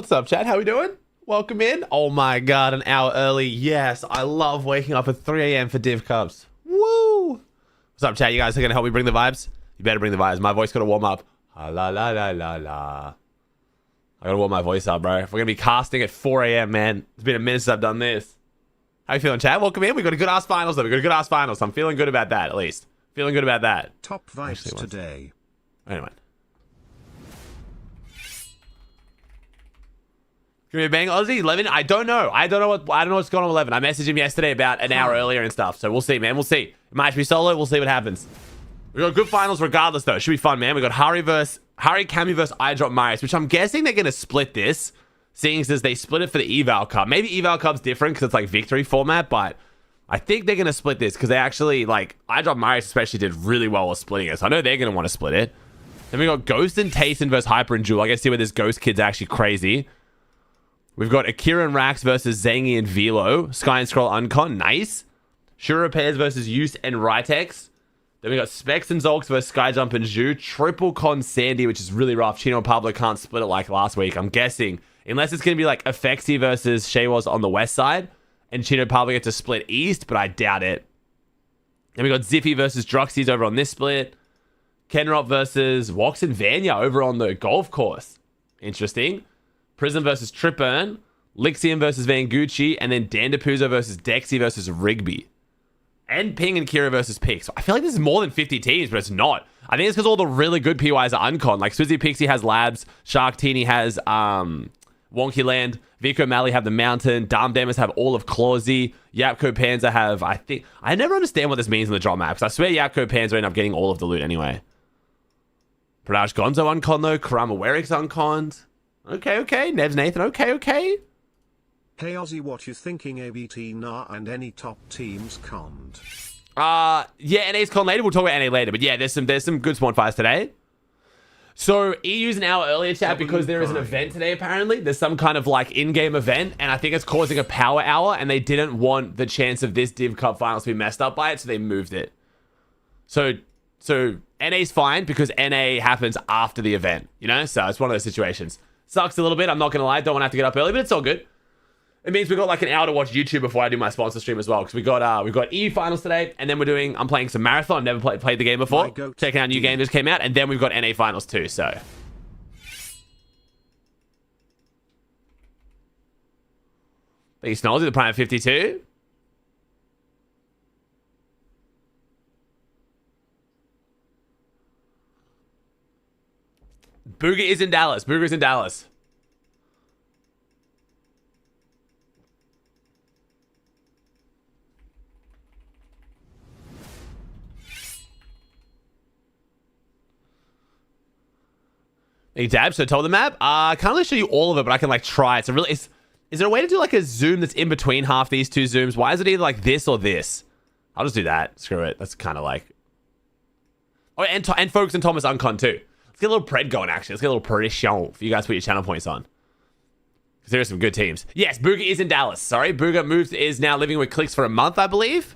What's up, chat? How we doing? Welcome in. Oh my god, an hour early. Yes, I love waking up at 3 a.m. for Div Cups. Woo! What's up, chat? You guys are gonna help me bring the vibes? You better bring the vibes. My voice gotta warm up. La la la la la. I gotta warm my voice up, bro. If we're gonna be casting at 4 a.m., man. It's been a minute since I've done this. How you feeling, chat? Welcome in. We got a good ass finals, though. We got a good ass finals. I'm feeling good about that, at least. Feeling good about that. Top vibes today. Anyway. Give me a bang, Aussie 11. I don't know. I don't know what's going on with 11. I messaged him yesterday about an hour earlier and stuff. So we'll see, man. We'll see. It might be solo. We'll see what happens. We got good finals regardless, though. It should be fun, man. We got Hari Kami versus iDrop Marius, which I'm guessing they're gonna split this, seeing as they split it for the Eval Cup. Maybe Eval Cup's different because it's like victory format, but I think they're gonna split this because they actually like iDrop Marius especially did really well with splitting it. So I know they're gonna want to split it. Then we got Ghost and Tayson versus Hyper and Jewel. I guess see where this Ghost kid's actually crazy. We've got Akira and Rax versus Zangy and Velo. Sky and Scroll Uncon. Nice. Shura Pairs versus Use and Ritex. Then we got Specs and Zolks versus Skyjump and Zhu. Triple Con Sandy, which is really rough. Chino and Pablo can't split it like last week, I'm guessing. Unless it's going to be like Effexy versus Shaywaz on the west side. And Chino and Pablo get to split east, but I doubt it. Then we got Ziffy versus Druxies over on this split. Kenrop versus Wox and Vanya over on the golf course. Interesting. Prism versus Tripburn, Lixium versus Van Gucci, and then Dandapuzo versus Dexy versus Rigby. And Ping and Kira versus Pix. So I feel like this is more than 50 teams, but it's not. I think it's because all the really good PYs are uncon. Like Swizzy Pixie has Labs, Shark Teeny has Wonky Land, Vico Mally have the Mountain, Darm Damas have all of Clawsy, Yapko Panzer have, I never understand what this means in the drop maps. I swear Yapko Panzer end up getting all of the loot anyway. Pradaj Gonzo uncon though, Karama Weric's unconned. Okay. Nevs Nathan, okay. Hey Aussie, what you thinking ABT nah and any top teams conned? Yeah, NA's con later. We'll talk about NA later. But yeah, there's some good spawn fights today. So EU's an hour earlier, chat, because there is an event today, apparently. There's some kind of like in-game event, and I think it's causing a power hour, and they didn't want the chance of this Div Cup finals to be messed up by it, so they moved it. So NA's fine because NA happens after the event, you know? So it's one of those situations. Sucks a little bit, I'm not gonna lie. Don't want to have to get up early, but it's all good. It means we got like an hour to watch YouTube before I do my sponsor stream as well. Because we got EU finals today, and then I'm playing some Marathon. Never played the game before. Checking out a new game just came out, and then we've got NA finals too. So thank you, Snolzy, the Prime 52. Booga is in Dallas. Booga's in Dallas. Hey, Dab, so told the map. I can't really show you all of it, but I can like try. It's a really. Is there a way to do like a zoom that's in between half these two zooms? Why is it either like this or this? I'll just do that. Screw it. That's kind of like. Oh, and Folks and Thomas uncon too. Let's get a little pred going, actually. Let's get a little prediction for you guys to put your channel points on. Because there are some good teams. Yes, Booga is in Dallas. Sorry, Booga is now living with Clicks for a month, I believe.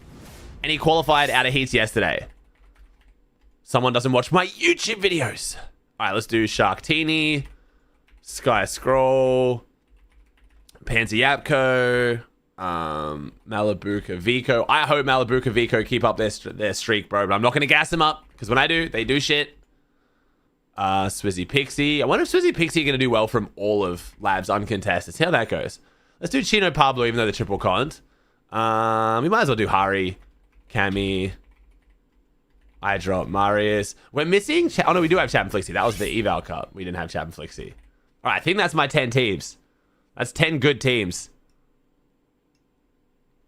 And he qualified out of heats yesterday. Someone doesn't watch my YouTube videos. All right, let's do Sharktini, Sky Scroll, Pansy Yapko, Malabuka Vico. I hope Malabuka Vico keep up their streak, bro. But I'm not going to gas them up because when I do, they do shit. Swizzy Pixie. I wonder if Swizzy Pixie are going to do well from all of Labs uncontested. See how that goes. Let's do Chino Pablo, even though the triple conned. We might as well do Hari, Kami, iDrop Marius. We're missing. Oh no, we do have Chap and Flixie. That was the Eval Cup. We didn't have Chap and Flixie. All right, I think that's my 10 teams. That's 10 good teams.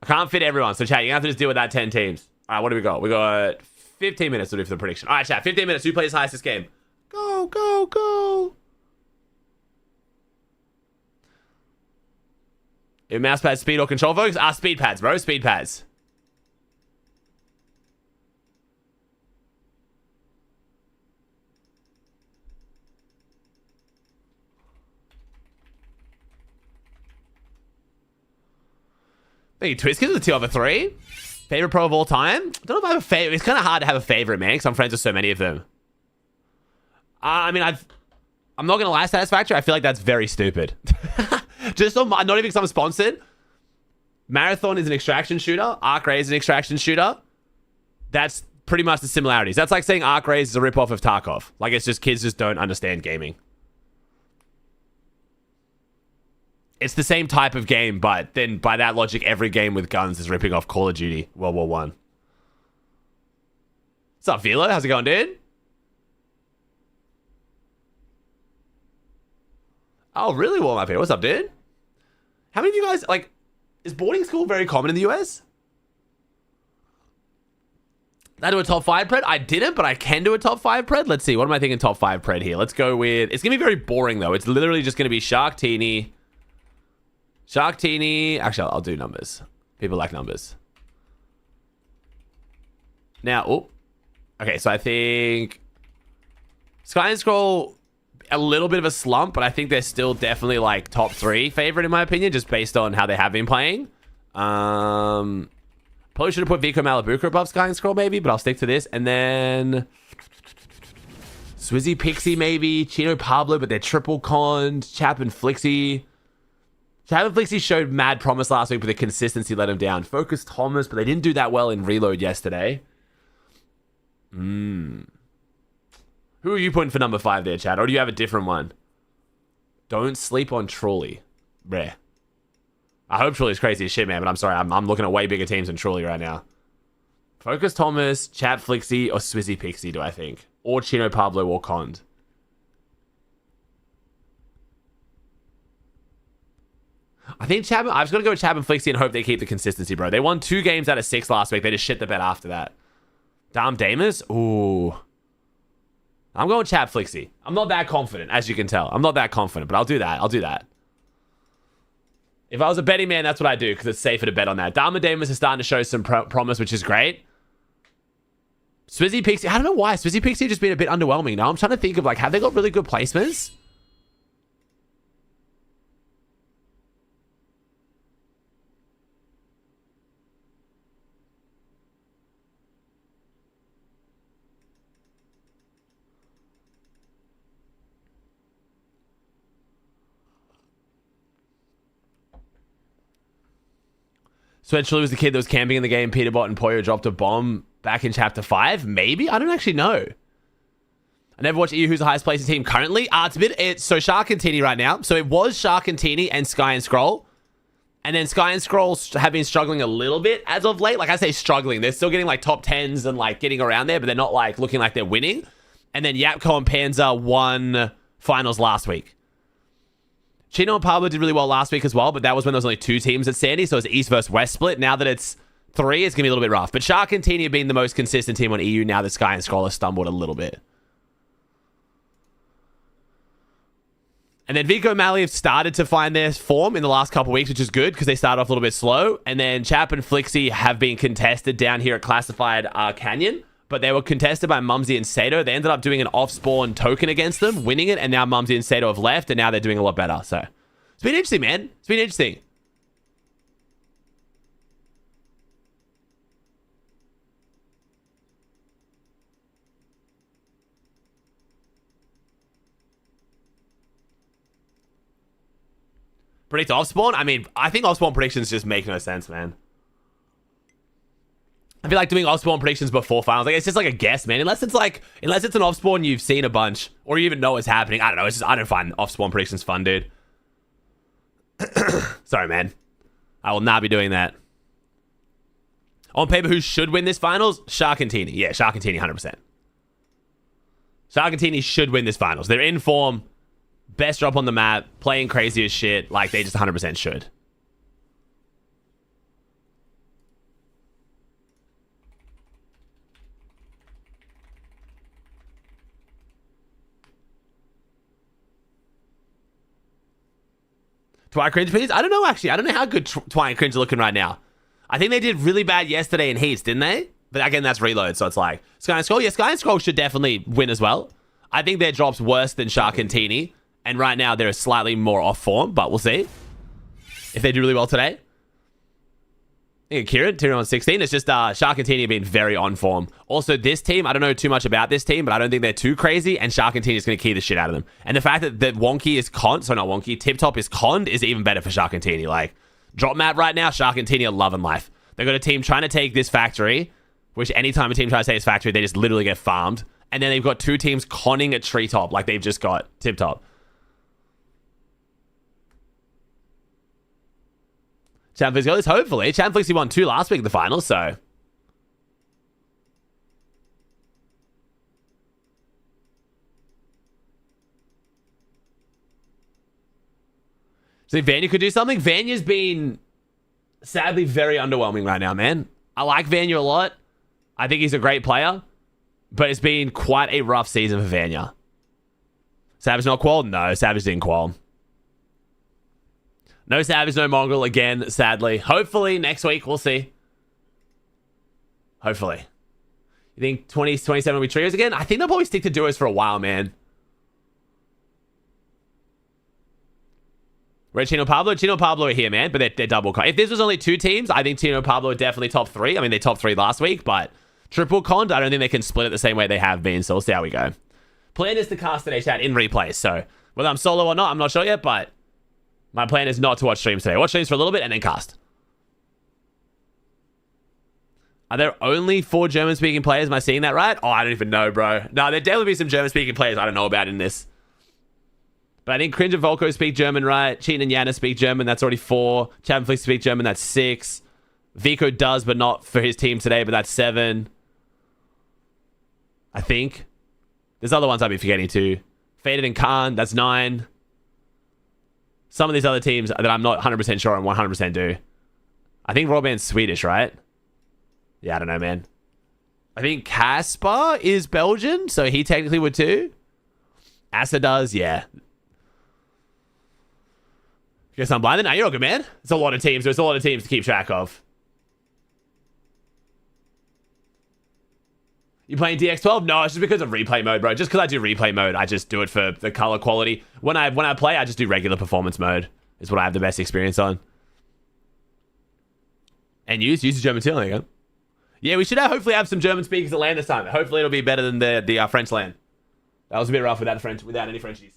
I can't fit everyone, so chat, you have to just deal with that 10 teams. All right, what do we got? We got 15 minutes to do for the prediction. All right, chat, 15 minutes. Who plays highest this game? Go. Your mouse pad speed or control focus? Speed pads, bro. Speed pads. Thank you, Twiz. Give us a 2 over 3. Favorite pro of all time? I don't know if I have a favorite. It's kind of hard to have a favorite, man, because I'm friends with so many of them. I mean, I'm not gonna lie, Satisfactory, I feel like that's very stupid. Just on not even because I'm sponsored. Marathon is an extraction shooter. Arc Ray is an extraction shooter. That's pretty much the similarities. That's like saying Arc Ray is a ripoff of Tarkov. Like, it's just kids just don't understand gaming. It's the same type of game, but then by that logic, every game with guns is ripping off Call of Duty World War One. What's up, Velo? How's it going, dude? Oh, really warm up here. What's up, dude? How many of you guys, like, is boarding school very common in the US? Did I do a top 5 pred? I didn't, but I can do a top 5 pred. Let's see. What am I thinking top 5 pred here? Let's go with... It's going to be very boring, though. It's literally just going to be Sharktini. Actually, I'll do numbers. People like numbers. Now, oh. Okay, so I think... Sky and Scroll, a little bit of a slump, but I think they're still definitely, like, top 3 favorite, in my opinion, just based on how they have been playing. Probably should have put Vico Malabuka above Sky and Scroll, maybe, but I'll stick to this. And then Swizzy Pixie, maybe. Chino Pablo, but they're triple conned. Chap and Flixie. Chap and Flixie showed mad promise last week, but the consistency let him down. Focus Thomas, but they didn't do that well in Reload yesterday. Who are you putting for number 5 there, Chad? Or do you have a different one? Don't sleep on Trolley. Rare. I hope Trolley's crazy as shit, man, but I'm sorry. I'm looking at way bigger teams than Trolley right now. Focus Thomas, Chap Flixie, or Swizzy Pixie, do I think? Or Chino Pablo or Cond. I think Chap... I've just got to go with Chap and Flixie and hope they keep the consistency, bro. They won 2 games out of 6 last week. They just shit the bed after that. Dom Damas? Ooh. I'm going Chap Flixie. I'm not that confident, as you can tell. I'm not that confident, but I'll do that. I'll do that. If I was a betting man, that's what I do, because it's safer to bet on that. Dharma Damas is starting to show some promise, which is great. Swizzy Pixie, I don't know why. Swizzy Pixie has just been a bit underwhelming now. I'm trying to think of, like, have they got really good placements? So actually was the kid that was camping in the game. Peterbot and Poyo dropped a bomb back in Chapter 5? Maybe? I don't actually know. I never watched EU. Who's the highest placing team currently? It's so Shark and Teeny right now. So it was Shark and Teeny and Sky and Scroll. And then Sky and Scroll have been struggling a little bit as of late. Like I say struggling. They're still getting like top 10s and like getting around there, but they're not like looking like they're winning. And then Yapko and Panzer won finals last week. Chino and Pablo did really well last week as well, but that was when there was only 2 teams at Sandy, so it's East versus West split. Now that it's 3, it's going to be a little bit rough. But Shark and Teeny have been the most consistent team on EU now that Sky and Scroll has stumbled a little bit. And then Vico and Mally have started to find their form in the last couple of weeks, which is good because they started off a little bit slow. And then Chap and Flixie have been contested down here at Classified Canyon, but they were contested by Mumsy and Sato. They ended up doing an off-spawn token against them, winning it, and now Mumsy and Sato have left, and now they're doing a lot better. So it's been interesting, man. It's been interesting. Predict off-spawn? I mean, I think off-spawn predictions just make no sense, man. I feel like doing off-spawn predictions before finals, like it's just like a guess, man. Unless it's an off-spawn you've seen a bunch, or you even know what's happening. I don't know. It's just I don't find off-spawn predictions fun, dude. Sorry, man. I will not be doing that. On paper, who should win this finals? Shark and Teeny. Yeah, Shark and Teeny, 100%. Shark and Teeny should win this finals. They're in form. Best drop on the map. Playing crazy as shit. Like, they just 100% should. Twine Cringe, please? I don't know, actually. I don't know how good Twine Cringe are looking right now. I think they did really bad yesterday in Heats, didn't they? But again, that's Reload, so it's like... Sky and Scroll? Yeah, Sky and Scroll should definitely win as well. I think their drop's worse than Shark and Teeny. And right now, they're slightly more off form, but we'll see if they do really well today. Yeah, Kieran, 2 on 16. It's just Shark and Teeny have been very on form. Also, this team, I don't know too much about this team, but I don't think they're too crazy, and Shark and Teeny is going to key the shit out of them. And the fact that Wonky is conned, so not Wonky, Tip Top is conned is even better for Shark and Teeny. Like, drop map right now, Shark and Teeny are loving life. They've got a team trying to take this factory, which anytime a team tries to take this factory, they just literally get farmed. And then they've got 2 teams conning at Treetop, like they've just got Tip Top. Chamflix got this, hopefully. Chamflix, he won 2 last week in the finals, so. So Vanya could do something. Vanya's been sadly very underwhelming right now, man. I like Vanya a lot. I think he's a great player, but it's been quite a rough season for Vanya. Savage not qual? No, Savage didn't qual. No Savage, no Mongrel again, sadly. Hopefully next week, we'll see. Hopefully. You think 27 will be trios again? I think they'll probably stick to duos for a while, man. Red Chino Pablo? Chino Pablo are here, man, but they're double con. If this was only 2 teams, I think Chino Pablo are definitely top 3. I mean, they top 3 last week, but triple conned, I don't think they can split it the same way they have been, so we'll see how we go. Plan is to cast today, chat, in replays, so whether I'm solo or not, I'm not sure yet, but my plan is not to watch streams today. Watch streams for a little bit and then cast. Are there only 4 German-speaking players? Am I seeing that right? Oh, I don't even know, bro. No, there'll definitely be some German-speaking players I don't know about in this. But I think Cringe and Volko speak German, right? Cheatin and Yana speak German. That's already 4. Chamflix speak German. That's 6. Vico does, but not for his team today, but that's 7. I think. There's other ones I'd be forgetting too. Faded and Khan, that's 9. Some of these other teams that I'm not 100% sure and 100% do. I think Robin's Swedish, right? Yeah, I don't know, man. I think Kaspar is Belgian, so he technically would too. Asa does, yeah. Guess I'm blind. No, you're all good, man. It's a lot of teams. There's a lot of teams to keep track of. You playing DX12? No, it's just because of replay mode, bro. Just because I do replay mode, I just do it for the color quality. When I play, I just do regular performance mode. Is what I have the best experience on. And use the German too. There you go. Yeah, we should hopefully have some German speakers at LAN this time. Hopefully it'll be better than the French LAN. That was a bit rough without any Frenchies.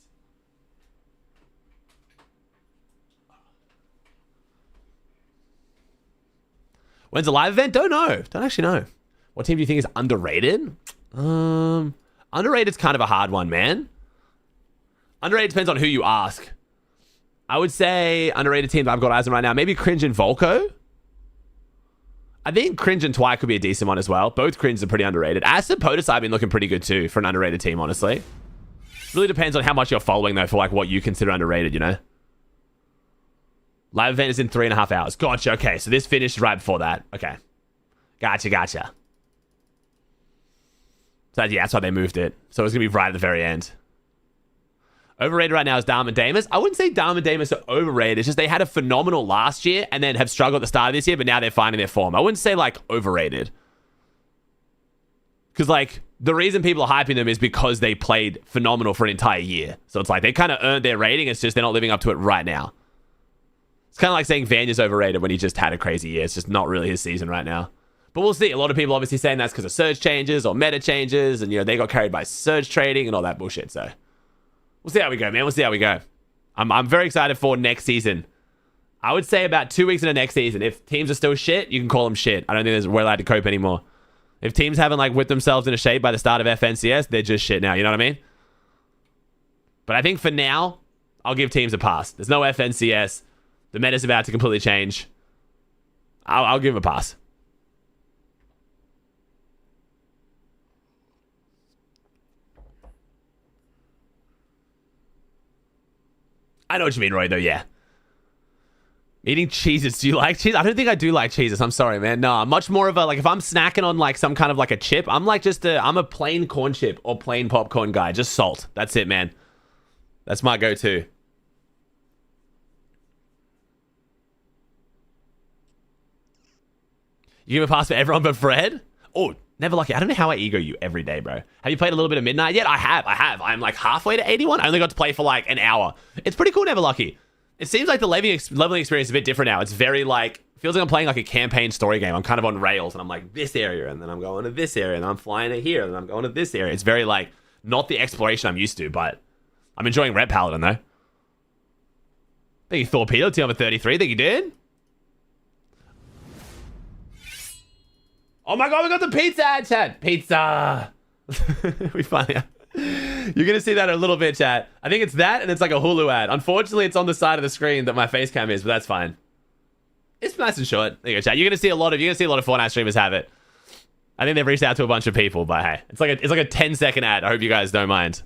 When's a live event? Don't know. Don't actually know. What team do you think is underrated? Underrated's kind of a hard one, man. Underrated depends on who you ask. I would say underrated teams I've got eyes on right now. Maybe Cringe and Volko. I think Cringe and Twy could be a decent one as well. Both Cringes are pretty underrated. As and POTUS have been looking pretty good too for an underrated team, honestly. Really depends on how much you're following though for like what you consider underrated, you know? Live event is in 3.5 hours. Gotcha. Okay, so this finished right before that. Okay. Gotcha. So yeah, that's why they moved it. So it's going to be right at the very end. Overrated right now is Dharma and Damus. I wouldn't say Dharma and Damus are overrated. It's just they had a phenomenal last year and then have struggled at the start of this year, but now they're finding their form. I wouldn't say like overrated. Because like the reason people are hyping them is because they played phenomenal for an entire year. So it's like they kind of earned their rating. It's just they're not living up to it right now. It's kind of like saying Vanya's overrated when he just had a crazy year. It's just not really his season right now. But we'll see. A lot of people obviously saying that's because of surge changes or meta changes. And, you know, they got carried by surge trading and all that bullshit. So we'll see how we go, man. We'll see how we go. I'm very excited for next season. I would say about 2 weeks into next season. If teams are still shit, you can call them shit. I don't think we're allowed to cope anymore. If teams haven't like whipped themselves into shape by the start of FNCS, they're just shit now. You know what I mean? But I think for now, I'll give teams a pass. There's no FNCS. The meta's about to completely change. I'll give them a pass. I know what you mean, Roy, though, yeah. Eating cheeses. Do you like cheese? I don't think I do like cheeses. I'm sorry, man. No, I'm much more of a, like, if I'm snacking on, like, some kind of, like, a chip, I'm, like, I'm a plain corn chip or plain popcorn guy. Just salt. That's it, man. That's my go-to. You give a pass for everyone but Fred? Oh, never lucky. I don't know how I ego you every day, bro. Have you played a little bit of Midnight yet? I have. I'm like halfway to 81. I only got to play for like an hour. It's pretty cool, never lucky. It seems like the leveling experience is a bit different now. It's very like feels like I'm playing like a campaign story game. I'm kind of on rails and I'm like this area and then I'm going to this area and I'm flying to here and then I'm going to this area. It's very like not the exploration I'm used to, but I'm enjoying Red Paladin though. Thank you, Torpedo, team number 33. Think you did? Oh my god, we got the pizza ad, chat. Pizza. We finally. You're gonna see that in a little bit, chat. I think it's that and it's like a Hulu ad. Unfortunately, it's on the side of the screen that my face cam is, but that's fine. It's nice and short. There you go, chat. You're gonna see a lot of Fortnite streamers have it. I think they've reached out to a bunch of people, but hey, it's like a 10-second ad. I hope you guys don't mind.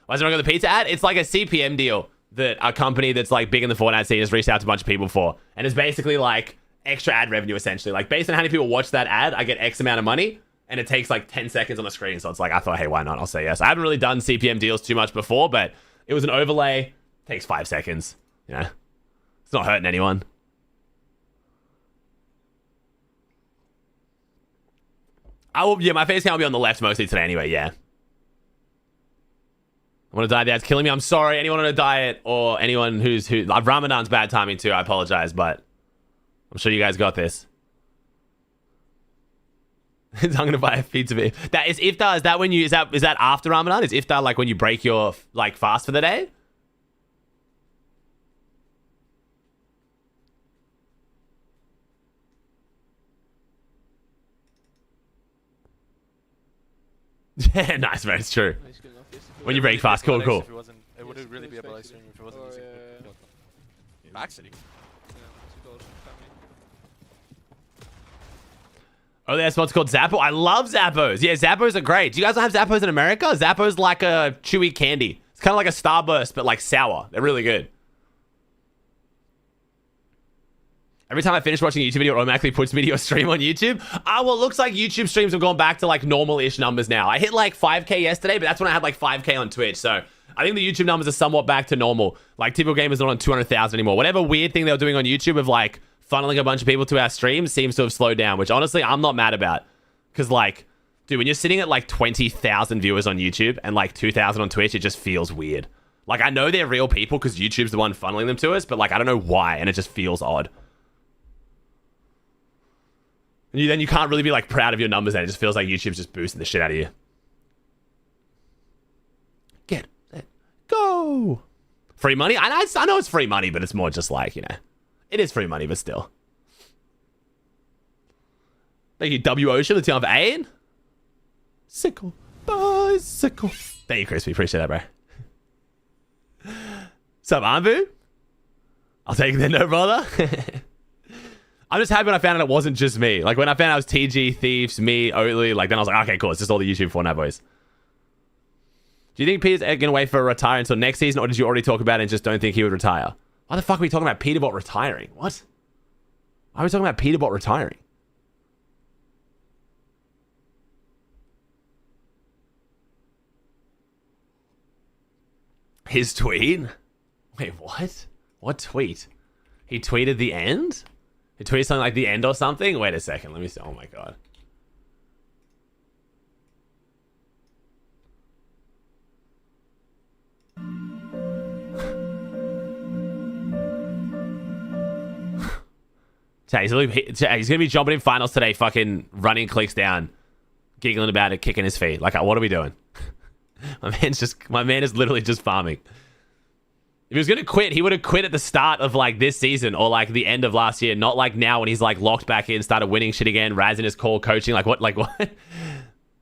Why is everyone got the pizza ad? It's like a CPM deal that a company that's like big in the Fortnite scene has reached out to a bunch of people for, and it's basically like extra ad revenue essentially. Like based on how many people watch that ad, I get X amount of money, and it takes like 10 seconds on the screen. So it's like I thought, hey, why not? I'll say yes. I haven't really done CPM deals too much before, but it was an overlay. Takes 5 seconds. You know, it's not hurting anyone. Yeah, my face cam will be on the left mostly today anyway. Yeah. I want to diet. That's killing me. I'm sorry. Anyone on a diet or anyone who Ramadan's bad timing too. I apologize, but I'm sure you guys got this. I'm gonna buy a pizza. That is iftar. Is that when you is that after Ramadan? Is iftar like when you break your like fast for the day? Yeah, nice, man. It's true. When you break fast, cool. It would really be a live stream if it wasn't music. Back City. Oh, that's what's called Zappo. I love Zappos. Yeah, Zappos are great. Do you guys not have Zappos in America? Zappos like a chewy candy. It's kind of like a Starburst, but like sour. They're really good. Every time I finish watching a YouTube video, it automatically puts me to your stream on YouTube. Well, it looks like YouTube streams have gone back to like normal-ish numbers now. I hit like 5K yesterday, but that's when I had like 5K on Twitch. So I think the YouTube numbers are somewhat back to normal. Like typical gamers not on 200,000 anymore. Whatever weird thing they were doing on YouTube of like funneling a bunch of people to our streams seems to have slowed down, which honestly, I'm not mad about. Because like, dude, when you're sitting at like 20,000 viewers on YouTube and like 2,000 on Twitch, it just feels weird. Like I know they're real people because YouTube's the one funneling them to us, but like I don't know why, and it just feels odd. And then you can't really be like proud of your numbers, and it just feels like YouTube's just boosting the shit out of you. Get it. Go. Free money? I know it's free money, but it's more just like, you know. It is free money, but still. Thank you, W. Ocean, the team of Ain. Sickle. Bicycle. Thank you, Crispy. Appreciate that, bro. Sup, Anbu? I'll take it then, no brother. I'm just happy when I found out it wasn't just me. Like when I found out it was TG, Thieves, me, Oatly, like then I was like, okay, cool. It's just all the YouTube Fortnite boys. Do you think Peter's going to wait for a retire until next season, or did you already talk about it and just don't think he would retire? Why the fuck are we talking about Peterbot retiring? What? Why are we talking about Peterbot retiring? His tweet? Wait, what? What tweet? He tweeted the end? He tweeted something like the end or something? Wait a second. Let me see. Oh my god. He's going to be jumping in finals today, fucking running clicks down, giggling about it, kicking his feet. Like, what are we doing? My man is literally just farming. If he was going to quit, he would have quit at the start of like this season or like the end of last year, not like now when he's like locked back in, started winning shit again, razzing his call, coaching. Like what?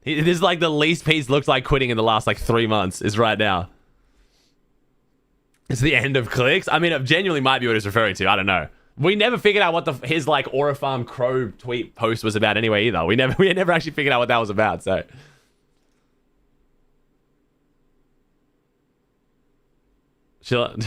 This is like the least he's looked like quitting in the last like 3 months is right now. It's the end of clicks. I mean, it genuinely might be what he's referring to. I don't know. We never figured out what his like Aura Farm Crow tweet post was about anyway either. We never actually figured out what that was about. So.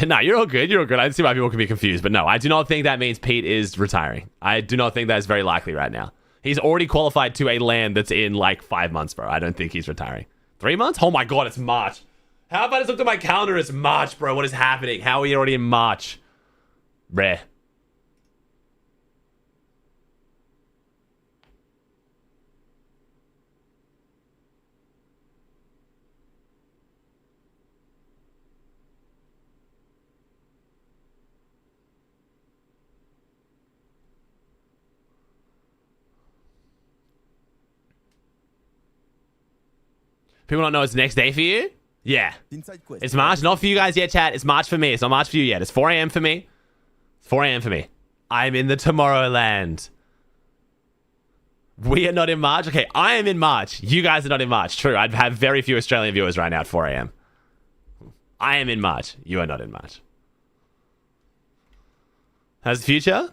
No, you're all good. You're all good. I see why people can be confused. But no, I do not think that means Pete is retiring. I do not think that is very likely right now. He's already qualified to a land that's in like 5 months, bro. I don't think he's retiring. 3 months? Oh my god, it's March. How about I just looked at my calendar? It's March, bro. What is happening? How are we already in March? Rare. People don't know it's the next day for you? Yeah. It's March. Not for you guys yet, chat. It's March for me. It's not March for you yet. It's 4 a.m. for me. It's 4 a.m. for me. I'm in the Tomorrowland. We are not in March. Okay, I am in March. You guys are not in March. True. I'd have very few Australian viewers right now at 4 a.m. I am in March. You are not in March. How's the future?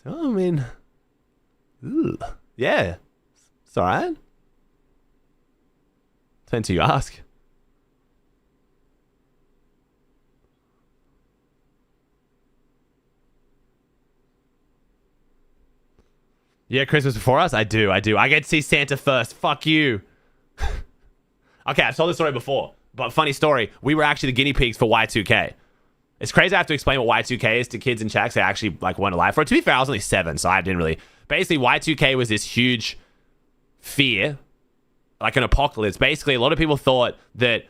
Oh, I mean... Ooh. Yeah. It's alright. Depends who you ask. Yeah, Christmas before us? I do. I get to see Santa first. Fuck you. Okay, I've told this story before, but funny story. We were actually the guinea pigs for Y2K. It's crazy I have to explain what Y2K is to kids in chat. They actually like weren't alive for it. To be fair, I was only 7, so I didn't really... Basically, Y2K was this huge fear, like an apocalypse. Basically, a lot of people thought that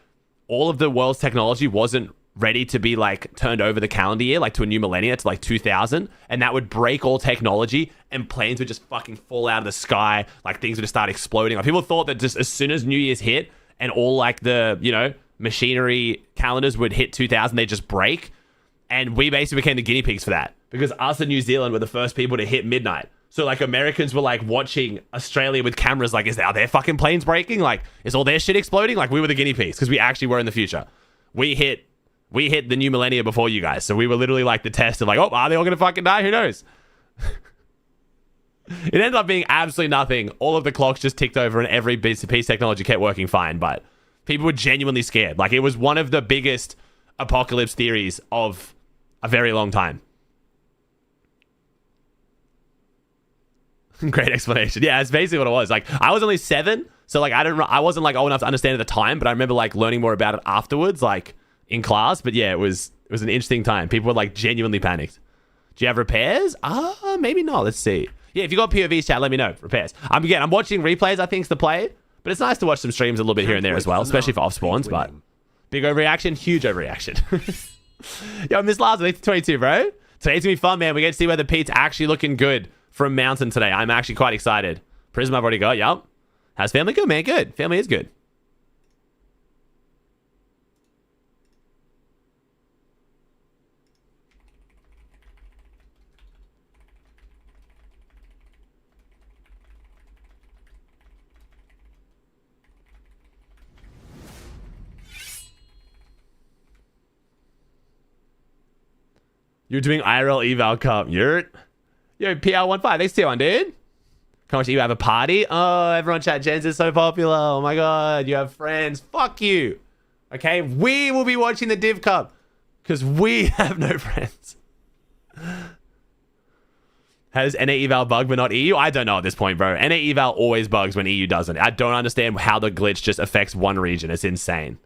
all of the world's technology wasn't ready to be like turned over the calendar year, like to a new millennia, to like 2000, and that would break all technology and planes would just fucking fall out of the sky, like things would just start exploding. Like people thought that just as soon as New Year's hit and all like the, you know, machinery calendars would hit 2000, they just break. And we basically became the guinea pigs for that because us and New Zealand were the first people to hit midnight. So like Americans were like watching Australia with cameras like, are their fucking planes breaking? Like, is all their shit exploding? Like we were the guinea pigs because we actually were in the future. We hit the new millennia before you guys. So we were literally like the test of like, oh, are they all going to fucking die? Who knows? It ended up being absolutely nothing. All of the clocks just ticked over and every piece of technology kept working fine. But people were genuinely scared. Like it was one of the biggest apocalypse theories of a very long time. Great explanation. Yeah, that's basically what it was. Like I was only 7. So like I wasn't like old enough to understand at the time, but I remember like learning more about it afterwards, like in class. But yeah, it was an interesting time. People were like genuinely panicked. Do you have repairs? Maybe not. Let's see. Yeah, if you got POVs, chat, let me know. Repairs. I'm watching replays, I think, is the play. But it's nice to watch some streams a little bit here and there as well, especially for off spawns. But big overreaction, huge overreaction. Yo, Miss Lars, 22, bro. Today's gonna be fun, man. We get to see whether Pete's actually looking good from Mountain today. I'm actually quite excited. Prism I've already got. Yup. How's family? Good, man. Good. Family is good. You're doing IRL eval cup. Yo, PR15. Thanks to you, dude. How much do you have a party? Oh, everyone chat. Jens is so popular. Oh my god, you have friends. Fuck you. Okay, we will be watching the Div Cup because we have no friends. Has NA eval bug but not EU? I don't know at this point, bro. NA eval always bugs when EU doesn't. I don't understand how the glitch just affects one region. It's insane.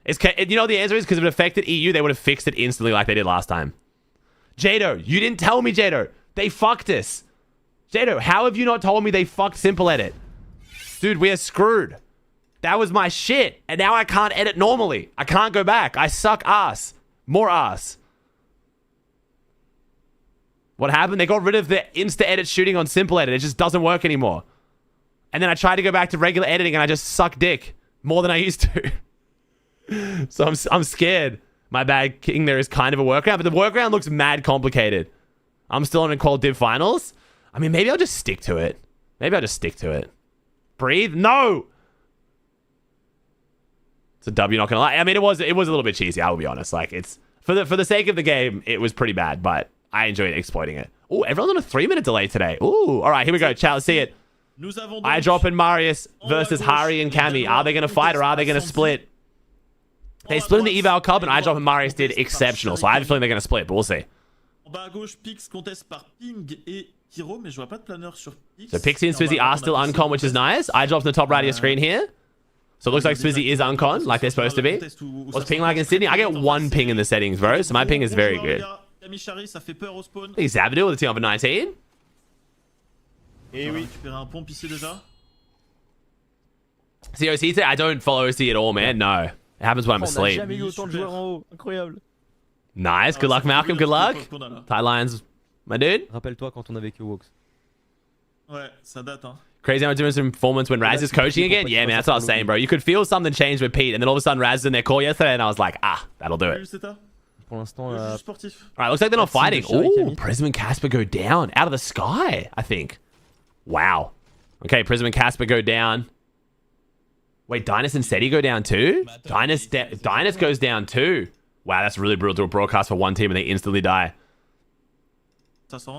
You know what the answer is? Because if it affected EU, they would have fixed it instantly like they did last time. Jado, you didn't tell me, Jado. They fucked us. Jado, how have you not told me they fucked Simple Edit? Dude, we are screwed. That was my shit. And now I can't edit normally. I can't go back. I suck ass. More ass. What happened? They got rid of the insta-edit shooting on Simple Edit. It just doesn't work anymore. And then I tried to go back to regular editing and I just suck dick. More than I used to. So I'm scared. My bad, King, there is kind of a workaround, but the workaround looks mad complicated. I'm still in Qual Div Finals. I mean, maybe I'll just stick to it. Breathe? No! It's a W, not gonna lie. I mean, it was a little bit cheesy, I will be honest. Like, it's... For the sake of the game, it was pretty bad, but I enjoyed exploiting it. Oh, everyone's on a 3-minute delay today. Ooh, alright, here we go. Chat, let's see it. I drop in Marius versus Hari and Cammy. Are they gonna fight or are they gonna split? They split in the eval cup and iDrop and Marius did exceptional. So I have a feeling they're going to split, but we'll see. So Pixie and Swizzy are still uncon, which is nice. iDrop's in the top right of your screen here. So it looks like Swizzy is uncon, like they're supposed to be. What's ping like in Sydney? I get 1 ping in the settings, bro. So my ping is very good. Hey, Zabadoo with the team over 19. COC today? I don't follow OC at all, man. No. It happens when I'm asleep. Nice. Good luck, Malcolm. Good luck. Thai Lions, my dude. Rappelle-toi quand on a vécu Wox. Ouais, ça date, hein. Crazy how much difference in performance when Raz is coaching again. Yeah, man, that's what I was saying, bro. You could feel something change with Pete, and then all of a sudden Raz was in their call yesterday, and I was like, that'll do it. Pour l'instant, All right, looks like they're not fighting. Oh, Prism and Casper go down out of the sky, I think. Wow. Okay, Prism and Casper go down. Wait, Dynus and Seti go down too? Dynus goes down too. Wow, that's really brutal to a broadcast for one team and they instantly die.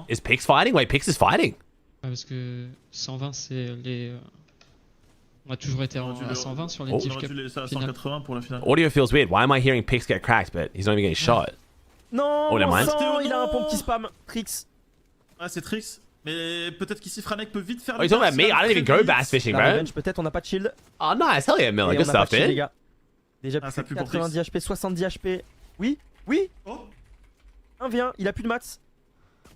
Is Pix fighting? Wait, Pix is fighting. Parce que 120 c'est les... On a toujours été à 120 sur les diff finales. Audio feels weird. Why am I hearing Pix get cracked, but he's not even getting shot? Non, never mind. il a un pompe qui spam. Trix. Ah, c'est Trix. Mais peut-être qu'ici Franek peut vite faire. Oh, you're talking about me? I don't even go bass fishing, La bro. revenge, peut-être, on n'a pas de shield. Oh, nice. Hell yeah, Miller. Et Good on n'a pas stuff, de shield, les dude. gars. Déjà plus de 90 HP, 70 HP. Oui, oui. Oh. 1v1, il a plus de mats.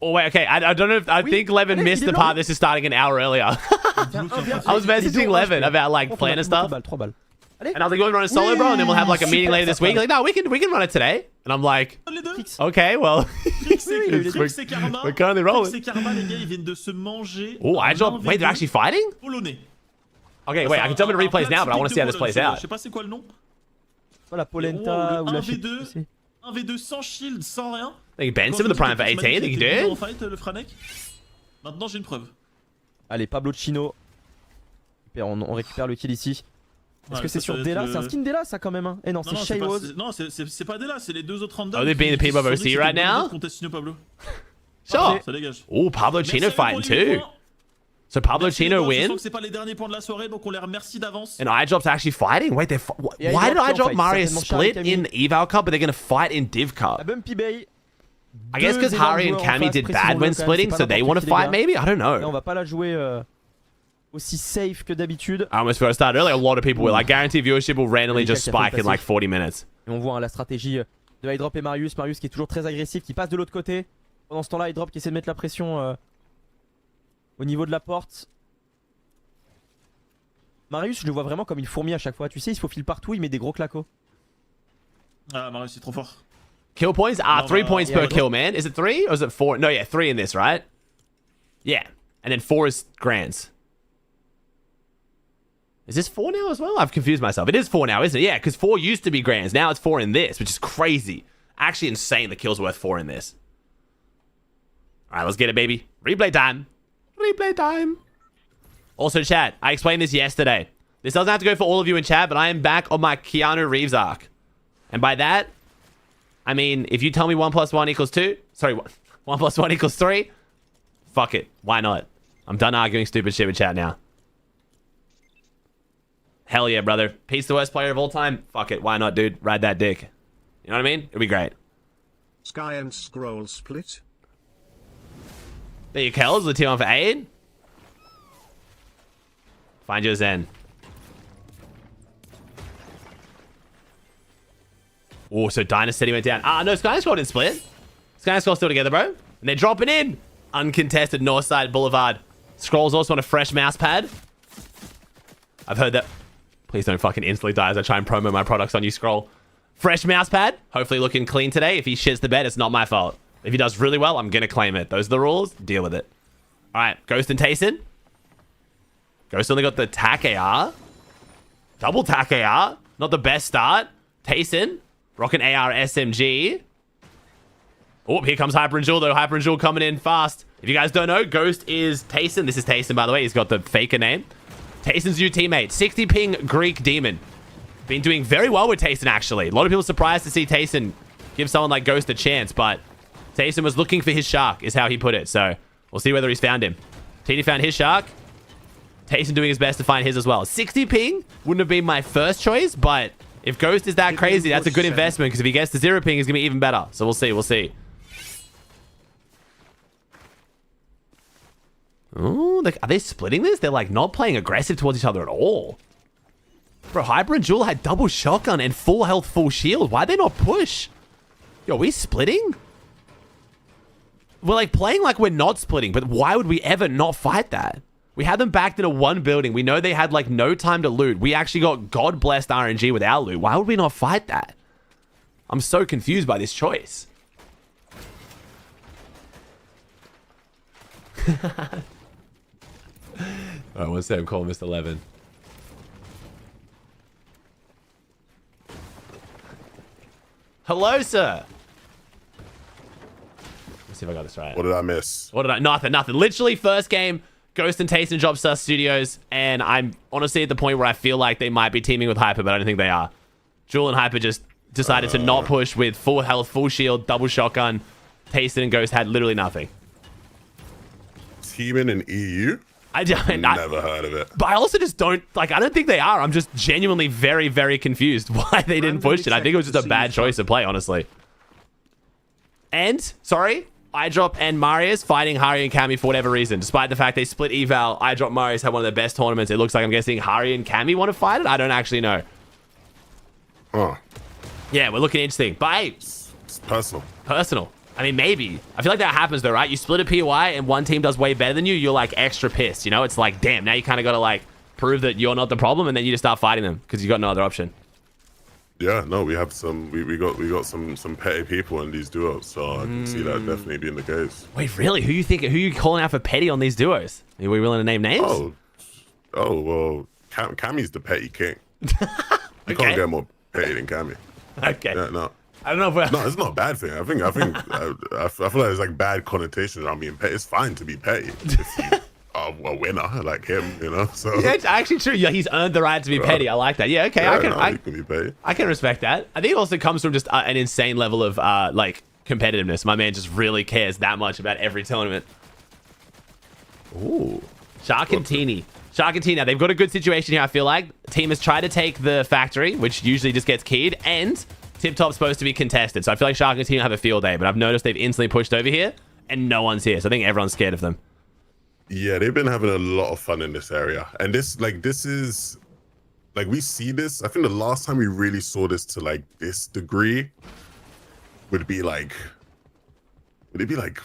Oh, wait, okay. I don't know if... I think Levin Allez, missed il est the long. part this is starting an hour earlier. I was messaging Levin about, like, playing and stuff. 3 balles. Allez. And I was like, you want to run a solo, bro? And then we'll have, like, a meeting later this week. Like, no, we can run it today. And I'm like, Les deux. okay, well... Trix et Karma. We're currently rolling. Trix et Karma, les gars, ils viennent de se manger. Oh, I dropped... Wait, they're actually fighting? Polonais. Okay, wait, I can jump into replays now, but I want to see how this plays Je out. sais pas c'est quoi le nom. Voilà, Polenta ou la 1v2. 1v2 sans shield, sans rien. I think Ben Sim in the prime for 18. I think he did. En fight, le Franek. Maintenant, j'ai une preuve. Allez, Pablo Chino. Super, on récupère le kill ici. Est-ce que c'est sur Dela? C'est un skin Dela ça quand même hein? Eh non, c'est Shaywoz. Non, c'est pas Dela, c'est les deux autres randoms. Are they being the people of OC right now? Pablo. Sure. Ça dégage. Oh, Pablo Chino fighting too. So Pablo Chino Je sens win. que c'est pas les derniers points de la soirée, donc on les remercie d'avance. And iDrop's actually fighting? Wait, why did iDrop Mario split in Eval Cup, but they're going to fight in Div La Cup? Bumpy Bay. I guess because Hari and Cammy did bad when splitting, so they want to fight maybe? I don't Là, on know. va pas la jouer aussi safe que d'habitude. I almost forgot to start earlier. A lot of people will. I guarantee viewership will randomly just spike in like 40 minutes. Et on voit hein, la stratégie de iDrop et Marius. Marius qui est toujours très agressif, qui passe de l'autre côté. Pendant ce temps-là, iDrop qui essaie de mettre la pression au niveau de la porte. Marius, je le vois vraiment comme une fourmi à chaque fois. Tu sais, il se faufile partout, il met des gros claquots. Ah, Marius, c'est trop fort. Kill points? Ah, 3 points yeah, per kill, man. Is it 3 or is it 4? No, yeah, 3 in this, right? Yeah. And then 4 is grands. Is this 4 now as well? I've confused myself. It is 4 now, isn't it? Yeah, because 4 used to be grands. Now it's 4 in this, which is crazy. Actually insane the kill's worth 4 in this. All right, let's get it, baby. Replay time. Replay time. Also, chat, I explained this yesterday. This doesn't have to go for all of you in chat, but I am back on my Keanu Reeves arc. And by that, I mean, if you tell me 1 + 1 = 2, sorry, 1 + 1 = 3, fuck it. Why not? I'm done arguing stupid shit with chat now. Hell yeah, brother. Pete's the worst player of all time. Fuck it. Why not, dude? Ride that dick. You know what I mean? It'd be great. Sky and Scroll split. There you Kells, the team on for aid. Find your Zen. Oh, so Dynus said he went down. Ah, no, Sky and Scroll didn't split. Sky and Scroll still together, bro. And they're dropping in. Uncontested Northside Boulevard. Scroll's also on a fresh mouse pad. I've heard that. Please don't fucking instantly die as I try and promo my products on you, Scroll. Fresh mouse pad. Hopefully looking clean today. If he shits the bed, it's not my fault. If he does really well, I'm going to claim it. Those are the rules. Deal with it. All right. Ghost and Tayson. Ghost only got the tack AR. Double tack AR. Not the best start. Tayson. Rocking AR SMG. Oh, here comes Hyper and Jewel, though. Hyper and Jewel coming in fast. If you guys don't know, Ghost is Tayson. This is Tayson, by the way. He's got the faker name. Tayson's new teammate. 60 ping Greek Demon. Been doing very well with Tayson, actually. A lot of people surprised to see Tayson give someone like Ghost a chance, but Tayson was looking for his shark, is how he put it. So we'll see whether he's found him. TD found his shark. Tayson doing his best to find his as well. 60 ping wouldn't have been my first choice, but if Ghost is that crazy, that's a good investment, because if he gets to 0 ping, it's going to be even better. So we'll see, we'll see. Oh, are they splitting this? They're like not playing aggressive towards each other at all. Bro, Hyper and Jewel had double shotgun and full health, full shield. Why'd they not push? Yo, are we splitting? We're like playing like we're not splitting, but why would we ever not fight that? We had them backed into one building. We know they had like no time to loot. We actually got God-blessed RNG with our loot. Why would we not fight that? I'm so confused by this choice. Alright, one second, call Mr. Levin. Hello, sir. Let's see if I got this right. What did I miss? Nothing. Literally, first game, Ghost and Taste and Job Sus Studios, and I'm honestly at the point where I feel like they might be teaming with Hyper, but I don't think they are. Jewel and Hyper just decided to not push with full health, full shield, double shotgun. Taste and Ghost had literally nothing. Teaming in EU? Never heard of it. But I also just don't, like, I don't think they are. I'm just genuinely very, very confused why they didn't push it. I think it was just a bad choice to play, honestly. And, sorry, iDrop and Marius fighting Hari and Cammy for whatever reason. Despite the fact they split eval, iDrop Marius had one of their best tournaments. It looks like, I'm guessing, Hari and Cammy want to fight it? I don't actually know. Huh. Yeah, we're looking interesting. But hey, It's personal. Personal. I mean, maybe. I feel like that happens though, right? You split a POI and one team does way better than you, you're like extra pissed, you know? It's like, damn, now you kind of got to like prove that you're not the problem, and then you just start fighting them because you got no other option. Yeah, no, we have some. We got some petty people in these duos, so I can see that definitely being the case. Wait, really? Who you calling out for petty on these duos? Are we willing to name names? Oh well, Cammy's the petty king. You Okay. can't get more petty than Cammy. Okay. Yeah, no. I don't know if we're... No, it's not a bad thing. I feel like there's like bad connotations around being petty. It's fine to be petty if you are a winner like him, you know. So Yeah, it's actually true. Yeah, he's earned the right to be petty. I like that. Yeah, okay. yeah, I you can be petty. can respect that. I think it also comes from just an insane level of like competitiveness. My man just really cares that much about every tournament. Ooh, Shark and Teeny. Now they've got a good situation here. I feel like the team has tried to take the factory, which usually just gets keyed, and Tip Top's supposed to be contested. So I feel like Shark and Teeny have a field day, but I've noticed they've instantly pushed over here, and no one's here. So I think everyone's scared of them. Yeah, they've been having a lot of fun in this area, and this is like we see this. I think the last time we really saw this to like this degree would it be like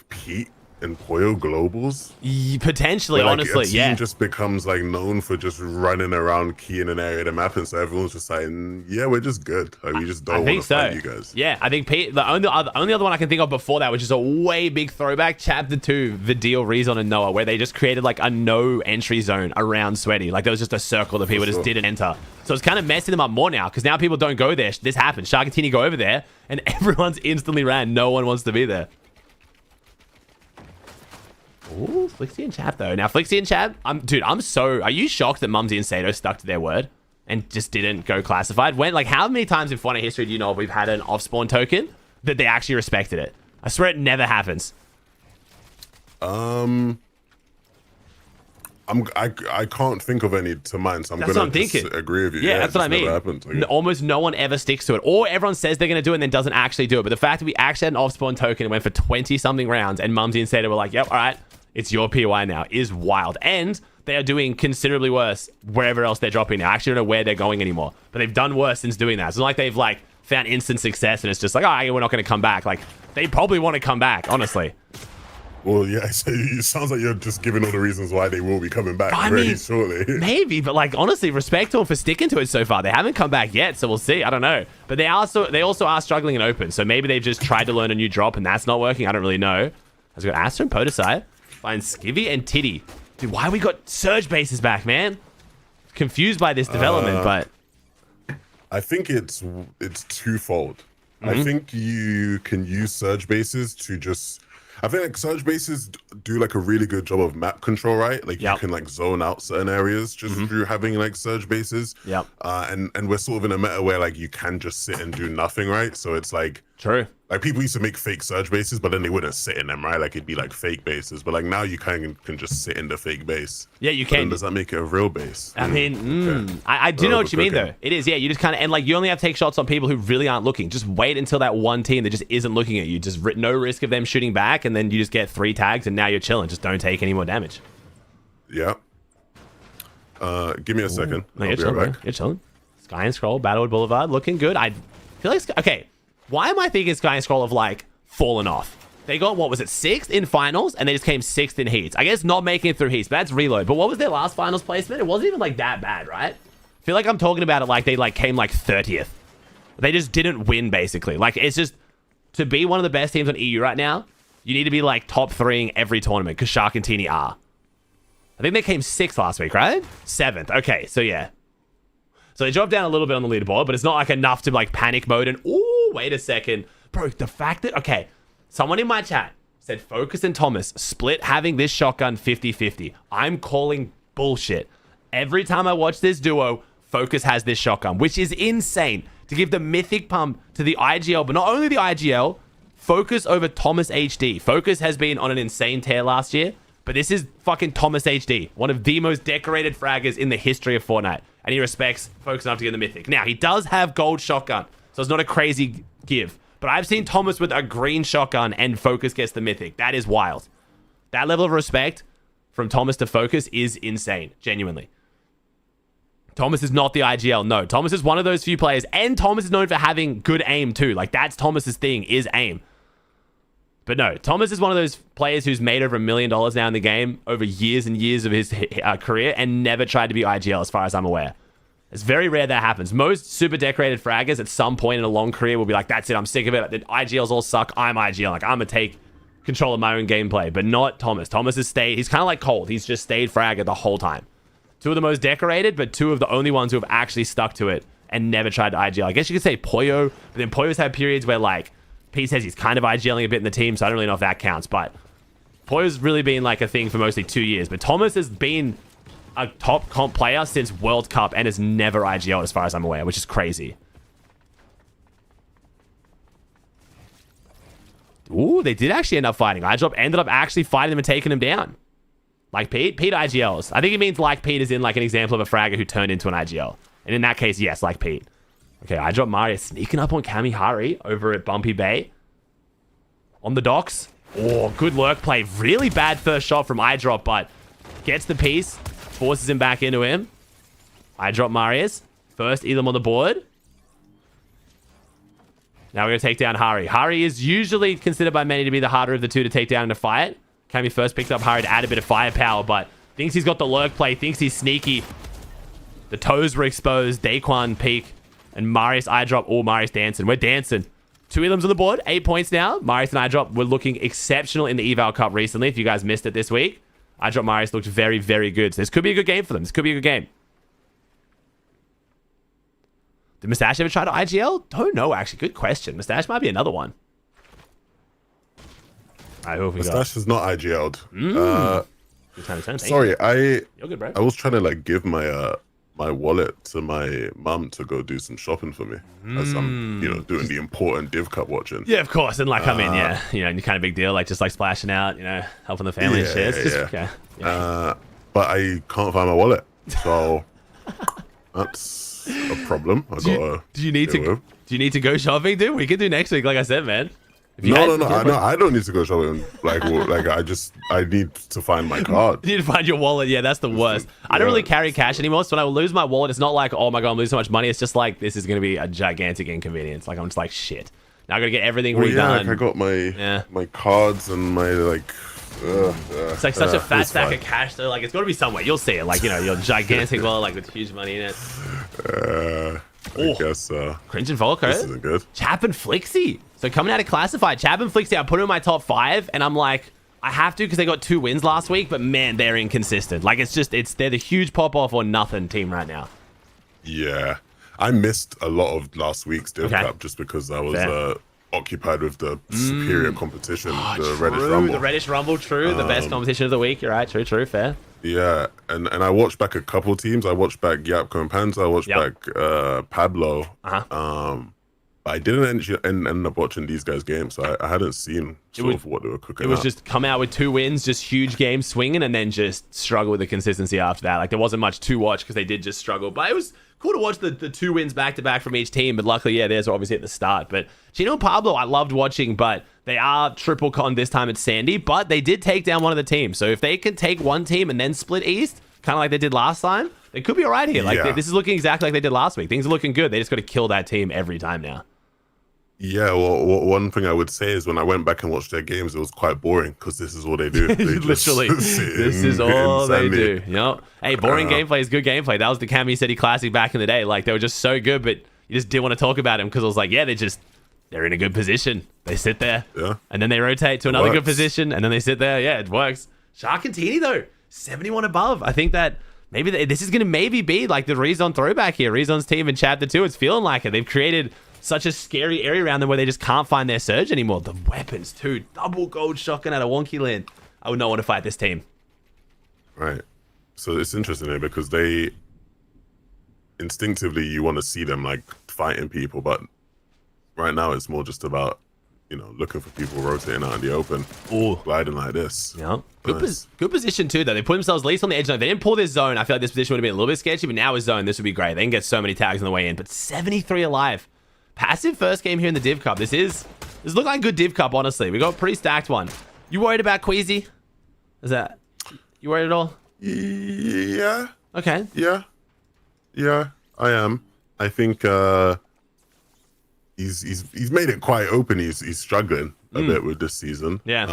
Pete and Poyo Globals? Potentially, Where, like, honestly, a team yeah. just becomes like known for just running around keying an area of the map, and so everyone's just like, yeah, we're just good. Like we just don't want to fight you guys. Yeah, I think Pete, the only other one I can think of before that, which is a way big throwback, Chapter 2, Vidil, Rezon, and Noah, where they just created like a no entry zone around Sweaty. Like there was just a circle that people just didn't enter. So it's kind of messing them up more now, because now people don't go there. This happens. Shark and Teeny go over there, and everyone's instantly ran. No one wants to be there. Ooh, Flixie and Chap though. Now Flixie and Chap, are you shocked that Mumsy and Sato stuck to their word and just didn't go classified? When, like, how many times in Fortnite history do you know we've had an off-spawn token that they actually respected it? I swear it never happens. I can't think of any to mind, so I'm That's gonna what I'm thinking. agree with you. Yeah, that's what I mean. Happens, I guess. Almost no one ever sticks to it, or everyone says they're gonna do it and then doesn't actually do it. But the fact that we actually had an off-spawn token and went for 20-something rounds, and Mumsy and Sato were like, "Yep, all right, it's your POI now," is wild. And they are doing considerably worse wherever else they're dropping now. I actually don't know where they're going anymore, but they've done worse since doing that. It's not like they've like found instant success and it's just like, oh, we're not going to come back. Like they probably want to come back, honestly. Well, yeah, so it sounds like you're just giving all the reasons why they will be coming back very shortly. Maybe, but like honestly, respect to them for sticking to it so far. They haven't come back yet, so we'll see. I don't know. But they also are struggling in open, so maybe they've just tried to learn a new drop and that's not working. I don't really know. I've got Astra and Podesai. Find Skivvy and Titty. Dude, why we got Surge bases back, man? Confused by this development, but I think it's twofold. I think you can use Surge bases to just... I think like Surge bases do like a really good job of map control, right? Like you can like zone out certain areas just through having like Surge bases. Yep. And we're sort of in a meta where like you can just sit and do nothing, right? So it's like... True. Like people used to make fake Surge bases, but then they wouldn't sit in them, right? Like it'd be like fake bases, but like now you can just sit in the fake base. Yeah, you But can. then does that make it a real base? I mean, Okay. I do know what you mean Okay. though. It is, yeah. You just kind of, and like you only have to take shots on people who really aren't looking. Just wait until that one team that just isn't looking at you. Just no risk of them shooting back, and then you just get 3 tags, and now you're chilling. Just don't take any more damage. Yeah. Give me a second. No, I'll you're be chilling, right bro. back. You're chilling. Sky and Scroll, Battlewood Boulevard, looking good. I feel like, okay, why am I thinking Sky and Scroll have like fallen off? They got, what was it, 6th in finals, and they just came 6th in heats. I guess not making it through heats, but that's reload. But what was their last finals placement? It wasn't even like that bad, right? I feel like I'm talking about it like they like came like 30th. They just didn't win, basically. Like, it's just, to be one of the best teams on EU right now, you need to be like top 3ing every tournament, because Shark and Teeny are. I think they came 6th last week, right? 7th. Okay, so yeah. So they dropped down a little bit on the leaderboard, but it's not like enough to like panic mode and, ooh, wait a second. Bro, the fact that, okay, someone in my chat said Focus and Thomas split having this shotgun 50-50. I'm calling bullshit. Every time I watch this duo, Focus has this shotgun, which is insane. To give the mythic pump to the IGL, but not only the IGL, Focus over Thomas HD. Focus has been on an insane tear last year, but this is fucking Thomas HD, one of the most decorated fraggers in the history of Fortnite. And he respects Focus enough to get the mythic. Now, he does have gold shotgun, so it's not a crazy give. But I've seen Thomas with a green shotgun and Focus gets the mythic. That is wild. That level of respect from Thomas to Focus is insane, genuinely. Thomas is not the IGL. No, Thomas is one of those few players, and Thomas is known for having good aim too. Like, that's Thomas's thing, is aim. But no, Thomas is one of those players who's made over $1 million now in the game over years and years of his career and never tried to be IGL as far as I'm aware. It's very rare that happens. Most super decorated fraggers at some point in a long career will be like, that's it, I'm sick of it. The IGLs all suck. I'm IGL. Like, I'm going to take control of my own gameplay, but not Thomas. Thomas has stayed. He's kind of like Cold. He's just stayed fragger the whole time. Two of the most decorated, but two of the only ones who have actually stuck to it and never tried to IGL. I guess you could say Poyo, but then Poyo's had periods where, like, Pete says he's kind of IGLing a bit in the team, so I don't really know if that counts, but Poyo's really been like a thing for mostly 2 years. But Thomas has been a top comp player since World Cup and has never IGL'd as far as I'm aware, which is crazy. Ooh, they did actually end up fighting. iDrop ended up actually fighting them and taking him down. Like Pete? Pete IGLs. I think it means like Pete is in like an example of a fragger who turned into an IGL. And in that case, yes, like Pete. Okay, iDrop Mario sneaking up on Kamihari over at Bumpy Bay. On the docks. Oh, good lurk play. Really bad first shot from iDrop, but gets the piece. Forces him back into him. iDrop Marius. First Elam on the board. Now we're going to take down Hari. Hari is usually considered by many to be the harder of the two to take down in a fight. Kami first picked up Hari to add a bit of firepower, but thinks he's got the lurk play, thinks he's sneaky. The toes were exposed. Daquan peek. And Marius iDrop. Oh, Marius dancing. We're dancing. 2 Elams on the board. 8 points now. Marius and iDrop were looking exceptional in the Eval Cup recently, if you guys missed it this week. iDrop Marius looked very, very good. So this could be a good game for them. This could be a good game. Did Mustache ever try to IGL? Don't know, actually. Good question. Mustache might be another one. All right, who have we got? Mustache is not IGL'd. Good time to turn. Sorry, You're good, bro. I was trying to like give my my wallet to my mum to go do some shopping for me as I'm, doing the important Div Cup watching. Yeah, of course. And like, I mean, yeah, you're kind of big deal. Like, just like splashing out, helping the family and shit. It's just, okay. Yeah. But I can't find my wallet, so that's a problem. Do you need to go shopping, dude? We can do next week, like I said, man. No, I don't need to go shopping. Like I need to find my card. You need to find your wallet. Yeah, that's the worst. I don't really carry cash anymore, so when I lose my wallet, it's not like, oh my god, I'm losing so much money. It's just like, this is going to be a gigantic inconvenience. Like, I'm just like, shit. Now I got to get everything redone. Yeah, like I got my cards and my like... it's like such a fat stack of cash, though. Like, it's got to be somewhere. You'll see it. Like, your gigantic wallet, like, with huge money in it. I guess Cringe and Volko. This isn't good. Chap and Flixie. So coming out of Classified, Chap and Flixie, I put them in my top 5, and I'm like, I have to because they got 2 wins last week, but man, they're inconsistent. Like, they're the huge pop-off or nothing team right now. Yeah. I missed a lot of last week's Div Cup just because I was occupied with the superior competition, the Reddish Rumble. The Reddish Rumble, true. The best competition of the week. You're right. True, fair. Yeah, and I watched back a couple teams. I watched back Yapko and Panza. I watched back Pablo. I didn't end up watching these guys' games, so I hadn't seen what they were cooking. It was just come out with 2 wins, just huge games swinging, and then just struggle with the consistency after that. Like, there wasn't much to watch because they did just struggle. But it was cool to watch the 2 wins back-to-back from each team. But luckily, theirs were obviously at the start. But Chino and Pablo, I loved watching, but they are triple con this time at Sandy. But they did take down one of the teams. So if they can take one team and then split East, kind of like they did last time, they could be all right here. Like, this is looking exactly like they did last week. Things are looking good. They just got to kill that team every time now. Yeah, well, one thing I would say is when I went back and watched their games, it was quite boring because this is all they do. They literally, this is all they do. Yep. Hey, boring gameplay is good gameplay. That was the Cami City Classic back in the day. Like, they were just so good, but you just didn't want to talk about them because it was like, they're in a good position. They sit there, and then they rotate to another good position, and then they sit there. Yeah, it works. Shark and Teeny, though. 71 above. I think that maybe this is going to maybe be like the Rezon throwback here. Rezon's team in Chapter 2, it's feeling like it. They've created such a scary area around them where they just can't find their surge anymore. The weapons too. Double gold shotgun out of Wonky Land. I would not want to fight this team. Right. So it's interesting here because they instinctively you want to see them like fighting people, but right now it's more just about, you know, looking for people rotating out in the open. Ooh. Gliding like this. Yeah. Nice. Good position too, though. They put themselves least on the edge zone. They didn't pull this zone. I feel like this position would have been a little bit sketchy, but now with zone, this would be great. They can get so many tags on the way in, but 73 alive. Passive first game here in the Div Cup. This looks like a good Div Cup, honestly. We got a pretty stacked one. You worried about Queasy? Is that... You worried at all? Yeah. Okay. Yeah, I am. I think he's made it quite open. He's struggling a bit with this season. Yeah.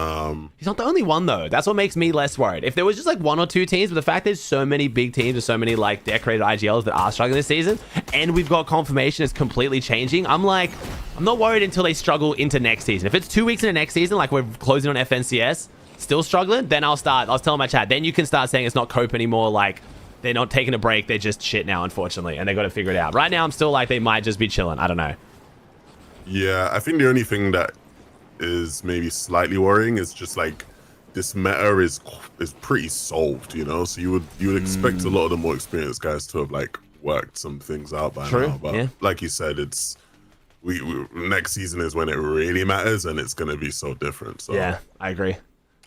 He's not the only one though. That's what makes me less worried. If there was just like one or two teams, but the fact there's so many big teams and so many like decorated IGLs that are struggling this season, and we've got confirmation it's completely changing, I'm not worried until they struggle into next season. If it's 2 weeks into next season, like we're closing on FNCS, still struggling, then I was telling my chat, then you can start saying it's not cope anymore, like they're not taking a break, they're just shit now, unfortunately, and they got to figure it out. Right now, I'm still like they might just be chilling. I don't know. Yeah, I think the only thing that is maybe slightly worrying is just like this meta is pretty solved, you know. So you would expect a lot of the more experienced guys to have like worked some things out by now. But yeah. like you said, it's we next season is when it really matters, and it's gonna be so different. So yeah, I agree.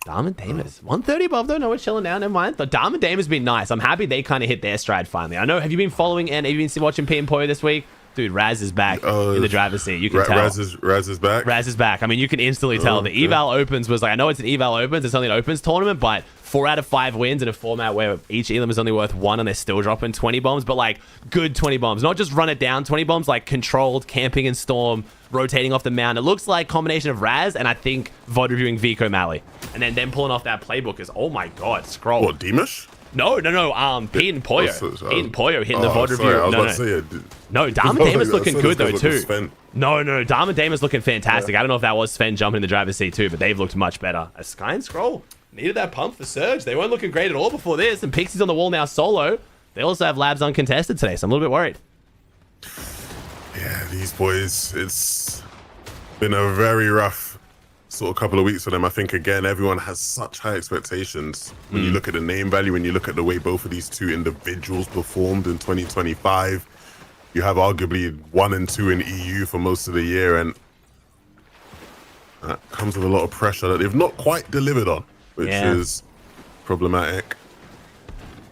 Dom and Damus. 130 above though. No, we're chilling now. Never mind. The Dom and Damus has been nice. I'm happy they kind of hit their stride finally. I know. Have you been following and have you been watching P and Poyo this week? Dude, Raz is back in the driver's seat. You can tell. Raz is back? Raz is back. I mean, you can instantly tell. The Eval Opens was like, I know it's an Eval Opens. It's only an Opens tournament, but 4 out of 5 wins in a format where each Elam is only worth 1 and they're still dropping 20 bombs, but like good 20 bombs. Not just run it down 20 bombs, like controlled, camping and storm, rotating off the mound. It looks like a combination of Raz and I think VOD reviewing Vico Malley. And then them pulling off that playbook is, oh my God, scroll. What, Demish? No. Pete and Poyo. Pete and Poyo hitting the VOD review. I was about to say it. No, Dom and Damus looking good though too. No, Dom and Damus looking fantastic. I don't know if that was Sven jumping in the driver's seat too, but they've looked much better. A Sky and Scroll needed that pump for Surge. They weren't looking great at all before this, and Pixie's on the wall now solo. They also have Labs uncontested today, so I'm a little bit worried. Yeah, these boys, it's been a very rough sort of couple of weeks for them. I think, again, everyone has such high expectations. When you look at the name value, when you look at the way both of these two individuals performed in 2025, you have arguably 1 and 2 in EU for most of the year, and that comes with a lot of pressure that they've not quite delivered on, which is problematic.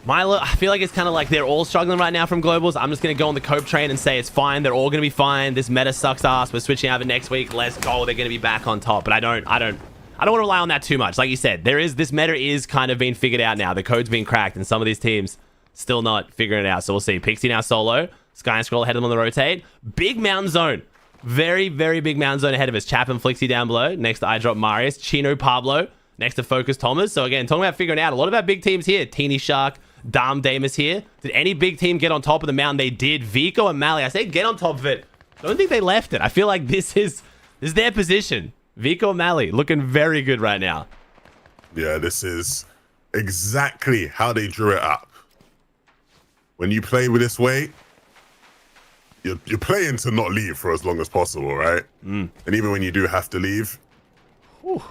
Milo, I feel like it's kind of like they're all struggling right now from globals. I'm just going to go on the cope train and say it's fine. They're all going to be fine. This meta sucks ass. We're switching over next week. Let's go. They're going to be back on top. But I don't want to rely on that too much. Like you said, this meta is kind of being figured out now. The code's been cracked, and some of these teams still not figuring it out. So we'll see. Pixie now solo. Sky and Scroll ahead of them on the rotate. Big mountain zone. Very, very big mountain zone ahead of us. Chap and Flixie down below. Next to iDrop Marius. Chino Pablo. Next to Focus Thomas. So again, talking about figuring out a lot of our big teams here. Teeny Shark. Dom Damus here. Did any big team get on top of the mountain? They did. Vico and Mally. I say get on top of it. Don't think they left it. I feel like this is their position. Vico and Mally looking very good right now. Yeah, this is exactly how they drew it up. When you play with this way, you're playing to not leave for as long as possible, right? And even when you do have to leave,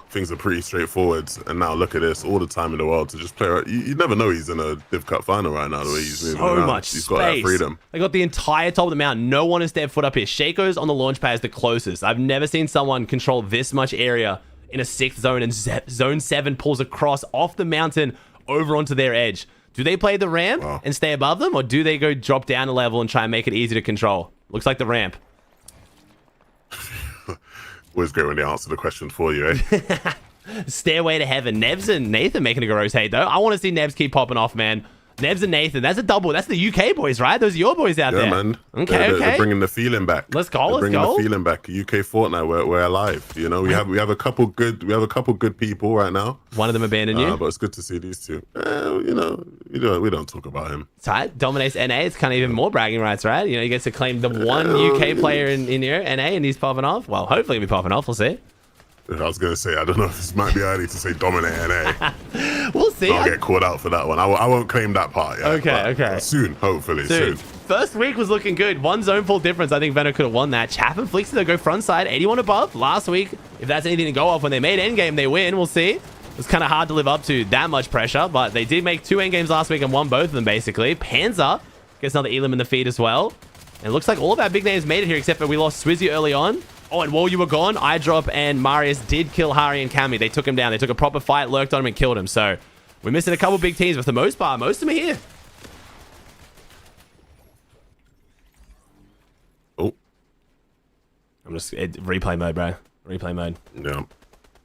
things are pretty straightforward. And now look at this, all the time in the world to just play. You never know he's in a Div Cup final right now, the way he's moving around. So much He's space. got that freedom. They got the entire top of the mountain. No one has stepped foot up here. Shaco's on the launch pad is the closest. I've never seen someone control this much area in a 6th zone, and zone 7 pulls across off the mountain over onto their edge. Do they play the ramp and stay above them, or do they go drop down a level and try and make it easy to control? Looks like the ramp. Always great when they answer the question for you, eh? Stairway to Heaven. Nevs and Nathan making a go rotate, though. I want to see Nevs keep popping off, man. Nevs and Nathan. That's a double. That's the UK boys, right? Those are your boys out there. Yeah, man. Okay. They're bringing the feeling back. Let's go. They're bringing the feeling back. UK Fortnite, we're alive. You know, we have a couple good people right now. One of them abandoned you, but it's good to see these two. You know, we don't talk about him. It's right. Dominates NA. It's kind of even more bragging rights, right? You know, he gets to claim the one UK player in your NA, and he's popping off. Well, hopefully he'll be popping off. We'll see. I was gonna say, I don't know if this might be early to say dominate NA. We'll see. I'll get called out for that one. I won't claim that part yet. Okay. Soon, hopefully, soon. First week was looking good. One zone pull difference. I think Venom could have won that. Chap and Flixie, they go front side. 81 above. Last week, if that's anything to go off, when they made endgame, they win. We'll see. It was kind of hard to live up to that much pressure, but they did make 2 endgames last week and won both of them, basically. Panzer gets another Elim in the feed as well. And it looks like all of our big names made it here, except for we lost Swizzy early on. Oh, and while you were gone, iDrop and Marius did kill Hari and Cammy. They took him down. They took a proper fight, lurked on him, and killed him. So we're missing a couple big teams, but for the most part, most of them are here. Oh. I'm just... replay mode, bro. Replay mode. Yeah.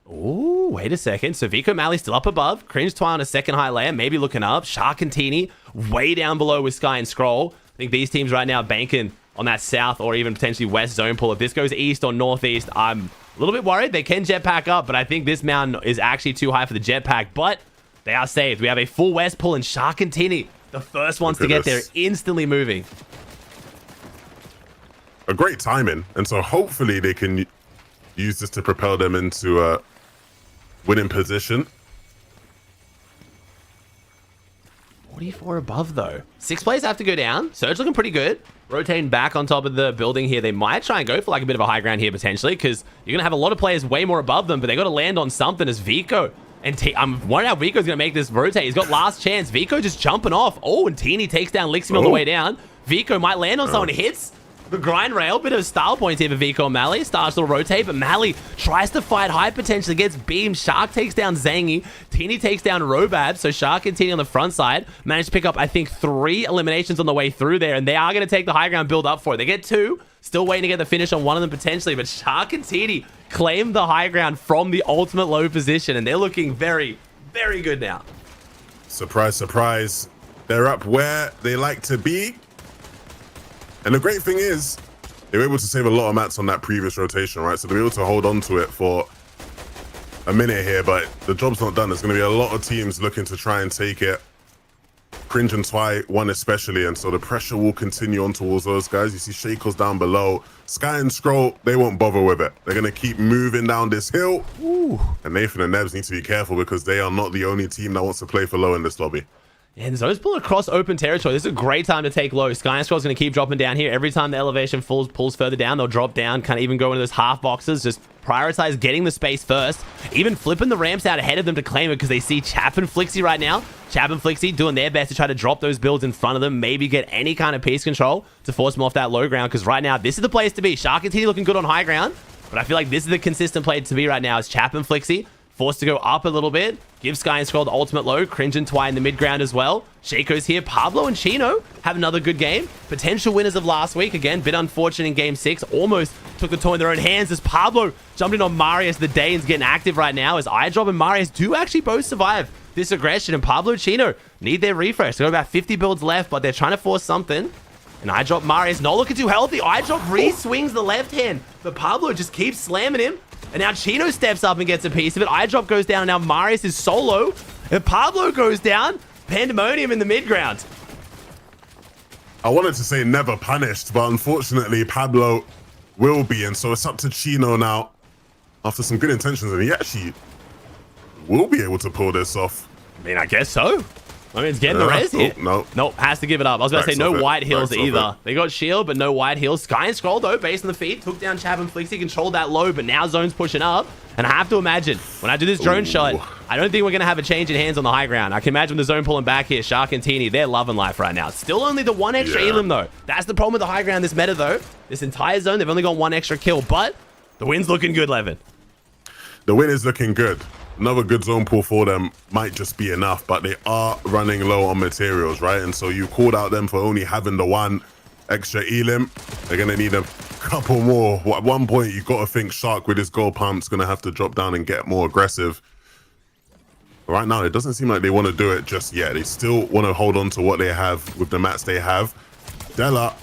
Oh, wait a second. So Vico Mally still up above. Cringe Twy on a second high layer. Maybe looking up. Shark and Teeny way down below with Sky and Scroll. I think these teams right now banking on that south or even potentially west zone pull. If this goes east or northeast, I'm a little bit worried. They can jetpack up, but I think this mountain is actually too high for the jetpack. But they are saved. We have a full west pull and Shark and Teeny, the first ones to get there, instantly moving. A great timing. And so hopefully they can use this to propel them into a winning position. 44 above, though. 6 players have to go down. Surge looking pretty good. Rotating back on top of the building here. They might try and go for like a bit of a high ground here, potentially, because you're going to have a lot of players way more above them, but they got to land on something as Vico. And I'm wondering how Vico's going to make this rotate. He's got last chance. Vico just jumping off. Oh, and Teeny takes down Lixim on the way down. Vico might land on someone. Hits the grind rail. Bit of style points here for Vico and Mally. Starts to rotate, but Mally tries to fight high, potentially gets beamed. Shark takes down Zangy. Teeny takes down Robab. So Shark and Teeny on the front side managed to pick up, I think, 3 eliminations on the way through there, and they are going to take the high ground build up for it. They get 2. Still waiting to get the finish on one of them potentially, but Shark and Teeny claim the high ground from the ultimate low position, and they're looking very, very good now. Surprise, surprise. They're up where they like to be. And the great thing is, they were able to save a lot of mats on that previous rotation, right? So they were able to hold on to it for a minute here, but the job's not done. There's going to be a lot of teams looking to try and take it. Cringe and Twy, one especially, and so the pressure will continue on towards those guys. You see Shakos down below. Sky and Scroll, they won't bother with it. They're going to keep moving down this hill. Ooh. And Nathan and Nebs need to be careful because they are not the only team that wants to play for low in this lobby. And Zone's pulling across open territory. This is a great time to take low. Sky and Scroll's going to keep dropping down here. Every time the elevation pulls further down, they'll drop down, kind of even go into those half boxes. Just prioritize getting the space first. Even flipping the ramps out ahead of them to claim it because they see Chap and Flixie right now. Chap and Flixie doing their best to try to drop those builds in front of them. Maybe get any kind of piece control to force them off that low ground, because right now, this is the place to be. Shark and Teeny looking good on high ground, but I feel like this is the consistent play to be right now. Is Chap and Flixie forced to go up a little bit. Give Sky and Scroll the ultimate low. Cringe and Twy in the mid ground as well. Shaco's here. Pablo and Chino have another good game. Potential winners of last week. Again, bit unfortunate in game 6. Almost took the toy in their own hands as Pablo jumped in on Marius. The Dane's getting active right now as iDrop and Marius do actually both survive this aggression. And Pablo and Chino need their refresh. They've got about 50 builds left, but they're trying to force something. And iDrop Marius not looking too healthy. iDrop re-swings the left hand, but Pablo just keeps slamming him. And now Chino steps up and gets a piece of it. iDrop goes down, and now Marius is solo. And Pablo goes down. Pandemonium in the mid ground. I wanted to say never punished, but unfortunately Pablo will be. And so it's up to Chino now after some good intentions. And he actually will be able to pull this off. I mean, I guess so. I mean, it's getting the res here. Nope, has to give it up. I was going to say no white heals either. They got shield, but no white heals. Sky and Scroll, though, based on the feed, took down Chap and Flixie, controlled that low, but now Zone's pushing up. And I have to imagine, when I do this drone shot, I don't think we're going to have a change in hands on the high ground. I can imagine the Zone pulling back here. Shark and Teeny, they're loving life right now. Still only the 1 extra Elim, though. That's the problem with the high ground this meta, though. This entire zone, they've only got 1 extra kill, but the win's looking good, Levin. The win is looking good. Another good zone pull for them might just be enough, but they are running low on materials, right? And so you called out them for only having the 1 extra Elim. They're going to need a couple more. At one point, you've got to think Shark with his gold pump's going to have to drop down and get more aggressive. Right now, it doesn't seem like they want to do it just yet. They still want to hold on to what they have with the mats they have. Della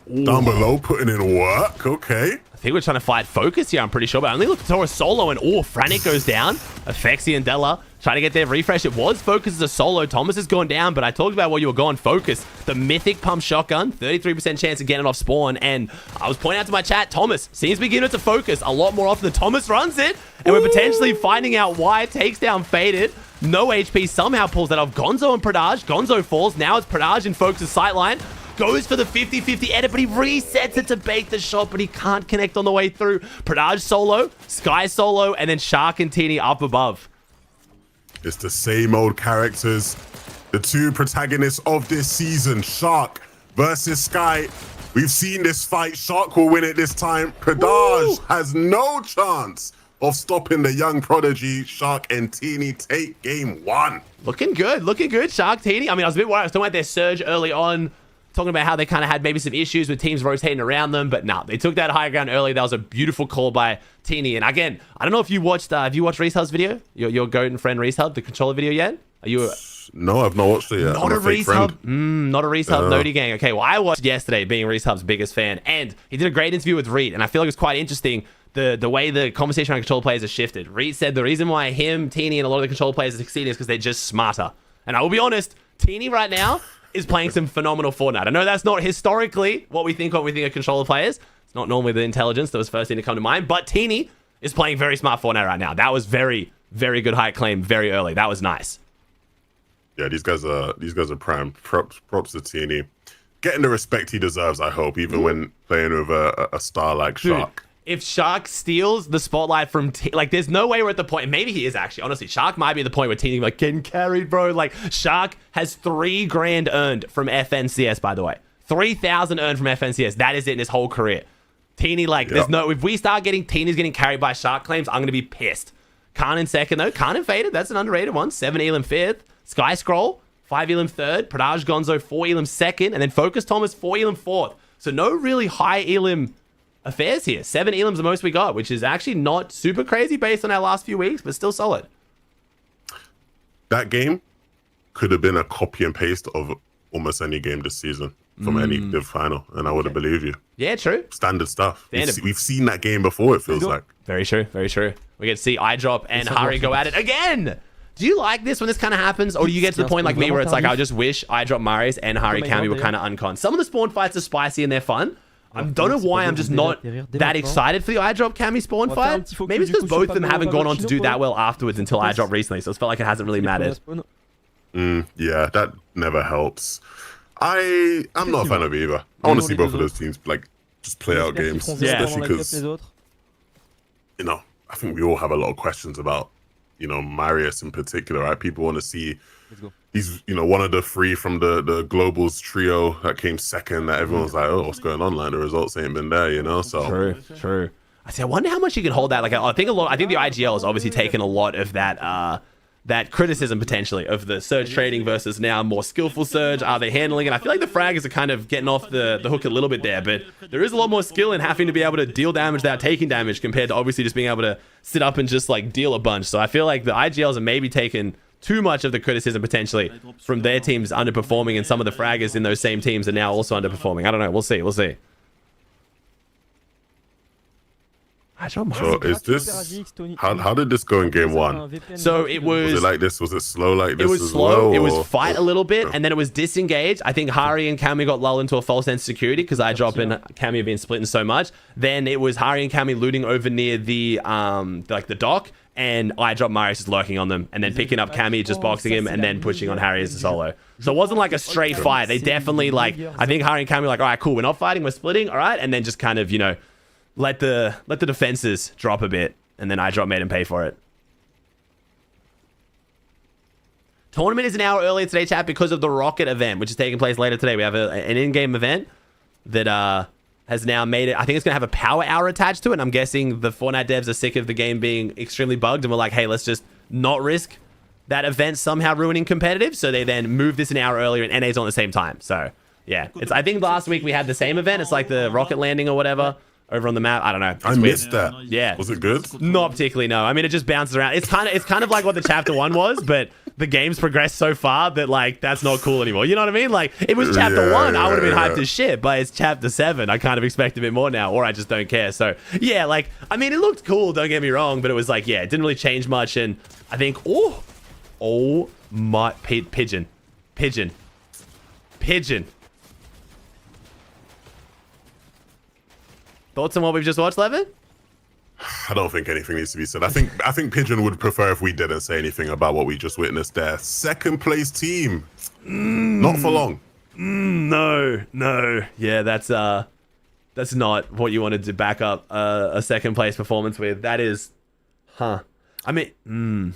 down below, putting in work. Okay. I think we're trying to fight focus here, I'm pretty sure, but I only look to a solo, and Frantic goes down. Affexi and Della trying to get their refresh. It was Focus as a solo. Thomas has gone down, but I talked about while you were gone, Focus, the mythic pump shotgun, 33% chance of getting it off spawn, and I was pointing out to my chat, Thomas seems to be giving it to Focus a lot more often than Thomas runs it, and we're potentially finding out why. Takes down Faded. No HP, somehow pulls that off. Gonzo and Pradaj. Gonzo falls. Now it's Pradaj in Focus' sightline. Goes for the 50-50 edit, but he resets it to bait the shot, but he can't connect on the way through. Pradaj solo, Sky solo, and then Shark and Teeny up above. It's the same old characters. The two protagonists of this season, Shark versus Sky. We've seen this fight. Shark will win it this time. Pradaj has no chance of stopping the young prodigy. Shark and Teeny take game 1. Looking good, Shark, Teeny. I mean, I was a bit worried. I was talking about their surge early on, talking about how they kind of had maybe some issues with teams rotating around them, but nah, they took that high ground early. That was a beautiful call by Teeny. And again, I don't know if you watched, have you watched Reese Hub's video? Your goat and friend Reese Hub, the controller video yet? Are you No, I've not watched it yet. Not a Reese Hub. Not a Reese Hub Nody gang. Okay, well, I watched yesterday, being Reese Hub's biggest fan, and he did a great interview with Reed, and I feel like it was quite interesting the way the conversation around control players has shifted. Reed said the reason why him, Teeny, and a lot of the control players are succeeding is because they're just smarter. And I will be honest, Teeny right now is playing some phenomenal Fortnite. I know that's not historically what we think of controller players. It's not normally the intelligence that was first thing to come to mind, but Teeny is playing very smart Fortnite right now. That was very, very good high claim very early. That was nice. Yeah, these guys are prime. Props to Teeny. Getting the respect he deserves, I hope, even when playing with a star like Shark. Dude, if Shark steals the spotlight from like, there's no way we're at the point. Maybe he is actually. Honestly, Shark might be at the point where Teeny like getting carried, bro. Like, Shark has $3 grand earned from FNCS, by the way. 3,000 earned from FNCS. That is it in his whole career. Teeny, like, there's no. If we start getting Teeny's getting carried by Shark claims, I'm gonna be pissed. Khan in second though. Khan and Faded. That's an underrated one. 7 Elam fifth. Sky Scroll 5 Elam third. Pradaj Gonzo 4 Elam second, and then Focus Thomas 4 Elam fourth. So no really high Elam affairs here. 7 Elam's the most we got, which is actually not super crazy based on our last few weeks, but still solid. That game could have been a copy and paste of almost any game this season from any div final, and I would have believed you. Yeah, true. Standard stuff. We've seen that game before, it feels like. Very true, very true. We get to see iDrop and Hari go at it again. Do you like this when this kind of happens, or do you get to the point like me where it's like, I just wish iDrop Marius and Hari Kami were kind of uncon? Some of the spawn fights are spicy and they're fun. I don't know why I'm just not that excited for the iDrop Cammy spawn fight. Maybe it's because both of them haven't gone on to do that well afterwards until iDrop recently, so it's felt like it hasn't really mattered. Yeah, that never helps. I'm not a fan of either. I want to see both of those teams like just play out games, especially because you know I think we all have a lot of questions about Marius in particular, right? People want to see. He's, one of the 3 from the Globals trio that came second that everyone's like, oh, what's going on? Like, the results ain't been there, So True. I wonder how much you can hold that. Like, I think the IGL has obviously taken a lot of that criticism potentially of the Surge trading versus now more skillful Surge. Are they handling it? I feel like the fraggers are kind of getting off the hook a little bit there, but there is a lot more skill in having to be able to deal damage without taking damage compared to obviously just being able to sit up and just like deal a bunch. So I feel like the IGLs are maybe taking too much of the criticism potentially from their teams underperforming, and some of the fraggers in those same teams are now also underperforming. I don't know. We'll see. So is this how did this go in game 1? So it was it like this? Was it slow like this? It was slow. It was fight a little bit, and then it was disengage. I think Hari and Kami got lulled into a false sense of security because iDrop and Kami have been splitting so much. Then it was Hari and Kami looting over near the like the dock, and iDrop Marius is lurking on them, and then picking up Kami, just boxing him, and then pushing on Hari as a solo. So it wasn't like a straight fight. They definitely I think Hari and Kami were like, all right, cool, we're not fighting, we're splitting, all right, and then just kind of let the defenses drop a bit, and then iDrop made him pay for it. Tournament is an hour earlier today, chat, because of the Rocket event, which is taking place later today. We have an in-game event that has now made it. I think it's going to have a power hour attached to it, and I'm guessing the Fortnite devs are sick of the game being extremely bugged, and we're like, hey, let's just not risk that event somehow ruining competitive. So they then moved this an hour earlier, and NA's on at the same time. So, yeah. I think last week we had the same event. It's like the rocket landing or whatever. Over on the map, I don't know. I missed that. Yeah, was it good? Not particularly. No, I mean it just bounces around. It's kind of like what the chapter 1 was, but the game's progressed so far that like that's not cool anymore. You know what I mean? Like it was chapter 1, I would have been hyped as shit, but it's chapter 7. I kind of expect a bit more now, or I just don't care. So yeah, like I mean it looked cool. Don't get me wrong, but it was like it didn't really change much. And I think oh my pigeon. Thoughts on what we've just watched, Levin? I don't think anything needs to be said. I think Pigeon would prefer if we didn't say anything about what we just witnessed there. Second place team. Not for long. No. Yeah, that's not what you wanted to back up a second place performance with. That is, I mean,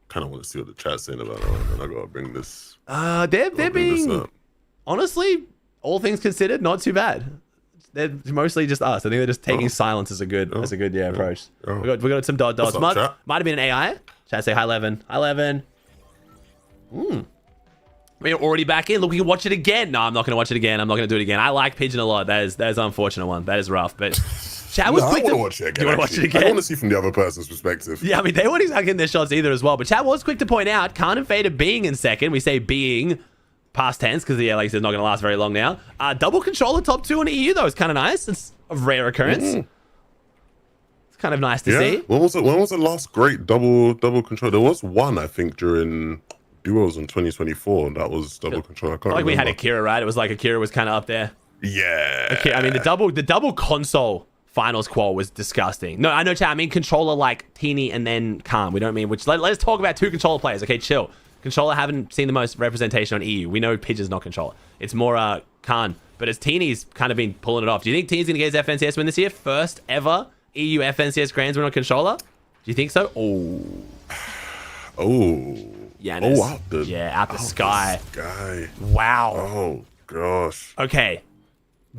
Kind of want to see what the chat's saying about it, and I gotta bring this. they're being, honestly, all things considered, not too bad. They're mostly just us. I think they're just taking silence as a good approach. We got some dots. Might have been an AI. Chat say hi, Levin. Hi, Levin. We're already back in. Look, we can watch it again. No, I'm not going to watch it again. I'm not going to do it again. I like Pigeon a lot. That is an unfortunate one. That is rough. But Chad was quick I to want to watch it again. You want to watch it again? I want to see from the other person's perspective. Yeah, I mean, they weren't exactly getting their shots either as well. But Chad was quick to point out Khan and Fader being in second. We say being past tense because, yeah, like I said, it's not going to last very long now. Double controller top 2 on EU, though, is kind of nice. It's a rare occurrence. It's kind of nice to see. When was the last great double control? There was one, I think, during Duos in 2024. That was double control. I can't remember. We had Akira, right? It was like Akira was kind of up there. Yeah. Okay, I mean, the double console finals qual was disgusting. No, I know, chat. I mean controller like Teeny and then Khan. We don't mean which. Let's talk about 2 controller players. Okay, chill. Controller haven't seen the most representation on EU. We know Pigeon's not controller. It's more Khan. But as Teeny's kind of been pulling it off. Do you think Teeny's going to get his FNCS win this year? First ever EU FNCS Grands win on controller? Do you think so? Oh. Giannis. Out the sky. Wow. Oh, gosh. Okay.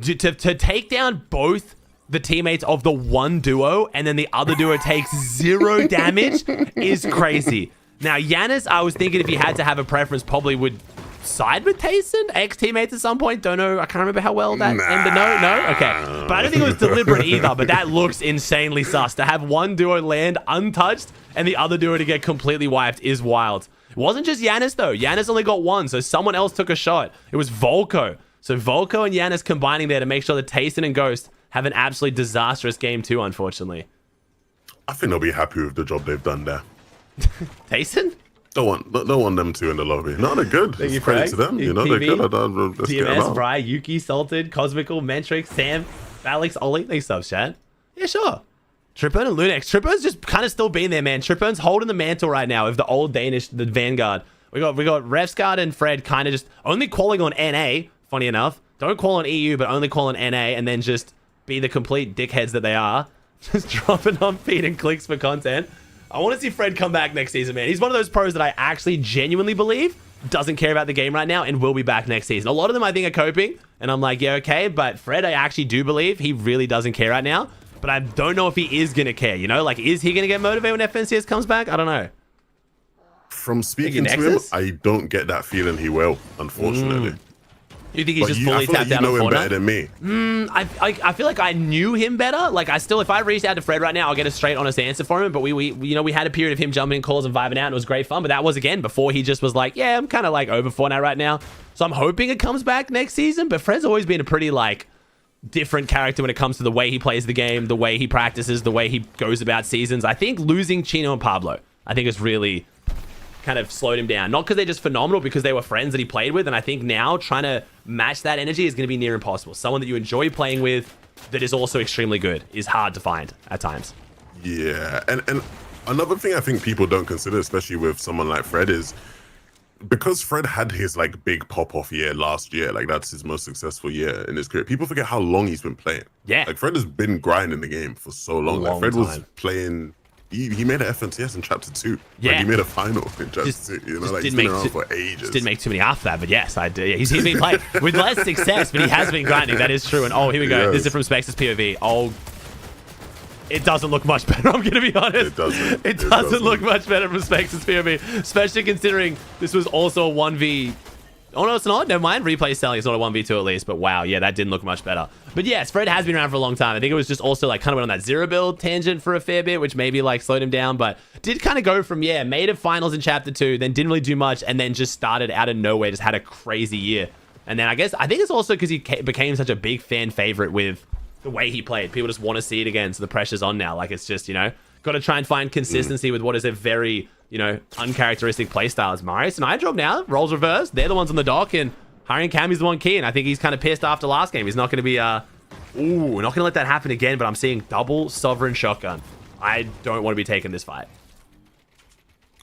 To take down both the teammates of the one duo and then the other duo takes 0 damage is crazy. Now, Giannis, I was thinking if he had to have a preference, probably would side with Tayson, ex-teammates at some point. Don't know. I can't remember how well that ended. No? Okay. But I don't think it was deliberate either, but that looks insanely sus. To have one duo land untouched and the other duo to get completely wiped is wild. It wasn't just Giannis, though. Giannis only got 1, so someone else took a shot. It was Volko. So Volko and Giannis combining there to make sure that Tayson and Ghost have an absolutely disastrous game too, unfortunately. I think they'll be happy with the job they've done there. Tayson? Don't want them 2 in the lobby. No, they're good. Thank you, credit to them. You know, they're good. TMS, Bry, Yuki, Salted, Cosmical, Mentrix, Sam, Alex, Ollie. Thanks, subs, chat. Yeah, sure. Tripburn and Lunex. Tripburn's just kind of still being there, man. Tripburn's holding the mantle right now of the old Danish, the Vanguard. We got Revsguard and Fred kind of just only calling on NA, funny enough. Don't call on EU, but only call on NA, and then just be the complete dickheads that they are. Just dropping on feed and clicks for content. I want to see Fred come back next season, man. He's one of those pros that I actually genuinely believe doesn't care about the game right now and will be back next season. A lot of them I think are coping, and I'm like, yeah, okay. But Fred, I actually do believe he really doesn't care right now. But I don't know if he is going to care, you know? Like, is he going to get motivated when FNCS comes back? I don't know. From speaking to him, I don't get that feeling he will, unfortunately. You think he's just fully tapped out on Fortnite? You know him better than me. I feel like I knew him better. Like, if I reached out to Fred right now, I'll get a straight, honest answer from him. But we had a period of him jumping in calls and vibing out, and it was great fun. But that was, again, before he just was like, yeah, I'm kind of, like, over Fortnite right now. So I'm hoping it comes back next season. But Fred's always been a pretty, like, different character when it comes to the way he plays the game, the way he practices, the way he goes about seasons. I think losing Chino and Pablo, I think, has really kind of slowed him down. Not because they're just phenomenal, because they were friends that he played with. And I think now trying to match that energy is going to be near impossible. Someone that you enjoy playing with that is also extremely good is hard to find at times. Yeah. And another thing I think people don't consider, especially with someone like Fred, is because Fred had his like big pop-off year last year, like that's his most successful year in his career, people forget how long he's been playing. Yeah. Like Fred has been grinding the game for so long. Like Fred was playing... He made an FNCS in Chapter 2. Yeah. Like he made a final in Chapter 2. You know, like he's been around for ages. Just didn't make too many after that, but yes, I do. Yeah, he's been playing with less success, but he has been grinding. That is true. And oh, here we go. Yes. This is from Spex's POV. Oh, it doesn't look much better, I'm going to be honest. It doesn't look much better from Spex's POV, especially considering this was also a 1v... Oh, no, it's not. Never mind. Replay selling. It's not a 1v2 at least. But wow, yeah, that didn't look much better. But yes, Fred has been around for a long time. I think it was just also like kind of went on that zero build tangent for a fair bit, which maybe like slowed him down. But did kind of go from, yeah, made it finals in Chapter 2, then didn't really do much, and then just started out of nowhere, just had a crazy year. And then I think it's also because he became such a big fan favorite with the way he played. People just want to see it again, so the pressure's on now. Like, it's just, you know, got to try and find consistency with what is a very, you know, uncharacteristic playstyle. As Marius and I drop now, roles reversed. They're the ones on the dock, and Harry and Cammy's the one key, and I think he's kind of pissed after last game. He's not going to be Ooh, we're not going to let that happen again, but I'm seeing double Sovereign Shotgun. I don't want to be taking this fight.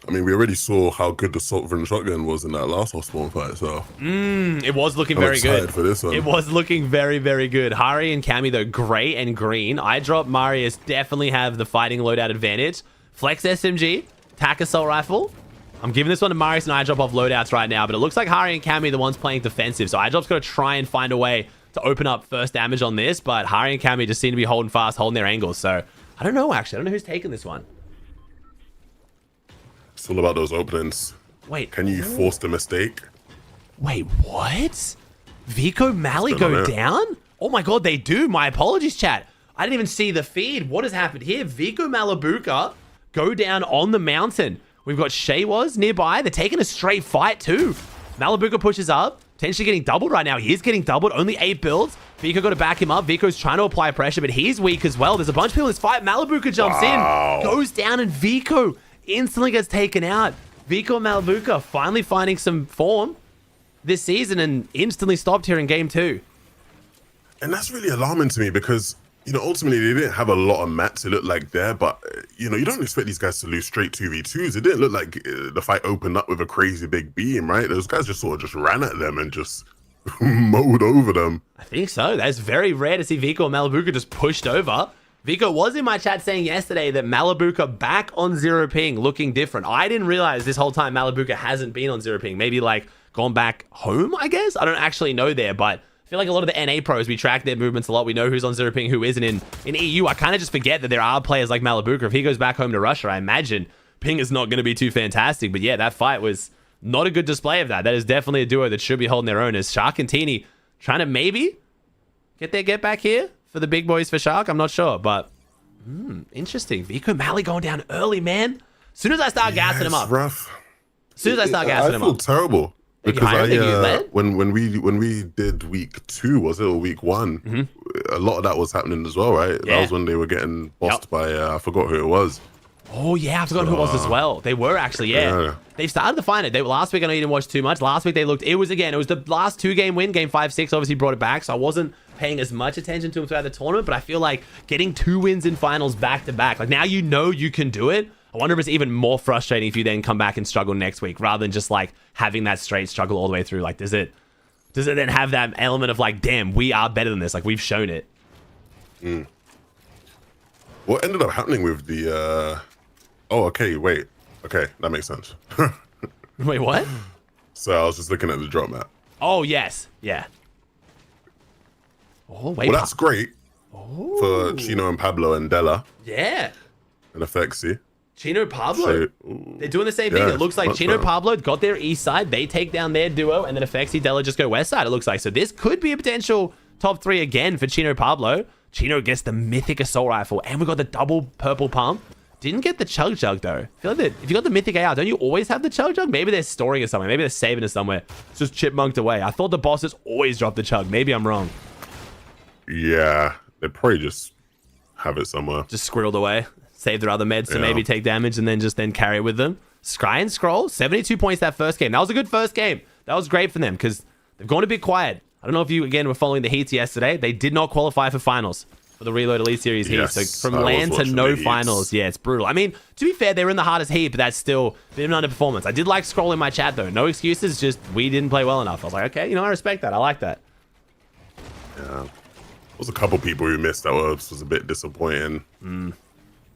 I mean, we already saw how good the Sovereign Shotgun was in that last Osborne fight, so... It was looking I'm very excited good. for this one. It was looking very, very good. Hari and Cammy, though, gray and green. I drop Marius definitely have the fighting loadout advantage. Flex SMG, tack assault rifle. I'm giving this one to Marius and I drop off loadouts right now, but it looks like Hari and Cammy are the ones playing defensive, so I drop's got to try and find a way to open up first damage on this, but Hari and Cammy just seem to be holding fast, holding their angles, so I don't know, actually. I don't know who's taking this one. It's all about those openings. Wait. Can you force the mistake? Wait, what? Vico Mally go down? Oh my god, they do. My apologies, chat. I didn't even see the feed. What has happened here? Vico Malabuka go down on the mountain. We've got Shaywaz nearby. They're taking a straight fight too. Malabuka pushes up. Potentially getting doubled right now. He is getting doubled. Only 8 builds. Vico got to back him up. Vico's trying to apply pressure, but he's weak as well. There's a bunch of people in this fight. Malabuka jumps in, goes down, and Vico instantly gets taken out. Vico and Malabuka finally finding some form this season and instantly stopped here in game 2. And that's really alarming to me because, you know, ultimately they didn't have a lot of mats, it looked like there, but, you know, you don't expect these guys to lose straight 2v2s. It didn't look like the fight opened up with a crazy big beam, right? Those guys just sort of just ran at them and just mowed over them. I think so. That's very rare to see Vico and Malabuka just pushed over. Vico was in my chat saying yesterday that Malabuka back on 0 ping looking different. I didn't realize this whole time Malabuka hasn't been on 0 ping. Maybe like gone back home, I guess? I don't actually know there, but I feel like a lot of the NA pros, we track their movements a lot. We know who's on 0 ping, who isn't in EU. I kind of just forget that there are players like Malabuka. If he goes back home to Russia, I imagine ping is not going to be too fantastic. But yeah, that fight was not a good display of that. That is definitely a duo that should be holding their own. As Shark and Teeny trying to maybe get their get back here for the big boys for Shark. I'm not sure, but interesting. Vico Mally going down early, man. As soon as I start gassing him up. Rough. As soon as I start gassing him I feel up. terrible. Because I when we did week 2, was it, or week 1? A lot of that was happening as well, right? Yeah. That was when they were getting bossed by I forgot who it was. Oh yeah, I forgot who it was as well. They were actually, yeah. They've started to find it. They last week I know you didn't watch too much. Last week they looked. It was the last 2-game win. Game 5-6 obviously brought it back, so I wasn't paying as much attention to them throughout the tournament. But I feel like getting 2 wins in finals back to back. Like now you know you can do it. I wonder if it's even more frustrating if you then come back and struggle next week rather than just like having that straight struggle all the way through. Like does it then have that element of like, damn, we are better than this. Like we've shown it. What ended up happening with the oh, okay, wait. Okay, that makes sense. Wait, what? So I was just looking at the drop map. Oh, yes. Yeah. Oh, wait. Well, that's great for Chino and Pablo and Della Yeah. and Effexy. Chino Pablo. They're doing the same thing. It looks like Chino Pablo got their east side. They take down their duo, and then Effexy Della just go west side, it looks like. So this could be a potential top 3 again for Chino Pablo. Chino gets the mythic assault rifle, and we got the double purple pump. Didn't get the chug jug though. I feel like that if you got the mythic AR, don't you always have the chug jug? Maybe they're storing it somewhere. Maybe they're saving it somewhere. It's just chipmunked away. I thought the bosses always drop the chug. Maybe I'm wrong. Yeah, they probably just have it somewhere. Just squirreled away. Save their other meds to maybe take damage and then carry it with them. Scry and Scroll, 72 points that first game. That was a good first game. That was great for them because they've gone a bit quiet. I don't know if you, again, were following the heats yesterday. They did not qualify for finals for the Reload Elite Series heat. Yes, So from LAN to no finals. Yeah, it's brutal. I mean, to be fair, they were in the hardest heat, but that's still a bit of an underperformance. I did like Scroll in my chat, though. No excuses, just we didn't play well enough. I was like, okay, I respect that. I like that. Yeah. There was a couple people who missed that was a bit disappointing.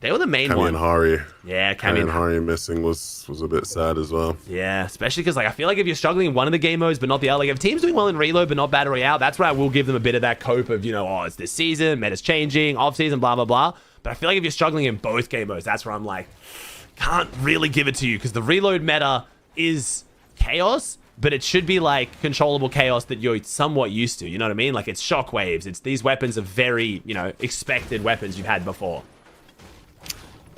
They were the main Cammy one. and Hari. Yeah, Cammy and Hari missing was a bit sad as well. Yeah, especially because I feel like if you're struggling in one of the game modes but not the other, like if team's doing well in Reload but not Battle Royale, that's where I will give them a bit of that cope of, it's this season, meta's changing, off season, blah, blah, blah. But I feel like if you're struggling in both game modes, that's where I'm like, can't really give it to you because the Reload meta is chaos, but it should be like controllable chaos that you're somewhat used to. You know what I mean? Like it's shockwaves. It's these weapons are very, expected weapons you've had before.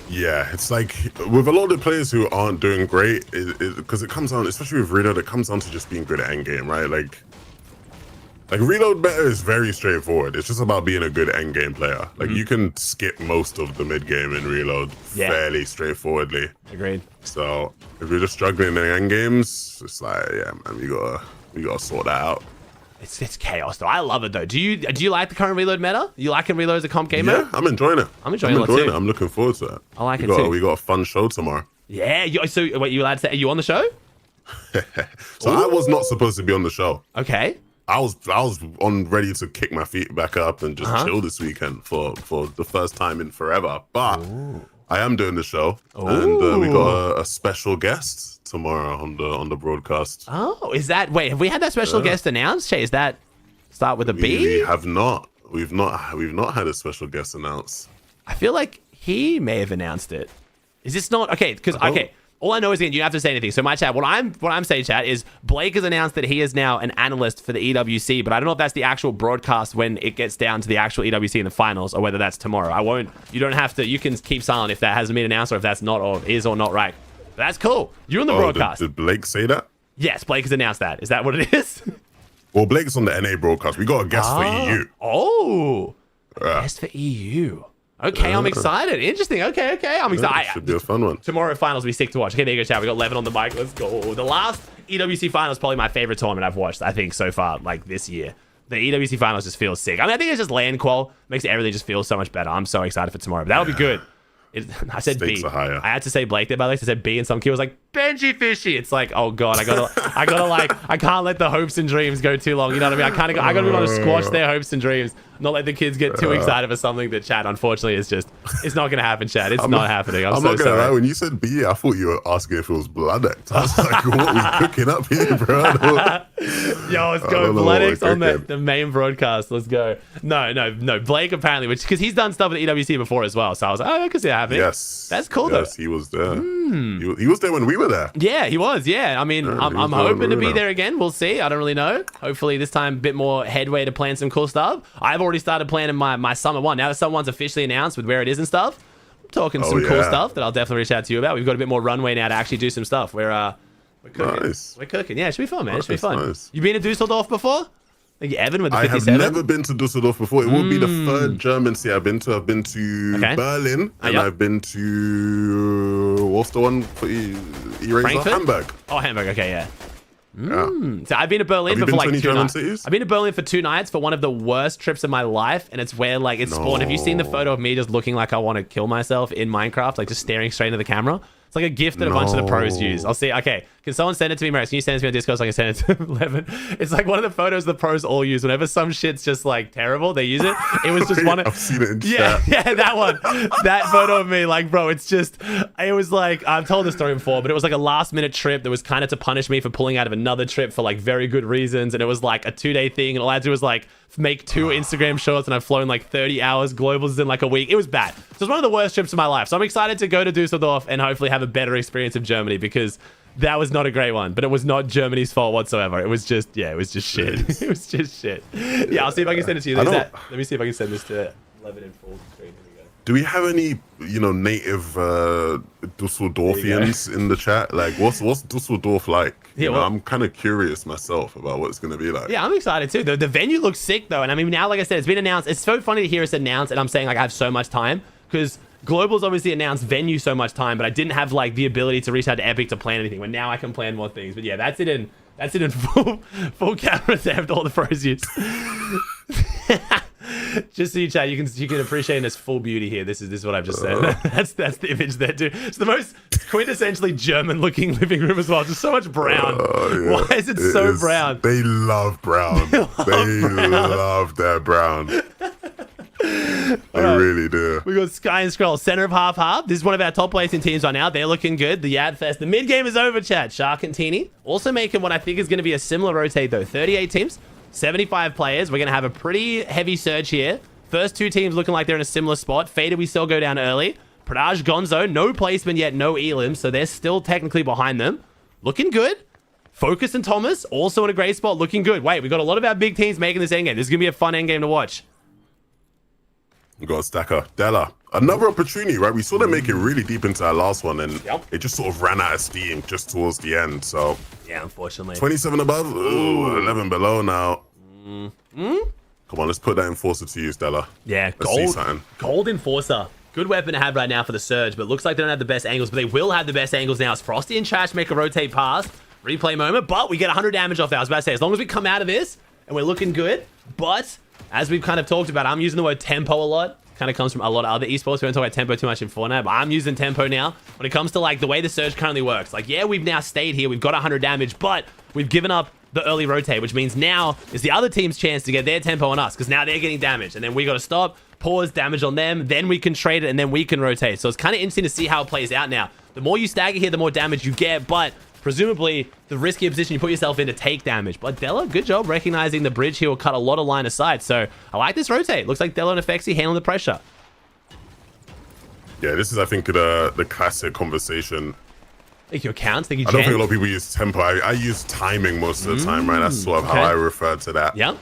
Yeah, it's like with a lot of the players who aren't doing great, because it comes down, especially with Reload, it comes down to just being good at endgame, right? Like Reload meta is very straightforward. It's just about being a good endgame player. Like you can skip most of the mid game in Reload fairly straightforwardly. Agreed. So if you're just struggling in end games, it's like, yeah, man, you gotta sort that out. It's chaos though. I love it though. Do you like the current reload meta? You liking reload as a comp game Yeah, mode? I'm enjoying it. I'm enjoying it too. I'm looking forward to it. I like it too. We got a fun show tomorrow. Yeah. So wait, you allowed to say? Are you on the show? So I was not supposed to be on the show. Okay. I was on ready to kick my feet back up and just chill this weekend for the first time in forever. But I am doing the show, and we got a special guest tomorrow on the broadcast. Oh, is that? Wait, have we had that special guest announced? Shay, is that start with a B? We have not. We've not had a special guest announced. I feel like he may have announced it. Is this not okay? Because okay. All I know is, again, you don't have to say anything. So my chat, what I'm saying, chat, is Blake has announced that he is now an analyst for the EWC, but I don't know if that's the actual broadcast when it gets down to the actual EWC in the finals, or whether that's tomorrow. You don't have to, you can keep silent if that hasn't been announced, or if that's not, or is or not right. But that's cool. You're on the broadcast. Did Blake say that? Yes, Blake has announced that. Is that what it is? Well, Blake's on the NA broadcast. We got a guest for EU. Oh, guest for EU. Okay, I'm excited. Interesting. Okay. I'm excited. Should be a fun one. Tomorrow finals will be sick to watch. Okay, there you go, chat. We got Levin on the mic. Let's go. The last EWC final is probably my favorite tournament I've watched, I think, so far, like this year. The EWC finals just feels sick. I mean, I think it's just land qual. Makes everything just feel so much better. I'm so excited for tomorrow. But that'll be good. I said Stakes B. are higher. I had to say Blake there, by the way. I said B, and some kid was like, Benji Fishy. It's like, oh god, I gotta like, I can't let the hopes and dreams go too long. You know what I mean? I gotta be able to squash their hopes and dreams, not let the kids get too excited for something that chat, unfortunately, is just, it's not gonna happen, chat. It's not happening. I'm so not gonna sorry. lie. When you said B, I thought you were asking if it was Blood X. I was like, what are we cooking up here, bro? Yo, let's go. Blood X on the main broadcast. Let's go. No. Blake apparently, because he's done stuff with the EWC before as well. So I was like, oh, I can see that happening. Yes. That's cool though. Yes, he was there. He was there when we were there. Yeah, he was. Yeah, I mean, I'm hoping to be there again. We'll see. I don't really know. Hopefully this time a bit more headway to plan some cool stuff. I've already started planning my summer one. Now that summer one's officially announced with where it is and stuff, I'm talking some cool stuff that I'll definitely reach out to you about. We've got a bit more runway now to actually do some stuff. We're cooking. Nice. We're cooking. Yeah, it should be fun, man. It should be fun. Nice. You been to Dusseldorf before? Like Evan with the 57? I have never been to Dusseldorf before. It will be the third German city I've been to. I've been to Berlin, and I've been to, what's the one for Eraser? Hamburg. Oh, Hamburg. Okay, yeah. So I've been to Berlin for like 2 nights. I've been to Berlin for 2 nights for one of the worst trips of my life, and it's where like it's spawned. Have you seen the photo of me just looking like I want to kill myself in Minecraft, like just staring straight into the camera? It's like a gift that a bunch of the pros use. I'll see. Okay, can someone send it to me, Maris? Can you send it to me on Discord so I can send it to Levin? It's like one of the photos the pros all use. Whenever some shit's just like terrible, they use it. It was just one of... I've seen it in chat. Yeah, that one. That photo of me, like, bro, it's just... It was like... I've told this story before, but it was like a last minute trip that was kind of to punish me for pulling out of another trip for like very good reasons. And it was like a 2-day thing. And all I had to do was like make 2 Instagram shorts, and I've flown like 30 hours. Globals in like a week. It was bad. So it was one of the worst trips of my life. So I'm excited to go to Dusseldorf and hopefully have a better experience of Germany, because that was not a great one, but it was not Germany's fault whatsoever. It was just, it was just shit. It was just shit. Yeah, I'll see if I can send it to you. Let me see if I can send this to Levin in full screen. Here we go. Do we have any, native Dusseldorfians in the chat? Like, what's Dusseldorf like? Yeah, well, I'm kind of curious myself about what it's going to be like. Yeah, I'm excited too. The venue looks sick though, and I mean now, like I said, it's been announced. It's so funny to hear us announce, and I'm saying like I have so much time, because Global's obviously announced venue so much time, but I didn't have like the ability to reach out to Epic to plan anything. But now I can plan more things. But yeah, that's it in full camera theft. All the pros use. Just so you chat, you can appreciate this full beauty here. This is what I've just said. That's the image there too. It's the most quintessentially German looking living room as well. Just so much brown. Yeah. Why is it so brown? They love brown. They love their brown. They really do. We got Sky and Scroll, center of half. This is one of our top placing teams right now. They're looking good. The Yadfest, the mid game is over, chat. Shark and Teeny also making what I think is going to be a similar rotate though. 38 teams, 75 players. We're going to have a pretty heavy surge here. First 2 teams looking like they're in a similar spot. Fader, we still go down early. Pradaj, Gonzo, no placement yet, no Elim, so they're still technically behind them. Looking good. Focus and Thomas also in a great spot, looking good. Wait, we got a lot of our big teams making this endgame. This is going to be a fun endgame to watch. We got Stacker, Della. Another opportunity, right? We saw them make it really deep into our last one, and it just sort of ran out of steam just towards the end. So yeah, unfortunately. 27 above, ooh, 11 below now. Come on, let's put that Enforcer to use, Della. Yeah, gold Enforcer. Good weapon to have right now for the Surge, but looks like they don't have the best angles, but they will have the best angles now. As Frosty and Trash make a rotate pass. Replay moment, but we get 100 damage off that. I was about to say, as long as we come out of this and we're looking good. But as we've kind of talked about, I'm using the word tempo a lot. Kind of comes from a lot of other esports. We don't talk about tempo too much in Fortnite, but I'm using tempo now when it comes to like the way the surge currently works. Like, yeah, we've now stayed here. We've got 100 damage, but we've given up the early rotate, which means now is the other team's chance to get their tempo on us because now they're getting damage, and then we got to stop, pause, damage on them, then we can trade it, and then we can rotate. So it's kind of interesting to see how it plays out now. The more you stagger here, the more damage you get, but presumably the riskier position you put yourself in to take damage. But Della, good job recognizing the bridge here will cut a lot of line of sight. So I like this rotate. Looks like Della and Effexy handling the pressure. Yeah, this is, I think, the classic conversation. Think your counts? Think you I don't think a lot of people use tempo. I use timing most of the time, right? That's sort of how I refer to that. Yeah.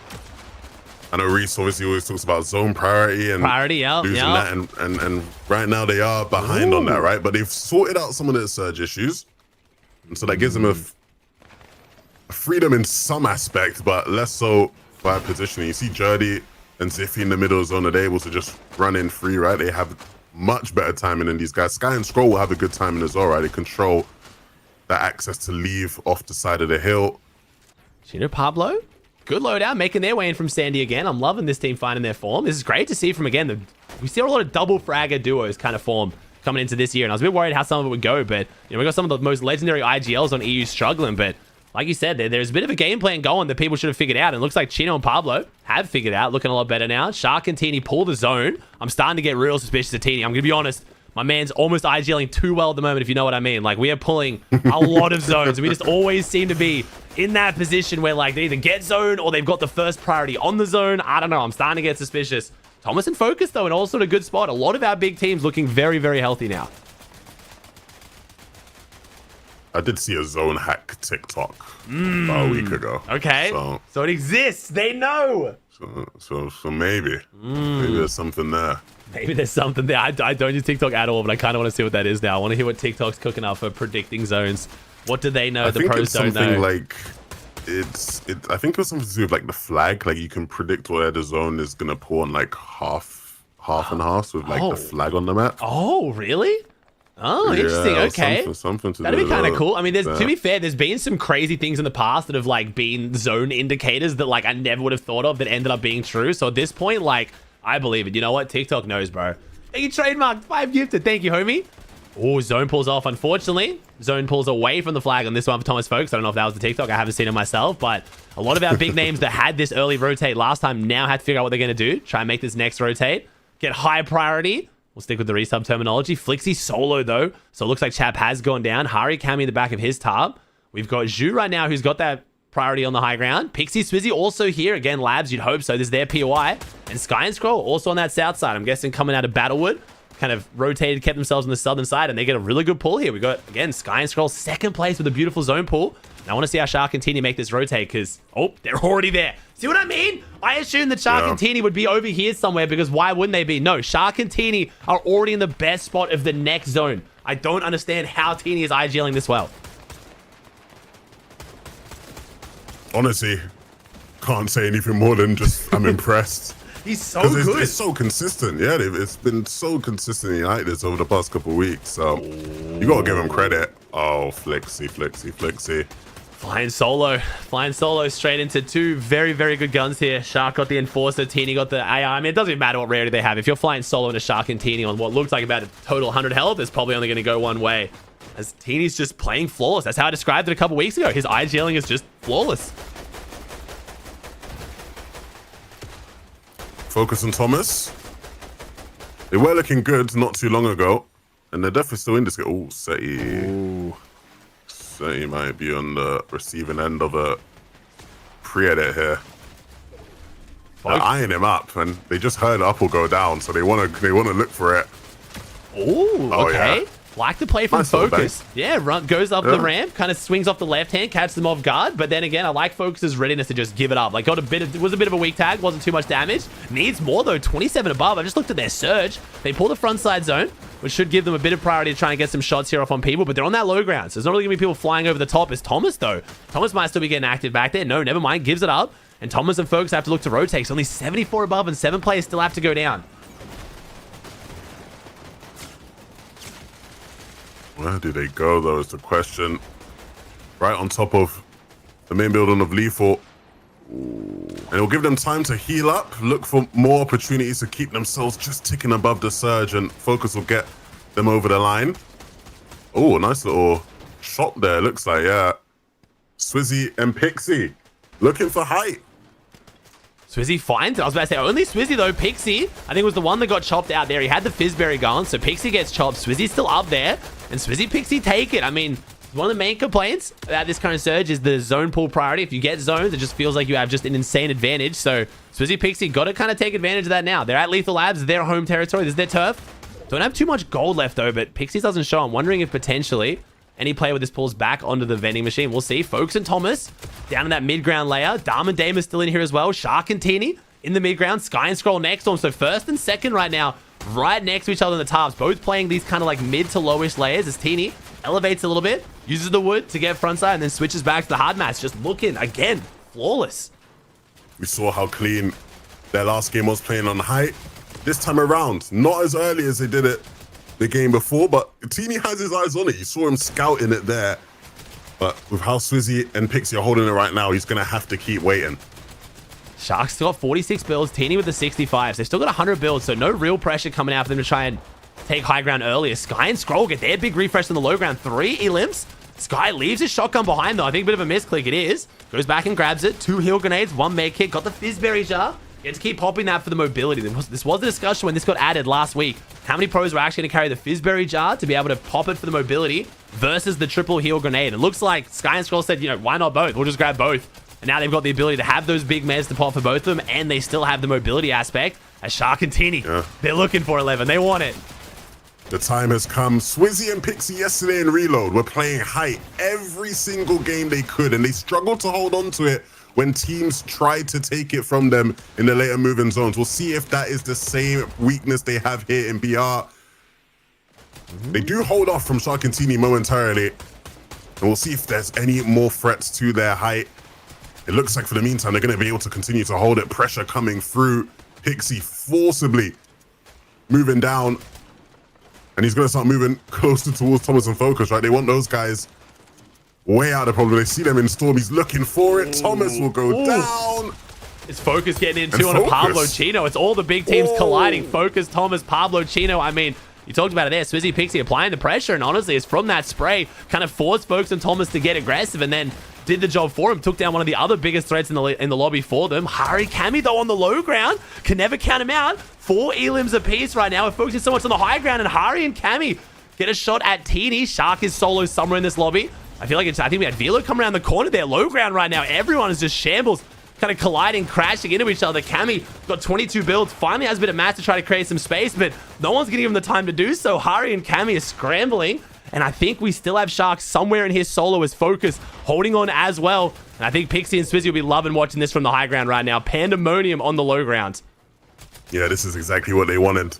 I know Reese obviously always talks about zone priority and losing that, and right now they are behind on that, right? But they've sorted out some of their surge issues, and so that gives them a freedom in some aspect, but less so by positioning. You see Jerdy and Ziffy in the middle zone, are they able to just run in free, right? They have much better timing than these guys. Sky and Scroll will have a good timing as well, right? They control that access to leave off the side of the hill. Chino Pablo, good loadout, making their way in from Sandy again. I'm loving this team finding their form. This is great to see from, again, we see a lot of double fragger duos kind of form coming into this year, and I was a bit worried how some of it would go, but you know, we got some of the most legendary IGLs on EU struggling, but like you said, there's a bit of a game plan going that people should have figured out, and it looks like Chino and Pablo have figured out, looking a lot better now. Shark and Teeny pull the zone. I'm starting to get real suspicious of Teeny. I'm going to be honest, my man's almost IGLing too well at the moment, if you know what I mean. Like, we are pulling a lot of zones. We just always seem to be in that position where, like, they either get zone or they've got the first priority on the zone. I don't know. I'm starting to get suspicious. Thomas and Focus, though, in all sort of good spot. A lot of our big teams looking very, very healthy now. I did see a zone hack TikTok about a week ago. Okay. So it exists. They know. So maybe there's something there. Maybe there's something there. I don't use TikTok at all, but I kind of want to see what that is now. I want to hear what TikTok's cooking up for predicting zones. What do they know? The pros don't know. I think it's something to do with like the flag. Like, you can predict where the zone is gonna pull on like half and half with like the flag on the map. Oh, really? Oh, interesting. Okay. Something to That'd be kind of cool. I mean, to be fair, there's been some crazy things in the past that have like been zone indicators that like I never would have thought of that ended up being true. So at this point, like, I believe it. You know what? TikTok knows, bro. Hey, you trademarked 5 gifted. Thank you, homie. Oh, zone pulls off, unfortunately. Zone pulls away from the flag on this one for Thomas Folks. I don't know if that was the TikTok. I haven't seen it myself, but a lot of our big names that had this early rotate last time now have to figure out what they're going to do. Try and make this next rotate. Get high priority. We'll stick with the resub terminology. Flixie solo, though. So it looks like Chap has gone down. Hari Kami in the back of his tab. We've got Zhu right now, who's got that priority on the high ground. Pixie Swizzy also here. Again, Labs, you'd hope so. This is their POI. And Sky and Scroll also on that south side. I'm guessing coming out of Battlewood. Kind of rotated, kept themselves on the southern side, and they get a really good pull here. We got, again, Sky and Scroll second place with a beautiful zone pull. And I want to see how Shark and Teeny make this rotate because, oh, they're already there. See what I mean? I assumed that Shark and Teeny would be over here somewhere because why wouldn't they be? No, Shark and Teeny are already in the best spot of the next zone. I don't understand how Teeny is IGLing this well. Honestly, can't say anything more than just I'm impressed. He's so good. It's so consistent. Yeah, it's been so consistently like this over the past couple of weeks. So you got to give him credit. Oh, Flixie. Flying solo straight into two very, very good guns here. Shark got the Enforcer, Teeny got the AI. I mean, it doesn't even matter what rarity they have. If you're flying solo into Shark and Teeny on what looks like about a total 100 health, it's probably only going to go one way. As Teeny's just playing flawless. That's how I described it a couple weeks ago. His IGLing is just flawless. Focus on Thomas. They were looking good not too long ago, and they're definitely still in this game. Oh, Seti might be on the receiving end of a pre-edit here. They're eyeing him up, and they just heard Apple go down, so they want to look for it. Ooh, okay. Yeah. Like to play from nice Focus. Yeah, goes up the ramp, kind of swings off the left hand, catches them off guard. But then again, I like Focus's readiness to just give it up. Like, it was a bit of a weak tag, wasn't too much damage. Needs more though, 27 above. I just looked at their surge. They pull the front side zone, which should give them a bit of priority to try and get some shots here off on people. But they're on that low ground, so there's not really gonna be people flying over the top. Is Thomas though? Thomas might still be getting active back there. No, never mind. Gives it up, and Thomas and Focus have to look to rotate. So only 74 above, and 7 players still have to go down. Where do they go, though, is the question. Right on top of the main building of Lethal. And it'll give them time to heal up, look for more opportunities to keep themselves just ticking above the surge, and Focus will get them over the line. Oh, nice little shot there, looks like, yeah. Swizzy and Pixie looking for height. Swizzy finds it. I was about to say, only Swizzy though. Pixie, I think, was the one that got chopped out there. He had the Fizzberry going, so Pixie gets chopped. Swizzy's still up there, and Swizzy, Pixie take it. I mean, one of the main complaints about this kind of surge is the zone pool priority. If you get zones, it just feels like you have just an insane advantage. So Swizzy, Pixie got to kind of take advantage of that now. They're at Lethal Labs, their home territory. This is their turf. Don't have too much gold left though, but Pixie doesn't show. I'm wondering if potentially any player with this pulls back onto the vending machine. We'll see. Focus and Thomas down in that mid-ground layer. Dharm and Dame is still in here as well. Shark and Teeny in the mid-ground. Sky and Scroll next to him. So first and second right now, right next to each other in the tops. Both playing these kind of like mid to lowish layers as Teeny elevates a little bit, uses the wood to get frontside, and then switches back to the hard mats. Just looking, again, flawless. We saw how clean their last game was playing on height. This time around, not as early as they did it the game before, but Teeny has his eyes on it. You saw him scouting it there. But with how Swizzy and Pixie are holding it right now, he's going to have to keep waiting. Sharks still got 46 builds. Teeny with the 65s. They've still got 100 builds, so no real pressure coming out for them to try and take high ground earlier. Sky and Scroll get their big refresh on the low ground. 3 elims. Sky leaves his shotgun behind, though. I think a bit of a misclick it is. Goes back and grabs it. 2 heal grenades, 1 med kit. Got the Fizzberry jar. You have to keep popping that for the mobility. This was a discussion when this got added last week. How many pros were actually going to carry the Fizzberry jar to be able to pop it for the mobility versus the triple heal grenade? It looks like Sky and Scroll said, you know, why not both? We'll just grab both. And now they've got the ability to have those big meds to pop for both of them, and they still have the mobility aspect. As Shark and Teeny, they're looking for 11. They want it. The time has come. Swizzy and Pixie yesterday in Reload were playing height every single game they could, and they struggled to hold on to it when teams tried to take it from them in the later moving zones. We'll see if that is the same weakness they have here in BR. They do hold off from Shark and Teeny momentarily, and we'll see if there's any more threats to their height. It looks like for the meantime, they're going to be able to continue to hold it. Pressure coming through. Pixie forcibly moving down, and he's going to start moving closer towards Thomas and Focus, right? They want those guys way out of the problem. They see them in Storm. He's looking for it. Thomas will go down. It's Focus getting in too on a Pablo Chino. It's all the big teams colliding. Focus, Thomas, Pablo Chino. I mean, you talked about it there. Swizzy, Pixie applying the pressure, and honestly, it's from that spray kind of forced Focus and Thomas to get aggressive, and then did the job for him. Took down one of the other biggest threats in the lobby for them. Hari Kami, though, on the low ground. Can never count him out. 4 elims apiece right now. We're focusing so much on the high ground, and Hari and Kami get a shot at Teeny. Shark is solo somewhere in this lobby. I feel like I think we had Velo come around the corner there. Low ground right now. Everyone is just shambles, kind of colliding, crashing into each other. Kami got 22 builds. Finally has a bit of mass to try to create some space, but no one's giving him the time to do so. Hari and Kami are scrambling, and I think we still have Shark somewhere in his solo as Focus holding on as well. And I think Pixie and Swizzy will be loving watching this from the high ground right now. Pandemonium on the low ground. Yeah, this is exactly what they wanted.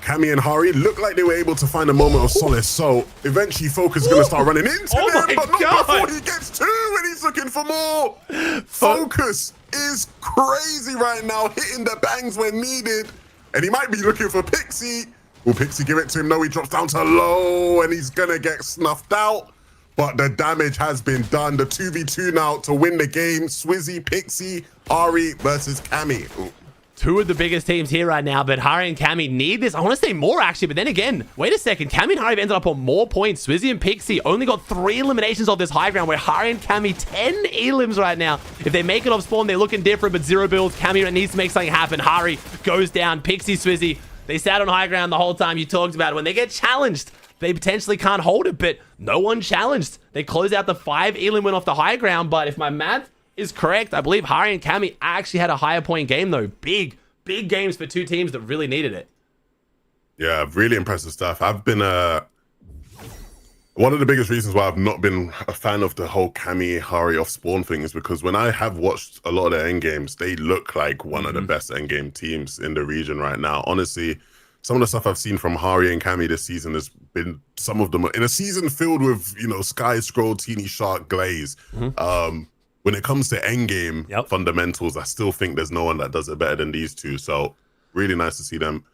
Kami and Hari look like they were able to find a moment of solace, so eventually Focus is going to start running into them, but not before he gets 2, and he's looking for more. Focus is crazy right now, hitting the bangs when needed, and he might be looking for Pixie. Will Pixie give it to him? No, he drops down to low, and he's going to get snuffed out, but the damage has been done. The 2v2 now to win the game. Swizzy, Pixie, Hari versus Kami. Ooh. 2 of the biggest teams here right now, but Hari and Kami need this. I want to say more, actually, but then again, wait a second. Kami and Hari have ended up on more points. Swizzy and Pixie only got 3 eliminations off this high ground, where Hari and Kami 10 elims right now. If they make it off spawn, they're looking different, but 0 builds. Kami needs to make something happen. Hari goes down. Pixie, Swizzy, they sat on high ground the whole time. You talked about it. When they get challenged, they potentially can't hold it, but no one challenged. They close out the 5 elim win off the high ground, but if my math is correct, I believe Hari and Kami actually had a higher point game, though. Big games for 2 teams that really needed it. Yeah, really impressive stuff. I've been one of the biggest reasons why I've not been a fan of the whole Kami Hari off spawn thing is because when I have watched a lot of their end games, they look like one of the best end game teams in the region right now. Honestly, some of the stuff I've seen from Hari and Kami this season has been some of them in a season filled with, you know, Sky, Scroll, Teeny, Shark, Glaze. When it comes to endgame fundamentals, I still think there's no one that does it better than these 2. So really nice to see them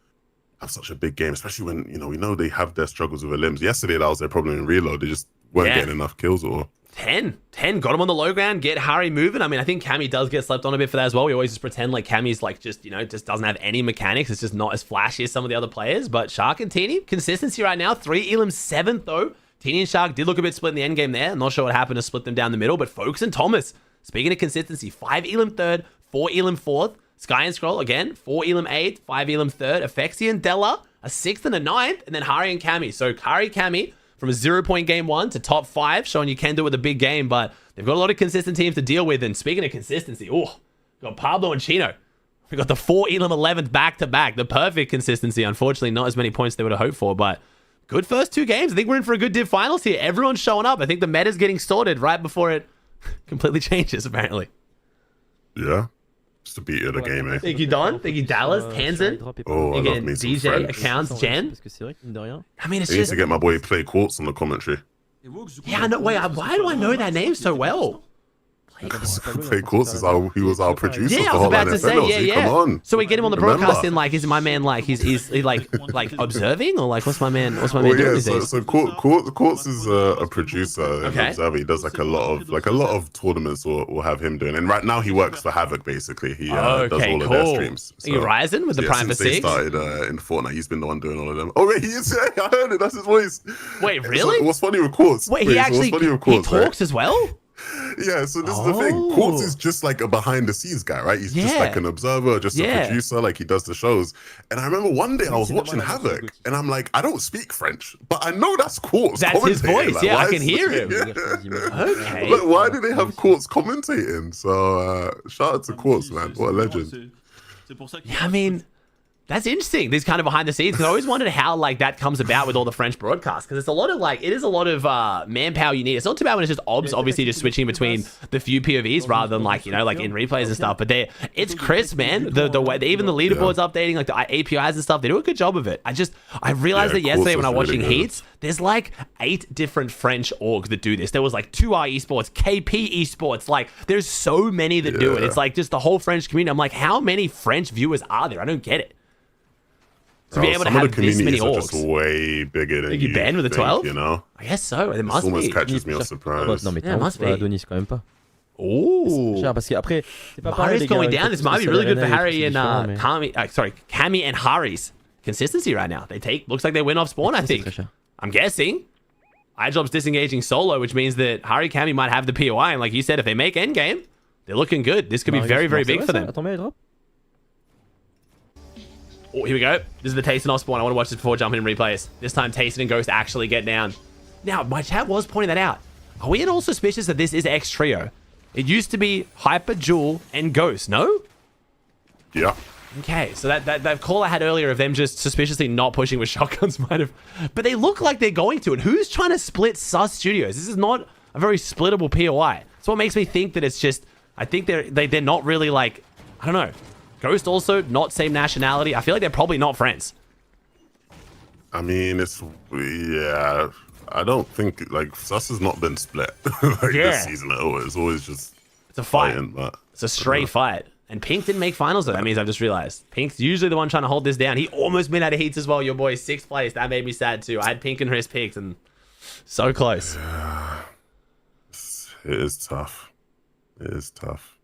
have such a big game, especially when, you know, we know they have their struggles with their limbs. Yesterday, that was their problem in Reload. They just weren't getting enough kills or 10 got him on the low ground, get Hari moving. I mean, I think Cammy does get slept on a bit for that as well. We always just pretend like Cammy's like just, you know, just doesn't have any mechanics. It's just not as flashy as some of the other players. But Shark and Teeny, consistency right now. 3 Elam 7th though. Teeny and Shark did look a bit split in the end game there. I'm not sure what happened to split them down the middle, but Folks and Thomas, speaking of consistency, 5 Elam 3rd, 4 Elam 4th. Sky and Scroll again, 4 Elam 8th, 5 Elam 3rd. Afexia and Della, a 6th and a 9th, and then Hari and Cammy. So Hari, Cammy, from a 0-point game 1 to top 5, showing you can do it with a big game, but they've got a lot of consistent teams to deal with. And speaking of consistency, got Pablo and Chino. We got the 4 Elam 11th back-to-back. The perfect consistency. Unfortunately, not as many points they would have hoped for, but good first 2 games. I think we're in for a good Div Finals here. Everyone's showing up. I think the meta's getting sorted right before it completely changes, apparently. Yeah. Just to beat of the game, eh? Thank you, Don. Thank you, Dallas, Tanzan. Oh, I love Again, me some DJ, French. accounts, Jen. I mean, it's I need just... to get my boy Play Quartz on the commentary. Yeah, no, wait, why do I know that name so well? Play Quartz is he was our producer. Yeah, I for was about Hotline to say, FM. yeah. Come on. So we get him on the Remember. broadcast and like, is my man like, he's like observing or like, what's my man doing these days? So Quartz is a producer and Okay. observer. He does like a lot of tournaments will have him doing. And right now he works for Havoc basically. He does Okay, all of their cool. streams. Are you rising with the Prime for since they 6? started in Fortnite, he's been the one doing all of them. Oh wait, he is. I heard it. That's his voice. Wait, really? So, what's funny with Quartz? Wait, he actually, he talks as well? Yeah, so this is the thing. Quartz is just like a behind the scenes guy, right? He's just like an observer, just a producer, like he does the shows. And I remember one day I was watching Havoc and I'm like, I don't speak French, but I know that's Quartz. That's his voice. Like, yeah, I why can is- hear him. Yeah. Okay. Like, why do they have Quartz commentating? So shout out to Quartz, man. What a legend. Yeah, I mean, that's interesting. These kind of behind the scenes. 'Cause I always wondered how like that comes about with all the French broadcasts. Because it's a lot of like, it is a lot of manpower you need. It's not too bad when it's just obs, obviously just switching between the few POVs rather than like, you know, like in replays and stuff. But it's crisp, man. The way, even the leaderboards updating, like the APIs and stuff, they do a good job of it. I realized that yesterday when I was watching Heats, there's like 8 different French orgs that do this. There was like 2R Esports, KP Esports. Like there's so many that do it. It's like just the whole French community. I'm like, how many French viewers are there? I don't get it. To be able to have this many orgs. Just way bigger than you banned with the 12? You know? I guess so. There must almost be. catches me off surprise. Non mais Yeah, must be. Adonis quand même pas. Ooh. Cher parce qu'après c'est pas pareil Harry's les gars. going down. This might be really good for Harry and Cammy. Cammy and Harry's consistency right now. Looks like they win off spawn, I think. I'm guessing. iJob's disengaging solo, which means that Hari Cammy might have the POI. And like you said, if they make endgame, they're looking good. This could be very, very big for them. Attends, mais drop. Oh, here we go. This is the Tayson off spawn. I want to watch this before jumping in replays. This time, Tayson and Ghost actually get down. Now, my chat was pointing that out. Are we at all suspicious that this is X Trio? It used to be Hyper, Jewel, and Ghost, no? Yeah. Okay, so that call I had earlier of them just suspiciously not pushing with shotguns might have... But they look like they're going to. And who's trying to split Sus Studios? This is not a very splittable POI. So what makes me think that it's just... I think they're not really like... I don't know. Ghost also, not same nationality. I feel like they're probably not friends. I mean, yeah. I don't think, like, Sus has not been split this season at all. It's always just... It's a fight. fighting, but, it's a straight fight. And Pink didn't make finals though. That means I've just realized. Pink's usually the one trying to hold this down. He almost been out of heats as well. Your boy 6th place. That made me sad too. I had Pink and Chris picked and so close. It is tough. It is tough.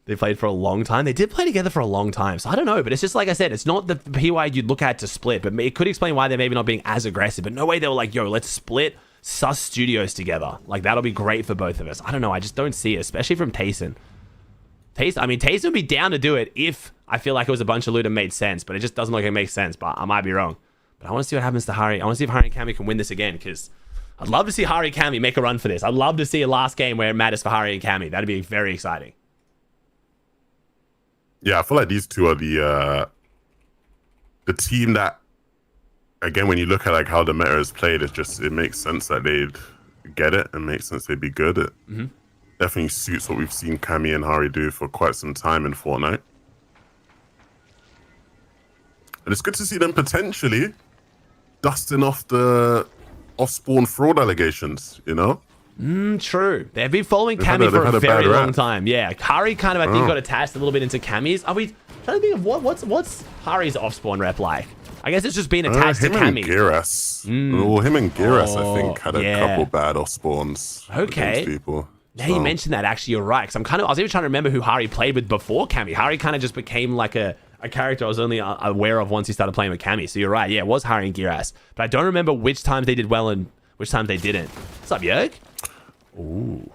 They played for a long time. They did play together for a long time. So I don't know, but it's just like I said, it's not the PY you'd look at to split, but it could explain why they're maybe not being as aggressive. But no way they were like, yo, let's split Sus Studios together. Like that'll be great for both of us. I don't know. I just don't see it, especially from Tayson. Tayson would be down to do it if I feel like it was a bunch of loot and made sense, but it just doesn't look like it makes sense, but I might be wrong. But I want to see what happens to Hari. I want to see if Hari and Cammy can win this again, because I'd love to see Hari and Cammy make a run for this. I'd love to see a last game where it matters for Hari and Cammy. That'd be very exciting. Yeah, I feel like these two are the team that, again, when you look at like how the meta is played, it makes sense that they'd get it and makes sense they'd be good at. Mm-hmm. Definitely suits what we've seen Cammy and Hari do for quite some time in Fortnite. And it's good to see them potentially dusting off the off-spawn fraud allegations, you know? True. They've been following Cammy for a very long time. Yeah, Hari kind of, I think, got attached a little bit into Cammy's. trying to think of what's Hari's off-spawn rep like. I guess it's just being attached to him and Cammy. Giras. Well, him and Giras, I think, had a yeah. couple bad off spawns. Okay. Against people. Now you mentioned that, actually, you're right. Because I was even trying to remember who Hari played with before Cammy. Hari kind of just became like a character I was only aware of once he started playing with Cammy. So you're right. Yeah, it was Hari and Giras. But I don't remember which times they did well and which times they didn't. What's up, Yerg? Ooh.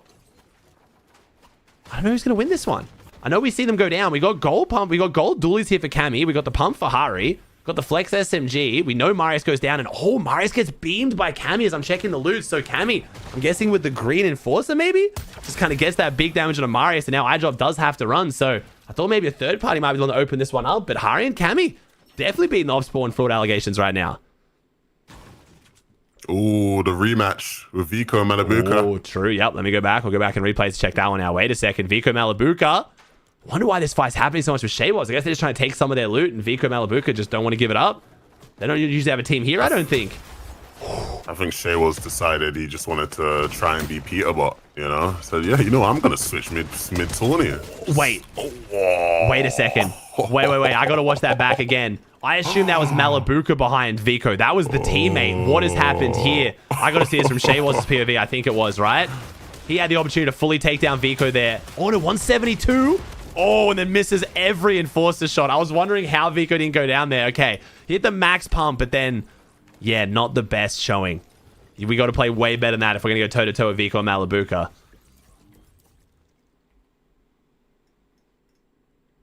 I don't know who's going to win this one. I know we see them go down. We got gold pump. We got gold dualies here for Cammy. We got the pump for Hari. Got the flex SMG. We know Marius goes down, and Marius gets beamed by Cammy as I'm checking the loot. So Cammy, I'm guessing with the green enforcer maybe, just kind of gets that big damage on Marius, and now iDrop does have to run. So I thought maybe a third party might be the one to open this one up, but Hari and Cammy definitely beating the off-spawn fraud allegations right now. Ooh, the rematch with Vico and Malabuka. Oh, true. Yep. Let me go back. I'll go back and replay to check that one out. Wait a second. Vico Malabuka. Wonder why this fight's happening so much with Shaywaz. I guess they're just trying to take some of their loot, and Vico Malabuka just don't want to give it up. They don't usually have a team here, I don't think. I think Shaywaz decided he just wanted to try and be Peterbot, you know? So, yeah, you know, I'm going to switch mid-tourney. Wait. Wait a second. Wait. I got to watch that back again. I assume that was Malabuka behind Vico. That was the teammate. What has happened here? I got to see this from Shaywaz's POV, I think it was, right? He had the opportunity to fully take down Vico there. Oh, no, 172? Oh, and then misses every enforcer shot. I was wondering how Vico didn't go down there. Okay, he hit the max pump, but then, yeah, not the best showing. We got to play way better than that if we're going to go toe-to-toe with Vico and Malabuka.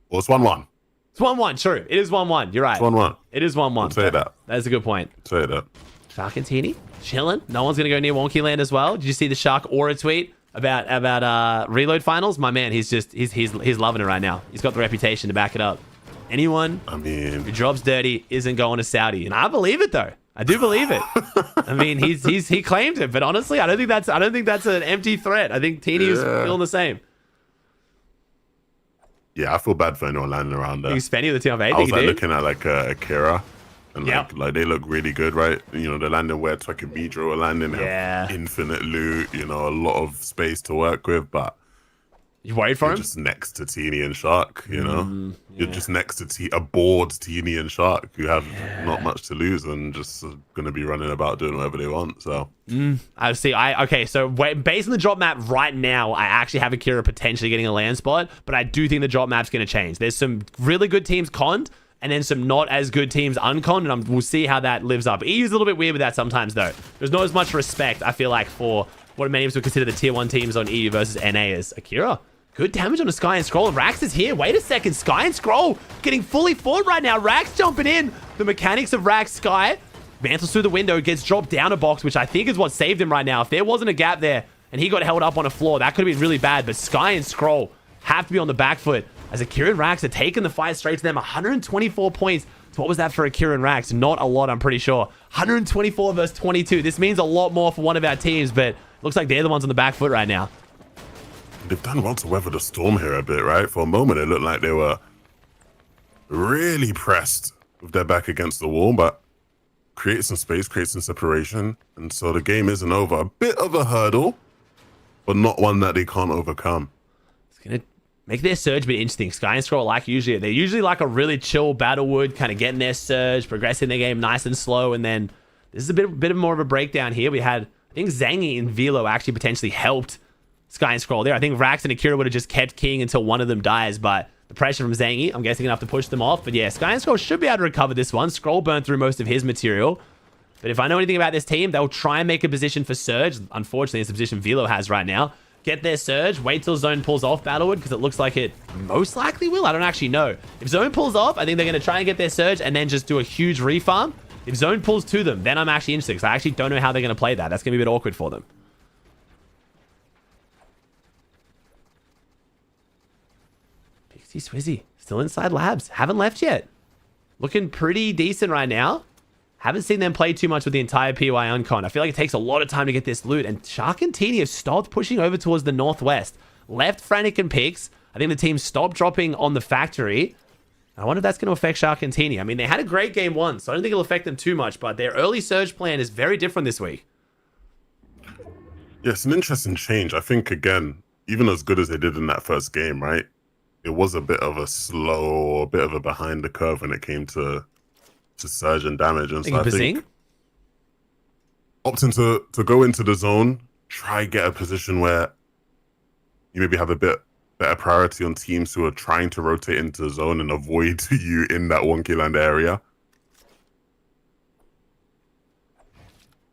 Well, it's 1-1. It's 1-1, true. It is 1-1. You're right. It's 1-1. It is 1-1. I'll say that. That's a good point. Say that. Sharkantini, chilling. No one's going to go near Wonky Land as well. Did you see the Shark Aura tweet about reload finals? My man, he's loving it right now. He's got the reputation to back it up. Anyone who drops dirty isn't going to Saudi, and I believe it though. I do believe it. I mean, he claimed it, but honestly, I don't think that's an empty threat. I think Teeny is feeling the same. Yeah, I feel bad for anyone landing around there. You Spenny with the team of 8. I was looking at like Akira, and Yep. like they look really good, right? You know, they're landing where it's like a Midro, landing have infinite loot, you know, a lot of space to work with, but you worried for him? Just next to Teeny and Shark, you know? You're just next to a bored Teeny and Shark who have not much to lose and just going to be running about doing whatever they want, so. I see. Okay, so based on the drop map right now, I actually have Akira potentially getting a land spot, but I do think the drop map's going to change. There's some really good teams conned, and then some not as good teams unconned, and we'll see how that lives up. EU's a little bit weird with that sometimes, though. There's not as much respect, I feel like, for what many of us would consider the tier 1 teams on EU versus NA as Akira. Good damage on the Sky and Scroll. Rax is here. Wait a second. Sky and Scroll getting fully fought right now. Rax jumping in. The mechanics of Rax. Sky mantles through the window, gets dropped down a box, which I think is what saved him right now. If there wasn't a gap there and he got held up on a floor, that could have been really bad. But Sky and Scroll have to be on the back foot as Akira and Rax are taking the fight straight to them. 124 points. So what was that for Akira and Rax? Not a lot, I'm pretty sure. 124 versus 22. This means a lot more for one of our teams, but looks like they're the ones on the back foot right now. They've done well to weather the storm here a bit, right? For a moment, it looked like they were really pressed with their back against the wall, but create some space, create some separation. And so the game isn't over. A bit of a hurdle, but not one that they can't overcome. It's going to make their surge a bit interesting. Sky and Scroll they're usually like a really chill Battlewood, kind of getting their surge, progressing their game nice and slow. And then this is a bit more of a breakdown here. We had, I think Zangi and Velo actually potentially helped Sky and Scroll there. I think Rax and Akira would have just kept keying until one of them dies, but the pressure from Zangi, I'm guessing, enough to push them off. But yeah, Sky and Scroll should be able to recover this one. Scroll burned through most of his material. But if I know anything about this team, they'll try and make a position for Surge. Unfortunately, it's the position Velo has right now. Get their Surge, wait till Zone pulls off Battlewood, because it looks like it most likely will. I don't actually know. If Zone pulls off, I think they're going to try and get their Surge and then just do a huge refarm. If Zone pulls to them, then I'm actually interested, because I actually don't know how they're going to play that. That's going to be a bit awkward for them. Pixie Swizzy, still inside labs. Haven't left yet. Looking pretty decent right now. Haven't seen them play too much with the entire PY Uncon. I feel like it takes a lot of time to get this loot. And Shark and Teeny have stopped pushing over towards the northwest. Left Frantic and Pix. I think the team stopped dropping on the factory. I wonder if that's going to affect Shark and Teeny. I mean, they had a great game one, so I don't think it'll affect them too much. But their early surge plan is very different this week. Yeah, it's an interesting change. I think, again, even as good as they did in that first game, right? it was a bit of a slow, a bit of a behind the curve when it came to surge and damage. And so I think opting to go into the zone, try get a position where you maybe have a bit better priority on teams who are trying to rotate into the zone and avoid you in that wonky land area.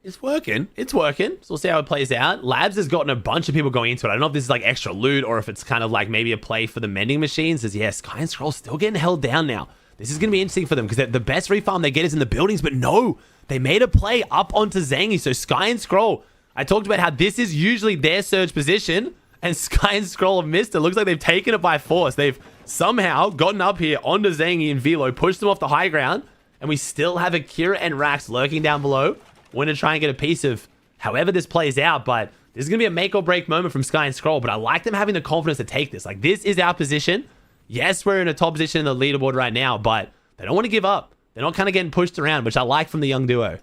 It's working. It's working. So we'll see how it plays out. Labs has gotten a bunch of people going into it. I don't know if this is like extra loot or if it's kind of like maybe a play for the mending machines. As yeah, Sky and Scroll still getting held down now. This is going to be interesting for them because the best refarm they get is in the buildings, but no, they made a play up onto Zangy. So Sky and Scroll, I talked about how this is usually their surge position, and Sky and Scroll have missed it. Looks like they've taken it by force. They've somehow gotten up here onto Zangy and Velo, pushed them off the high ground, and we still have Akira and Rax lurking down below. We're going to try and get a piece of however this plays out, but this is going to be a make or break moment from Sky and Scroll, but I like them having the confidence to take this. Like, this is our position. Yes, we're in a top position in the leaderboard right now, but they don't want to give up. They're not kind of getting pushed around, which I like from the young duo.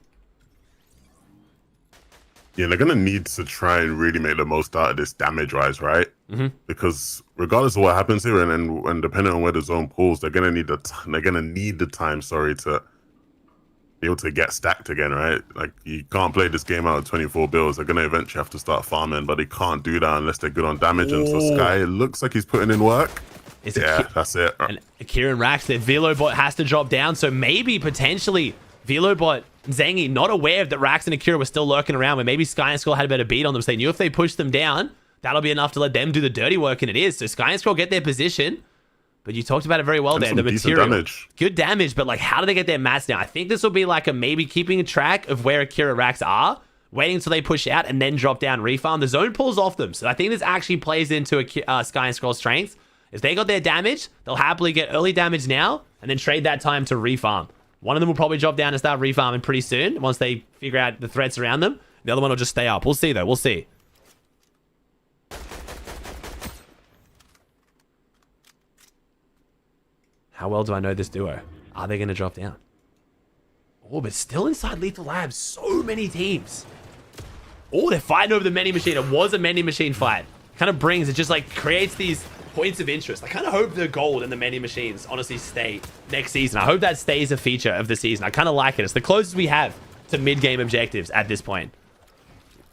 Yeah, they're going to need to try and really make the most out of this damage-wise, right? Because regardless of what happens here, and depending on where the zone pulls, they're going to need the time, to be able to get stacked again, right? Like, you can't play this game out of 24 bills. They're going to eventually have to start farming, but they can't do that unless they're good on damage. And so Sky, it looks like he's putting in work. That's it. And Akira and Rax, their Velobot has to drop down, so maybe potentially Velobot and Zangy not aware that Rax and Akira were still lurking around, where maybe Sky and Scroll had a better beat on them, so they knew if they pushed them down, that'll be enough to let them do the dirty work, and it is. So Sky and Scroll get their position. But you talked about it very well there. The material. Damage. Good damage, but like, how do they get their mats now? I think this will be like a maybe keeping a track of where Akira Rax are, waiting until they push out and then drop down refarm. The zone pulls off them. So I think this actually plays into a Sky and Scroll's strength. If they got their damage, they'll happily get early damage now and then trade that time to refarm. One of them will probably drop down and start refarming pretty soon once they figure out the threats around them. The other one will just stay up. We'll see though. We'll see. How well do I know this duo? Are they going to drop down? Oh, but still inside Lethal Labs. So many teams. Oh, they're fighting over the mending machine. It was a mending machine fight. Kind of brings, it just like creates these points of interest. I kind of hope the gold and the mending machines honestly stay next season. I hope that stays a feature of the season. I kind of like it. It's the closest we have to mid-game objectives at this point.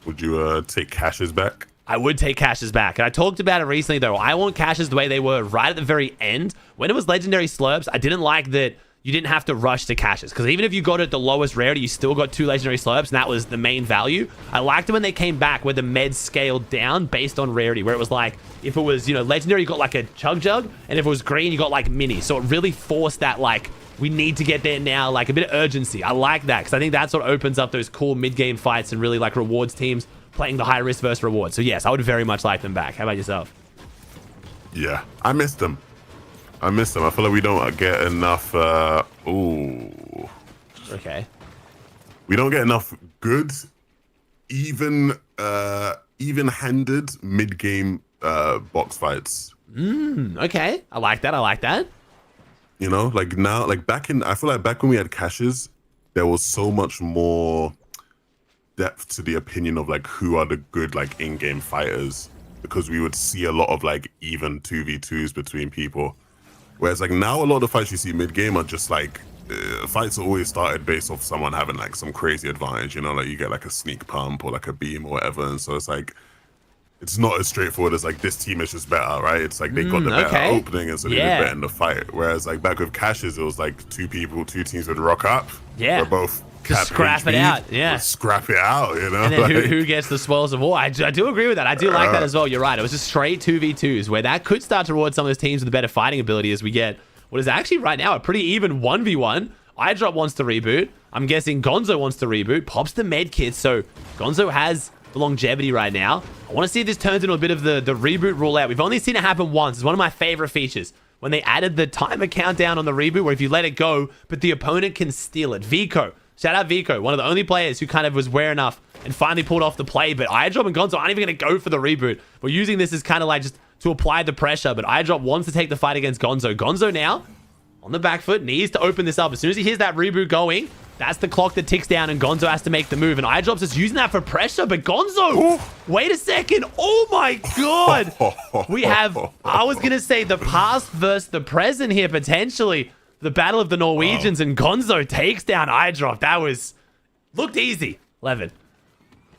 Would you take caches back? I would take caches back. And I talked about it recently, though. I want caches the way they were right at the very end. When it was legendary slurps, I didn't like that you didn't have to rush to caches. Because even if you got it at the lowest rarity, you still got 2 legendary slurps, and that was the main value. I liked it when they came back where the meds scaled down based on rarity. Where it was like, if it was, legendary, you got like a chug jug. And if it was green, you got like mini. So it really forced that, like, we need to get there now, like a bit of urgency. I like that, because I think that's what opens up those cool mid-game fights and really like rewards teams playing the high risk versus reward. So yes, I would very much like them back. How about yourself? Yeah, I miss them. I feel like we don't get enough. Okay. We don't get enough good, even-handed mid-game box fights. Okay, I like that. Like now, like I feel like back when we had caches, there was so much more depth to the opinion of like who are the good like in-game fighters, because we would see a lot of like even 2v2s between people, whereas like now a lot of the fights you see mid-game are just like fights are always started based off someone having like some crazy advantage, like you get like a sneak pump or like a beam or whatever, and so it's like it's not as straightforward as like this team is just better, right? It's like they got the better opening and so they did better in the fight, whereas like back with caches it was like two teams would rock up, we're both just scrap it out, scrap it out, And then who gets the spoils of war? I do agree with that. I do like that as well. You're right. It was just straight 2v2s where that could start to reward some of those teams with the better fighting ability as we get what is actually right now a pretty even 1v1. iDrop wants to reboot. I'm guessing Gonzo wants to reboot. Pops the med kit, so Gonzo has the longevity right now. I want to see if this turns into a bit of the reboot rule out. We've only seen it happen once. It's one of my favorite features. When they added the timer countdown on the reboot where if you let it go, but the opponent can steal it. Vico. Shout out Vico, one of the only players who kind of was rare enough and finally pulled off the play. But iDrop and Gonzo aren't even going to go for the reboot. We're using this as kind of like just to apply the pressure. But iDrop wants to take the fight against Gonzo. Gonzo now on the back foot, needs to open this up. As soon as he hears that reboot going, that's the clock that ticks down, and Gonzo has to make the move. And iDrops is using that for pressure, but Gonzo, wait a second. Oh my God. We have, I was going to say, the past versus the present here, potentially. The battle of the Norwegians, and Gonzo takes down iDrop. That looked easy. 11.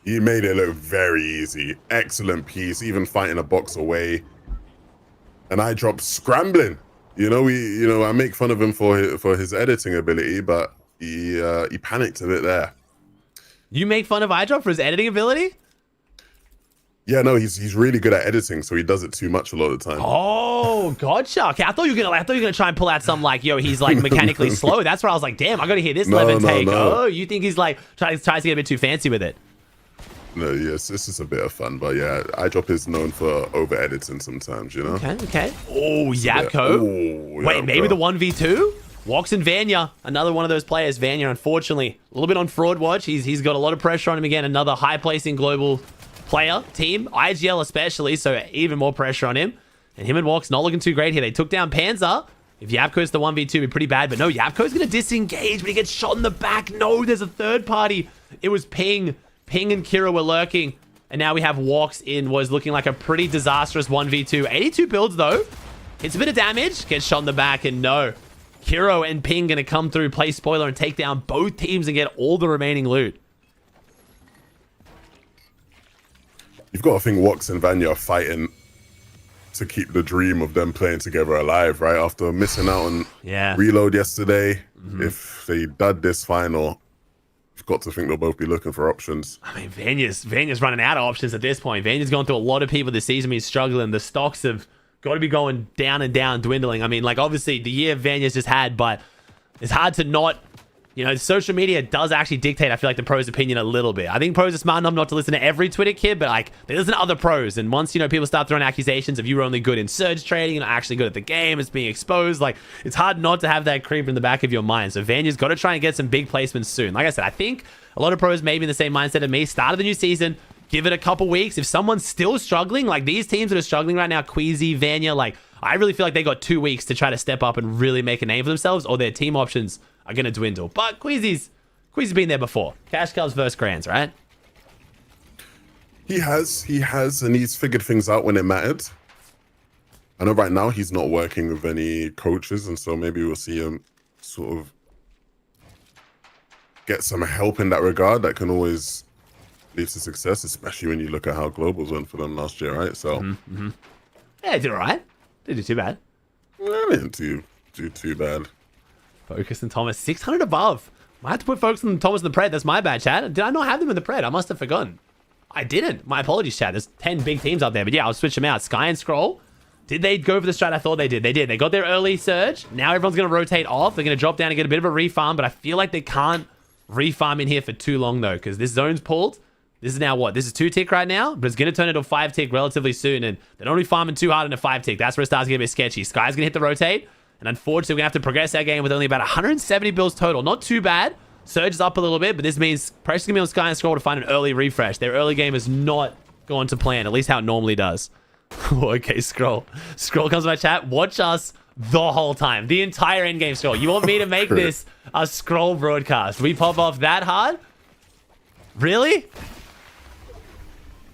He made it look very easy. Excellent piece, even fighting a box away. And iDrop scrambling. I make fun of him for his editing ability, but he panicked a bit there. You make fun of iDrop for his editing ability? Yeah, no, he's really good at editing, so he does it too much a lot of the time. Oh, gotcha. Okay, I thought you were gonna try and pull out some like, yo, he's like mechanically slow. That's where I was like, damn, I gotta hear this Levin take. No. Oh, you think he's like tries to get a bit too fancy with it? No, yes, this is a bit of fun, but yeah, iDrop is known for over editing sometimes, you know. Okay. Oh, Yapko. Wait, maybe the 1v2? Walks in Vanya, another one of those players. Vanya, unfortunately, a little bit on fraud watch. He's got a lot of pressure on him again. Another high placing global player team, IGL especially, so even more pressure on him. And him and Walk's not looking too great here. They took down Panzer. If Yapko's the 1v2, it'd be pretty bad. But no, Yapko's going to disengage, but he gets shot in the back. No, there's a third party. It was Ping. Ping and Kira were lurking. And now we have Walks in was looking like a pretty disastrous 1v2. 82 builds, though. Hits a bit of damage. Gets shot in the back, and no. Kiro and Ping going to come through, play spoiler, and take down both teams and get all the remaining loot. You've got to think Wox and Vanya are fighting to keep the dream of them playing together alive, right? After missing out on Reload yesterday, if they dud this final, you've got to think they'll both be looking for options. I mean, Vanya's running out of options at this point. Vanya's gone through a lot of people this season. He's struggling. The stocks have got to be going down and down, dwindling. I mean, like, obviously, the year Vanya's just had, but it's hard to not... social media does actually dictate, I feel like, the pros' opinion a little bit. I think pros are smart enough not to listen to every Twitter kid, but, like, they listen to other pros. And once, people start throwing accusations of you were only good in surge trading and not actually good at the game, it's being exposed. Like, it's hard not to have that creep in the back of your mind. So Vanya's got to try and get some big placements soon. Like I said, I think a lot of pros may be in the same mindset of me. Start of the new season, give it a couple weeks. If someone's still struggling, like these teams that are struggling right now, Queasy, Vanya, like, I really feel like they got 2 weeks to try to step up and really make a name for themselves, or their team options are going to dwindle. But Queasy's been there before. Cash Cubs versus Grands, right? He has, and he's figured things out when it mattered. I know right now he's not working with any coaches, and so maybe we'll see him sort of get some help in that regard. That can always lead to success, especially when you look at how Globals went for them last year, right? So, yeah, they did all right. They did too bad. Well, they didn't do too bad. Focus and Thomas, 600 above. I had to put Focus and Thomas in the Pred. That's my bad, chat. Did I not have them in the Pred? I must have forgotten. I didn't. My apologies, chat. There's 10 big teams out there. But yeah, I'll switch them out. Sky and Scroll. Did they go for the strat? I thought they did. They did. They got their early surge. Now everyone's going to rotate off. They're going to drop down and get a bit of a refarm. But I feel like they can't refarm in here for too long, though. Because this zone's pulled. This is now what? This is 2 tick right now. But it's going to turn into a 5 tick relatively soon. And they're not really farming too hard in a 5 tick. That's where it starts to get a bit sketchy. Sky's going to hit the rotate. And unfortunately, we're going to have to progress our game with only about 170 builds total. Not too bad. Surge is up a little bit, but this means pressure's going to be on Sky and Scroll to find an early refresh. Their early game has not gone to plan, at least how it normally does. Okay, Scroll. Scroll comes to my chat. Watch us the whole time. The entire endgame, Scroll. You want me to make this a Scroll broadcast? We pop off that hard? Really?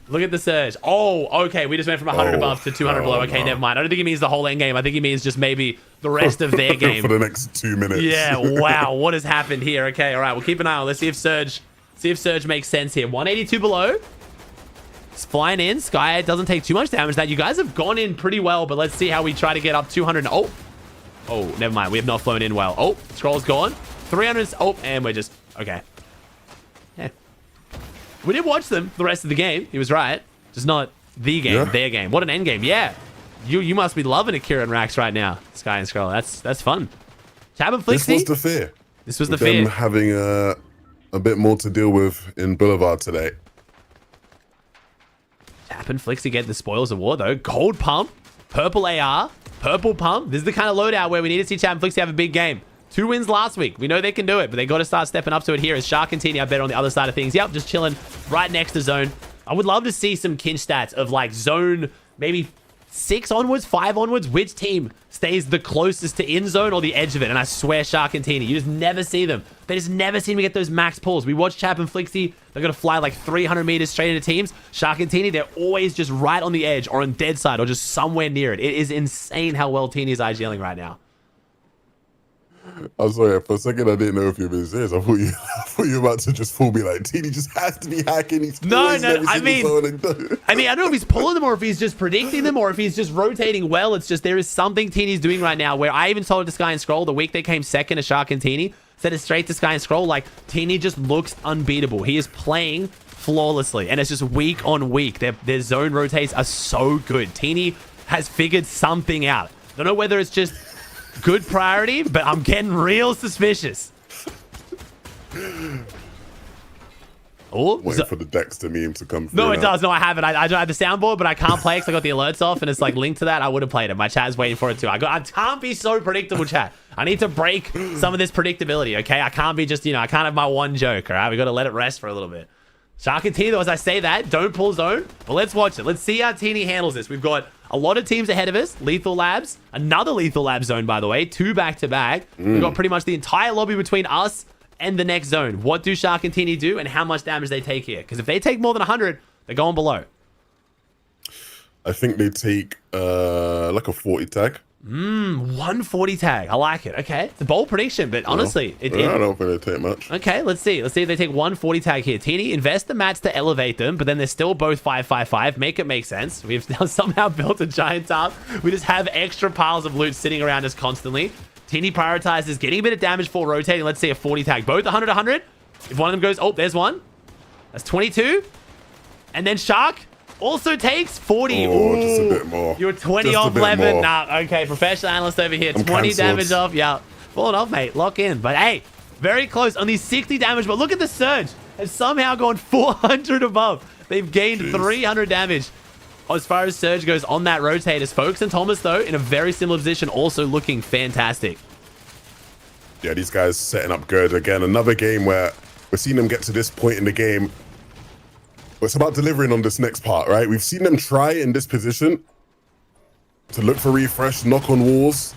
Look at the surge. Oh, okay. We just went from 100 above to 200 below. Okay, never mind. I don't think it means the whole end game. I think it means just maybe the rest of their game. For the next 2 minutes. Yeah, wow. What has happened here? Okay, all right. We'll keep an eye on. Let's see if Surge makes sense here. 182 below. It's flying in. Sky doesn't take too much damage. That you guys have gone in pretty well, but let's see how we try to get up 200. Oh, never mind. We have not flown in well. Oh, Scroll's gone. 300. Oh, and we're just... Okay. Yeah. We did watch them the rest of the game. He was right. Just not the game, their game. What an end game. Yeah. You must be loving Akira and Rax right now. Sky and Scroll. That's fun. Tab and Flixie. This was the fear. This was with the fear. Them having a bit more to deal with in Boulevard today. Tab and Flixie get the spoils of war, though. Gold pump. Purple AR. Purple pump. This is the kind of loadout where we need to see Tab and Flixie have a big game. 2 wins last week. We know they can do it, but they got to start stepping up to it here. As Shark and Tini are better on the other side of things. Yep, just chilling right next to zone. I would love to see some Kinch stats of like zone, maybe 6 onwards, 5 onwards, which team stays the closest to end zone or the edge of it? And I swear Shark and Teeny, you just never see them. They just never seem to get those max pulls. We watch Chap and Flixie, they're going to fly like 300 meters straight into teams. Shark and Teeny, they're always just right on the edge or on dead side or just somewhere near it. It is insane how well Teeny is IGLing right now. I'm sorry, for a second I didn't know if you were being serious. I thought you were about to just fool me like, Teeny just has to be hacking. He's I mean, I don't know if he's pulling them or if he's just predicting them or if he's just rotating well. It's just there is something Teeny's doing right now where I even told it to Sky and Scroll the week they came second to Shark and Teeny, said it straight to Sky and Scroll, like, Teeny just looks unbeatable. He is playing flawlessly, and it's just week on week. Their zone rotates are so good. Teeny has figured something out. Don't know whether it's just good priority, but I'm getting real suspicious. Oh, waiting for the Dexter meme to come through. No, it does. No, I haven't. I don't have the soundboard, but I can't play because I got the alerts off and it's like linked to that. I would have played it. My chat's waiting for it too. I can't be so predictable, chat. I need to break some of this predictability, okay? I can't be just, I can't have my one joke, all right? We got to let it rest for a little bit. Shark and Teeny, though, as I say that, don't pull zone. But let's watch it. Let's see how Teeny handles this. We've got a lot of teams ahead of us. Lethal Labs, another Lethal Labs zone, by the way. 2 back-to-back. We've got pretty much the entire lobby between us and the next zone. What do Shark and Teeny do and how much damage they take here? Because if they take more than 100, they're going below. I think they take like a 40 tag. 140 tag. I like it. Okay. It's a bold prediction, but honestly, I don't think they take much. Okay, let's see. Let's see if they take 140 tag here. Teeny, invest the mats to elevate them, but then they're still both 555. Make it make sense. We've now somehow built a giant top. We just have extra piles of loot sitting around us constantly. Teeny prioritizes getting a bit of damage for rotating. Let's see a 40 tag. Both 100, 100. If one of them goes, oh, there's one. That's 22. And then Shark also takes 40. Oh, just a bit more. You're 20 just off 11. Nah, okay. Professional analyst over here. 20 damage off. Yeah. Falling off, mate. Lock in. But hey, very close. Only 60 damage. But look at the surge. Has somehow gone 400 above. They've gained 300 damage. As far as surge goes on that rotators. Folks and Thomas, though, in a very similar position, also looking fantastic. Yeah, these guys setting up good. Again, another game where we're seeing them get to this point in the game. But it's about delivering on this next part, right? We've seen them try in this position to look for refresh, knock on walls.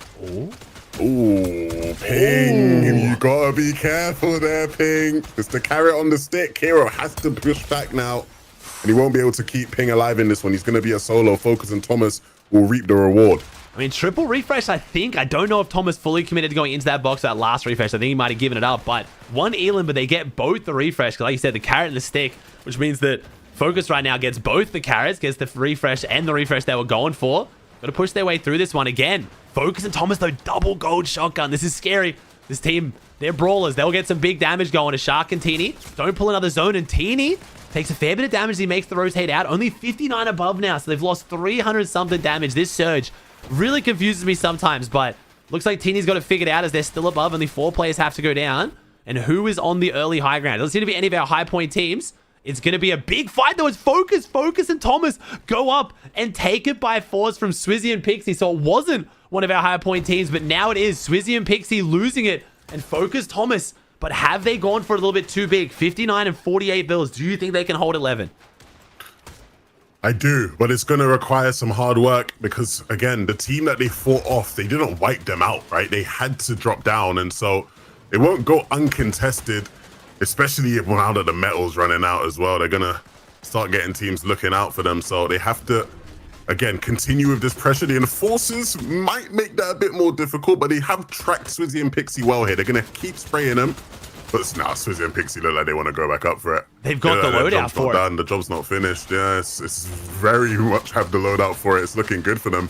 Ooh, Ping. You gotta be careful there, Ping. It's the carrot on the stick. Hero has to push back now. And he won't be able to keep Ping alive in this one. He's gonna be a solo. Focus and Thomas will reap the reward. I mean, triple refresh, I think. I don't know if Thomas fully committed to going into that box that last refresh. I think he might have given it up. But one Elin, but they get both the refresh. Because like you said, the carrot and the stick, which means that Focus right now gets both the carrots, gets the refresh and the refresh they were going for. Got to push their way through this one again. Focus and Thomas, though, double gold shotgun. This is scary. This team, they're brawlers. They'll get some big damage going to Shark and Teeny. Don't pull another zone. And Teeny takes a fair bit of damage as he makes the rotate out. Only 59 above now, so they've lost 300-something damage. This surge really confuses me sometimes, but looks like Teeny's got it figured out as they're still above. Only 4 players have to go down. And who is on the early high ground? It doesn't seem to be any of our high point teams. It's going to be a big fight, though. It's Focus. Focus and Thomas go up and take it by force from Swizzy and Pixie. So it wasn't one of our high point teams, but now it is. Swizzy and Pixie losing it. And Focus, Thomas. But have they gone for a little bit too big? 59 and 48 bills. Do you think they can hold 11? I do, but it's going to require some hard work because, again, the team that they fought off, they didn't wipe them out, right? They had to drop down, and so it won't go uncontested, especially now that the metal's running out as well. They're going to start getting teams looking out for them, so they have to, again, continue with this pressure. The enforcers might make that a bit more difficult, but they have tracked Swizzy and Pixie well here. They're going to keep spraying them. But now Swizzy and Pixie look like they want to go back up for it. They've got the loadout for it. The job's not finished. Yeah, it's very much have the loadout for it. It's looking good for them.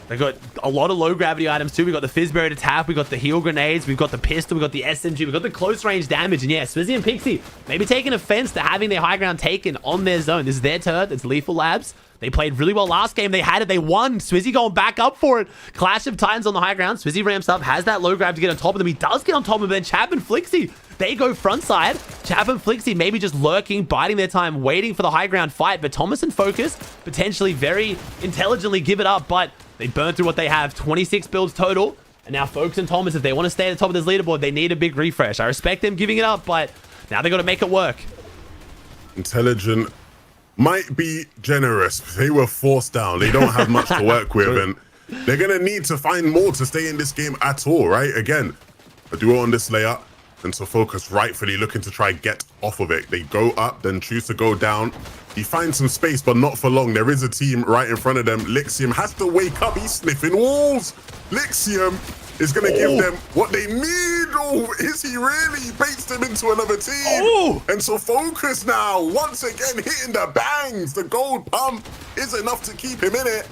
They've got a lot of low gravity items too. We've got the Fizzberry to tap. We've got the heal grenades. We've got the pistol. We've got the SMG. We've got the close range damage. And yeah, Swizzy and Pixie maybe taking offense to having their high ground taken on their zone. This is their turn. It's Lethal Labs. They played really well last game. They had it. They won. Swizzy going back up for it. Clash of Titans on the high ground. Swizzy ramps up, has that low grab to get on top of them. He does get on top of them. Then Chap and Flixie, they go front side. Chap and Flixie maybe just lurking, biding their time, waiting for the high ground fight. But Thomas and Focus potentially very intelligently give it up. But they burn through what they have. 26 builds total. And now Focus and Thomas, if they want to stay at the top of this leaderboard, they need a big refresh. I respect them giving it up, but now they got to make it work. Intelligent might be generous. They were forced down. They don't have much to work with, and they're gonna need to find more to stay in this game at all, right? Again, a duo on this layer, and so Focus rightfully looking to try get off of it. They go up, then choose to go down. He finds some space, but not for long. There is a team right in front of them. Lixium has to wake up. He's sniffing walls. Lixium is going to give them what they need. Oh, is he really? He baits them into another team. And so Focus now, once again, hitting the bangs. The gold pump is enough to keep him in it.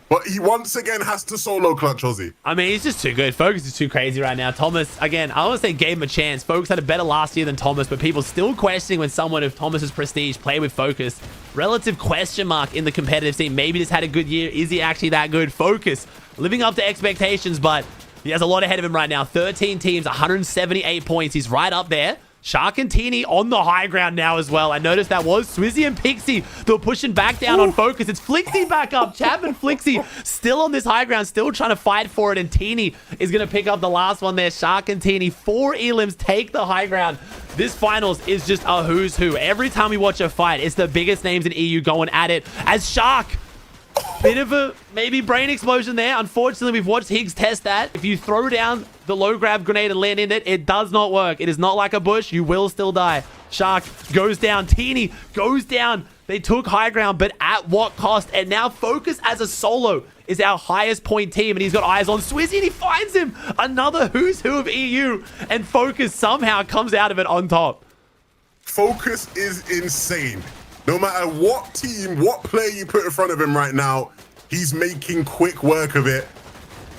But he once again has to solo clutch Aussie. I mean, he's just too good. Focus is too crazy right now. Thomas, again, I want to say gave him a chance. Focus had a better last year than Thomas, but people still questioning when someone of Thomas's prestige play with Focus. Relative question mark in the competitive scene. Maybe just had a good year. Is he actually that good? Focus living up to expectations, but he has a lot ahead of him right now. 13 teams, 178 points. He's right up there. Shark and Teeny on the high ground now as well. I noticed that was Swizzy and Pixie. They're pushing back down on Focus. It's Flixie back up. Chap and Flixie still on this high ground, still trying to fight for it. And Teeny is going to pick up the last one there. Shark and Teeny, 4 elims take the high ground. This finals is just a who's who. Every time we watch a fight, it's the biggest names in EU going at it. As Shark, bit of a maybe brain explosion there. Unfortunately, we've watched Higgs test that. If you throw down the low grab grenade and land in it, it does not work. It is not like a bush. You will still die. Shark goes down. Teeny goes down. They took high ground, but at what cost? And now Focus as a solo is our highest point team, and he's got eyes on Swizzy, and he finds him. Another who's who of EU, and Focus somehow comes out of it on top. Focus is insane. No matter what team, what player you put in front of him right now, he's making quick work of it.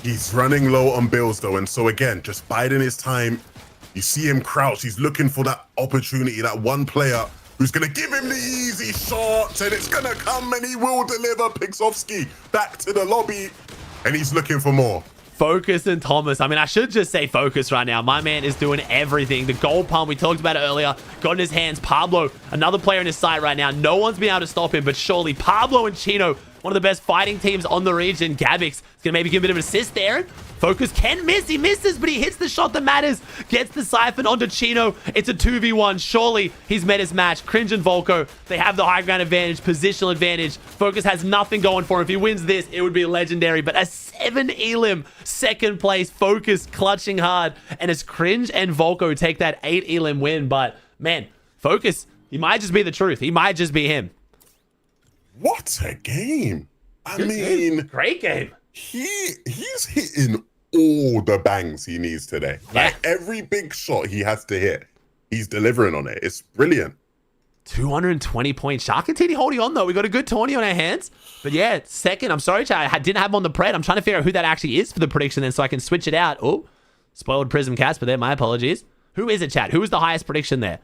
He's running low on bills though, and so again, just biding his time. You see him crouch. He's looking for that opportunity, that one player who's going to give him the easy shots, and it's going to come, and he will deliver. Pixovsky back to the lobby, and he's looking for more. Focus and Thomas. I mean, I should just say Focus right now. My man is doing everything. The gold pump, we talked about it earlier, got in his hands. Pablo, another player in his sight right now. No one's been able to stop him, but surely Pablo and Chino, one of the best fighting teams on the region. Gabix is going to maybe give a bit of an assist there. Focus can miss. He misses, but he hits the shot that matters. Gets the siphon onto Chino. It's a 2v1. Surely he's met his match. Cringe and Volko, they have the high ground advantage, positional advantage. Focus has nothing going for him. If he wins this, it would be legendary. But a 7 elim, second place. Focus clutching hard. And as Cringe and Volko take that 8 elim win. But man, Focus, he might just be the truth. He might just be him. What a game. I mean, great game. He's hitting all the bangs he needs today. Yeah. Like every big shot he has to hit, he's delivering on it. It's brilliant. 220 points. Shark and Titty holding on though. We got a good tourney on our hands. But yeah, second. I'm sorry, chat. I didn't have him on the pred. I'm trying to figure out who that actually is for the prediction then so I can switch it out. Oh, spoiled Prism Casper there. My apologies. Who is it, chat? Who is the highest prediction there?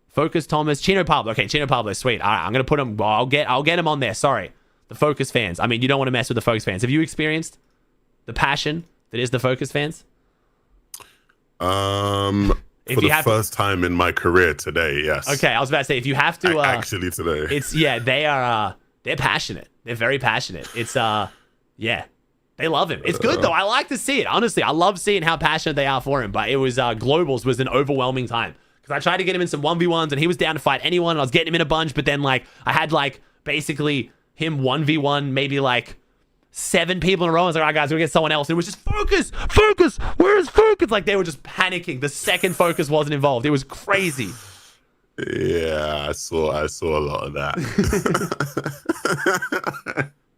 Focus Thomas. Chino Pablo. Okay, Chino Pablo. Sweet. All right, I'm going to put him. Well, I'll get him on there. Sorry. The Focus fans. I mean, you don't want to mess with the Focus fans. Have you experienced the passion that is the Focus fans? For the first time in my career today, yes. Okay, I was about to say, if you have to... actually today. It's, yeah, they are, they're passionate. They're very passionate. It's, yeah, they love him. It's good, though. I like to see it. Honestly, I love seeing how passionate they are for him. But it was, Globals was an overwhelming time. Because I tried to get him in some 1v1s, and he was down to fight anyone, and I was getting him in a bunch. But then, like, I had, like, basically him 1v1, maybe, like, 7 people in a row. I was like, all right, guys, we're gonna get someone else. And it was just Focus, Focus, where's Focus? Like, they were just panicking the second Focus wasn't involved. It was crazy. Yeah, I saw a lot of that.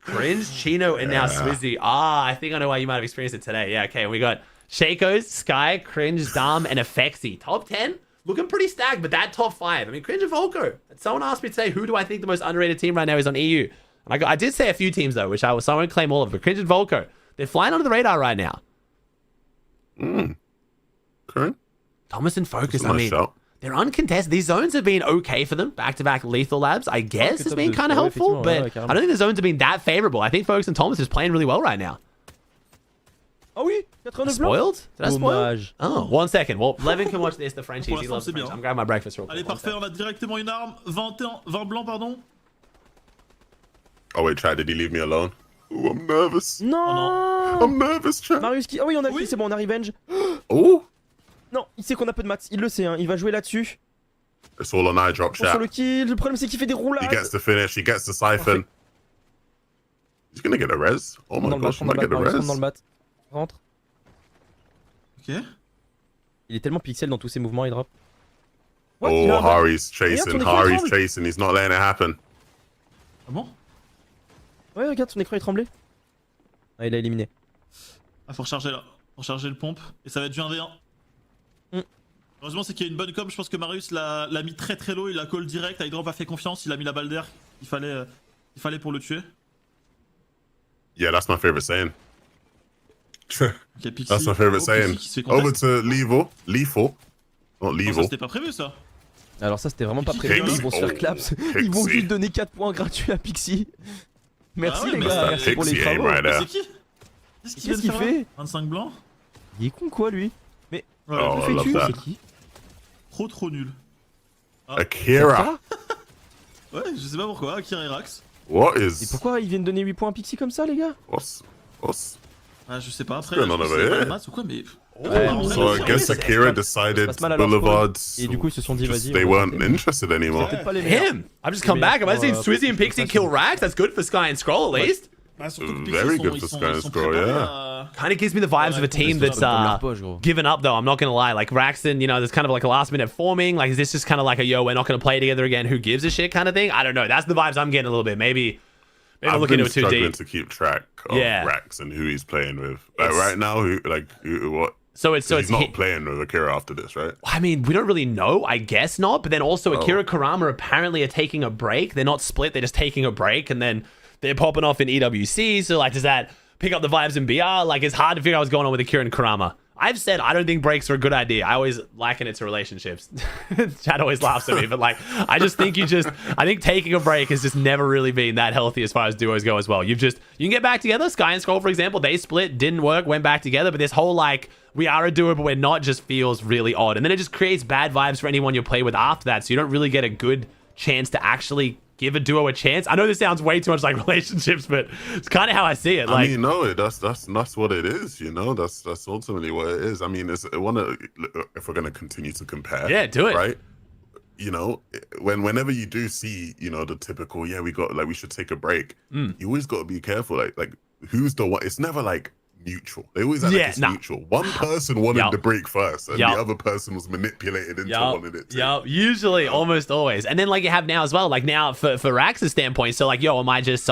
Cringe, Chino, and now Swizzy. Ah, I think I know why you might have experienced it today. Yeah, okay, we got Shaco's, Sky, Cringe, Dom, and Effexy. Top 10? Looking pretty stacked, but that top 5. I mean, Cringe and Volko. Someone asked me today, who do I think the most underrated team right now is on EU? And I did say a few teams, though, which I won't claim all of, but Cringe and Volko, they're flying under the radar right now. Okay. Thomas and Focus, I mean, shout. they're uncontested. These zones have been okay for them. Back-to-back lethal labs, I guess, has been kind of helpful, but I don't think the zones have been that favorable. I think Focus and Thomas is playing really well right now. Oh oui, 89 Spoiled? Did I spoil? Dommage. Oh, 1 second. Well, Levin can watch this. The Frenchies, Pour he l'instant, loves c'est French. bien. I'm grabbing my breakfast real quick. Allez, parfait, on a directement une arme. 20 blanc, pardon. Oh wait, Chad, did he leave me alone? Oh, I'm nervous. Non, I'm nervous, Chad. Marius qui... Ah oui, on a vu, c'est bon, on a revenge. Oh. Non, il sait qu'on a peu de maths, il le sait, hein. Il va jouer là-dessus. It's all on eye drop Sur le chat. kill, le problème c'est qu'il fait des He roulades. gets the finish. He gets the siphon. He's gonna get a res. Oh my gosh, he might get a Marius res. rentre dans le mat. Rentre. Ok. Il est tellement pixel dans tous ses mouvements, il drop. What, il Oh, a un- Hari's Regarde, chasing. ton écran, il Hari's tremble. chasing. He's not letting it happen. Ah bon? Ouais, regarde, son écran est tremblé. Ah, il a éliminé. Ah, faut recharger là. Faut recharger le pompe. Et ça va être du 1v1. Heureusement, c'est qu'il y a une bonne com. Je pense que Marius l'a mis très très low. Il a call direct. Hydrop a fait confiance. Il a mis la balle d'air. Il fallait pour le tuer. Yeah, that's my favorite saying. Ok, Pixie. That's my favorite Oh, saying. Pixie qui se fait Over contact. to Lethal. Lethal. Not Oh, ça, Lethal. c'était pas prévu ça. Alors ça c'était vraiment pas Pixie, prévu, Pixie. ils vont se faire Oh, claps. Ils vont Pixie. juste donner 4 points gratuits à Pixie. Merci Ah ouais, les mais gars, ça, merci pour les Pixie travaux. aim right Mais there. c'est qui? Qu'est-ce qu'il fait? 25 blancs. Il est con quoi lui? Mais Voilà, Oh, le I love fait that. c'est qui? trop nul. Akira. Ouais, je sais pas pourquoi. Akira et Rax. What Et is? pourquoi ils viennent donner 8 points à Pixie comme ça les gars? What's? Ah, je sais pas. Après, going je on pense over que c'est here? pas maths ou quoi, mais. Ouais, en vrai, So I c'est- guess ça- Akira ça decided passe mal à leur Boulevards. Et du coup ils se sont dit just, vas-y. they on va weren't tenter. interested anymore. Peut-être pas les meilleurs. Him. I've just come back. I've seen Swizzy and Pixie kill Rax. That's good for Sky and Scroll at least. Bah, surtout que Pixie, Very ils good sont- for ils Sky and sont Scroll, préparés yeah. à- Kind of gives me the vibes of a team that's Comme leur poche, gros. given up though. I'm not gonna lie. Like Raxton, you know, there's kind of like a last minute forming. Like, is this just kind of like a yo, we're not gonna play together again? Who gives a shit kind of thing? I don't know. That's the vibes I'm getting a little bit. Maybe I'm I've looking been into it too struggling deep. to keep track of Yeah. Rax and who he's playing with. Like It's- right now, what? So it's He's not playing with Akira after this, right? I mean, we don't really know. I guess not. But then also, Akira Kurama apparently are taking a break. They're not split. They're just taking a break, and then they're popping off in EWC. So like, does that pick up the vibes in BR? Like, it's hard to figure out what's going on with Akira and Kurama. I've said I don't think breaks are a good idea. I always liken it to relationships. Chad always laughs at me, but like, I think taking a break has just never really been that healthy as far as duos go as well. You can get back together. Sky and Scroll, for example, they split, didn't work, went back together, but this whole like, we are a duo, but we're not just feels really odd. And then it just creates bad vibes for anyone you play with after that. So you don't really get a good chance to actually give a duo a chance. I know this sounds way too much like relationships, but it's kind of how I see it. Like, I mean, no, that's what it is. You know, that's ultimately what it is. I mean, if we're gonna continue to compare, Yeah, do it. right. You know, whenever you do see, you know, the typical, yeah, we should take a break. You always got to be careful. Like who's the one? It's never like mutual. They always act like it's mutual. One person wanted the break first, and the other person was manipulated into wanting it too. Yeah, usually, almost always. And then like you have now as well, like now for Rax's standpoint, so like, yo, I'm just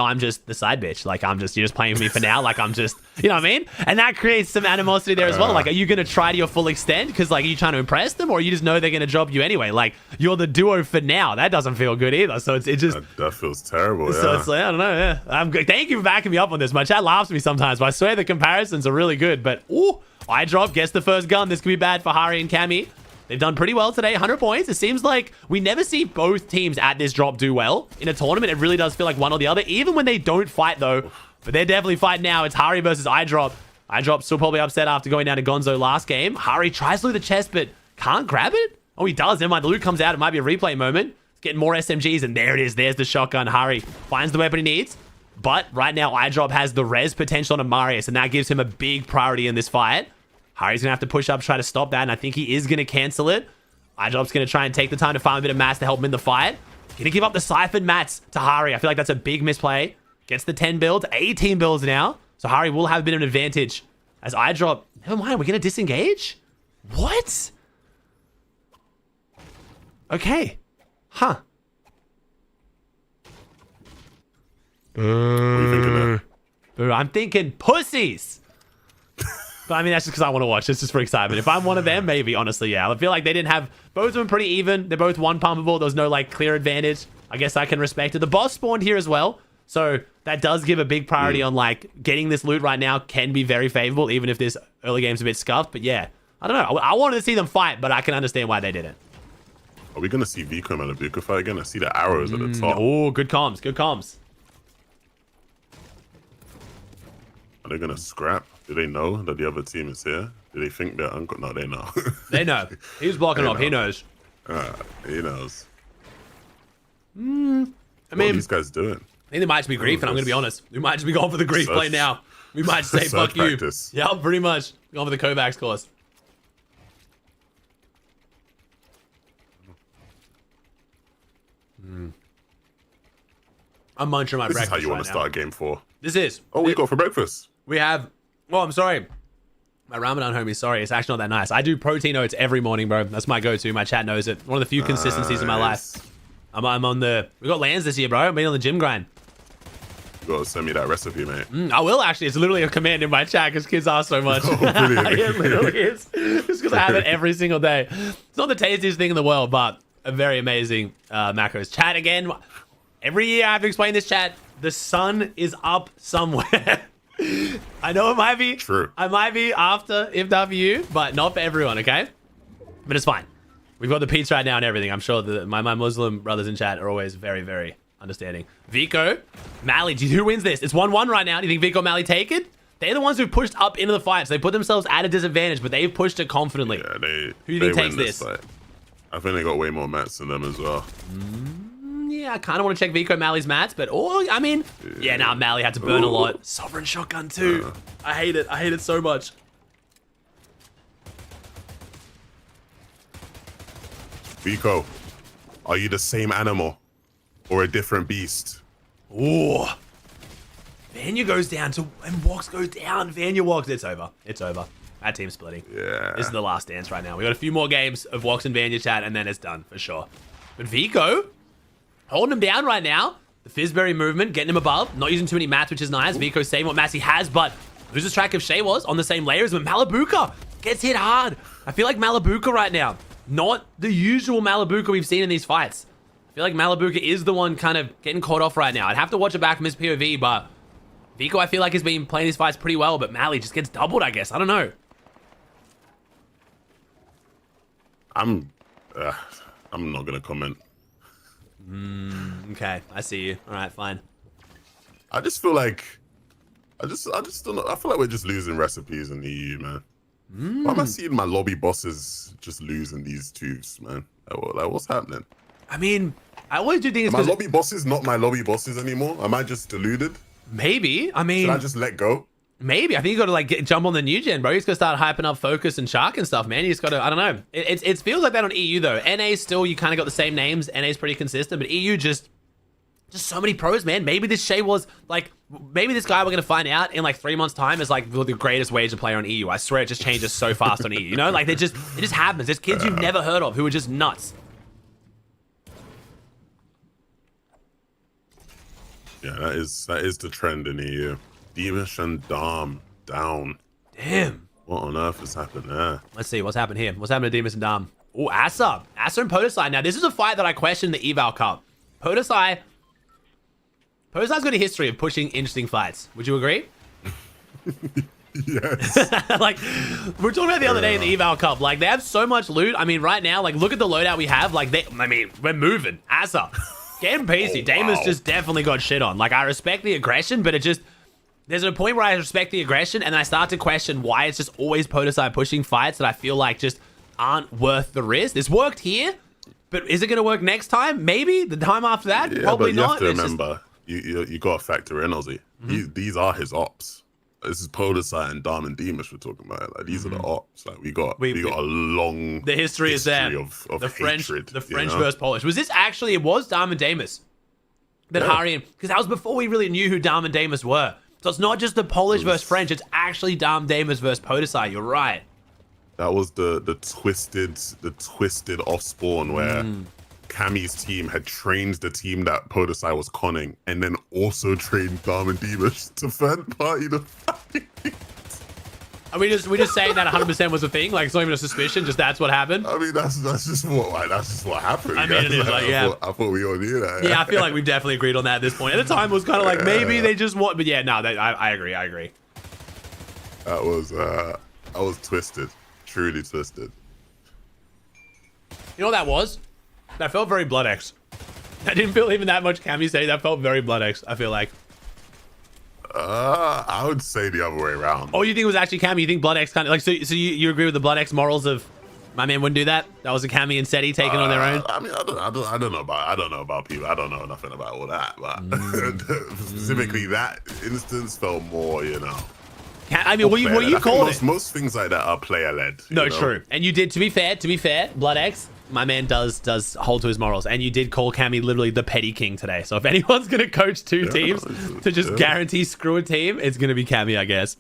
the side bitch. Like you're just playing with me for now. Like I'm just, you know what I mean? And that creates some animosity there as well. Like, are you going to try to your full extent? Because like, are you trying to impress them, or you just know they're going to drop you anyway? Like you're the duo for now. That doesn't feel good either. So it just, that feels terrible. so Yeah. it's like, I don't know. Yeah, I'm good. Thank you for backing me up on this. My chat laughs at me sometimes, but I swear the comparisons are really good. But ooh, I drop, gets the first gun. This could be bad for Hari and Cammy. They've done pretty well today, 100 points. It seems like we never see both teams at this drop do well in a tournament. It really does feel like one or the other, even when they don't fight though. But they're definitely fighting now. It's Hari versus iDrop. iDrop still probably upset after going down to Gonzo last game. Hari tries to loot the chest, but can't grab it. Oh, he does. Never mind. The loot comes out. It might be a replay moment. It's getting more SMGs, and there it is. There's the shotgun. Hari finds the weapon he needs. But right now, iDrop has the res potential on Marius, and that gives him a big priority in this fight. Hari's going to have to push up, try to stop that, and I think he is going to cancel it. iDrop's going to try and take the time to farm a bit of mats to help him in the fight. Going to give up the siphoned mats to Hari. I feel like that's a big misplay. Gets the 10 builds, 18 builds now. So Hari will have a bit of an advantage. As iDrop, never mind, we're going to disengage? What? Okay. Huh. What are you thinking there? Boo, I'm thinking pussies. But I mean, that's just because I want to watch. It's just for excitement. If I'm one of them, maybe, honestly, yeah. I feel like they didn't have... Both of them pretty even. They're both one pumpable. There was no, like, clear advantage. I guess I can respect it. The boss spawned here as well. So that does give a big priority on, like, getting this loot right now can be very favorable, even if this early game's a bit scuffed. But yeah, I don't know. I wanted to see them fight, but I can understand why they didn't. Are we gonna see Vico and Malibuka fight again? I see the arrows at the top. Oh, good comms. Good comms. Are they gonna scrap? Do they know that the other team is here? Do they think they're uncle? No, they know. They know. He was blocking They off. He know. knows. He knows. I What are mean, these guys doing? I think they might just be grief, and I'm going to be honest. We might just be going for the grief Search- play now. We might just say, search fuck you. practice. Yeah, pretty much. Going for the Kovacs course. I'm munching my This is breakfast how you want right to now. start game 4. This is. Oh, what you got for breakfast? We have. Oh, I'm sorry. My Ramadan homie, sorry. It's actually not that nice. I do protein oats every morning, bro. That's my go-to. My chat knows it. One of the few consistencies in my life. I'm on the... We got lands this year, bro. I'm being on the gym grind. You gotta send me that recipe, mate. I will actually. It's literally a command in my chat because kids ask so much. Oh, brilliant. It literally is. Just because I have it every single day. It's not the tastiest thing in the world, but a very amazing macros. Chat again. Every year I have to explain this, chat. The sun is up somewhere. I know it might be. True. I might be after, if not for you, but not for everyone, okay? But it's fine. We've got the pizza right now and everything. I'm sure that my Muslim brothers in chat are always very, very understanding. Vico, Mally, who wins this? It's 1-1 right now. Do you think Vico, Mally take it? They're the ones who pushed up into the fight, so they put themselves at a disadvantage, but they've pushed it confidently. Yeah, who do you think takes win this? Fight. I think they got way more mats than them as well. Yeah, I kind of want to check Vico Mally's mats, but I mean, yeah, nah, Mally had to burn a lot. Sovereign shotgun too. I hate it. I hate it so much. Vico, are you the same animal or a different beast? Ooh. Vanya goes down to, and Walks goes down. Vanya Walks. It's over. It's over. That team's splitting. Yeah. This is the last dance right now. We got a few more games of Walks and Vanya chat, and then it's done for sure. But Vico, holding him down right now. The Fizzberry movement, getting him above. Not using too many mats, which is nice. Vico saving what mats he has, but loses track of Shay was on the same layers. But Malabuka gets hit hard. I feel like Malabuka right now, not the usual Malabuka we've seen in these fights. I feel like Malabuka is the one kind of getting caught off right now. I'd have to watch it back from his POV, but Vico, I feel like, has been playing these fights pretty well, but Mally just gets doubled, I guess. I don't know. I'm not gonna comment. Okay, I see you. All right, fine. I just feel like I don't know. I feel like we're just losing recipes in the EU, man. Why am I seeing my lobby bosses just losing these twos, man? Like, what's happening? I mean, I always do think it's My because lobby bosses not my lobby bosses anymore. Am I just deluded? maybe. I mean, Should I just let go? maybe. I think you got to like jump on the new gen, bro. You just got to start hyping up Focus and Shark and stuff, man. You just got to. I don't know. It feels like that on EU though. NA still, you kind of got the same names. NA's pretty consistent, but EU just so many pros, man. Maybe this Shay was like, maybe this guy we're gonna find out in like 3 months' time is like the greatest wager player on EU. I swear it just changes so fast on EU. You know, like it just happens. There's kids you've never heard of who are just nuts. Yeah, that is the trend in EU. Deemish and Dom down. Damn. What on earth has happened there? Let's see what's happened here. What's happened to Demus and Dom? Oh, Asa and Podosai. Now this is a fight that I questioned the Eval Cup. Podosai's got a history of pushing interesting fights. Would you agree? Yes. Like, we were talking about the other day in the Eval Cup. Like, they have so much loot. I mean, right now, like, look at the loadout we have. Like, we're moving. Asa. Getting PC. Damon's just definitely got shit on. Like, I respect the aggression, but it just... There's a point where I respect the aggression, and then I start to question why it's just always Podosai pushing fights that I feel like just aren't worth the risk. It's worked here, but is it going to work next time? Maybe. The time after that? Yeah, Probably but you not. have to It's just- remember, you got to factor in, Aussie. These are his ops. This is Podosai and Dom and Deemish we're talking about. Like, these are the ops. Like, we got a long The history is there. of the French, hatred, the French you know? versus Polish. Was this actually? It was Dom and Damus that Hari, because that was before we really knew who Dom and Damus were. So it's not just the Polish versus French. It's actually Dom Damus versus Podosai. You're right. That was the twisted off spawn where Cammy's team had trained the team that Podosai was conning, and then also trained Dom and Deemish to third party the fight. Are we just saying that 100% was a thing? Like, it's not even a suspicion. Just that's what happened. I mean, that's just what happened. I mean, it is, like, yeah. I thought we all knew that. Yeah, I feel like we've definitely agreed on that at this point. At the time, it was kind of like maybe they just want, but yeah, no, I agree. I agree. That was twisted, truly twisted. You know what that was? That felt very Blood X. I didn't feel even that much Cammy say. That felt very Blood X. I feel like. I would say the other way around. Oh, you think it was actually Cammy? You think Blood X kind of like so you agree with the Blood X morals of my man wouldn't do that? That was a Cammy and Seti taking on their own. I mean, I don't know about people. I don't know nothing about all that. But specifically, that instance felt more, I mean, what you called it? Most things like that are player led. No, true. And you did, to be fair, Blood X, my man does hold to his morals, and you did call Cammy literally the petty king today. So if anyone's gonna coach two teams to just guarantee screw a team, it's gonna be Cammy, I guess.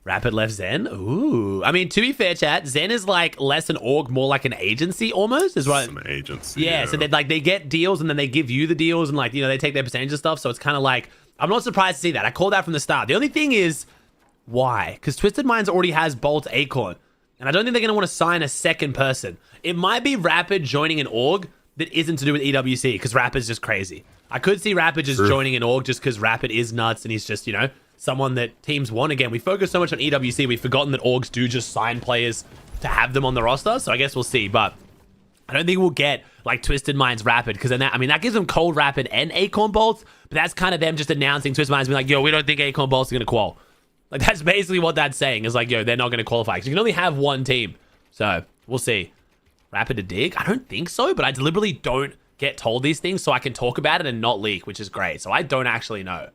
Rapid left Zen. Ooh. I mean, to be fair, chat, Zen is like less an org, more like an agency almost. Is right. An agency. Yeah. So they get deals and then they give you the deals and like they take their percentage and stuff. So it's kind of like I'm not surprised to see that. I called that from the start. The only thing is why? Because Twisted Minds already has Bolt Acorn, and I don't think they're gonna want to sign a second person. It might be Rapid joining an org that isn't to do with EWC because Rapid's just crazy. I could see Rapid just joining an org just because Rapid is nuts and he's just someone that teams want. Again, we focus so much on EWC, we've forgotten that orgs do just sign players to have them on the roster. So I guess we'll see. But I don't think we'll get like Twisted Minds Rapid because then that gives them Cold Rapid and Acorn Bolts. But that's kind of them just announcing Twisted Minds being like, yo, we don't think Acorn Bolts are going to qual. Like that's basically what that's saying is like, yo, they're not going to qualify because you can only have one team. So we'll see. Rapid to dig? I don't think so, but I deliberately don't get told these things so I can talk about it and not leak, which is great. So I don't actually know.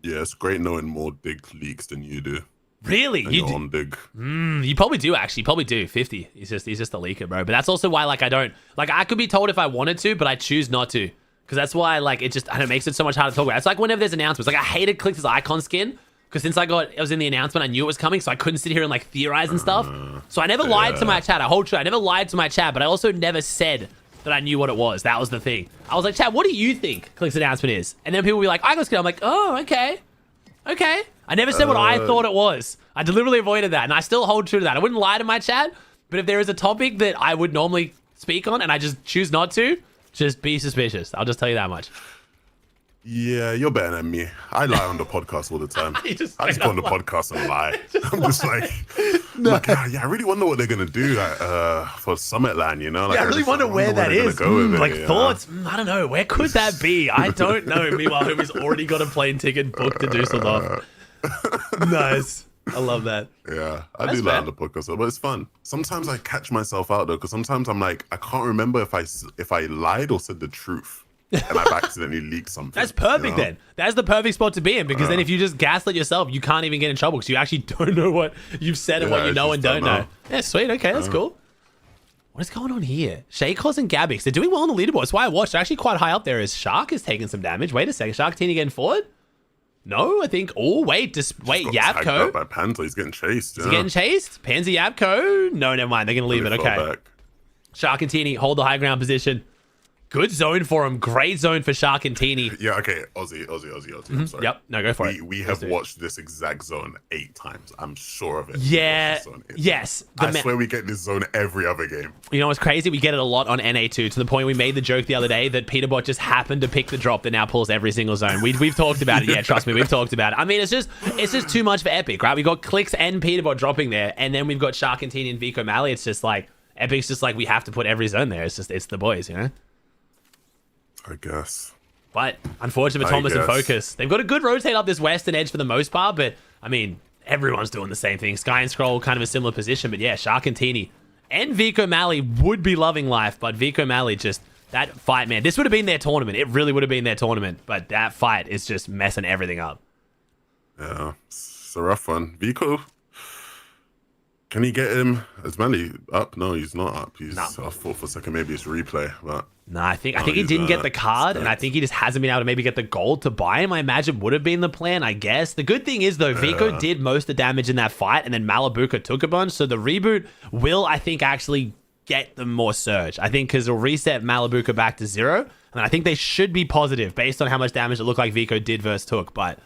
Yeah, it's great knowing more dig leaks than you do. Really? And you're on dig. You probably do, actually. You probably do. 50. He's just a leaker, bro. But that's also why, like, I don't... Like, I could be told if I wanted to, but I choose not to. Because that's why, like, it just... And it makes it so much harder to talk about. It's like whenever there's announcements. Like, I hated Clix's icon skin. Because since I was in the announcement, I knew it was coming. So I couldn't sit here and, like, theorize and stuff. So I never lied to my chat. I hold true. I never lied to my chat. But I also never said that I knew what it was. That was the thing. I was like, chat, what do you think Clix's announcement is? And then people will be like, icon skin. I'm like, oh, okay. Okay. I never said what I thought it was. I deliberately avoided that, and I still hold true to that. I wouldn't lie to my chat, but if there is a topic that I would normally speak on and I just choose not to, just be suspicious. I'll just tell you that much. Yeah, you're better than me. I lie on the podcast all the time. I just go on the podcast and lie. I'm just like, I really wonder what they're gonna do for Summitland. Like, I really wonder where that is. Thoughts? I don't know. Where could that be? I don't know. Meanwhile, Homer's already got a plane ticket booked to Dusseldorf. Nice. I love that. Yeah, I do lie on the podcast, but it's fun. Sometimes I catch myself out though, because sometimes I'm like, I can't remember if I lied or said the truth. And I've accidentally leaked something. That's perfect then. That's the perfect spot to be in because then if you just gaslit yourself, you can't even get in trouble because you actually don't know what you've said and what you know and don't know. Yeah, sweet. Okay, that's cool. What is going on here? Shaykos and Gabbix, they're doing well on the leaderboard. That's why I watched. They're actually quite high up there as Shark is taking some damage. Wait a second. Shark Tini getting forward? No, I think. Oh, wait. Yapko. By Panther. He's getting chased. Is he getting chased? Pansy Yapko? No, never mind. They're going to leave it. Okay. Shark and Tini hold the high ground position. Good zone for him. Great zone for Shark and Teeny. Yeah, okay. Aussie. I'm sorry. Yep. No, go for it. We have watched this exact zone 8 times. I'm sure of it. Yeah. Yes. I swear we get this zone every other game. You know what's crazy? We get it a lot on NA2 to the point we made the joke the other day that Peterbot just happened to pick the drop that now pulls every single zone. We've talked about it. Yeah, trust me. We've talked about it. I mean, it's just too much for Epic, right? We got Clicks and Peterbot dropping there, and then we've got Shark and Teeny and Vico Malley. It's just like, Epic's just like, we have to put every zone there. It's the boys, you know? I guess. But unfortunately for Thomas and Focus, they've got a good rotate up this western edge for the most part, but I mean, everyone's doing the same thing. Sky and Scroll kind of a similar position, but yeah, Shark and Teeny and Vico Malley would be loving life, but Vico Malley just, that fight, man, this would have been their tournament. It really would have been their tournament, but that fight is just messing everything up. Yeah, it's a rough one. Vico, can he get him? Is Malley up? No, he's not up. I thought for a second maybe it's replay, but... No, I think he didn't get the card, and I think he just hasn't been able to maybe get the gold to buy him. I imagine would have been the plan, I guess. The good thing is, though, Vico did most of the damage in that fight, and then Malabuka took a bunch, so the reboot will, I think, actually get them more surge. I think because it'll reset Malabuka back to 0, and I think they should be positive based on how much damage it looked like Vico did versus Took, but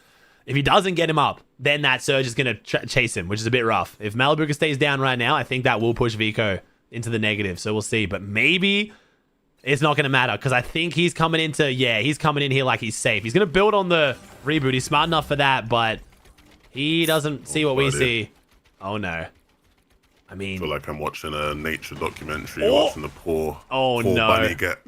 if he doesn't get him up, then that surge is going to chase him, which is a bit rough. If Malabuka stays down right now, I think that will push Vico into the negative, so we'll see, but maybe... It's not going to matter because I think he's coming in here like he's safe. He's going to build on the reboot. He's smart enough for that, but he doesn't see what we see. Oh, no. I mean... I feel like I'm watching a nature documentary, watching the poor bunny get...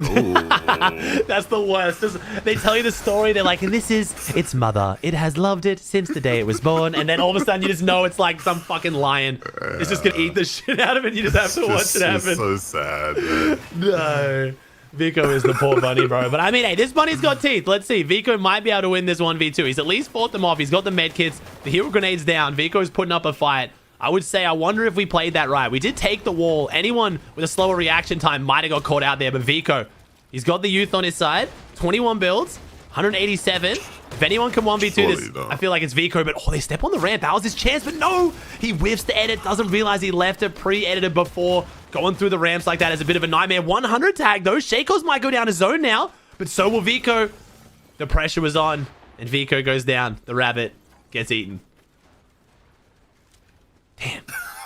That's the worst. They tell you the story, they're like, and this is its mother. It has loved it since the day it was born. And then all of a sudden you just know it's like some fucking lion. It's just going to eat the shit out of it. You just have to watch it happen. It's so sad, man. No. Vico is the poor bunny, bro. But I mean, hey, this bunny's got teeth. Let's see. Vico might be able to win this 1v2. He's at least fought them off. He's got the med kits. The hero grenade's down. Vico's putting up a fight. I would say, I wonder if we played that right. We did take the wall. Anyone with a slower reaction time might have got caught out there. But Vico, he's got the youth on his side. 21 builds. 187. If anyone can 1v2 this, I feel like it's Vico. But, oh, they step on the ramp. That was his chance. But no, he whiffs the edit. Doesn't realize he left it pre-edited before. Going through the ramps like that is a bit of a nightmare. 100 tag, though. Shakos might go down to zone now. But so will Vico. The pressure was on. And Vico goes down. The rabbit gets eaten. Damn.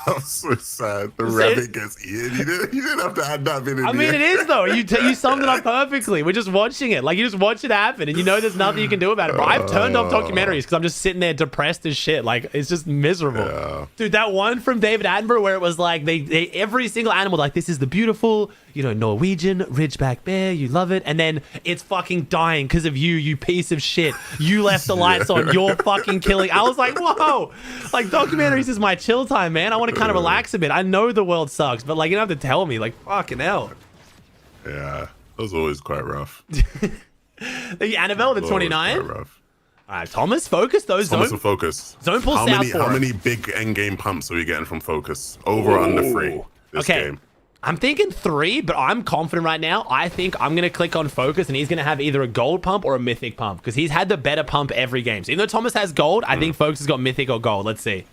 I'm so sad. The rabbit gets eaten. You didn't have to add that bit in. I mean, it is though. You summed it up perfectly. We're just watching it. Like, you just watch it happen, and you know there's nothing you can do about it. Bro, I've turned off documentaries because I'm just sitting there depressed as shit. Like, it's just miserable. Yeah. Dude, that one from David Attenborough where it was like they every single animal, like, this is the beautiful, you know, Norwegian ridgeback bear. You love it, and then it's fucking dying because of you, you piece of shit. You left the lights on. You're fucking killing. I was like, whoa. Like, documentaries is my chill time, man. I want to kind of relax a bit. I know the world sucks, but like, you don't have to tell me. Like, fucking hell. Yeah, that was always quite rough. The Annabelle, the 29. All right, Thomas, focus those. Thomas will focus. Zone pull south. How many big end game pumps are we getting from focus? Over or under 3 this game? I'm thinking 3, but I'm confident right now. I think I'm going to click on focus, and he's going to have either a gold pump or a mythic pump because he's had the better pump every game. So even though Thomas has gold, I think focus has got mythic or gold. Let's see.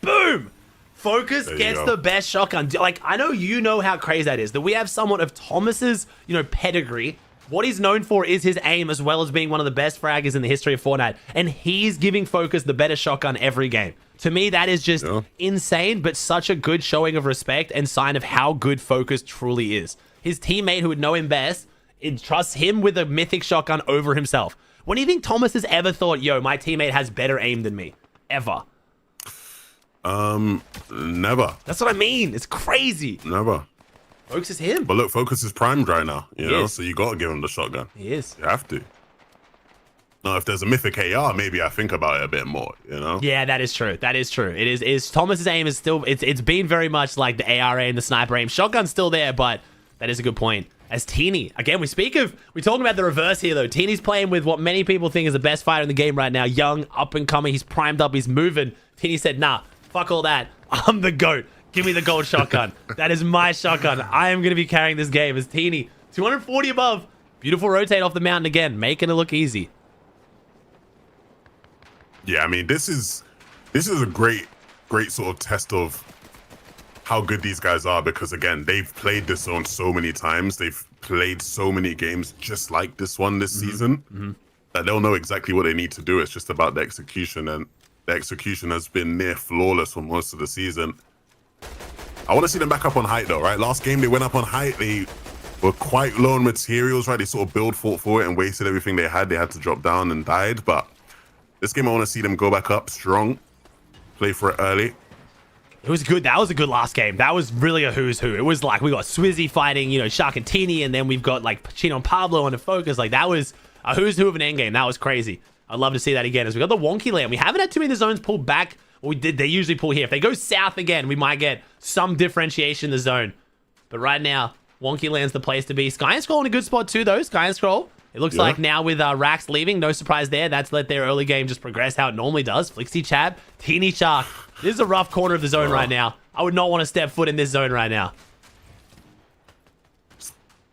Boom! Focus gets the best shotgun. Like, I know you know how crazy that is. That we have someone of Thomas's, you know, pedigree. What he's known for is his aim, as well as being one of the best fraggers in the history of Fortnite. And he's giving Focus the better shotgun every game. To me, that is just insane, but such a good showing of respect and sign of how good Focus truly is. His teammate, who would know him best, trusts him with a mythic shotgun over himself. When do you think Thomas has ever thought, yo, my teammate has better aim than me? Ever? Never. That's what I mean. It's crazy. Never. Focus is him. But look, Focus is primed right now, you know, so you got to give him the shotgun. He is. You have to. Now, if there's a mythic AR, maybe I think about it a bit more, you know? Yeah, that is true. That is true. It is Thomas's aim is still, it's been very much like the AR aim, the sniper aim. Shotgun's still there, but that is a good point. As Teeny, again, we're talking about the reverse here, though. Teeny's playing with what many people think is the best fighter in the game right now. Young, up and coming. He's primed up. He's moving. Teeny said, nah, fuck all that. I'm the GOAT. Give me the gold shotgun. That is my shotgun. I am going to be carrying this game as Teeny. 240 above. Beautiful rotate off the mountain again, making it look easy. Yeah, I mean, this is a great sort of test of how good these guys are, because again, they've played this zone so many times. They've played so many games just like this one this season that they'll know exactly what they need to do. It's just about the execution, and the execution has been near flawless for most of the season. I want to see them back up on height though, right? Last game they went up on height. They were quite low on materials, right? They sort of fought for it and wasted everything they had. They had to drop down and died, but this game I want to see them go back up strong, play for it early. It was good. That was a good last game. That was really a who's who. It was like we got Swizzy fighting, you know, Shark and Teeny, and then we've got like Pacino and Pablo on the Focus. Like, that was a who's who of an end game. That was crazy. I'd love to see that again. As we got the wonky land. We haven't had too many of the zones pulled back. Well, we did. They usually pull here. If they go south again, we might get some differentiation in the zone. But right now, wonky land's the place to be. Sky and Scroll in a good spot too, though. Sky and Scroll. It looks like now with Rax leaving, no surprise there. That's let their early game just progress how it normally does. Flixie Chab, Teeny Shark. This is a rough corner of the zone right now. I would not want to step foot in this zone right now.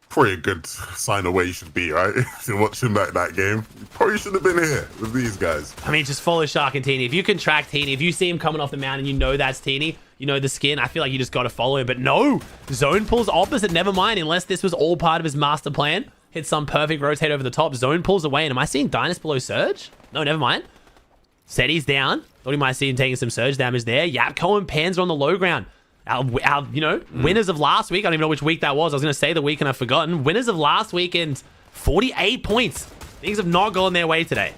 Probably a good sign of where you should be, right? If you're watching that game, you probably should have been here with these guys. I mean, just follow Shark and Teeny. If you can track Teeny, if you see him coming off the mountain, you know that's Teeny. You know the skin. I feel like you just got to follow him. But no, zone pulls opposite. Never mind, unless this was all part of his master plan. Hit some perfect rotate over the top. Zone pulls away. And am I seeing Dynast below Surge? No, never mind. Seti's down. Thought he might see him taking some Surge damage there. Yapko and Panzer on the low ground. Our you know, winners of last week. I don't even know which week that was. I was going to say the week and I've forgotten. Winners of last weekend, 48 points. Things have not gone their way today.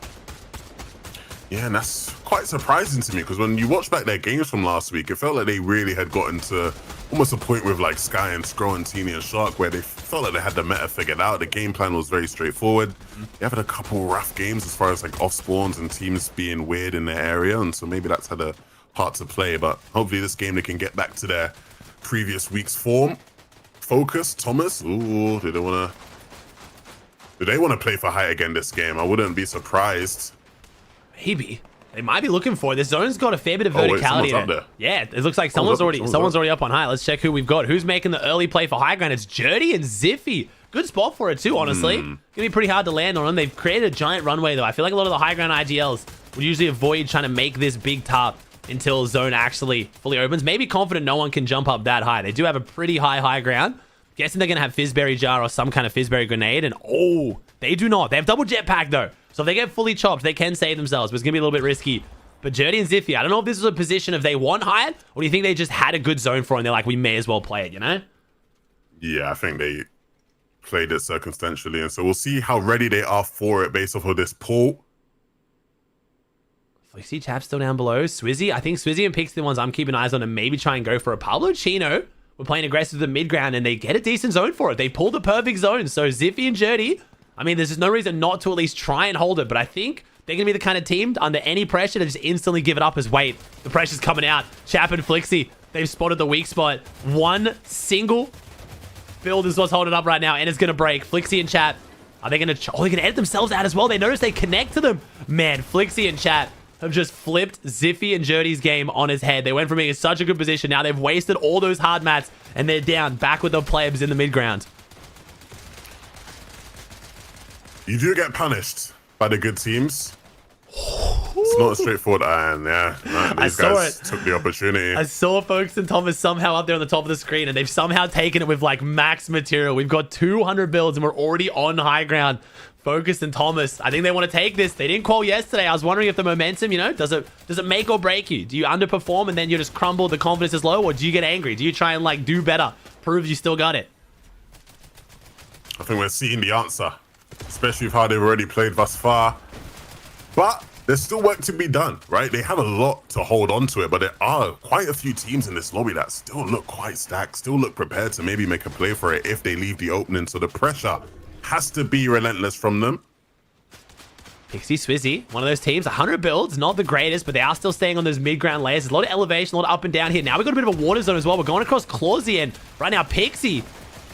Yeah, and that's quite surprising to me, because when you watch back their games from last week, it felt like they really had gotten to almost a point with like Sky and Scroll and Teeny and Shark where they felt like they had the meta figured out. The game plan was very straightforward. They have had a couple rough games as far as like off spawns and teams being weird in their area, and so maybe that's had a part to play, but hopefully this game they can get back to their previous week's form. Focus, Thomas. Ooh, they don't want to Do they want to play for height again this game? I wouldn't be surprised. Maybe. They might be looking for it. This zone's got a fair bit of Wait, verticality someone's in up it. there. Yeah, it looks like someone's already up on high. Let's check who we've got. Who's making the early play for high ground? It's Jerdy and Ziffy. Good spot for it too, honestly. Gonna be pretty hard to land on them. They've created a giant runway though. I feel like a lot of the high ground IGLs would usually avoid trying to make this big tarp until zone actually fully opens. Maybe confident no one can jump up that high. They do have a pretty high ground. Guessing they're gonna have Fizzberry Jar or some kind of Fizzberry grenade. And oh, they do not. They have double jetpack though. So if they get fully chopped, they can save themselves, but it's gonna be a little bit risky. But Jerdy and Ziffy, I don't know if this is a position if they want Hyatt, or do you think they just had a good zone for it and they're like, we may as well play it, you know? Yeah, I think they played it circumstantially, and so we'll see how ready they are for it based off of this pull. Flixie Chap's still down below. Swizzy, I think Swizzy and Pixie the ones I'm keeping eyes on and maybe try and go for a Pablo Chino. We're playing aggressive to the mid ground and they get a decent zone for it. They pull the perfect zone. So Ziffy and Jerdy, I mean, there's just no reason not to at least try and hold it, but I think they're going to be the kind of team under any pressure to just instantly give it up as wait. The pressure's coming out. Chap and Flixie, they've spotted the weak spot. One single build is what's holding up right now, and it's going to break. Flixie and Chap, are they going to... Oh, they're going to edit themselves out as well. They notice they connect to them. Man, Flixie and Chap have just flipped Ziffy and Jerdy's game on his head. They went from being in such a good position. Now they've wasted all those hard mats, and they're down back with the plebs in the mid ground. You do get punished by the good teams. It's not straightforward, and yeah, these guys took the opportunity. I saw Focus and Thomas somehow up there on the top of the screen, and they've somehow taken it with like max material. We've got 200 builds, and we're already on high ground. Focus and Thomas, I think they want to take this. They didn't call yesterday. I was wondering if the momentum, you know, does it make or break you? Do you underperform and then you just crumble, the confidence is low, or do you get angry? Do you try and like do better, prove you still got it? I think we're seeing the answer, especially with how they've already played thus far. But there's still work to be done, right? They have a lot to hold on to it, but there are quite a few teams in this lobby that still look quite stacked, still look prepared to maybe make a play for it if they leave the opening. So the pressure has to be relentless from them. Pixie Swizzy, one of those teams, 100 builds, not the greatest, but they are still staying on those mid-ground layers. There's a lot of elevation, a lot of up and down here. Now we've got a bit of a water zone as well. We're going across Clawsy, and right now Pixie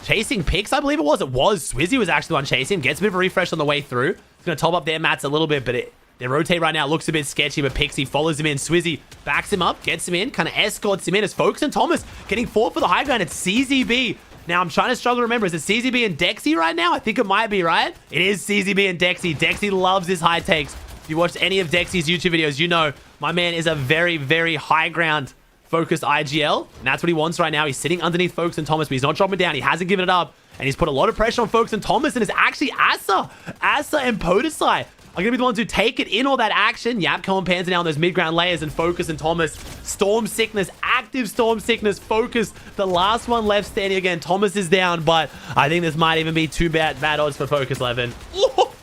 chasing Pix, I believe it was. Swizzy was actually the one chasing him. Gets a bit of a refresh on the way through. He's going to top up their mats a little bit, but they rotate right now. Looks a bit sketchy, but Pixie follows him in. Swizzy backs him up, gets him in, kind of escorts him in as Focus and Thomas getting fought for the high ground. It's CZB. Now, I'm trying to struggle to remember. Is it CZB and Dexy right now? I think it might be, right? It is CZB and Dexy. Dexy loves his high takes. If you watched any of Dexy's YouTube videos, you know my man is a very, very high ground focused IGL. And that's what he wants right now. He's sitting underneath Focus and Thomas, but he's not dropping down. He hasn't given it up. And he's put a lot of pressure on Focus and Thomas. And it's actually Asa and Podesai are going to be the ones who take it in all that action. Yapco and Panzer now on those mid-ground layers, and Focus and Thomas. Storm Sickness, active Storm Sickness. Focus, the last one left standing again. Thomas is down, but I think this might even be too bad odds for Focus 11.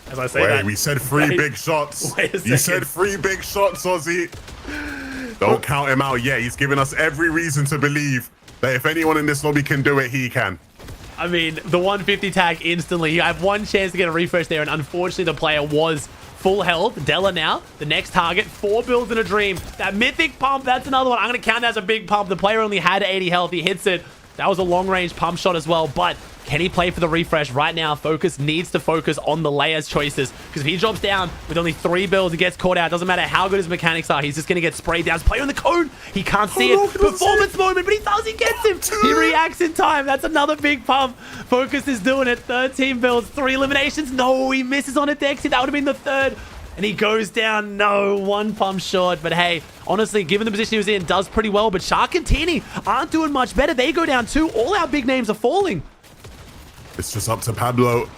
As I say that. We said three big shots. You said 3 big shots, Aussie. Don't count him out yet. He's giving us every reason to believe that if anyone in this lobby can do it, he can. I mean, the 150 tag instantly. I have one chance to get a refresh there, and unfortunately the player was full health. Della now, the next target. 4 builds in a dream. That mythic pump, that's another one. I'm going to count that as a big pump. The player only had 80 health. He hits it. That was a long-range pump shot as well, but can he play for the refresh? Right now, Focus needs to focus on the layers choices, because if he drops down with only 3 builds and gets caught out, doesn't matter how good his mechanics are, he's just going to get sprayed down. His player in the cone. He can't see it. Performance moment, but he does. He gets him. He reacts in time. That's another big pump. Focus is doing it. 13 builds, 3 eliminations. No, he misses on a Dexy. That would have been the 3rd. And he goes down. No, 1 pump short. But hey, honestly, given the position he was in, does pretty well. But Shark and Teeny aren't doing much better. They go down too. All our big names are falling. It's just up to Pablo.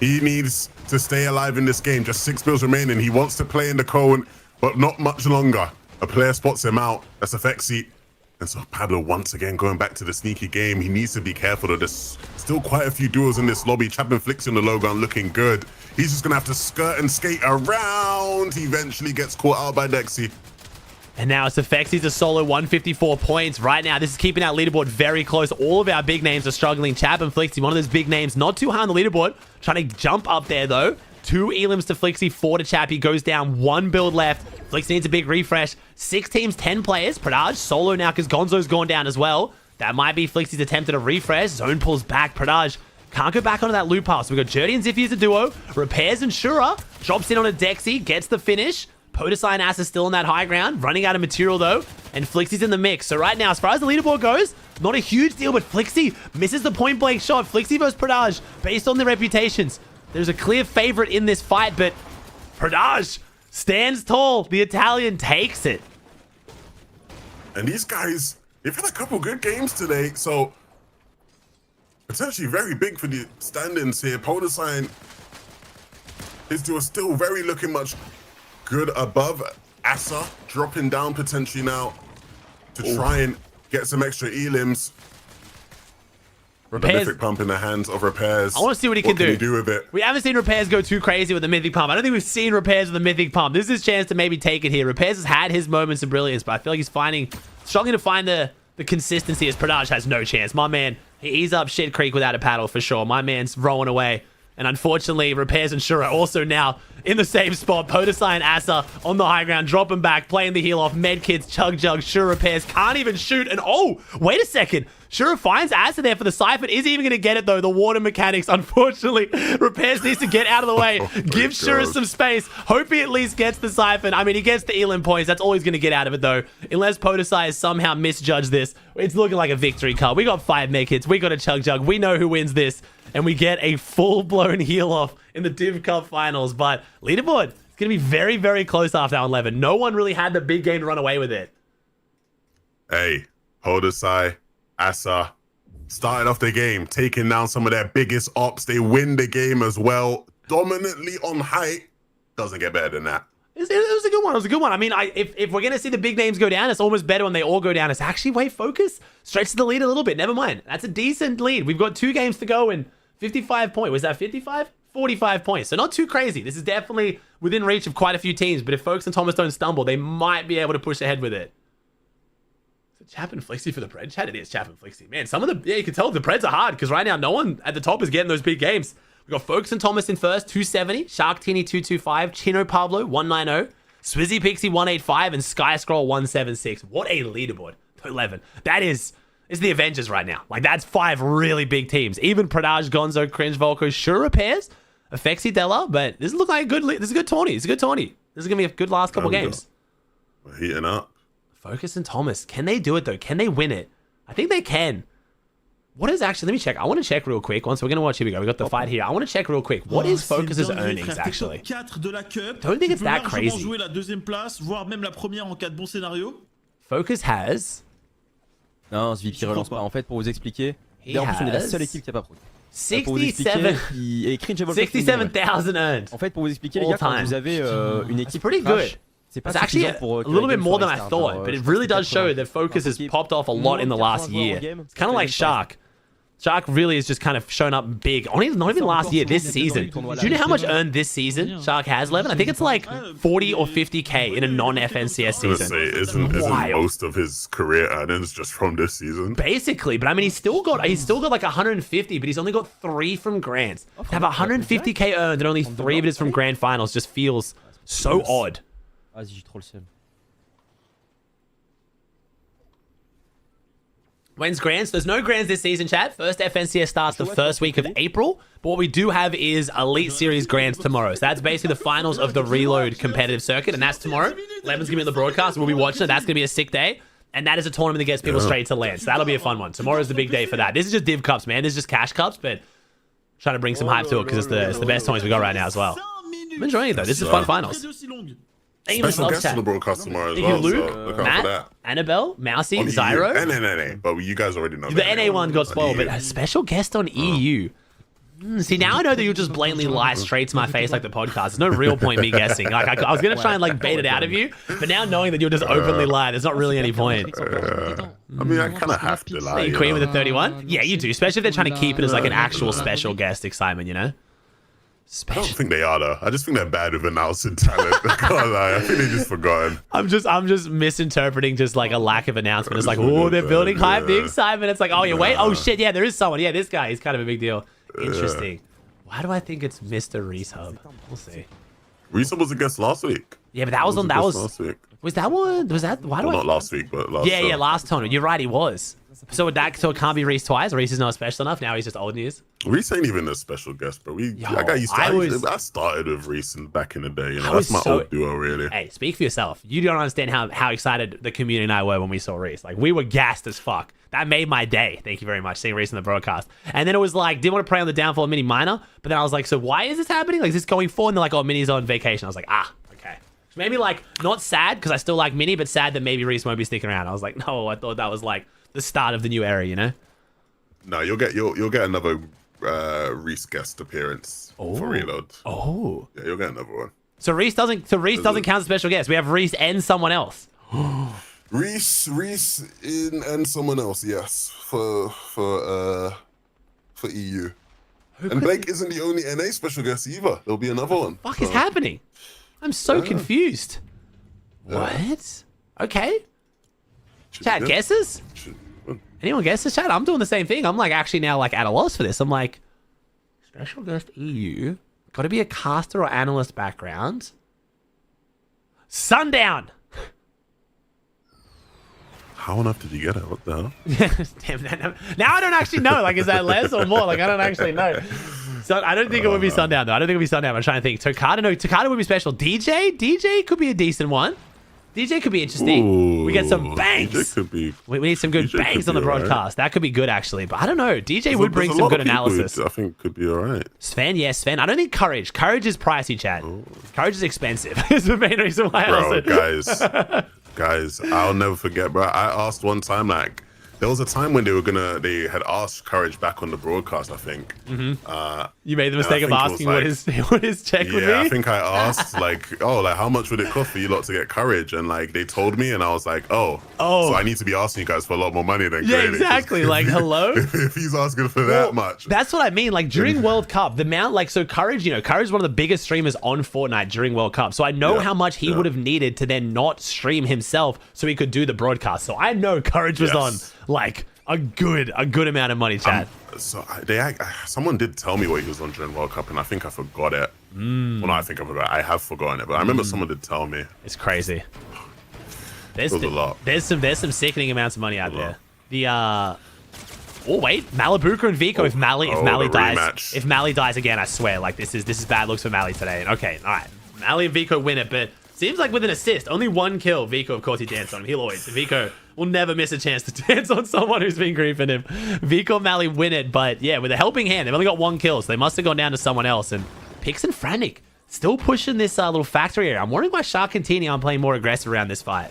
He needs to stay alive in this game. Just 6 builds remaining. He wants to play in the cone, but not much longer. A player spots him out. That's a Fexy. And so Pablo, once again, going back to the sneaky game. He needs to be careful. There's still quite a few duels in this lobby. Chap and Flixie on the low ground looking good. He's just going to have to skirt and skate around. He eventually gets caught out by Dexy. And now it's Fexy to solo 154 points. Right now, this is keeping our leaderboard very close. All of our big names are struggling. Chap and Flixie, one of those big names, not too high on the leaderboard. Trying to jump up there, though. 2 elims to Flixie, 4 to Chap. He goes down, 1 build left. Flixie needs a big refresh. 6 teams, 10 players. Pradaj solo now because Gonzo's gone down as well. That might be Flixie's attempt at a refresh. Zone pulls back. Pradaj Can't go back onto that loop pass. So we got Journey and Ziffy as a duo. Repairs and Shura. Drops in on a Dexy. Gets the finish. Podesai and Ass is still on that high ground. Running out of material, though. And Flixie's in the mix. So right now, as far as the leaderboard goes, not a huge deal, but Flixie misses the point-blank shot. Flixie versus Pradage, based on their reputations. There's a clear favorite in this fight, but Pradage stands tall. The Italian takes it. And these guys, they've had a couple good games today, so potentially very big for the standings here. Podesai is still very looking much good above Asa, dropping down potentially now to try and get some extra elims. Repairs. Mythic pump in the hands of Repairs. I want to see what he can do. What can he do with it? We haven't seen Repairs go too crazy with the Mythic Pump. I don't think we've seen Repairs with the Mythic Pump. This is his chance to maybe take it here. Repairs has had his moments of brilliance, but I feel like he's struggling to find the consistency as Pradage has no chance. My man, he's up shit creek without a paddle for sure. My man's rowing away. And unfortunately, Repairs and Shura also now in the same spot. Podesai and Asa on the high ground, dropping back, playing the heal off. Medkids, Chug Jug, Shura Repairs can't even shoot. And oh, wait a second. Shura finds Asa there for the Siphon. Is he even going to get it, though? The water mechanics, unfortunately. Repairs needs to get out of the way. Give Shura some space. Hope he at least gets the Siphon. I mean, he gets the Elim points. That's all he's going to get out of it, though. Unless Podesai has somehow misjudged this. It's looking like a victory card. We got 5 Medkits. We got a Chug Jug. We know who wins this. And we get a full-blown heal-off in the Div Cup finals. But leaderboard, it's going to be very, very close after our 11. No one really had the big game to run away with it. Hey, Podesai, Asa, started off the game, taking down some of their biggest ops. They win the game as well. Dominantly on height. Doesn't get better than that. It was a good one. It was a good one. I mean, if we're going to see the big names go down, it's almost better when they all go down. It's actually, wait, Focus stretches the lead a little bit. Never mind. That's a decent lead. We've got 2 games to go and 55 points. Was that 55? 45 points. So not too crazy. This is definitely within reach of quite a few teams. But if Focus and Thomas don't stumble, they might be able to push ahead with it. Is it Chap and Flixie for the Pred chat? It is Chap and Flixie. Man, some of the, yeah, you can tell the Preds are hard because right now no one at the top is getting those big games. We've got Focus and Thomas in first, 270. Shark Teeny 225. Chino Pablo 190. Swizzy Pixie 185 and Sky Scroll 176. What a leaderboard. 11. That is, it's the Avengers right now. Like, that's 5 really big teams. Even Pradage, Gonzo, Cringe, Volko, Sure Repairs, Effexy Della, but this looks like a good, this is a good tourney. It's a good tourney. This is going to be a good last couple games. We're heating up. Focus and Thomas. Can they do it, though? Can they win it? I think they can. What is actually, let me check. I want to check real quick. Once we're going to watch, here we go. We got the fight here. I want to check real quick. What is Focus's earnings, actually? Don't think it's that crazy. Focus has... Non, ce VP relance pas. En fait, pour vous expliquer, en plus, on est la seule équipe qui a pas produit. 67,000 earned. En fait, pour vous expliquer, les gars, quand vous avez une équipe pretty good. C'est pas It's actually a little bit more than I thought, but it really does show that Focus has popped off a lot in the last year. It's kind of like Shark. Shark really has just kind of shown up big. Not even last year, this season. Do you know how much earned this season Shark has, Levin? I think it's like 40 or 50k in a non-FNCS season. Isn't most of his career earnings just from this season? Basically, but I mean, he's still got like 150, but he's only got 3 from Grands. To have 150k earned and only 3 of it is from Grand Finals just feels so odd. Vas-y, j'ai trop le seum. When's Grands? There's no Grands this season, chat. First FNCS starts the first week of April. But what we do have is Elite Series Grands tomorrow. So that's basically the finals of the Reload competitive circuit. And that's tomorrow. Levin's going to be on the broadcast. We'll be watching it. That's going to be a sick day. And that is a tournament that gets people straight to land. So that'll be a fun one. Tomorrow's the big day for that. This is just Div Cups, man. This is just Cash Cups. But trying to bring some hype to it because it's the best tournaments we got right now as well. I'm enjoying it, though. This is fun finals. Special guests on the broadcast tomorrow as Thank you, well. Luke, So look out Matt, for that. Annabelle, Mousy, On Zyro. EU. NA, but you guys already know. The NA one got spoiled, but a special guest on EU. See, now I know that you'll just blatantly lie straight to my face like the podcast. There's no real point me guessing. Like I was gonna try and like bait it out of you, but now knowing that you'll just openly lie, there's not really any point. I mean, I kind of have to lie. You queen with the 31? Yeah, you do. Especially if they're trying to keep it as like an actual special guest excitement, you know? I don't think they are though. I just think they're bad with announcing talent. I can't lie. I think they just forgotten. I'm just misinterpreting just like a lack of announcement. It's like, oh, they're building hype, the excitement. It's like, oh, you wait. Oh shit, yeah, there is someone. Yeah, this guy. He's kind of a big deal. Interesting. Why do I think it's Mr. Reese Hub? We'll see. Reese was a guest last week. Yeah, but that was on. That was. Was that one? Was that? Why do Well, I? not last week, but last. Yeah, last tournament. You're right, he was. So it can't be Reese twice. Reese is not special enough. Now he's just old news. Reese ain't even a special guest, but I started with Reese back in the day. You know, that's my old duo, really. Hey, speak for yourself. You don't understand how excited the community and I were when we saw Reese. Like, we were gassed as fuck. That made my day. Thank you very much, seeing Reese in the broadcast. And then it was like, didn't want to prey on the downfall of Mini Minor, but then I was like, so why is this happening? Like, is this going forward? And they're like, oh, Mini's on vacation. I was like, okay. Which made me like, not sad, because I still like Mini, but sad that maybe Reese won't be sticking around. I was like, no, I thought that was like the start of the new era, you know? No, you'll get another Reese guest appearance for Reload. Oh. Yeah, you'll get another one. So Reese doesn't count as special guest. We have Reese and someone else. Reese and someone else, yes, for EU. And Blake isn't the only NA special guest either. There'll be another one. What the fuck is happening? I'm so confused. What? Okay. Chat, guesses? Anyone guesses, chat? I'm doing the same thing. I'm like actually now like at a loss for this. I'm like, special guest EU. Got to be a caster or analyst background. Sundown. How on earth did you get it? What the hell? Damn that. Now I don't actually know. Like, is that less or more? Like, I don't actually know. So I don't think it would be Sundown though. I don't think it would be Sundown. I'm trying to think. Tokata would be special. DJ could be a decent one. DJ could be interesting. Ooh, we get some bangs. DJ could be. We need some good DJ bangs on the broadcast. Right. That could be good actually. But I don't know. DJ would bring some good analysis. I think could be alright. Sven, yes, Sven. I don't need Courage. Courage is pricey, chat. Courage is expensive. It's the main reason why I also... Guys, I'll never forget, bro. I asked one time, like, there was a time when they had asked Courage back on the broadcast, I think. You made the mistake of asking what his check would be? Yeah, I think I asked, like, how much would it cost for you lot to get Courage? And, like, they told me, and I was like, so I need to be asking you guys for a lot more money than Yeah, exactly. Like, hello? if he's asking for that much. That's what I mean. Like, during World Cup, the amount, like, so Courage, Courage is one of the biggest streamers on Fortnite during World Cup. So I know how much he would have needed to then not stream himself so he could do the broadcast. So I know Courage was on, like, a good amount of money, chat. Someone did tell me what he was on during World Cup, and I think I forgot it. Well, no, I think I forgot. I have forgotten it, but I remember someone did tell me. It's crazy. There's a lot. There's some sickening amounts of money out there. The oh wait, Malibuka and Vico. If Mali dies again, I swear, like this is bad looks for Mali today. Okay, all right, Mali and Vico win it, but seems like with an assist, only one kill. Vico, of course, he danced on him. Vico will never miss a chance to dance on someone who's been creeping him. Vico and Mali win it, but yeah, with a helping hand, they've only got one kill, so they must have gone down to someone else. And Pix and Frantic still pushing this little factory area. I'm wondering why Shark and Tini aren't playing more aggressive around this fight.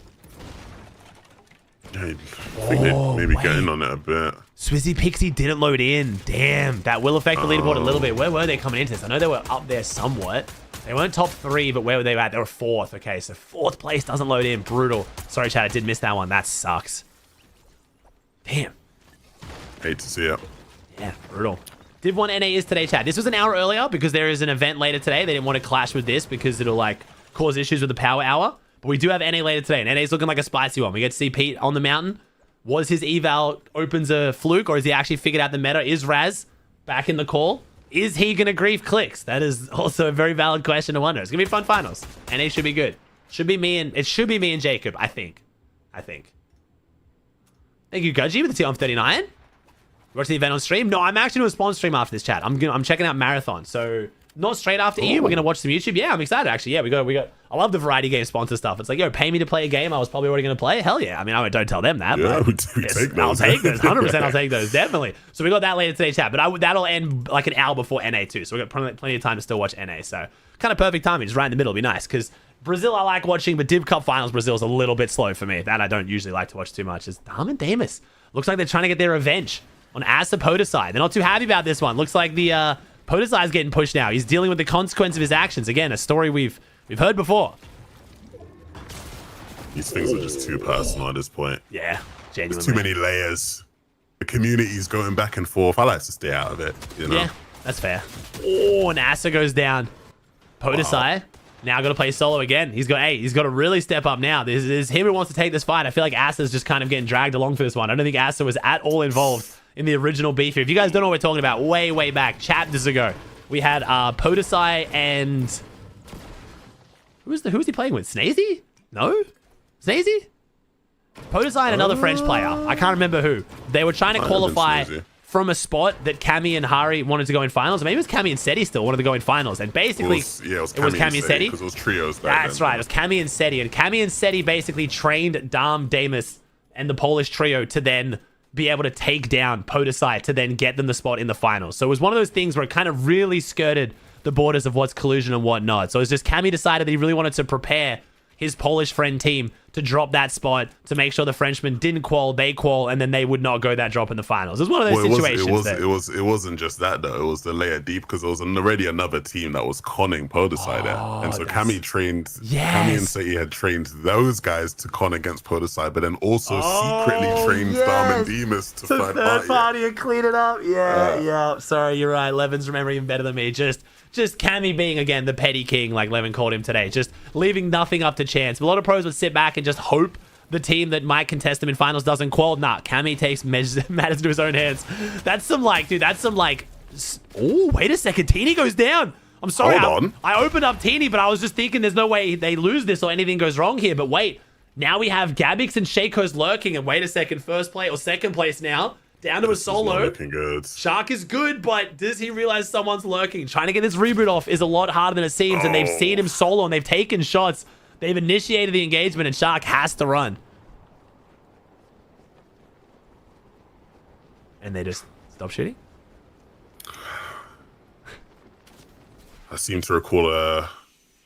I think they maybe get in on it a bit. Swizzy Pixie didn't load in. Damn, that will affect the leaderboard a little bit. Where were they coming into this? I know they were up there somewhat. They weren't top 3, but where were they at? They were 4th. Okay, so 4th place doesn't load in. Brutal. Sorry, chat, I did miss that one. That sucks. Damn. Hate to see it. Yeah, brutal. Div 1 NA is today, chat. This was an hour earlier because there is an event later today. They didn't want to clash with this because it'll, like, cause issues with the power hour. But we do have NA later today, and NA's looking like a spicy one. We get to see Pete on the mountain. Was his eval opens a fluke, or has he actually figured out the meta? Is Raz back in the call? Is he going to grief clicks? That is also a very valid question to wonder. It's going to be fun finals. NA should be good. It should be me and Jacob, I think. Thank you, Gudgy, with the TL39. Watching the event on stream? No, I'm actually doing a spawn stream after this, chat. I'm checking out Marathon. So not straight after EU. We're going to watch some YouTube. Yeah, I'm excited, actually. Yeah, we got. I love the variety game sponsor stuff. It's like, yo, pay me to play a game I was probably already going to play. Hell yeah. I mean, don't tell them that. Yeah, but we take those. I'll take those. 100% I'll take those. Definitely. So we got that later today, chat. But that'll end like an hour before NA too. So we got plenty of time to still watch NA. So kind of perfect timing. Just right in the middle. It'll be nice. Because Brazil I like watching, but Div Cup Finals Brazil's a little bit slow for me. That I don't usually like to watch too much. Is Harman Damus. Looks like they're trying to get their revenge on Asa Podesai. They're not too happy about this one. Looks like the Podesai's getting pushed now. He's dealing with the consequence of his actions. Again, a story we've heard before. These things are just too personal at this point. Yeah, genuinely. There's too many layers. The community's going back and forth. I like to stay out of it, you know? Yeah, that's fair. Oh, and Asa goes down. Podesai now got to play solo again. He's got to really step up now. This is him who wants to take this fight. I feel like Asa's just kind of getting dragged along for this one. I don't think Asa was at all involved in the original beef here. If you guys don't know what we're talking about, way back, chapters ago, we had Podesai and who was he playing with? Snazy? No? Sneezy? Podesai and another French player. I can't remember who. They were trying to qualify from a spot that Cammy and Hari wanted to go in finals. Or maybe it was Cammy and Seti still wanted to go in finals. And basically, it was Cammy and Seti. Because it was trios back That's right. It was Cammy and Seti. And Cammy and Seti basically trained Dam, Damus, and the Polish trio to then be able to take down Podesai to then get them the spot in the finals. So it was one of those things where it kind of really skirted the borders of what's collusion and whatnot. So it was just Cammy decided that he really wanted to prepare his Polish friend team to drop that spot to make sure the Frenchmen didn't qual, they qual, and then they would not go that drop in the finals. It was one of those situations. It wasn't just that though. It was the layer deep because there was already another team that was conning Podesai there, and so Cammy trained. Cammy and Seti had trained those guys to con against Podesai, but then also secretly trained Dam and Demas to find third party and clean it up. Yeah. Sorry, you're right. Levin's remembering him better than me. Just Cammy being, again, the petty king, like Levin called him today. Just leaving nothing up to chance. A lot of pros would sit back and just hope the team that might contest him in finals doesn't qual. Nah, Cammy takes matters into his own hands. That's some, like, dude, oh, wait a second. Teeny goes down. I'm sorry. Hold on. I opened up Teeny, but I was just thinking there's no way they lose this or anything goes wrong here. But wait, now we have Gabix and Shaco's lurking. And wait a second, first place or second place now. Down to a solo. Looking good. Shark is good, but does he realize someone's lurking? Trying to get this reboot off is a lot harder than it seems, and they've seen him solo, and they've taken shots. They've initiated the engagement, and Shark has to run. And they just stop shooting? I seem to recall a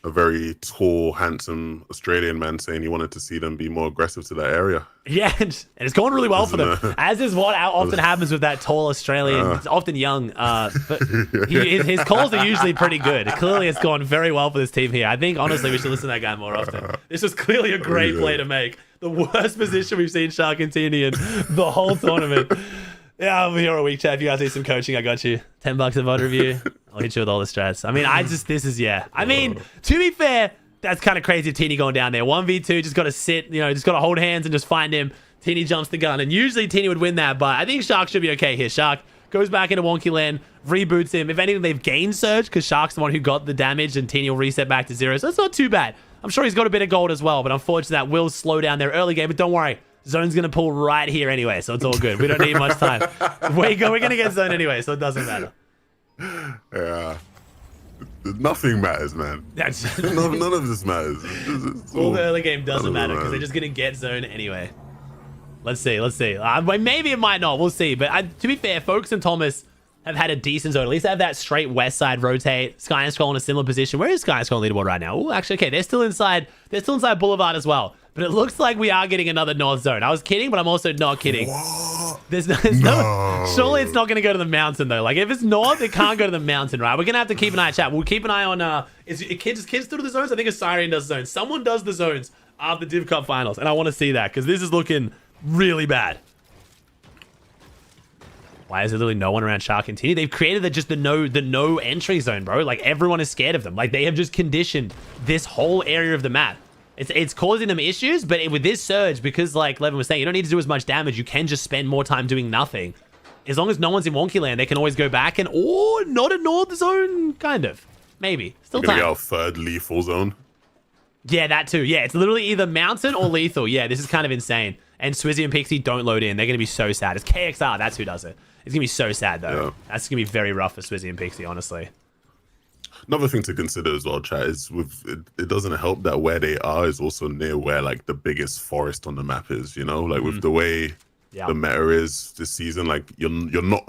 very tall, handsome Australian man saying he wanted to see them be more aggressive to that area. Yeah, and it's going really well for them. As is what often happens with that tall Australian. He's often young, but his calls are usually pretty good. Clearly, it's gone very well for this team here. I think, honestly, we should listen to that guy more often. This was clearly a great play to make. The worst position we've seen Shark and Teeny in the whole tournament. Yeah, I'm here a week, chat. If you guys need some coaching, I got you. $10 a VOD review. I'll hit you with all the strats. I mean, I mean, to be fair, that's kind of crazy if Teeny going down there. 1v2, just got to sit, just got to hold hands and just find him. Teeny jumps the gun. And usually Teeny would win that, but I think Shark should be okay here. Shark goes back into Wonky Land, reboots him. If anything, they've gained Surge because Shark's the one who got the damage and Teeny will reset back to 0. So it's not too bad. I'm sure he's got a bit of gold as well, but unfortunately that will slow down their early game. But don't worry. Zone's going to pull right here anyway, so it's all good. We don't need much time. We're going to get zone anyway, so it doesn't matter. Yeah. Nothing matters, man. None of this matters. All the early game doesn't matter because they're just going to get zone anyway. Let's see. Maybe it might not. We'll see. But to be fair, Focus and Thomas have had a decent zone. At least they have that straight west side rotate. Sky and Scroll in a similar position. Where is Sky and Scroll leaderboard right now? Oh, actually, okay. They're still inside Boulevard as well. But it looks like we are getting another north zone. I was kidding, but I'm also not kidding. What? There's no. Surely it's not going to go to the mountain though. Like if it's north, it can't go to the mountain, right? We're gonna have to keep an eye, chat. We'll keep an eye on. Is kids still do the zones? I think Asarian does zones. Someone does the zones after Div Cup finals, and I want to see that because this is looking really bad. Why is there literally no one around Shark and Teeny? They've created the no entry zone, bro. Like everyone is scared of them. Like they have just conditioned this whole area of the map. It's causing them issues, but with this surge, because like Levin was saying, you don't need to do as much damage. You can just spend more time doing nothing. As long as no one's in Wonky Land, they can always go back and not a north zone, kind of. Maybe. Still time. Get our third lethal zone. Yeah, that too. Yeah, it's literally either mountain or lethal. Yeah, this is kind of insane. And Swizzy and Pixie don't load in. They're going to be so sad. It's KXR. That's who does it. It's going to be so sad, though. Yeah. That's going to be very rough for Swizzy and Pixie, honestly. Another thing to consider as well, chat, is it doesn't help that where they are is also near where like the biggest forest on the map is, like with the way the meta is this season, like you're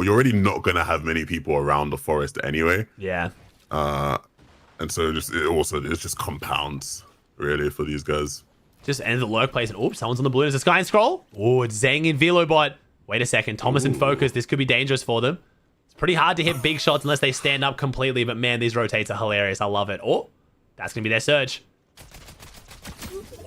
already not gonna have many people around the forest anyway. Yeah. And so it just compounds really for these guys. Just ends the lurk place and oops, someone's on the balloon. Is it Sky and Scroll? Oh, it's Zhang in Velobot. Wait a second, Thomas and Focus. This could be dangerous for them. Pretty hard to hit big shots unless they stand up completely, but man, these rotates are hilarious. I love it. Oh, that's going to be their surge.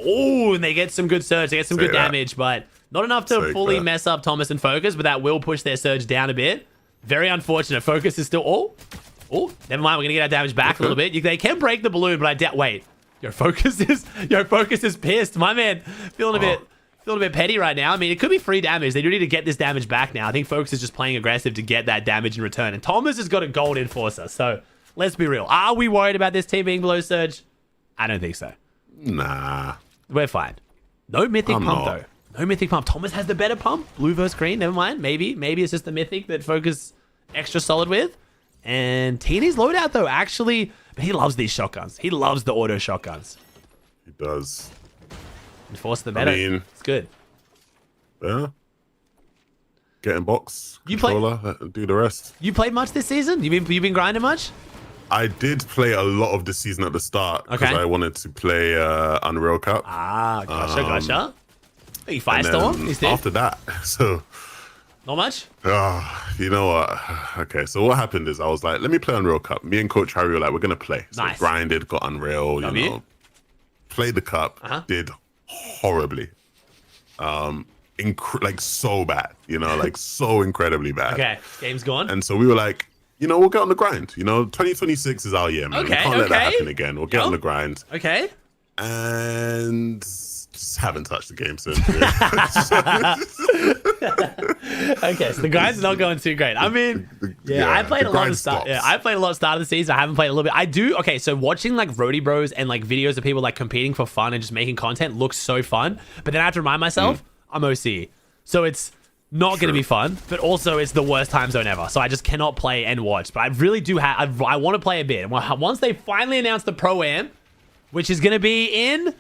Oh, and they get some good surge. They get some good damage, but not enough to fully mess up Thomas and Focus, but that will push their surge down a bit. Very unfortunate. Focus is still... Oh, never mind. We're going to get our damage back a little bit. They can break the balloon, but I doubt... Wait. Focus is pissed. My man, feeling a bit petty right now. I mean, it could be free damage. They do need to get this damage back now. I think Focus is just playing aggressive to get that damage in return. And Thomas has got a gold enforcer. So let's be real. Are we worried about this team being below surge? I don't think so. Nah. We're fine. No mythic I'm pump, not. though. No mythic pump. Thomas has the better pump. Blue versus green. Never mind. Maybe it's just the mythic that Focus extra solid with. And Teeny's loadout, though, actually... But he loves these shotguns. He loves the auto shotguns. He does. Enforce the meta. mean- It's good. Yeah. Get in box. You play- Controller, do the rest. You played much this season? You been grinding much? I did play a lot of the season at the start because Okay. I wanted to play Unreal Cup. Ah, gotcha. Are you And Firestorm? then He's there? after that, so Not much? you know what? Okay, so what happened is I was like, let me play Unreal Cup. Me and Coach Harry were like, we're gonna play. So Nice. grinded, got Unreal, W? you know, played the cup, did horribly. Like so bad, you know, like so incredibly bad. Okay, game's gone. And so we were like, you know, we'll get on the grind. You know, 2026 is our year, man. We Okay, can't let that okay. happen again. We'll get on the grind. Okay. And just haven't touched the game since. Okay, so the grind's not going too great. I mean, I played the a lot grind of start. stops. Yeah, I played a lot of start of the season. I haven't played a little bit. I do. Okay, so watching like Roadie Bros and like videos of people like competing for fun and just making content looks so fun. But then I have to remind myself, I'm OC, so it's not going to be fun. But also, it's the worst time zone ever. So I just cannot play and watch. But I really do have. I want to play a bit. And once they finally announce the Pro-Am, which is going to be in.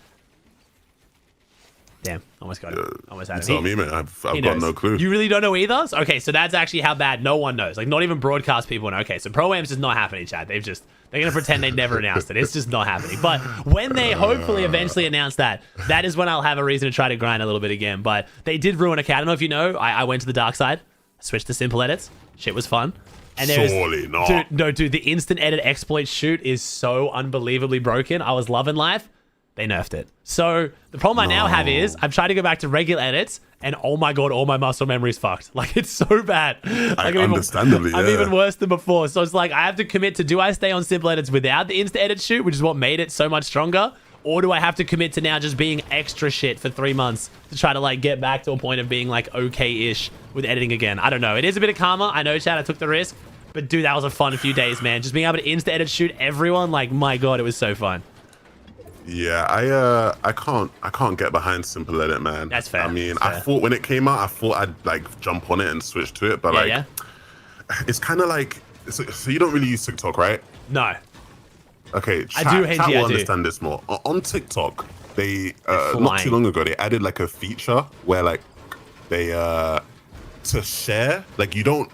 Damn, almost got it. Almost had it. Tell me, man. I've He got knows. no clue. You really don't know either? Okay, so that's actually how bad no one knows. Like, not even broadcast people know. Okay, so Pro-Am's just not happening, Chad. They're going to pretend they never announced it. It's just not happening. But when they hopefully eventually announce that, that is when I'll have a reason to try to grind a little bit again. But they did ruin a cat. I don't know if you know, I went to the dark side, switched to simple edits. Shit was fun. And there was- Surely not. Dude, the instant edit exploit shoot is so unbelievably broken. I was loving life. They nerfed it. So the problem I now have is I'm trying to go back to regular edits, and oh my god, all my muscle memory's fucked. Like, it's so bad. Like, Understandably, I'm yeah. even worse than before. So it's like I have to commit to, do I stay on simple edits without the instant edit shoot, which is what made it so much stronger, or do I have to commit to now just being extra shit for 3 months to try to like get back to a point of being like okay-ish with editing again? I don't know. It is a bit of karma. I know, Chad, I took the risk, but dude, that was a fun few days, man. Just being able to instant edit shoot everyone, like, my god, it was so fun. Yeah, I can't get behind simple edit, man. That's fair. I mean, That's fair. I thought when it came out, I thought I'd like jump on it and switch to it, but it's kind of like so you don't really use TikTok, right? No. Okay, chat, I do, Henry, chat will I do. understand this more. On TikTok, they not flying. too long ago they added like a feature where like they to share, like you don't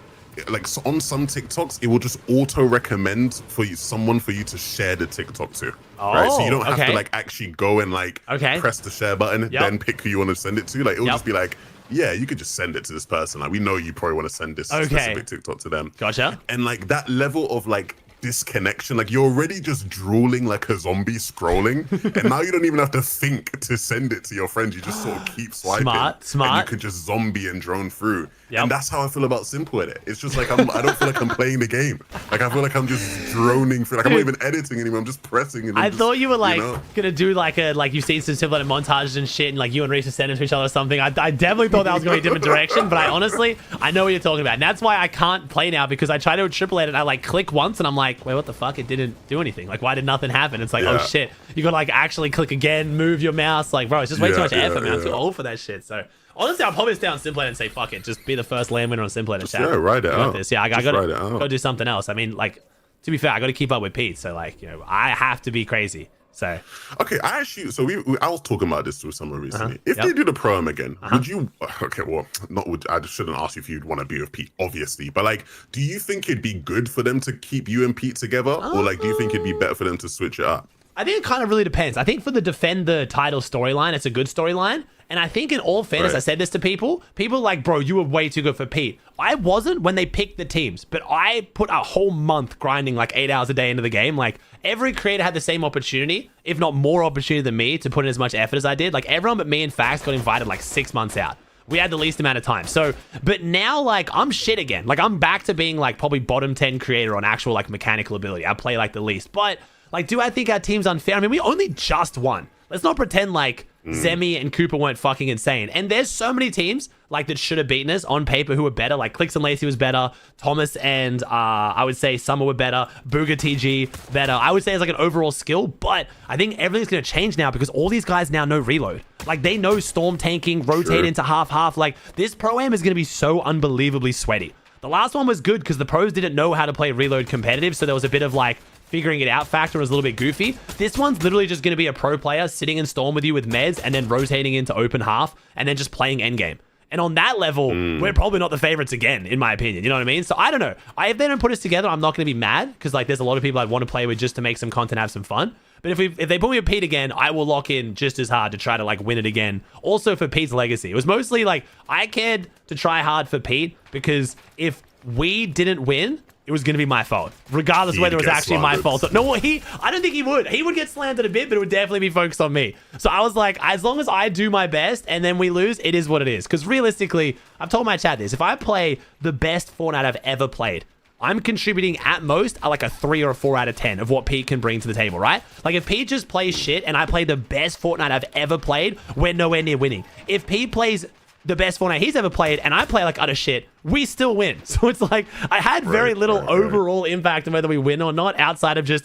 like, so on some TikToks it will just auto recommend for you someone for you to share the TikTok to. Right, so you don't have to like actually go and like press the share button, then pick who you want to send it to. Like it'll just be like, yeah, you could just send it to this person. Like we know you probably want to send this specific TikTok to them. Gotcha. And like that level of like disconnection, like you're already just drooling like a zombie scrolling, and now you don't even have to think to send it to your friends. You just sort of keep swiping. Smart. And you can just zombie and drone through. Yep. And that's how I feel about simple edit. It's just like I don't feel like I'm playing the game. Like I feel like I'm just droning through. Like I'm not even editing anymore. I'm just pressing. And I just, thought you were like know? gonna do like you've seen some simple edit montages and shit, and like you and Reese are sending to each other or something. I definitely thought that was going to be a different direction, but I honestly know what you're talking about. And that's why I can't play now, because I try to triple edit. I like click once and I'm like, wait, what the fuck? It didn't do anything. Like, why did nothing happen? It's like, oh shit, you gotta like actually click again, move your mouse. Like, bro, it's just way too much effort, man. I'm too old for that shit. So honestly, I'll probably stay on simple edit and say fuck it, just be the first land winner on simple edit. Yeah, write it out. This. Yeah, I gotta do something else. I mean, like, to be fair, I gotta keep up with Pete. So like, you know, I have to be crazy. So okay, I actually, so I was talking about this with someone recently. If they do the Pro-Am again, would you? Okay, well, not would. I shouldn't ask you if you'd want to be with Pete, obviously. But like, do you think it'd be good for them to keep you and Pete together, or like, do you think it'd be better for them to switch it up? I think it kind of really depends. I think for the defend the title storyline, it's a good storyline. And I think in all fairness, I said this to people like, bro, you were way too good for Pete. I wasn't when they picked the teams, but I put a whole month grinding like 8 hours a day into the game. Like every creator had the same opportunity, if not more opportunity than me, to put in as much effort as I did. Like everyone but me and Fax got invited like 6 months out. We had the least amount of time. So, but now like I'm shit again. Like I'm back to being like probably bottom 10 creator on actual like mechanical ability. I play like the least, but like, do I think our team's unfair? I mean, we only just won. Let's not pretend like Zemi and Cooper weren't fucking insane. And there's so many teams like that should have beaten us on paper who were better. Like Clicks and Lacey was better. Thomas and I would say Summer were better. Booga TG better. I would say it's like an overall skill, but I think everything's going to change now because all these guys now know reload. Like, they know storm tanking, rotate into half-half. Like, this Pro-Am is going to be so unbelievably sweaty. The last one was good because the pros didn't know how to play reload competitive, so there was a bit of, like, figuring it out factor. It was a little bit goofy. This one's literally just going to be a pro player sitting in storm with you with meds and then rotating into open half and then just playing endgame. And on that level, we're probably not the favorites again, in my opinion. You know what I mean? So I don't know. If they don't put us together, I'm not going to be mad because like there's a lot of people I'd want to play with just to make some content, have some fun. But if they put me with Pete again, I will lock in just as hard to try to like win it again. Also for Pete's legacy. It was mostly like I cared to try hard for Pete because if we didn't win, it was going to be my fault, regardless of whether it was actually my fault. No, I don't think he would. He would get slanted a bit, but it would definitely be focused on me. So I was like, as long as I do my best and then we lose, it is what it is. Because realistically, I've told my chat this. If I play the best Fortnite I've ever played, I'm contributing at most like a 3 or a 4 out of 10 of what Pete can bring to the table, right? Like if Pete just plays shit and I play the best Fortnite I've ever played, we're nowhere near winning. If Pete plays the best Fortnite he's ever played and I play like utter shit, we still win. So it's like I had very little overall impact on whether we win or not outside of just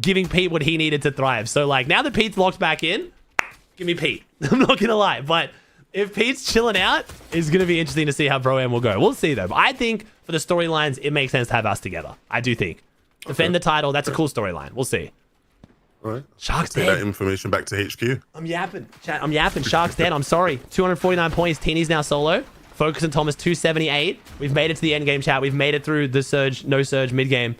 giving Pete what he needed to thrive. So like now that Pete's locked back in, give me Pete. I'm not gonna lie, but if Pete's chilling out, it's gonna be interesting to see how Pro-Am will go. We'll see though. But I think for the storylines, it makes sense to have us together. I do think. Defend the title, that's a cool storyline. We'll see. All right. Shark's Take dead. that information back to HQ. I'm yapping. Chat, I'm yapping. Shark's dead. I'm sorry. 249 points. Teeny's now solo. Focus and Thomas 278. We've made it to the end game, chat. We've made it through the surge, no surge mid game.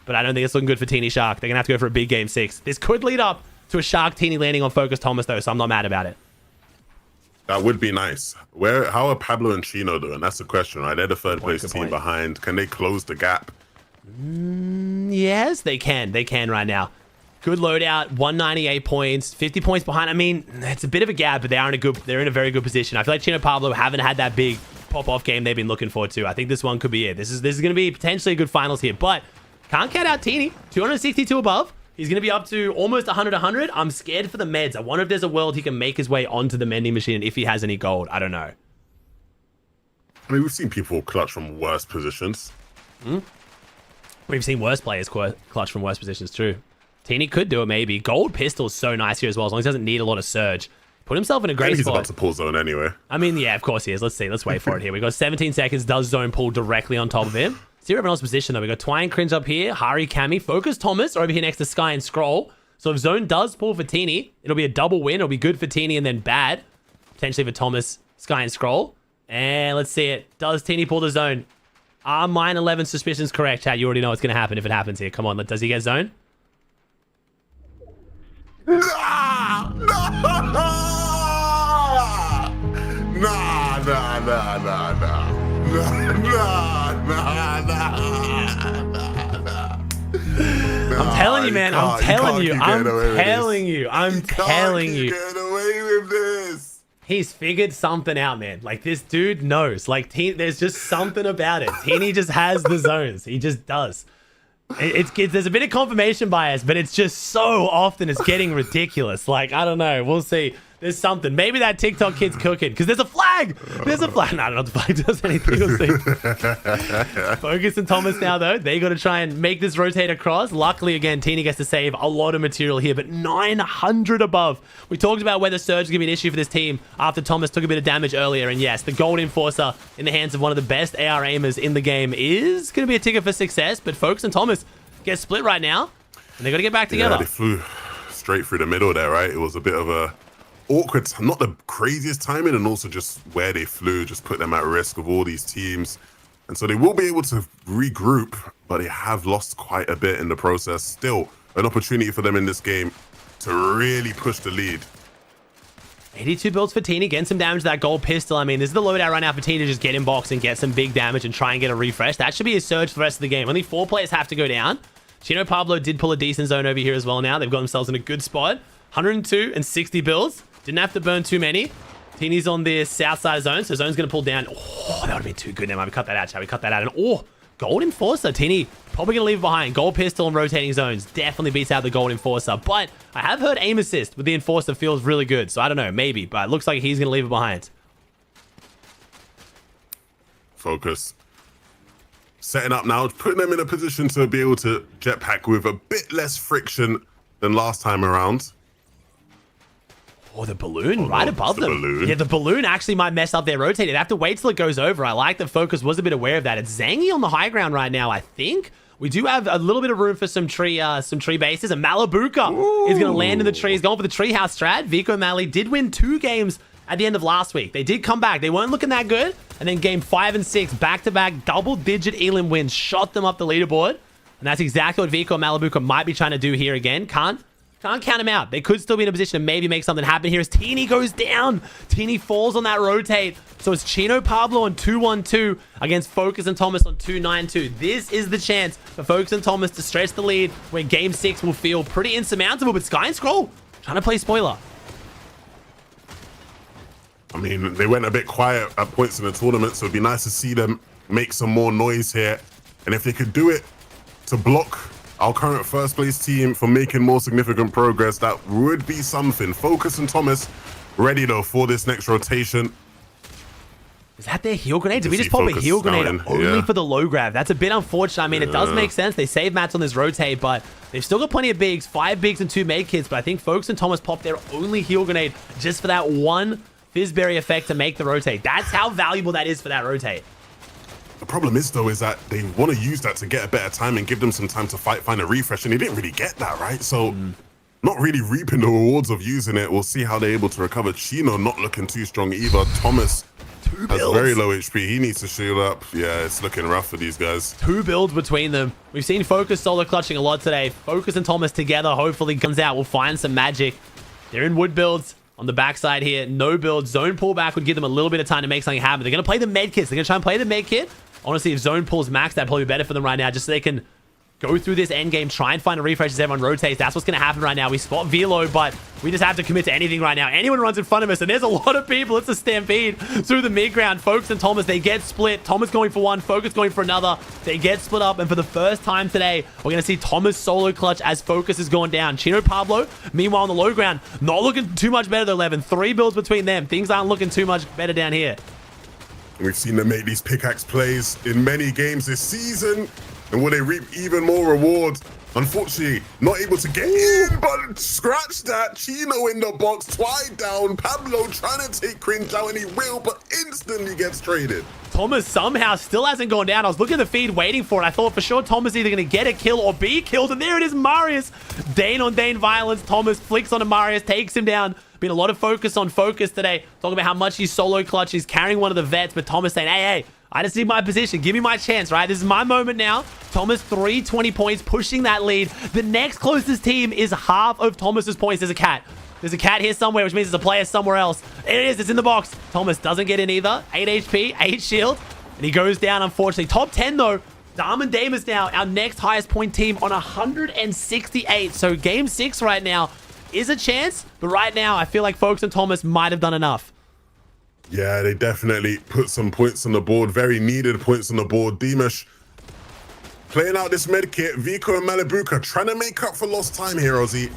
But I don't think it's looking good for Teeny Shark. They're going to have to go for a big game 6. This could lead up to a Shark Teeny landing on Focus Thomas, though, so I'm not mad about it. That would be nice. How are Pablo and Chino doing? That's the question, right? They're the third place team behind. Can they close the gap? Yes, they can. They can right now. Good loadout, 198 points, 50 points behind. I mean, it's a bit of a gap, but they're in a very good position. I feel like Chino Pablo haven't had that big pop-off game they've been looking forward to. I think this one could be it. This is going to be potentially a good finals here, but can't count out Teeny. 262 above. He's going to be up to almost 100. I'm scared for the meds. I wonder if there's a world he can make his way onto the mending machine if he has any gold. I don't know. I mean, we've seen people clutch from worse positions. We've seen worse players clutch from worse positions, true. Teeny could do it, maybe. Gold pistol's so nice here as well, as long as he doesn't need a lot of surge. Put himself in a great spot. He's about to pull zone anyway. I mean, yeah, of course he is. Let's see. Let's wait for it here. We got 17 seconds. Does zone pull directly on top of him? See everyone else's position, though. We got Twine Cringe up here. Hari, Cammy. Focus Thomas over here next to Sky and Scroll. So if zone does pull for Teeny, it'll be a double win. It'll be good for Teeny and then bad, potentially for Thomas, Sky, and Scroll. And let's see it. Does Teeny pull the zone? Are mine 11 suspicions correct, chat? You already know what's going to happen if it happens here. Come on. Does he get zone? Nah! I'm telling you, man. I'm telling you. I'm telling you. I'm telling you. Get away with this. He's figured something out, man. Like, this dude knows. Like, there's just something about it. Teeny just has the zones. He just does. There's a bit of confirmation bias, but it's just so often it's getting ridiculous. Like, I don't know. We'll see. There's something. Maybe that TikTok kid's cooking because there's a flag. There's a flag. No, I don't know if the flag does anything. We'll see. Focus and Thomas now, though. They got to try and make this rotate across. Luckily, again, Teeny gets to save a lot of material here, but 900 above. We talked about whether surge is going to be an issue for this team after Thomas took a bit of damage earlier. And yes, the Gold Enforcer in the hands of one of the best AR aimers in the game is going to be a ticket for success. But Focus and Thomas get split right now, and they got to get back together. Yeah, they flew straight through the middle there, right? It was a bit of a awkward, not the craziest timing, and also just where they flew just put them at risk of all these teams. And so they will be able to regroup, but they have lost quite a bit in the process. Still, an opportunity for them in this game to really push the lead. 82 builds for Teeny, getting some damage to that gold pistol. I mean, this is the loadout right now for Teeny to just get in box and get some big damage and try and get a refresh. That should be a surge for the rest of the game. Only 4 players have to go down. Chino Pablo did pull a decent zone over here as well now. They've got themselves in a good spot. 102 and 60 builds. Didn't have to burn too many. Teeny's on the south side of zone, so zone's going to pull down. Oh, that would have been too good. Now, we cut that out, shall we? Cut that out. And oh, Gold Enforcer. Teeny probably going to leave it behind. Gold Pistol and rotating zones definitely beats out the Gold Enforcer. But I have heard aim assist with the Enforcer feels really good. So I don't know, maybe. But it looks like he's going to leave it behind. Focus. Setting up now, putting them in a position to be able to jetpack with a bit less friction than last time around. Oh, the balloon right above the them. balloon. Yeah, the balloon actually might mess up their rotating. They have to wait till it goes over. I like that Focus was a bit aware of that. It's Zangy on the high ground right now, I think. We do have a little bit of room for some tree bases. And Malabuka is going to land in the tree. He's going for the treehouse strat. Vico and Mali did win 2 games at the end of last week. They did come back. They weren't looking that good. And then game 5 and 6, back-to-back double-digit Elim wins, shot them up the leaderboard. And that's exactly what Vico and Malabuka might be trying to do here again. Can't count them out. They could still be in a position to maybe make something happen here as Teeny goes down. Teeny falls on that rotate. So it's Chino Pablo on 2-1-2 against Focus and Thomas on 2-9-2. This is the chance for Focus and Thomas to stretch the lead where game 6 will feel pretty insurmountable. But Sky and Scroll trying to play spoiler. I mean, they went a bit quiet at points in the tournament, so it'd be nice to see them make some more noise here. And if they could do it to block our current first place team from making more significant progress, that would be something. Focus and Thomas ready though for this next rotation. Is that their heal grenade? Did we just pop a heal grenade only for the low grab? That's a bit unfortunate. I mean, it does make sense. They save mats on this rotate, but they've still got plenty of bigs. 5 bigs and 2 med kits, but I think Focus and Thomas popped their only heal grenade just for that one Fizzberry effect to make the rotate. That's how valuable that is for that rotate. The problem is, though, is that they want to use that to get a better time and give them some time to find a refresh, and they didn't really get that, right? So not really reaping the rewards of using it. We'll see how they're able to recover. Chino not looking too strong either. Thomas has very low HP. He needs to shield up. Yeah, it's looking rough for these guys. 2 builds between them. We've seen Focus solo clutching a lot today. Focus and Thomas together. Hopefully guns out. We'll find some magic. They're in wood builds on the backside here. No build. Zone pullback would give them a little bit of time to make something happen. They're going to play the med kits. They're going to try and play the med kit. Honestly, if zone pulls max, that'd probably be better for them right now, just so they can go through this end game, try and find a refresh as everyone rotates. That's what's going to happen right now. We spot Velo, but we just have to commit to anything right now. Anyone runs in front of us, and there's a lot of people. It's a stampede through the mid ground. Focus and Thomas, they get split. Thomas going for one, Focus going for another. They get split up, and for the first time today, we're going to see Thomas solo clutch as Focus is going down. Chino Pablo, meanwhile on the low ground, not looking too much better than 11. 3 builds between them. Things aren't looking too much better down here. We've seen them make these pickaxe plays in many games this season, and will they reap even more rewards? Unfortunately, not able to get in, but scratch that. Chino in the box, Twi down. Pablo trying to take Cringe out, and he will, but instantly gets traded. Thomas somehow still hasn't gone down. I was looking at the feed waiting for it. I thought for sure Thomas either going to get a kill or be killed, and there it is, Marius. Dane on Dane violence. Thomas flicks onto Marius, takes him down. Been a lot of focus on Focus today. Talking about how much he's solo clutch. He's carrying one of the vets, but Thomas saying, hey, I just need my position. Give me my chance, right? This is my moment now. Thomas, 320 points, pushing that lead. The next closest team is half of Thomas's points. There's a cat. There's a cat here somewhere, which means there's a player somewhere else. There it is. It's in the box. Thomas doesn't get in either. 8 HP, 8 shield, and he goes down, unfortunately. Top 10, though. Dame and Dame is now our next highest point team on 168. So game 6 right now is a chance, but right now I feel like Focus and Thomas might have done enough. Yeah, they definitely put some points on the board. Very needed points on the board. Dimash playing out this med kit. Vico and Malabuka trying to make up for lost time here, Aussie.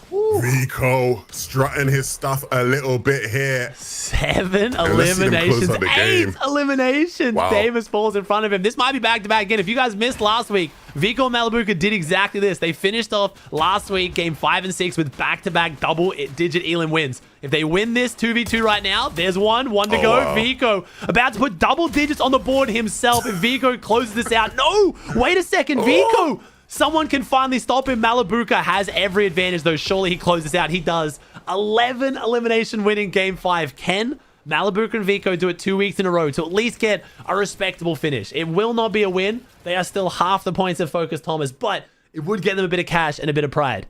Vico strutting his stuff a little bit here. 7 eliminations, 8 eliminations. Wow. Davis falls in front of him. This might be back-to-back again. If you guys missed last week, Vico and Malabuka did exactly this. They finished off last week, game 5 and 6, with back-to-back double-digit Elim wins. If they win this 2v2 right now, there's one to go. Wow. Vico about to put double digits on the board himself. If Vico closes this out, no! Wait a second, Vico! Someone can finally stop him. Malabuka has every advantage, though. Surely he closes out. He does. 11 elimination win in game 5. Can Malabuka and Vico do it 2 weeks in a row to at least get a respectable finish? It will not be a win. They are still half the points of Focus Thomas, but it would get them a bit of cash and a bit of pride.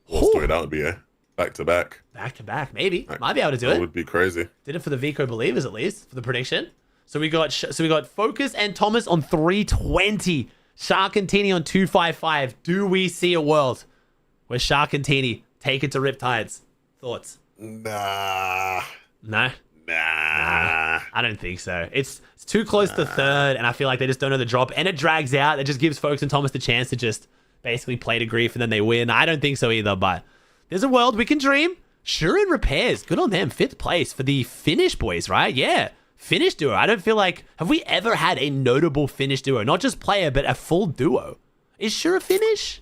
What story that would be, eh? Back to back. Back to back, maybe. Might be able to do it. That would be crazy. Did it for the Vico believers, at least, for the prediction. So we got Focus and Thomas on 320. Shark and Teeny on 255. Do we see a world where Shark and Teeny take it to Riptides? Thoughts? Nah. No? Nah. I don't think so. It's too close to third, and I feel like they just don't know the drop, and it drags out. It just gives Focus and Thomas the chance to just basically play to grief, and then they win. I don't think so either, but there's a world we can dream. Sure in repairs. Good on them. 5th place for the Finnish boys, right? Yeah. Finnish duo. I don't feel like... Have we ever had a notable Finnish duo? Not just player, but a full duo. Is Sure a Finnish?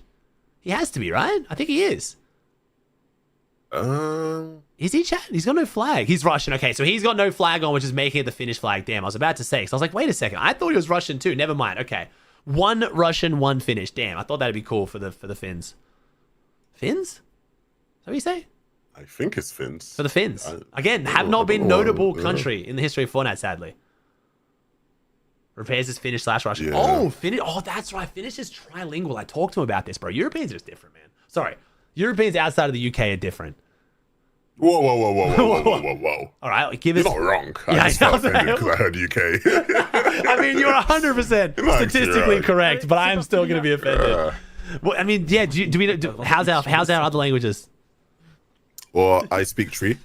He has to be, right? I think he is. Is he, chat? He's got no flag. He's Russian. Okay, so he's got no flag on, which is making it the Finnish flag. Damn, I was about to say. So I was like, wait a second. I thought he was Russian too. Never mind. Okay. 1 Russian, 1 Finnish. Damn, I thought that'd be cool for the Finns. Finns? Is that what you say? I think it's Finns. For the Finns. Again, have not been notable country in the history of Fortnite, sadly. Repairs is Finnish / Russian. Yeah. Oh, Finnish. Oh, that's right. Finnish is trilingual. I talked to him about this, bro. Europeans are just different, man. Sorry. Europeans outside of the UK are different. Whoa. All right, give us... You're not wrong. Yeah, I just felt offended because I heard UK. I mean, you're 100% statistically correct, but I am still going to be offended. Well, I mean, yeah, how's our other languages? Well, I speak Tree,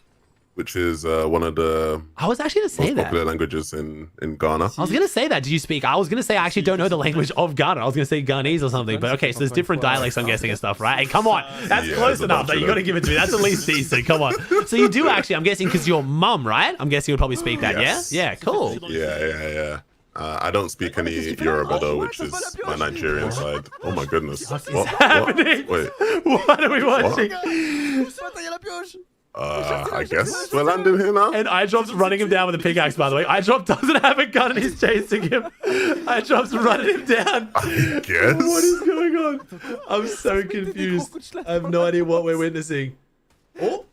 which is one of the I was actually going to say most that. popular languages in Ghana. I was going to say that. Do you speak? I was going to say I actually don't know the language of Ghana. I was going to say Ghanese or something. But okay, so there's different dialects, I'm guessing, and stuff, right? Hey, come on. That's Yeah, close there's a enough. bunch of You got to them. give it to me. That's at least decent. Come on. So you do actually, I'm guessing, because your mum, right? I'm guessing you'll probably speak that, Yes. yeah? Yeah, cool. Yeah. I don't speak any Yoruba though, which is my Nigerian side. Oh my goodness. What is What? happening? Wait. What are we watching? I guess we're landing here now. And iDrop's running him down with a pickaxe, by the way. iDrop doesn't have a gun and he's chasing him. iDrop's running him down. I guess. What is going on? I'm so confused. I have no idea what we're witnessing. Oh,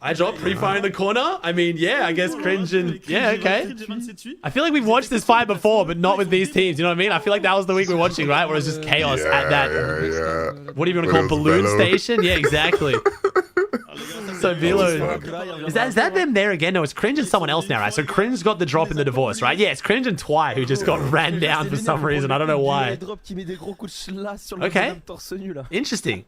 iDrop pre-firing the corner. I mean, yeah, I guess cringe and yeah, okay. I feel like we've watched this fight before, but not with these teams. You know what I mean? I feel like that was the week we're watching, right? Where it's just chaos at that. Yeah. What do you want to call it? Balloon station? Yeah, exactly. So Velo, is that them there again? No, it's Cringe and someone else now, right? So Cringe got the drop in the divorce, right? Yeah, it's Cringe and Twy who just got ran down for some reason. I don't know why. Okay. Interesting.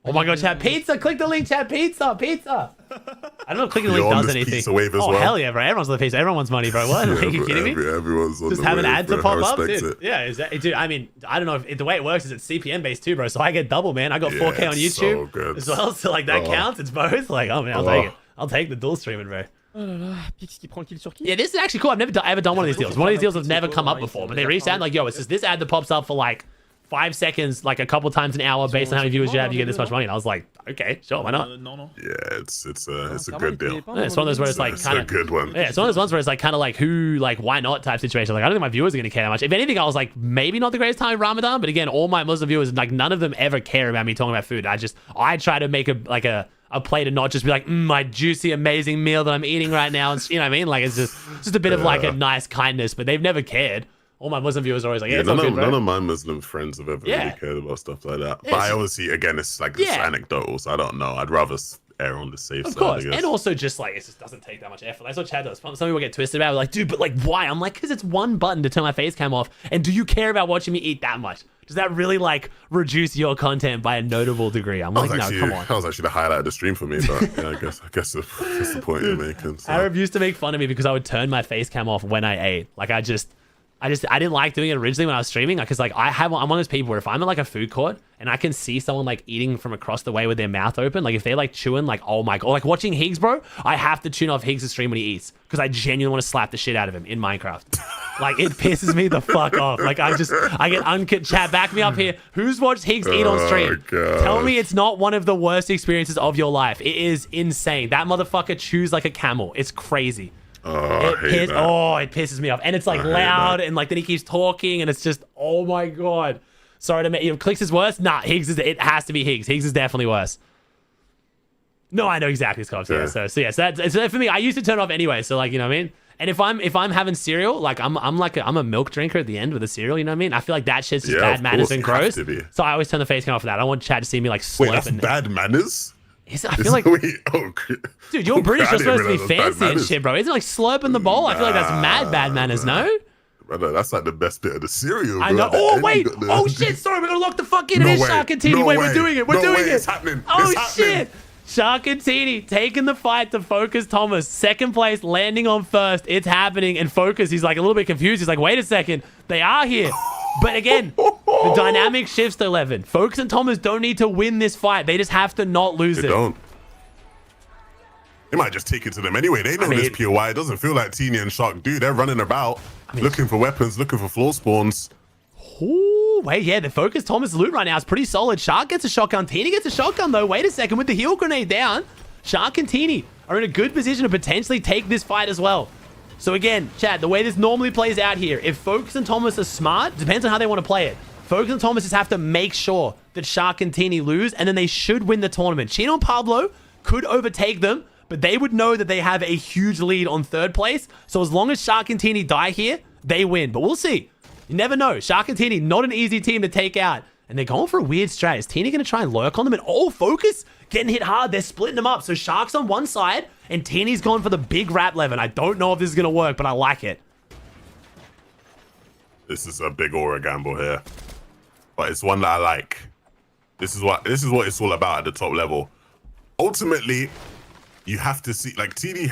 Oh my god, chat pizza! Click the link, chat pizza! Pizza! I don't know if clicking the link does anything. Pizza wave as oh well. hell yeah, bro! Everyone's on the pizza. Everyone's money, bro. What? Are you kidding me? Everyone's on Just the have an wave, ad to bro. pop I up, respect dude. it. Yeah, is that, dude. I mean, I don't know if the way it works is it's CPM based too, bro. So I get double, man. I got 4K on it's YouTube so good. as well. So like that counts. It's both. Like, oh man, I'll take it. I'll take the dual streaming, bro. Oh là là, Pix qui prend le kill sur qui? Yeah, this is actually cool. I've never ever done one of these deals. One of these deals have never come up before, but they reached out and like, yo, it's just this ad that pops up for like 5 seconds, like a couple times an hour, based on how many viewers you have, you get this much money. And I was like, okay, sure, why not? Yeah, it's a good deal. Yeah, it's one of those where it's like It's kind a of good one. yeah, it's one of those ones where it's like kind of like who, like why not type situation. Like I don't think my viewers are gonna care that much. If anything, I was like maybe not the greatest time of Ramadan, but again, all my Muslim viewers, like none of them ever care about me talking about food. I try to make a plate and not just be like my juicy amazing meal that I'm eating right now, and you know what I mean? Like it's just a bit of like a nice kindness, but they've never cared. All my Muslim viewers are always like, yeah, it's all good, bro. None of my Muslim friends have ever really cared about stuff like that. But I obviously, again, it's like it's anecdotal, so I don't know. I'd rather err on the safe side. Of course, I guess. and also just like it just doesn't take that much effort. That's what Chad does. Some people get twisted about it, like, dude, but like, why? I'm like, because it's one button to turn my face cam off. And do you care about watching me eat that much? Does that really like reduce your content by a notable degree? I'm like, no, come on. That was actually the highlight of the stream for me, but yeah, I guess that's the point you're making. So. Arab used to make fun of me because I would turn my face cam off when I ate. Like I didn't like doing it originally when I was streaming, because like I'm one of those people where if I'm in like a food court and I can see someone like eating from across the way with their mouth open, like if they're like chewing, like oh my god, like watching Higgs, bro, I have to tune off Higgs' stream when he eats because I genuinely want to slap the shit out of him in Minecraft. Like it pisses me the fuck off. Like I get uncut. Chat, back me up here. Who's watched Higgs eat on stream? Tell me it's not one of the worst experiences of your life. It is insane. That motherfucker chews like a camel. It's crazy. It pisses me off, and it's like loud, and like then he keeps talking, and it's just oh my god. Sorry to make you. Clicks is worse. Nah, it has to be Higgs. Higgs is definitely worse. No, I know exactly his cops. Yeah. So that's for me. I used to turn it off anyway. So like you know what I mean. And if I'm having cereal, like I'm a milk drinker at the end with a cereal. You know what I mean? I feel like that shit's just bad manners and gross. So I always turn the face cam off for that. I don't want Chad to see me like slurp. Wait, that's bad manners. I feel like, dude, you're British. You're supposed to be fancy and shit, bro. Isn't it like slurping the bowl? I feel like that's mad bad manners, no? Brother, that's like the best bit of the cereal. I know. Oh wait. Oh shit. Sorry, we're gonna lock the fuck in. It is Shark and Teeny. Wait, we're doing it. We're doing it. It's happening. Oh shit. Shark and Teeny taking the fight to Focus Thomas. Second place, landing on first. It's happening. And Focus, he's like a little bit confused. He's like, wait a second. They are here. But again, the dynamic shifts to 11. Focus and Thomas don't need to win this fight. They just have to not lose They don't. They might just take it to them anyway. They know this POI. It doesn't feel like Teeny and Shark do. They're running about, looking for weapons, looking for floor spawns. Ooh. Oh, wait, yeah, the focus Thomas loot right now is pretty solid. Shark gets a shotgun. Teeny gets a shotgun, though. Wait a second. With the heal grenade down, Shark and Teeny are in a good position to potentially take this fight as well. So again, Chad, the way this normally plays out here, if Focus and Thomas are smart, depends on how they want to play it. Focus and Thomas just have to make sure that Shark and Teeny lose, and then they should win the tournament. Chino and Pablo could overtake them, but they would know that they have a huge lead on third place. So as long as Shark and Teeny die here, they win. But we'll see. You never know. Shark and Teeny, not an easy team to take out. And they're going for a weird strat. Is Teeny going to try and lurk on them? And Focus getting hit hard. They're splitting them up. So Shark's on one side, and Teeny's gone for the big rap level. I don't know if this is going to work, but I like it. This is a big aura gamble here, but it's one that I like. This is what it's all about at the top level. Ultimately, you have to see like TD.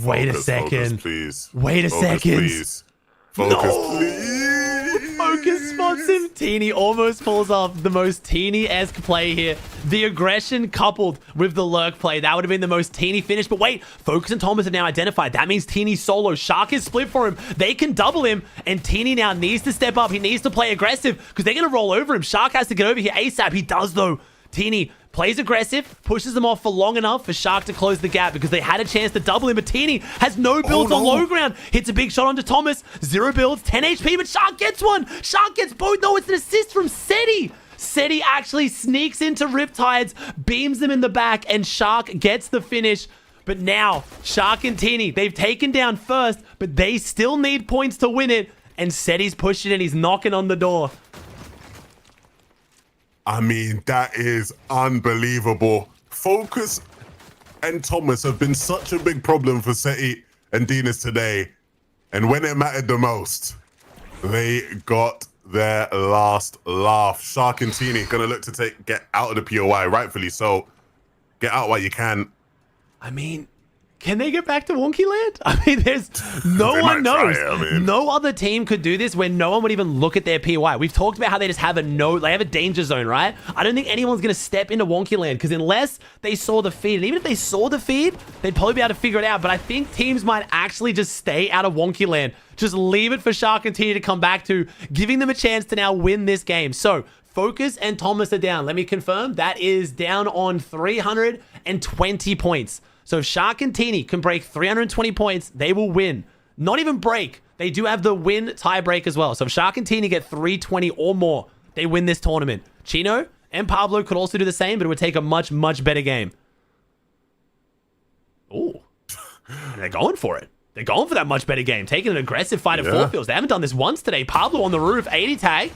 Wait a second. Focus, please. Wait a second. Please. Focus, please. Focus spots him. Teeny almost pulls off the most Teeny-esque play here. The aggression coupled with the lurk play. That would have been the most Teeny finish. But wait, Focus and Thomas have now identified. That means Teeny solo. Shark is split for him. They can double him. And Teeny now needs to step up. He needs to play aggressive because they're going to roll over him. Shark has to get over here ASAP. He does, though. Teeny plays aggressive, pushes them off for long enough for Shark to close the gap because they had a chance to double him, but Teeny has no builds on low ground. Hits a big shot onto Thomas. 0 builds, 10 HP, but Shark gets one. Shark gets both. No, it's an assist from Seti. Seti actually sneaks into Riptides, beams them in the back, and Shark gets the finish. But now, Shark and Teeny, they've taken down first, but they still need points to win it. And Seti's pushing in. He's knocking on the door. I mean, that is unbelievable. Focus and Thomas have been such a big problem for Seti and Dinas today. And when it mattered the most, they got their last laugh. Shark and Teeny gonna look to get out of the POI, rightfully so. Get out while you can. I mean, can they get back to Wonky Land? I mean, there's no one knows. No other team could do this where no one would even look at their POI. We've talked about how they just have they have a danger zone, right? I don't think anyone's going to step into Wonky Land because unless they saw the feed, and even if they saw the feed, they'd probably be able to figure it out. But I think teams might actually just stay out of Wonky Land. Just leave it for Shark and Teeny to come back to, giving them a chance to now win this game. So, Focus and Thomas are down. Let me confirm. That is down on 320 points. So if Shark and Teeny can break 320 points, they will win. Not even break. They do have the win tie break as well. So if Shark and Teeny get 320 or more, they win this tournament. Chino and Pablo could also do the same, but it would take a much, much better game. Ooh. They're going for it. They're going for that much better game. Taking an aggressive fight at four fields. They haven't done this once today. Pablo on the roof, 80 tag.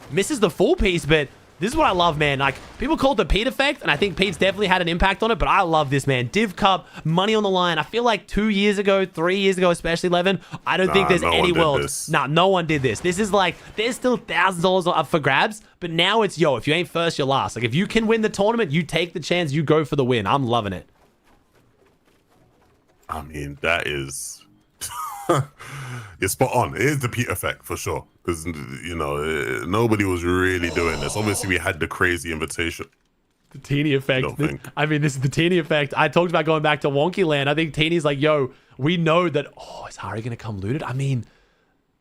Misses the full piece, but this is what I love, man. Like, people call it the Pete effect, and I think Pete's definitely had an impact on it, but I love this, man. Div Cup, money on the line. I feel like 2 years ago, 3 years ago, especially 11, I don't think there's any world. Nah, no one did this. This is like, there's still $1,000 up for grabs, but now it's, yo, if you ain't first, you're last. Like, if you can win the tournament, you take the chance, you go for the win. I'm loving it. I mean, that is... You're spot on. It is the Pete effect for sure. Because, you know, nobody was really doing this. Obviously, we had the crazy invitation. The Teeny effect. I mean, this is the Teeny effect. I talked about going back to Wonky Land. I think Teeny's like, yo, we know that, is Hari going to come looted? I mean,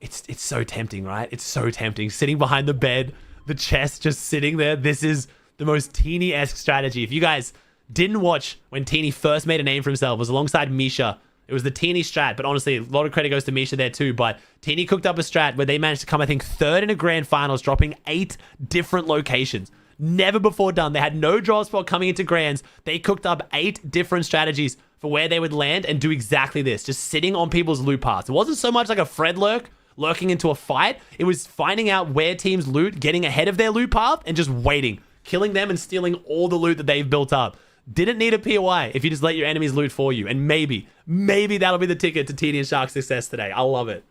it's so tempting, right? It's so tempting. Sitting behind the bed, the chest just sitting there. This is the most Teeny-esque strategy. If you guys didn't watch when Teeny first made a name for himself, it was alongside Misha. It was the Teeny strat, but honestly, a lot of credit goes to Misha there too. But Teeny cooked up a strat where they managed to come, I think, third in a grand finals, dropping 8 different locations. Never before done. They had no draw spot coming into grands. They cooked up 8 different strategies for where they would land and do exactly this, just sitting on people's loot paths. It wasn't so much like a Fred lurking into a fight. It was finding out where teams loot, getting ahead of their loot path, and just waiting, killing them and stealing all the loot that they've built up. Didn't need a POI if you just let your enemies loot for you. And maybe that'll be the ticket to Teeny and Shark's success today. I love it.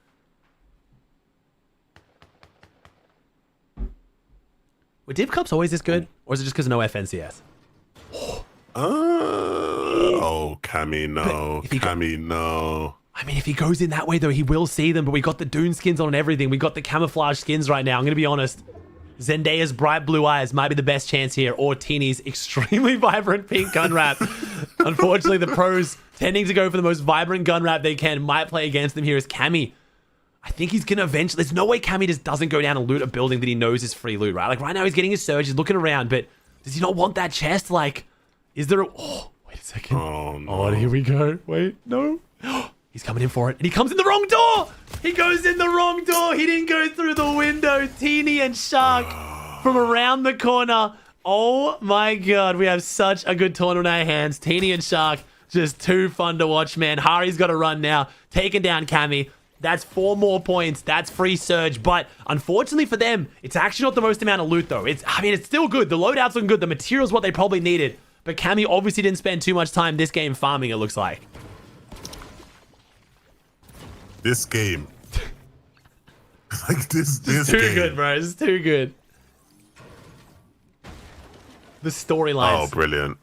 Were Div Cups always this good? Or is it just because of no FNCS? Oh, Cammy, no. Cammy, no. I mean, if he goes in that way, though, he will see them. But we got the Dune skins on and everything. We got the camouflage skins right now. I'm going to be honest. Zendaya's bright blue eyes might be the best chance here, or Teeny's extremely vibrant pink gun wrap. Unfortunately, the pros tending to go for the most vibrant gun wrap they can might play against them here as Cammy. I think he's going to eventually... There's no way Cammy just doesn't go down and loot a building that he knows is free loot, right? Like, right now he's getting his surge. He's looking around, but does he not want that chest? Like, is there a... Oh, wait a second. Oh, no. Oh, here we go. Wait, no. He's coming in for it, and he comes in the wrong door. He goes in the wrong door. He didn't go through the window. Teeny and Shark from around the corner. Oh, my God. We have such a good tournament in our hands. Teeny and Shark, just too fun to watch, man. Hari's got to run now. Taking down Cammy. That's 4 more points. That's free surge. But unfortunately for them, it's actually not the most amount of loot, though. I mean, it's still good. The loadout's looking good. The material's what they probably needed. But Cammy obviously didn't spend too much time this game farming, it looks like. This game. Like, this game. Too good, bro. This is too good. The storylines. Oh, brilliant.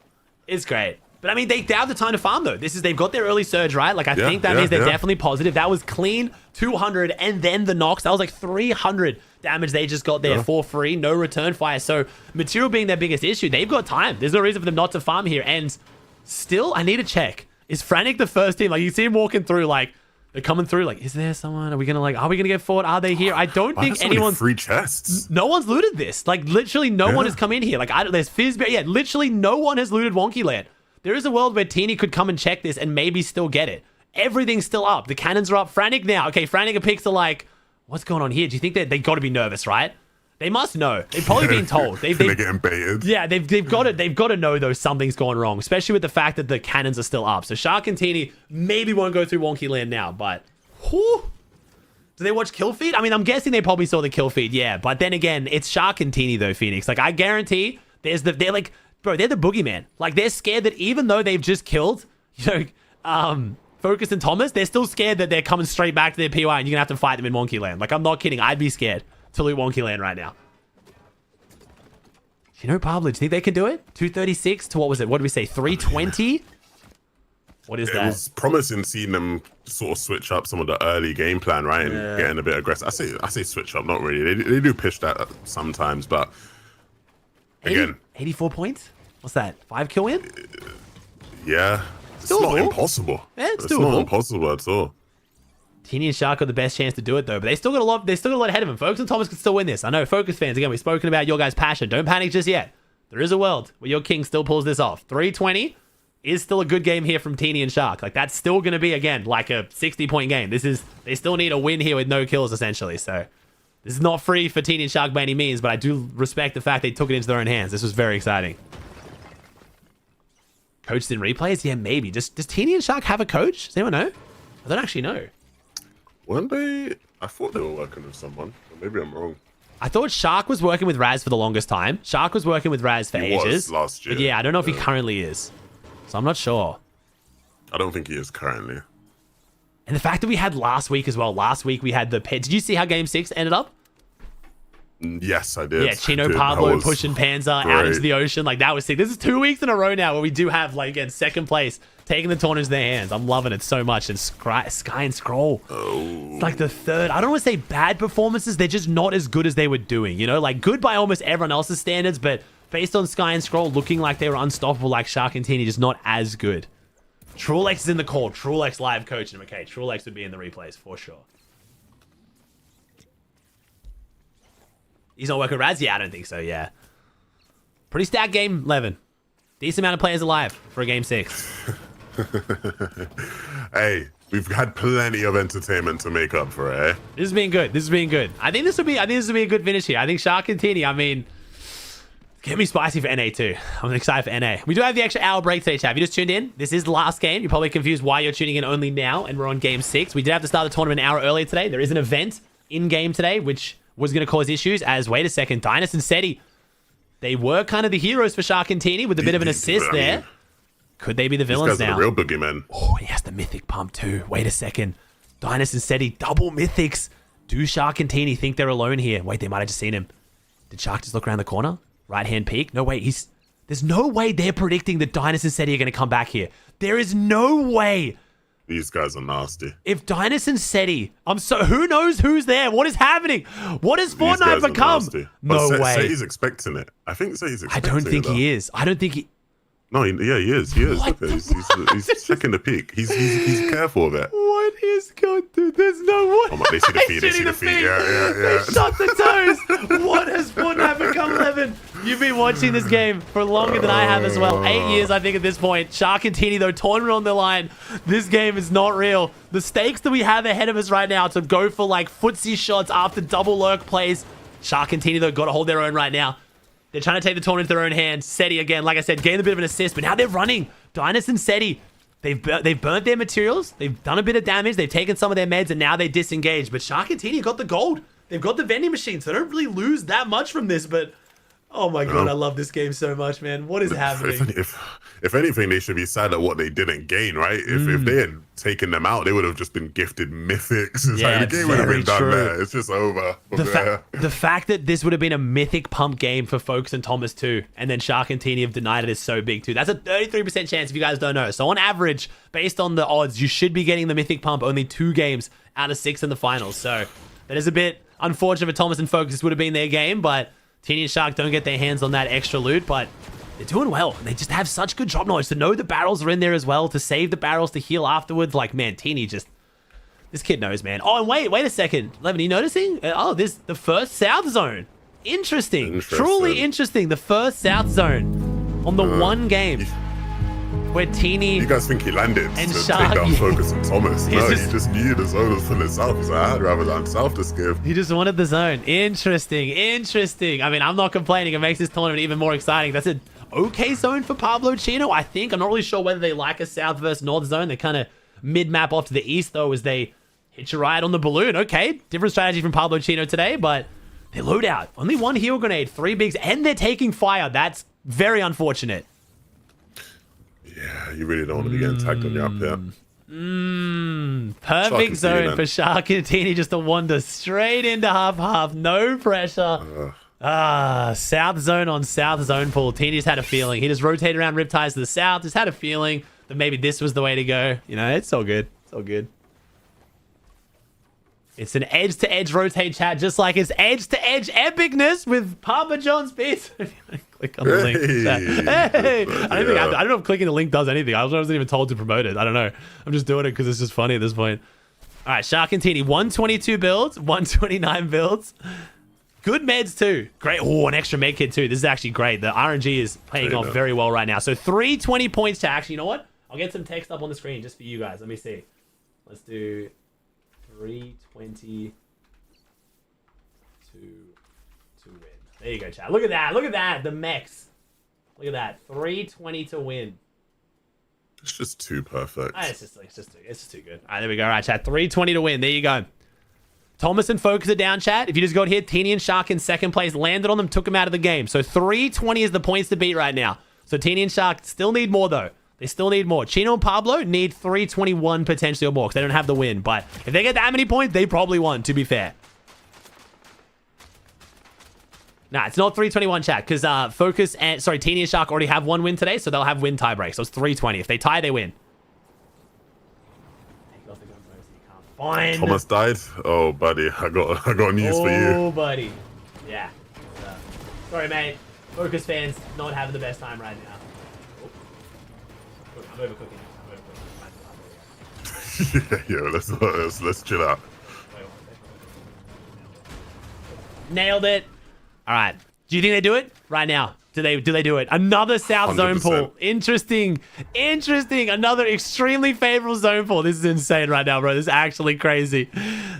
It's great. But I mean, they have the time to farm though. They've got their early surge, right? Like I think that means they're definitely positive. That was clean 200 and then the knocks. That was like 300 damage they just got there for free. No return fire. So material being their biggest issue, they've got time. There's no reason for them not to farm here. And still, I need to check. Is Frantic the first team? Like you see him walking through, like they're coming through. Like, is there someone? Are we gonna get forward? Are they here? I don't think anyone's free chests. No one's looted this. Like literally no one has come in here. Like there's Fizzbear. Yeah, literally no one has looted Wonky Land. There is a world where Teeny could come and check this and maybe still get it. Everything's still up. The cannons are up. Frantic now. Okay, Frantic and Pix are like, what's going on here? Do you think that they got to be nervous, right? They must know. They've probably been told. They're getting baited. Yeah, they've got to know though something's going wrong, especially with the fact that the cannons are still up. So Shark and Teeny maybe won't go through Wonky Land now, but whew. Do they watch kill feed? I mean, I'm guessing they probably saw the kill feed, yeah. But then again, it's Shark and Teeny though, Phoenix. Like I guarantee they're like, bro, they're the boogeyman. Like, they're scared that even though they've just killed, Focus and Thomas, they're still scared that they're coming straight back to their PY and you're going to have to fight them in Wonky Land. Like, I'm not kidding. I'd be scared to loot Wonky Land right now. Pablo, do you think they can do it? 236 to what was it? What did we say? 320? What is that? It was promising seeing them sort of switch up some of the early game plan, right? And getting a bit aggressive. I say switch up, not really. They do push that sometimes, but again. 84 points? What's that? 5 kill win? Yeah. It's not impossible. Yeah, it's not impossible at all. Teeny and Shark got the best chance to do it though, but they still got a lot ahead of them. Focus and Thomas can still win this. I know Focus fans, again, we've spoken about your guys' passion. Don't panic just yet. There is a world where your king still pulls this off. 320 is still a good game here from Teeny and Shark. Like that's still gonna be again like a 60-point game. They still need a win here with no kills essentially. So this is not free for Teeny and Shark by any means, but I do respect the fact they took it into their own hands. This was very exciting. Coached in replays? Yeah, maybe. Does Teeny and Shark have a coach? Does anyone know? I don't actually know. One day, I thought they were working with someone. But maybe I'm wrong. I thought Shark was working with Raz for the longest time. Shark was working with Raz for ages. Was last year. But yeah, I don't know if he currently is. So I'm not sure. I don't think he is currently. And the fact that we had last week as well. Last week we had the pet. Did you see how Game 6 ended up? Yes, I did. Yeah, Chino Pablo pushing Panzer out into the ocean. Like, that was sick. This is 2 weeks in a row now where we do have, like, again, second place, taking the tournament in their hands. I'm loving it so much. And Sky and Scroll. Oh. It's like the third. I don't want to say bad performances. They're just not as good as they were doing. You know, like, good by almost everyone else's standards, but based on Sky and Scroll looking like they were unstoppable like Shark and Teeny, just not as good. Trulex is in the call. Trulex live coaching him. Okay, Trulex would be in the replays for sure. He's not working Raz? Yeah, I don't think so, yeah. Pretty stacked game 11. Decent amount of players alive for a game 6. Hey, we've had plenty of entertainment to make up for it, eh? This has been good. This has been good. I think this will be a good finish here. I think Shark and Teeny, I mean, get me spicy for NA too. I'm excited for NA. We do have the extra hour break today, chat. If you just tuned in, this is the last game. You're probably confused why you're tuning in only now, and we're on game 6. We did have to start the tournament an hour earlier today. There is an event in-game today, which was going to cause issues as, wait a second, Dynus and Seti, they were kind of the heroes for Shark and Teeny with a bit of an assist there. Could they be the villains now? These guys are the real boogeymen. Oh, he has the mythic pump too. Wait a second. Dynus and Seti, double mythics. Do Shark and Teeny think they're alone here? Wait, they might have just seen him. Did Shark just look around the corner? Right-hand peek? No, wait, there's no way they're predicting that Dynus and Seti are going to come back here. There is no way. These guys are nasty. If Dynus and Seti, who knows who's there? What is happening? What has Fortnite become? No way. Seti's expecting it. I think Seti's expecting it. I don't think he is. I don't think he... No, he is. He is. Look, he's checking the peak. He's careful of that. What is going through? There's no way. Oh my, they see the feet. They see the feet. Yeah. They shot the toes. What has Fortnite become 11? You've been watching this game for longer than I have as well. 8 years, I think, at this point. Shark and Teeny, though, tournament on the line. This game is not real. The stakes that we have ahead of us right now to go for, like, footsie shots after double lurk plays. Shark and Teeny, though, got to hold their own right now. They're trying to take the tournament into their own hands. Seti, again, like I said, gained a bit of an assist, but now they're running. Dynas and Seti, they've burnt their materials. They've done a bit of damage. They've taken some of their meds, and now they disengage. But Shark and Teeny got the gold. They've got the vending machine, so they don't really lose that much from this, but... Oh my god, I love this game so much, man. What is happening? If anything, they should be sad at what they didn't gain, right? If they had taken them out, they would have just been gifted mythics. It's like the game would have been done there. It's just over. The fact that this would have been a mythic pump game for Focus and Thomas too, and then Shark and Teeny have denied it is so big too. That's a 33% chance if you guys don't know. So on average, based on the odds, you should be getting the mythic pump only 2 games out of 6 in the finals. So that is a bit unfortunate for Thomas and Focus. This would have been their game, but Teeny and Shark don't get their hands on that extra loot, but they're doing well. They just have such good drop knowledge to know the barrels are in there as well, to save the barrels, to heal afterwards. Like, man, Teeny just... This kid knows, man. Oh, and wait a second. Levin, are you noticing? Oh, this the first South Zone. Interesting. Truly interesting. The first South Zone on the one game where Teeny... You guys think he landed and to Shark, take down Focus and Thomas? No, he just knew the zone was for the south. He's like, I'd rather land south this game. He just wanted the zone. Interesting. I mean, I'm not complaining. It makes this tournament even more exciting. That's an okay zone for Pablo Chino, I think. I'm not really sure whether they like a south versus north zone. They kind of mid-map off to the east, though, as they hitch a ride on the balloon. Okay, different strategy from Pablo Chino today, but they load out. Only 1 heal grenade, 3 bigs, and they're taking fire. That's very unfortunate. Yeah, you really don't want to be getting tagged on your up here. Perfect zone for Shark and Teeny just to wander straight into half-half. No pressure. South zone on south zone pool. Teeny just had a feeling. He just rotated around Riptides to the south. Just had a feeling that maybe this was the way to go. You know, it's all good. It's all good. It's an edge-to-edge rotate, chat, just like it's edge-to-edge epicness with Papa John's Pizza. Click on the link. Hey! I don't know if clicking the link does anything. I wasn't even told to promote it. I don't know. I'm just doing it because it's just funny at this point. All right, Shark and Teeny, 122 builds, 129 builds. Good meds too. Great. Oh, an extra med kit too. This is actually great. The RNG is playing off very well right now. So 320 points to actually, you know what? I'll get some text up on the screen just for you guys. Let me see. Let's do 320 to win. There you go, chat. Look at that. Look at that. The mechs. Look at that. 320 to win. It's just too perfect. It's just too good. All right, there we go. All right, chat. 320 to win. There you go. Thomas and Focus are down, chat. If you just got here, Teeny and Shark in second place, landed on them, took them out of the game. So 320 is the points to beat right now. So Teeny and Shark still need more, though. They still need more. Chino and Pablo need 321 potentially or more because they don't have the win. But if they get that many points, they probably won, to be fair. Nah, it's not 321, chat, because Focus and, sorry, Teeny and Shark already have 1 win today, so they'll have win tie break. So it's 320. If they tie, they win. Fine. Thomas died? Oh, buddy, I got news for you. Oh, buddy. Yeah. Sorry, mate. Focus fans not having the best time right now. I'm overcooking. Let's chill out. Nailed it. All right. Do you think they do it right now? Do they do it? Another South 100%. Zone pool. Interesting. Another extremely favorable zone pool. This is insane right now, bro. This is actually crazy.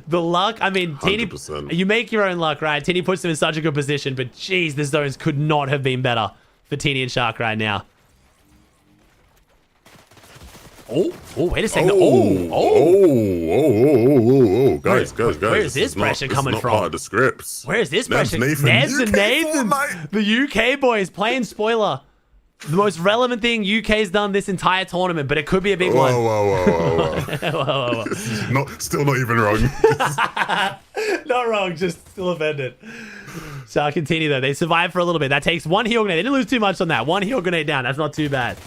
The luck. I mean, Teeny, you make your own luck, right? Teeny puts them in such a good position, but geez, the zones could not have been better for Teeny and Shark right now. Oh, wait a second. Guys. Where is this pressure coming from? Part of the scripts. Where is this pressure? Nebs and Nathan. The UK boys playing spoiler. The most relevant thing UK's done this entire tournament, but it could be a big one. Whoa. Still not even wrong. Not wrong, just still offended. Shark and Teeny, though, they survived for a little bit. That takes 1 heal grenade. They didn't lose too much on that. 1 heal grenade down. That's not too bad.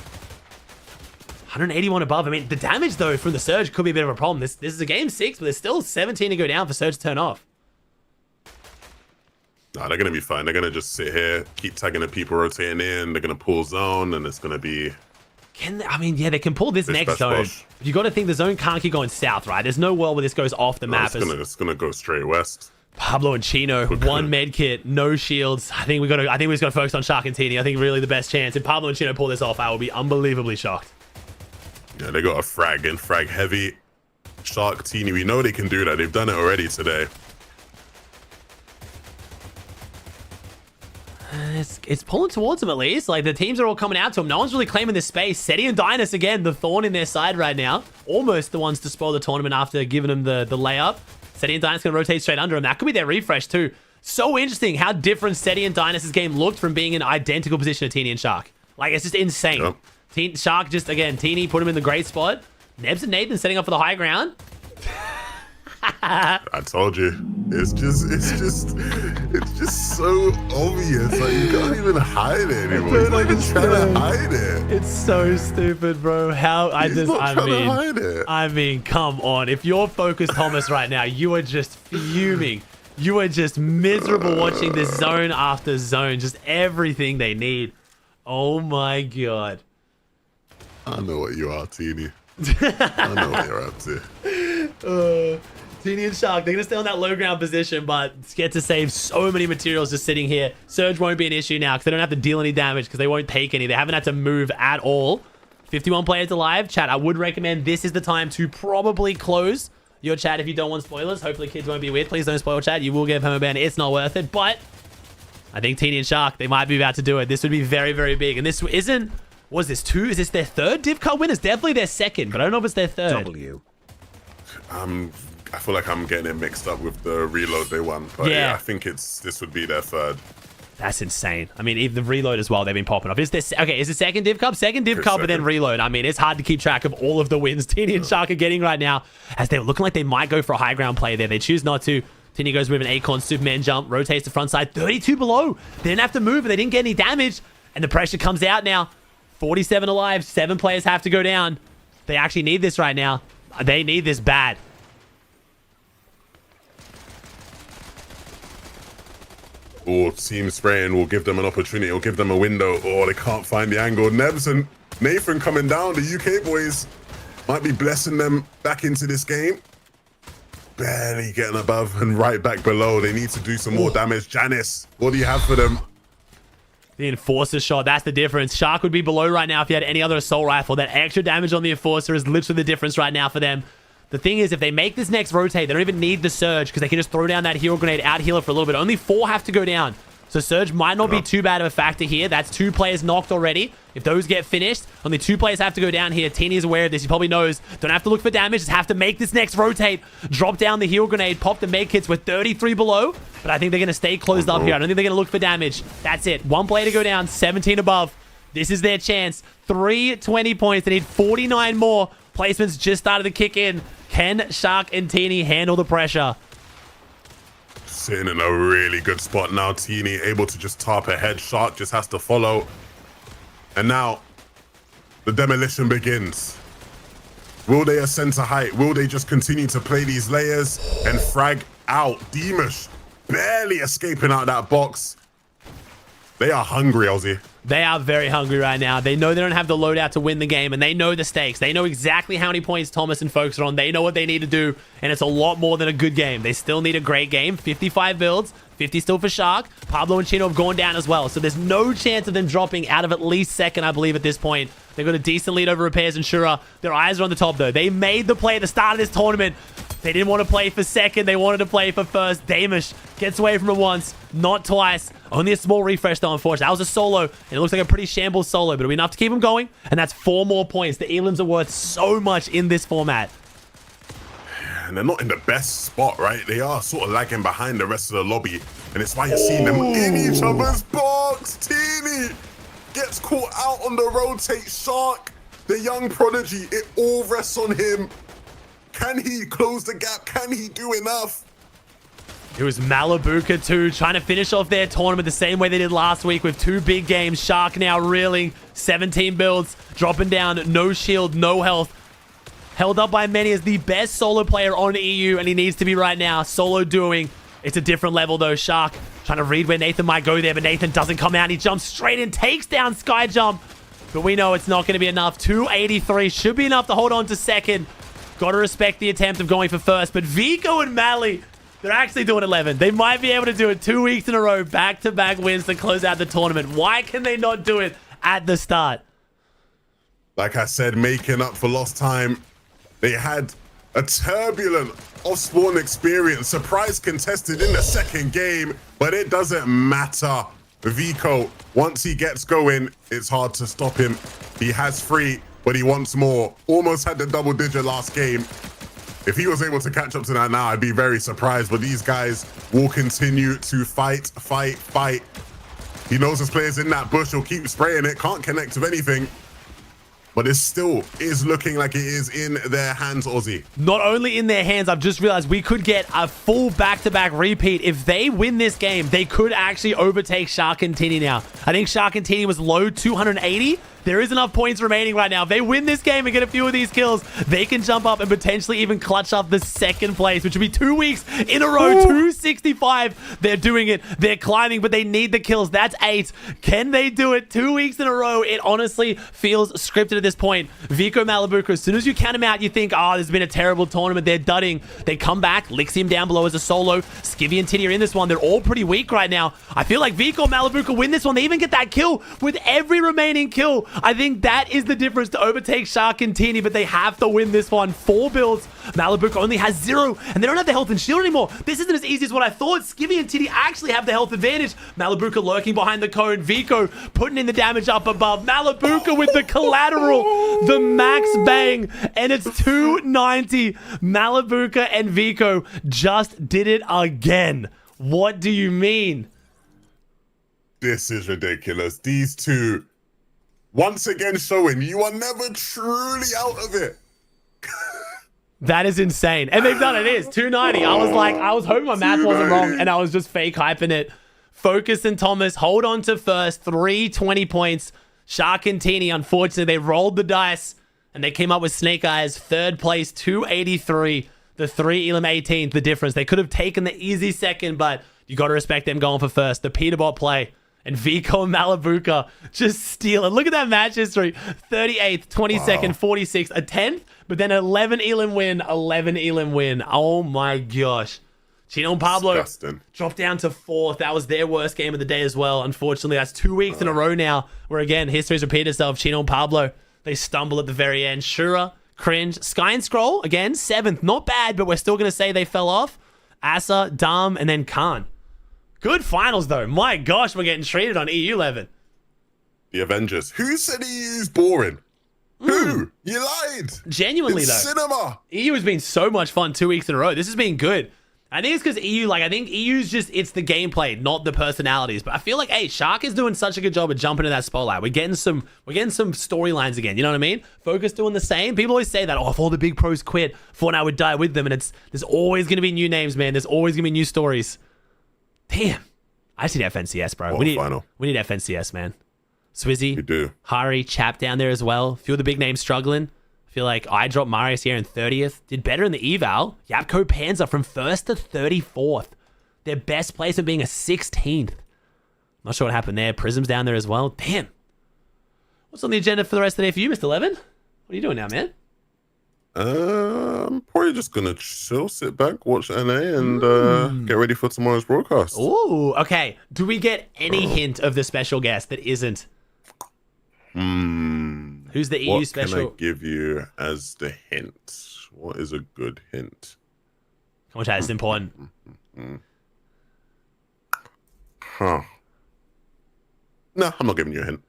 181 above. I mean, the damage, though, from the Surge could be a bit of a problem. This is a game 6, but there's still 17 to go down for Surge to turn off. Nah, they're gonna be fine. They're gonna just sit here, keep tagging the people rotating in. They're gonna pull zone, and it's gonna be. I mean, yeah, they can pull this next zone. But you got to think the zone can't keep going south, right? There's no world where this goes off the map. It's gonna go straight west. Pablo and Chino, one med kit, no shields. I think we just got to focus on Shark and Teeny. I think really the best chance. If Pablo and Chino pull this off, I will be unbelievably shocked. Yeah, they got a frag and frag heavy. Shark, Teeny, we know they can do that. They've done it already today. It's pulling towards him at least. Like, the teams are all coming out to him. No one's really claiming this space. Seti and Dynas, again, the thorn in their side right now. Almost the ones to spoil the tournament after giving him the layup. Seti and Dynas going to rotate straight under him. That could be their refresh too. So interesting how different Seti and Dynas' game looked from being in identical position to Teeny and Shark. Like, it's just insane. Yep. Shark just, again, Teeny put him in the great spot. Nebs and Nathan setting up for the high ground. I told you, it's just so obvious. Like, you can't even hide it anymore. He's not even trying to hide it. It's so stupid, bro. I mean, come on. If you're focused Thomas right now, you are just fuming. You are just miserable watching this zone after zone. Just everything they need. Oh my god. I know what you are, Teeny. I know what you're up to. Teeny and Shark, they're going to stay on that low ground position, but get to save so many materials just sitting here. Surge won't be an issue now because they don't have to deal any damage because they won't take any. They haven't had to move at all. 51 players alive. Chat, I would recommend this is the time to probably close your chat if you don't want spoilers. Hopefully kids won't be weird. Please don't spoil chat. You will get permaban. It's not worth it, but I think Teeny and Shark, they might be about to do it. This would be very, very big. And this isn't... Was this two? Is this their third Div Cup win? It's definitely their second, but I don't know if it's their third. W. I feel like I'm getting it mixed up with the reload they won. But yeah, I think this would be their third. That's insane. I mean, even the reload as well, they've been popping off. Is the second Div Cup? Second Div Cup, but then reload. I mean, it's hard to keep track of all of the wins Teeny and Shark are getting right now, as they're looking like they might go for a high ground play there. They choose not to. Teeny goes with an Acorn Superman jump, rotates to front side, 32 below. They didn't have to move, and they didn't get any damage, and the pressure comes out now. 47 alive, 7 players have to go down. They actually need this right now. They need this bad. Oh, team spraying will give them an opportunity. Will give them a window. Oh, they can't find the angle. Nebs and Nathan coming down. The UK boys might be blessing them back into this game. Barely getting above and right back below. They need to do some more damage. Janice, what do you have for them? The Enforcer shot, that's the difference. Shark would be below right now if he had any other assault rifle. That extra damage on the Enforcer is literally the difference right now for them. The thing is, if they make this next rotate, they don't even need the Surge because they can just throw down that hero grenade out healer for a little bit. Only 4 have to go down. So Surge might not be too bad of a factor here. That's 2 players knocked already. If those get finished, only 2 players have to go down here. Teeny is aware of this. He probably knows. Don't have to look for damage. Just have to make this next rotate. Drop down the heal grenade. Pop the med kits with 33 below. But I think they're going to stay closed up here. I don't think they're going to look for damage. That's it. 1 player to go down. 17 above. This is their chance. 320 points. They need 49 more. Placements just started to kick in. Can Shark and Teeny handle the pressure? Sitting in a really good spot now. Teeny able to just tarp ahead. Shark just has to follow. And now the demolition begins. Will they ascend to height? Will they just continue to play these layers and frag out? Demush barely escaping out that box. They are hungry, Aussie. They are very hungry right now. They know they don't have the loadout to win the game, and they know the stakes. They know exactly how many points Thomas and folks are on. They know what they need to do, and it's a lot more than a good game. They still need a great game. 55 builds, 50 still for Shark. Pablo and Chino have gone down as well, so there's no chance of them dropping out of at least second, I believe, at this point. They've got a decent lead over Repairs and Shura. Their eyes are on the top, though. They made the play at the start of this tournament. They didn't want to play for second. They wanted to play for first. Damish gets away from it once, not twice. Only a small refresh, though, unfortunately. That was a solo, and it looks like a pretty shambles solo, but it'll be enough to keep them going, and that's 4 more points. The elims are worth so much in this format. And they're not in the best spot, right? They are sort of lagging behind the rest of the lobby, and it's why you're seeing them in each other's box. Teeny gets caught out on the rotate. Shark, the young prodigy, it all rests on him. Can he close the gap? Can he do enough? It was Malibuka too, trying to finish off their tournament the same way they did last week with 2 big games. Shark now reeling, 17 builds, dropping down, no shield, no health. Held up by many as the best solo player on EU, and he needs to be right now. Solo duoing. It's a different level though. Shark Trying to read where Nathan might go there, but Nathan doesn't come out. He jumps straight in, takes down Sky Jump. But we know it's not going to be enough. 283 should be enough to hold on to second. Got to respect the attempt of going for first. But Vico and Mally, they're actually doing 11. They might be able to do it 2 weeks in a row. Back-to-back wins to close out the tournament. Why can they not do it at the start? Like I said, making up for lost time. They had a turbulent off-spawn experience. Surprise contested in the second game, but it doesn't matter. Vico, once he gets going, it's hard to stop him. He has 3, but he wants more. Almost had the double digit last game. If he was able to catch up to that now, I'd be very surprised. But these guys will continue to fight. He knows his players in that bush. He'll keep spraying it. Can't connect with anything. But it still is looking like it is in their hands, Aussie. Not only in their hands, I've just realized we could get a full back-to-back repeat. If they win this game, they could actually overtake Shark and Tini now. I think Shark and Tini was low 280. There is enough points remaining right now. If they win this game and get a few of these kills, they can jump up and potentially even clutch up the second place, which would be 2 weeks in a row. 265. They're doing it. They're climbing, but they need the kills. That's 8. Can they do it 2 weeks in a row? It honestly feels scripted at this point. Vico Malabuka, as soon as you count him out, you think, oh, this has been a terrible tournament. They're dudding. They come back. Licks him down below as a solo. Skivvy and Tini are in this one. They're all pretty weak right now. I feel like Vico Malabuka win this one. They even get that kill with every remaining kill. I think that is the difference to overtake Shark and Tini, but they have to win this one. 4 builds. Malabuka only has 0, and they don't have the health and shield anymore. This isn't as easy as what I thought. Skivvy and Tini actually have the health advantage. Malabuka lurking behind the cone. Vico putting in the damage up above. Malabuka with the collateral. The max bang, and it's 290. Malabuka and Vico just did it again. What do you mean? This is ridiculous. These two, once again showing you are never truly out of it. That is insane. And they've done it. It is 290. I was hoping my math wasn't wrong, and I was just fake hyping it. Focus and Thomas hold on to first. 320 points. Shark and Tini, unfortunately, they rolled the dice, and they came up with Snake Eyes. 3rd place, 283. The 3 Elam 18th, the difference. They could have taken the easy second, but you got to respect them going for first. The Peterbot play. And Vico and Malabuka just steal it. Look at that match history. 38th, 22nd, 46th, a 10th, but then 11 Elam win, 11 Elam win. Oh my gosh. Chino and Pablo Disgusting. dropped down to 4th. That was their worst game of the day as well. Unfortunately, that's 2 weeks in a row now where, again, history's repeated itself. Chino and Pablo, they stumble at the very end. Shura, cringe. Sky and Scroll, again, 7th. Not bad, but we're still going to say they fell off. Asa, Dam, and then Khan. Good finals, though. My gosh, we're getting treated on EU 11. The Avengers. Who said EU's boring? Who? You lied. Genuinely, it's though. Cinema. EU has been so much fun 2 weeks in a row. This has been good. I think it's because EU, I think EU's just, it's the gameplay, not the personalities. But I feel like, hey, Shark is doing such a good job of jumping into that spotlight. We're getting some storylines again. You know what I mean? Focus doing the same. People always say that, oh, if all the big pros quit, Fortnite would die with them. And there's always going to be new names, man. There's always going to be new stories. Damn. I just need FNCS, bro. We need FNCS, man. Swizzy. We do. Hari, Chap down there as well. A few of the big names struggling. I feel like I dropped Marius here in 30th. Did better in the eval. Yapko Panzer from 1st to 34th. Their best placement being a 16th. Not sure what happened there. Prism's down there as well. Damn. What's on the agenda for the rest of the day for you, Mr. Levin? What are you doing now, man? I'm probably just gonna chill, sit back, watch NA, and get ready for tomorrow's broadcast. Ooh, okay. Do we get any hint of the special guest that isn't? Who's the EU special? What can I give you as the hint? What is a good hint? Come on, chat, it's important. Huh. No, I'm not giving you a hint.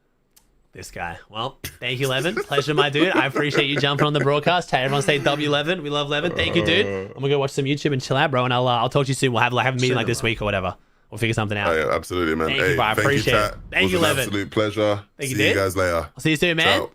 This guy. Well, thank you, Levin. Pleasure, my dude. I appreciate you jumping on the broadcast. Hey, everyone say W11. We love Levin. Thank you, dude. I'm gonna go watch some YouTube and chill out, bro. And I'll talk to you soon. We'll have a meeting like this week or whatever. We'll figure something out. Oh, yeah, absolutely, man. Thank you, bro. I appreciate it. Thank you, Levin. Absolute pleasure. Thank you, See dude. you guys later. I'll see you soon, man. Ciao.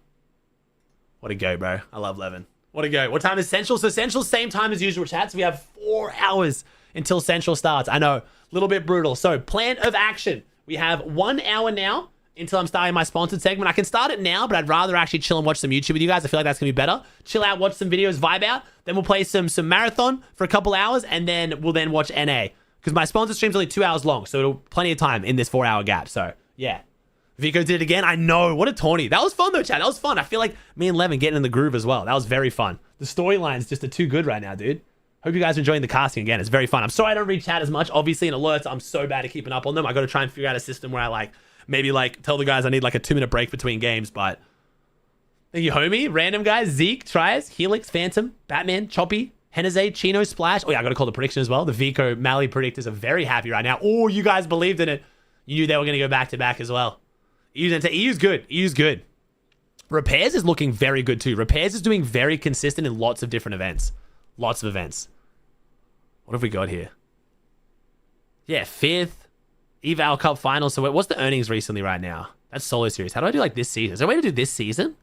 What a go, bro. I love Levin. What a go. What time is Central? So Central's same time as usual, chats. We have 4 hours until Central starts. I know, a little bit brutal. So plan of action. We have 1 hour now until I'm starting my sponsored segment. I can start it now, but I'd rather actually chill and watch some YouTube with you guys. I feel like that's going to be better. Chill out, watch some videos, vibe out. Then we'll play some marathon for a couple hours, and then we'll watch NA. Because my sponsor stream's only 2 hours long, so it'll plenty of time in this 4-hour gap. So, yeah. Vico did it again. I know. What a tourney. That was fun, though, chat. That was fun. I feel like me and Levin getting in the groove as well. That was very fun. The storylines just are too good right now, dude. Hope you guys are enjoying the casting again. It's very fun. I'm sorry I don't read chat as much. Obviously, in alerts, I'm so bad at keeping up on them. I got to try and figure out a system where I, like, maybe, like, tell the guys I need, like, a 2-minute break between games, but... Thank you, homie. Random guys. Zeke, Tries, Helix, Phantom, Batman, Choppy, Henazay, Chino, Splash. Oh, yeah, I got to call the prediction as well. The Vico, Mally predictors are very happy right now. Oh, you guys believed in it. You knew they were going to go back-to-back as well. EU's good. EU's good. Repairs is looking very good too. Repairs is doing very consistent in lots of different events. Lots of events. What have we got here? Yeah, 5th. Eval Cup final. So what's the earnings recently right now? That's solo series. How do I do like this season? Is there a way to do this season?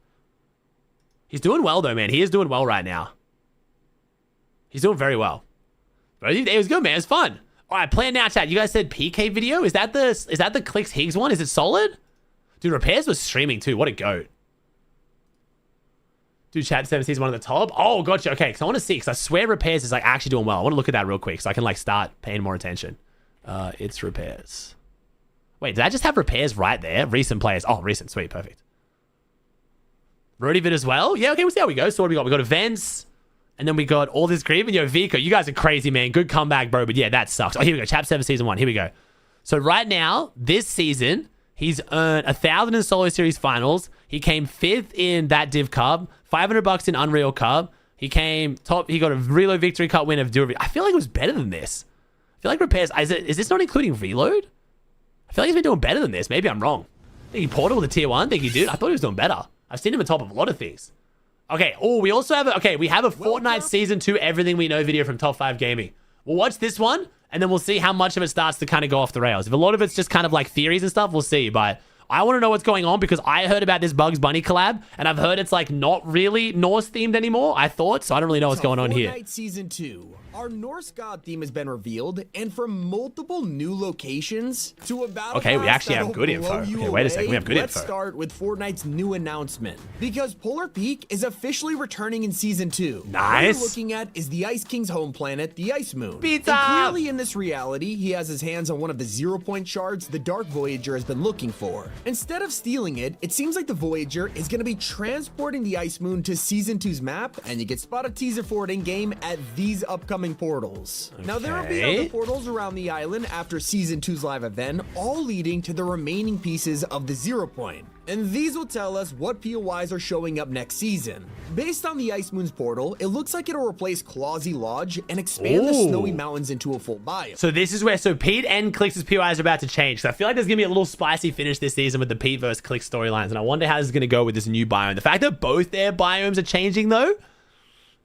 He's doing well though, man. He is doing well right now. He's doing very well. But it was good, man. It was fun. All right, plan now, chat. You guys said PK video. Is that the Clicks Higgs one? Is it solid? Dude, Repairs was streaming too. What a goat. Dude, chat 7 season 1 at the top. Oh, gotcha. Okay, because I want to see, because I swear Repairs is like actually doing well. I want to look at that real quick so I can like start paying more attention. It's Repairs. Wait, did I just have Repairs right there? Recent players. Oh, recent. Sweet. Perfect. Rodyvid as well? Yeah, okay, we'll see how we go. So what do we got? We got events. And then we got all this grief. And yo, Vico, you guys are crazy, man. Good comeback, bro. But yeah, that sucks. Oh, here we go. Chap 7 season 1. Here we go. So right now, this season... He's earned 1,000 in solo series finals. He came 5th in that Div Cup, $500 in Unreal Cup. He came top. He got a Reload Victory Cup win of Dura. I feel like it was better than this. I feel like Repairs. Is this not including Reload? I feel like he's been doing better than this. Maybe I'm wrong. I think he Portal with a tier 1. Thank you, dude. I thought he was doing better. I've seen him on top of a lot of things. Okay. Oh, we also have we have a Fortnite Season 2 Everything We Know video from Top 5 Gaming. We'll watch this one. And then we'll see how much of it starts to kind of go off the rails. If a lot of it's just kind of like theories and stuff, we'll see. But I want to know what's going on because I heard about this Bugs Bunny collab. And I've heard it's like not really Norse themed anymore, I thought. So I don't really know what's going on here. Fortnite Season 2. Our Norse god theme has been revealed. And from multiple new locations to a battle okay, we actually have good info. Okay, wait a second. We have good info. Let's start with Fortnite's new announcement. Because Polar Peak is officially returning in Season 2. Nice. What we're looking at is the Ice King's home planet, the Ice Moon. Pizza! And clearly in this reality, he has his hands on one of the 0-point shards the Dark Voyager has been looking for. Instead of stealing it, it seems like the Voyager is going to be transporting the Ice Moon to Season 2's map, and you can spot a teaser for it in-game at these upcoming portals. Okay. Now, there will be other portals around the island after Season 2's live event, all leading to the remaining pieces of the 0-point. And these will tell us what POIs are showing up next season. Based on the Ice Moon's portal, it looks like it'll replace Clawsy Lodge and expand the Snowy Mountains into a full biome. So this is where, Pete and Clicks' POIs are about to change. So I feel like there's going to be a little spicy finish this season with the Pete versus Clicks storylines. And I wonder how this is going to go with this new biome. The fact that both their biomes are changing though,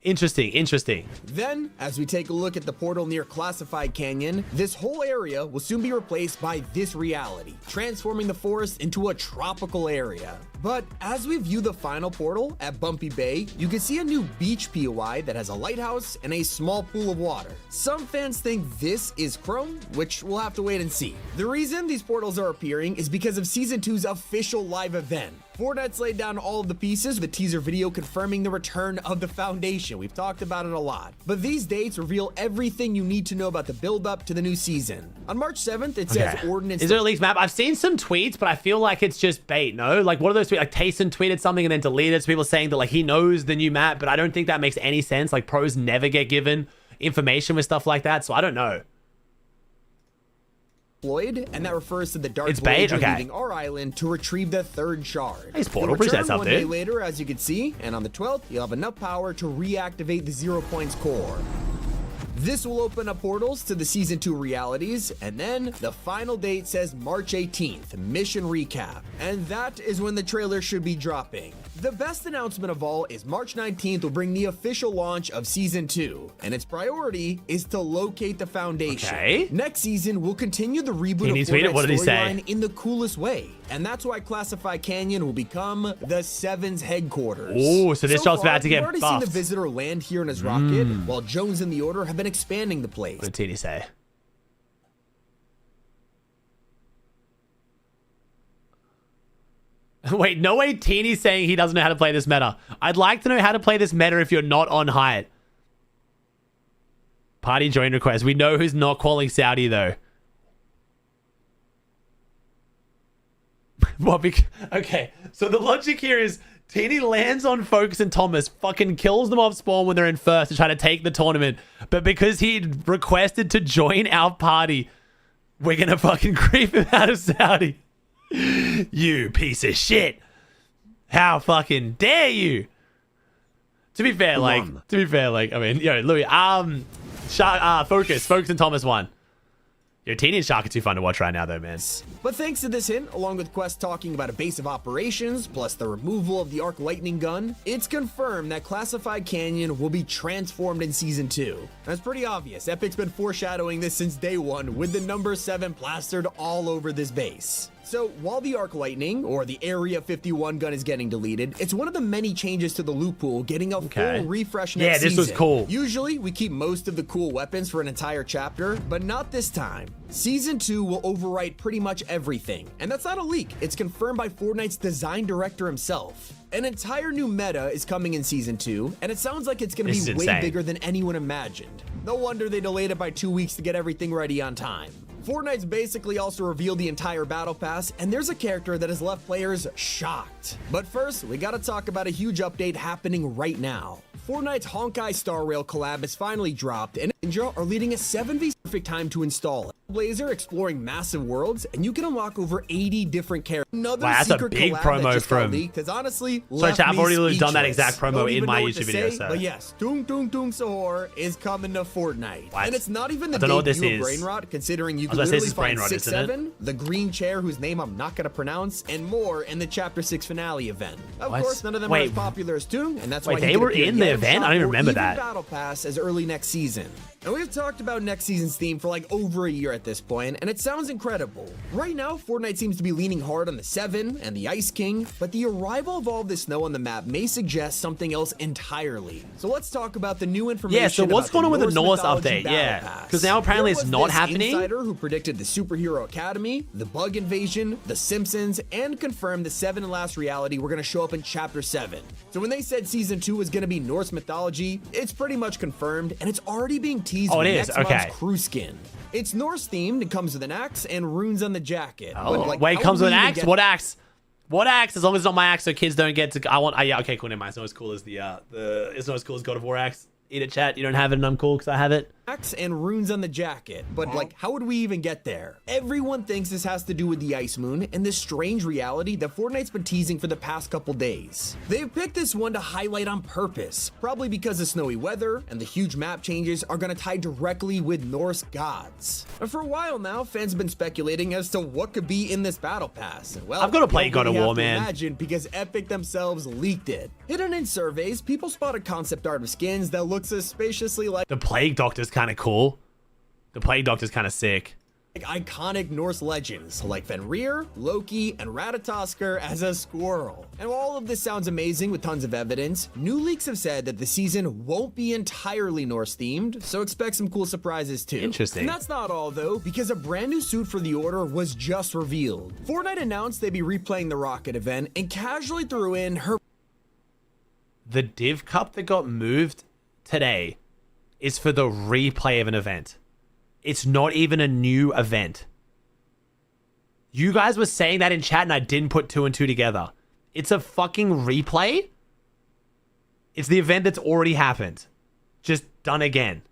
interesting. Then, as we take a look at the portal near Classified Canyon, this whole area will soon be replaced by this reality, transforming the forest into a tropical area. But as we view the final portal at Bumpy Bay, you can see a new beach POI that has a lighthouse and a small pool of water. Some fans think this is Chrome, which we'll have to wait and see. The reason these portals are appearing is because of Season 2's official live event. Fortnite's laid down all of the pieces, the teaser video confirming the return of the Foundation. We've talked about it a lot. But these dates reveal everything you need to know about the build-up to the new season. On March 7th, it says Ordnance... Is there a leaked map? I've seen some tweets, but I feel like it's just bait, no? Like, what are those tweets? Like, Tayson tweeted something and then deleted it. So people saying that, like, he knows the new map, but I don't think that makes any sense. Like, pros never get given information with stuff like that, so I don't know. And that refers to the Dark Voyager leaving our island to retrieve the 3rd shard. Nice portal, appreciate that, one day later, as you can see, and on the 12th, you'll have enough power to reactivate the 0-point's core. This will open up portals to the Season 2 realities, and then the final date says March 18th, mission recap. And that is when the trailer should be dropping. The best announcement of all is March 19th will bring the official launch of Season 2, and its priority is to locate the Foundation. Okay. Next season, we'll continue the reboot of Fortnite's storyline in the coolest way, and that's why Classified Canyon will become the Seven's headquarters. Oh, so this shot's about to get buffed. We've already seen the Visitor land here in his rocket, while Jones and the Order have been expanding the place. What did TD say? Wait, no way Teeny's saying he doesn't know how to play this meta. I'd like to know how to play this meta if you're not on height. Party join request. We know who's not calling Saudi though. Well, okay, so the logic here is Teeny lands on Focus and Thomas, fucking kills them off spawn when they're in first to try to take the tournament. But because he requested to join our party, we're gonna fucking creep him out of Saudi. You piece of shit. How fucking dare you? To be fair, I mean, yo, Louis, Focus and Thomas won. Your Teeny and Shark are too fun to watch right now, though, man. But thanks to this hint, along with Quest talking about a base of operations, plus the removal of the Arc Lightning Gun, it's confirmed that Classified Canyon will be transformed in Season 2. That's pretty obvious. Epic's been foreshadowing this since day one, with the number 7 plastered all over this base. So while the Arc Lightning, or the Area 51 gun is getting deleted, it's one of the many changes to the loot pool, getting a full refresh next season. Yeah, this was cool. Usually, we keep most of the cool weapons for an entire chapter, but not this time. Season 2 will overwrite pretty much everything, and that's not a leak. It's confirmed by Fortnite's design director himself. An entire new meta is coming in Season 2, and it sounds like it's going to be way bigger than anyone imagined. No wonder they delayed it by 2 weeks to get everything ready on time. Fortnite's basically also revealed the entire battle pass, and there's a character that has left players shocked. But first, we gotta talk about a huge update happening right now. Fortnite's Honkai Star Rail collab has finally dropped, and Ninja are leading a 7v perfect time to install it. Blazer exploring massive worlds, and you can unlock over 80 different characters. Another that's a big promo from. Because honestly, sorry, I've already done that exact promo in my YouTube video. So. But yes, Tung Tung Tung Sahur is coming to Fortnite, and it's not even the debut of Brain Rot, considering you can literally find 6-7, the green chair whose name I'm not gonna pronounce, and more in the Chapter 6 finale event. Of course, none of them are as popular as Tung, and that's why they were in the event. I don't even remember that. Battle Pass as early next season. And we've talked about next season's theme for like over a year at this point, and it sounds incredible. Right now, Fortnite seems to be leaning hard on the 7 and the Ice King, but the arrival of all of this snow on the map may suggest something else entirely. So let's talk about the new information. Yeah, so what's going on with the Norse update? Yeah, because now apparently it's not happening. Insider who predicted the Superhero Academy, the Bug Invasion, the Simpsons, and confirmed the 7 and last reality were going to show up in Chapter 7. So when they said Season 2 was going to be Norse mythology, it's pretty much confirmed, and it's already being teased with next month's crew skin. It's Norse themed, it comes with an axe and runes on the jacket. Wait, it comes with an axe? What axe? What axe? As long as it's not my axe, so kids don't get to. Yeah, okay, cool. Never mind. It's not as cool as it's not as cool as God of War axe. Eat it, chat. You don't have it, and I'm cool because I have it. Axe and runes on the jacket, but like, how would we even get there? Everyone thinks this has to do with the Ice Moon and this strange reality that Fortnite's been teasing for the past couple days. They've picked this one to highlight on purpose, probably because the snowy weather and the huge map changes are gonna tie directly with Norse gods. And for a while now, fans have been speculating as to what could be in this battle pass. And well, I've got to play God of War, man. Imagine, because Epic themselves leaked it. Hidden in surveys, people spotted concept art of skins that look suspiciously like the Plague Doctor's kind of cool. The Plague Doctor's kind of sick. Iconic Norse legends like Fenrir, Loki, and Ratatoskr as a squirrel. And while all of this sounds amazing with tons of evidence, new leaks have said that the season won't be entirely Norse themed, so expect some cool surprises too. Interesting. And that's not all though, because a brand new suit for the Order was just revealed. Fortnite announced they'd be replaying the Rocket event and casually threw in her. The Div Cup that got moved today is for the replay of an event. It's not even a new event. You guys were saying that in chat and I didn't put 2 and 2 together. It's a fucking replay? It's the event that's already happened. Just done again.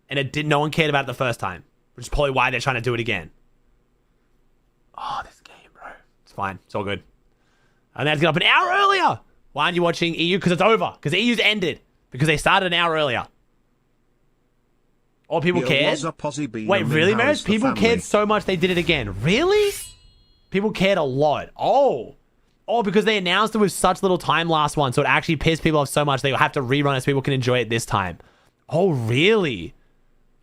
And no one cared about it the first time. Which is probably why they're trying to do it again. Oh, this game, bro. It's fine. It's all good. And that's get up an hour earlier. Why aren't you watching EU? Because it's over. Because EU's ended. Because they started an hour earlier. All people cared? Wait, really, Maris? People cared so much they did it again. Really? People cared a lot. Oh, because they announced it with such little time last one, so it actually pissed people off so much they have to rerun it so people can enjoy it this time. Oh, really?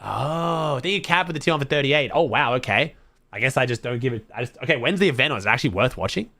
Oh, then you cap with the T1 for 38. Oh, wow, okay. I guess I just don't give it. Okay, when's the event? Is it actually worth watching?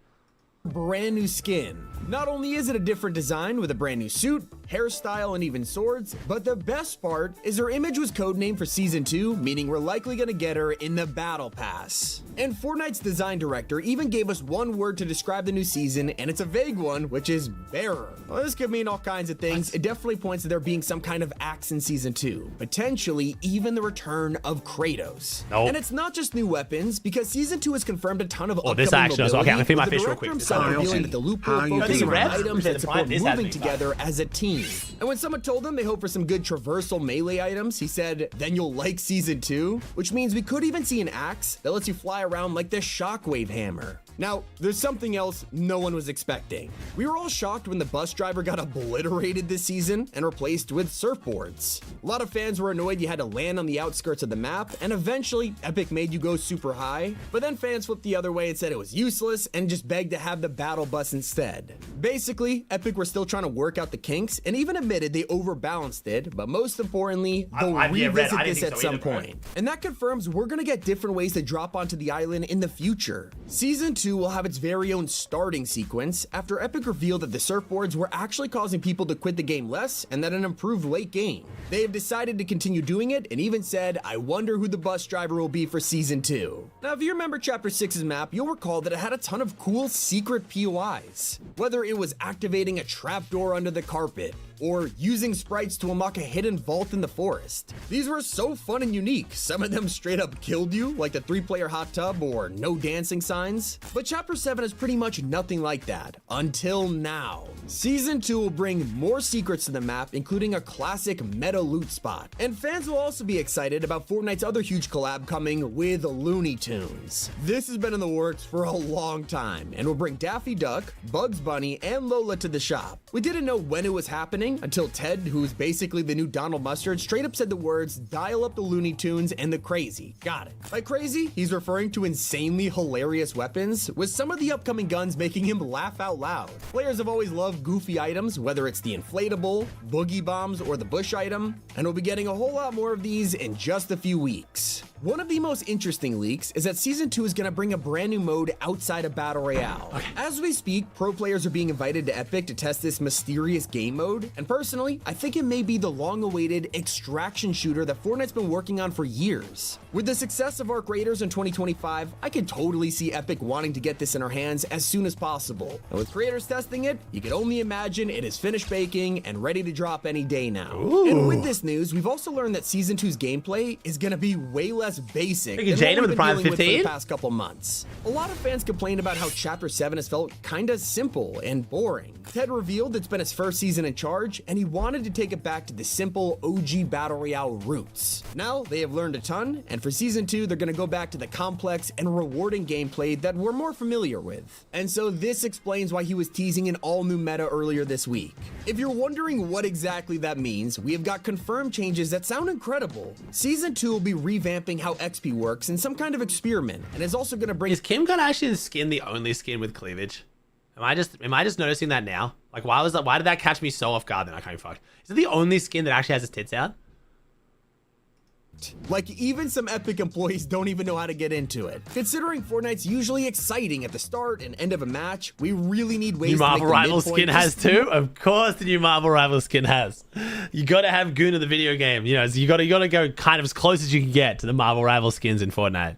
brand new skin. Not only is it a different design with a brand new suit, hairstyle, and even swords, but the best part is her image was codenamed for Season 2, meaning we're likely gonna get her in the Battle Pass. And Fortnite's design director even gave us one word to describe the new season, and it's a vague one, which is bearer. Well, this could mean all kinds of things. It definitely points to there being some kind of axe in Season 2, potentially even the return of Kratos. Nope. And it's not just new weapons, because Season 2 has confirmed a ton of Oh, this upcoming action is okay. I'm gonna feed my with the fish real director quick. himself revealing that the loop will focus think around Red? items that support This has moving me together as a team. And when someone told him they hope for some good traversal melee items, he said, then you'll like Season 2, which means we could even see an axe that lets you fly around like the shockwave hammer. Now, there's something else no one was expecting. We were all shocked when the bus driver got obliterated this season and replaced with surfboards. A lot of fans were annoyed you had to land on the outskirts of the map, and eventually Epic made you go super high, but then fans flipped the other way and said it was useless and just begged to have the battle bus instead. Basically, Epic were still trying to work out the kinks and even admitted they overbalanced it, but most importantly, they'll revisit this at some point. And that confirms we're gonna get different ways to drop onto the island in the future. Season 2 will have its very own starting sequence after Epic revealed that the surfboards were actually causing people to quit the game less and that an improved late game. They have decided to continue doing it and even said, I wonder who the bus driver will be for Season 2. Now, if you remember Chapter 6's map, you'll recall that it had a ton of cool secret POIs. Whether it was activating a trapdoor under the carpet, or using sprites to unlock a hidden vault in the forest. These were so fun and unique. Some of them straight up killed you, like the 3-player hot tub or no dancing signs. But Chapter 7 is pretty much nothing like that, until now. Season 2 will bring more secrets to the map, including a classic meta loot spot. And fans will also be excited about Fortnite's other huge collab coming with Looney Tunes. This has been in the works for a long time, and will bring Daffy Duck, Bugs Bunny, and Lola to the shop. We didn't know when it was happening, until Ted, who's basically the new Donald Mustard, straight up said the words, dial up the Looney Tunes and the crazy. Got it. By crazy, he's referring to insanely hilarious weapons, with some of the upcoming guns making him laugh out loud. Players have always loved goofy items, whether it's the inflatable, boogie bombs, or the bush item, and we'll be getting a whole lot more of these in just a few weeks. One of the most interesting leaks is that Season 2 is going to bring a brand new mode outside of Battle Royale. As we speak, pro players are being invited to Epic to test this mysterious game mode, and personally, I think it may be the long-awaited extraction shooter that Fortnite's been working on for years. With the success of Arc Raiders in 2025, I can totally see Epic wanting to get this in our hands as soon as possible. And with creators testing it, you can only imagine it is finished baking and ready to drop any day now. Ooh. And with this news, we've also learned that Season 2's gameplay is going to be way less basic than what Jada we've with been Prime dealing with for 15? the past couple months. A lot of fans complained about how Chapter 7 has felt kinda simple and boring. Ted revealed it's been his first season in charge, and he wanted to take it back to the simple OG Battle Royale roots. Now, they have learned a ton, and for Season 2, they're gonna go back to the complex and rewarding gameplay that we're more familiar with. And so this explains why he was teasing an all-new meta earlier this week. If you're wondering what exactly that means, we have got confirmed changes that sound incredible. Season 2 will be revamping how XP works in some kind of experiment, and is also gonna bring— Is Kim Kardashian's skin the only skin with cleavage? Am I just noticing that now? Like, why did that catch me so off guard? Then I can't fuck. Is it the only skin that actually has its tits out? Like, even some Epic employees don't even know how to get into it. Considering Fortnite's usually exciting at the start and end of a match, we really need ways New to make Marvel the Rival midpoint skin has too. Of course, the new Marvel Rival skin has. You gotta have Goon in the video game. You know, so you gotta go kind of as close as you can get to the Marvel Rival skins in Fortnite.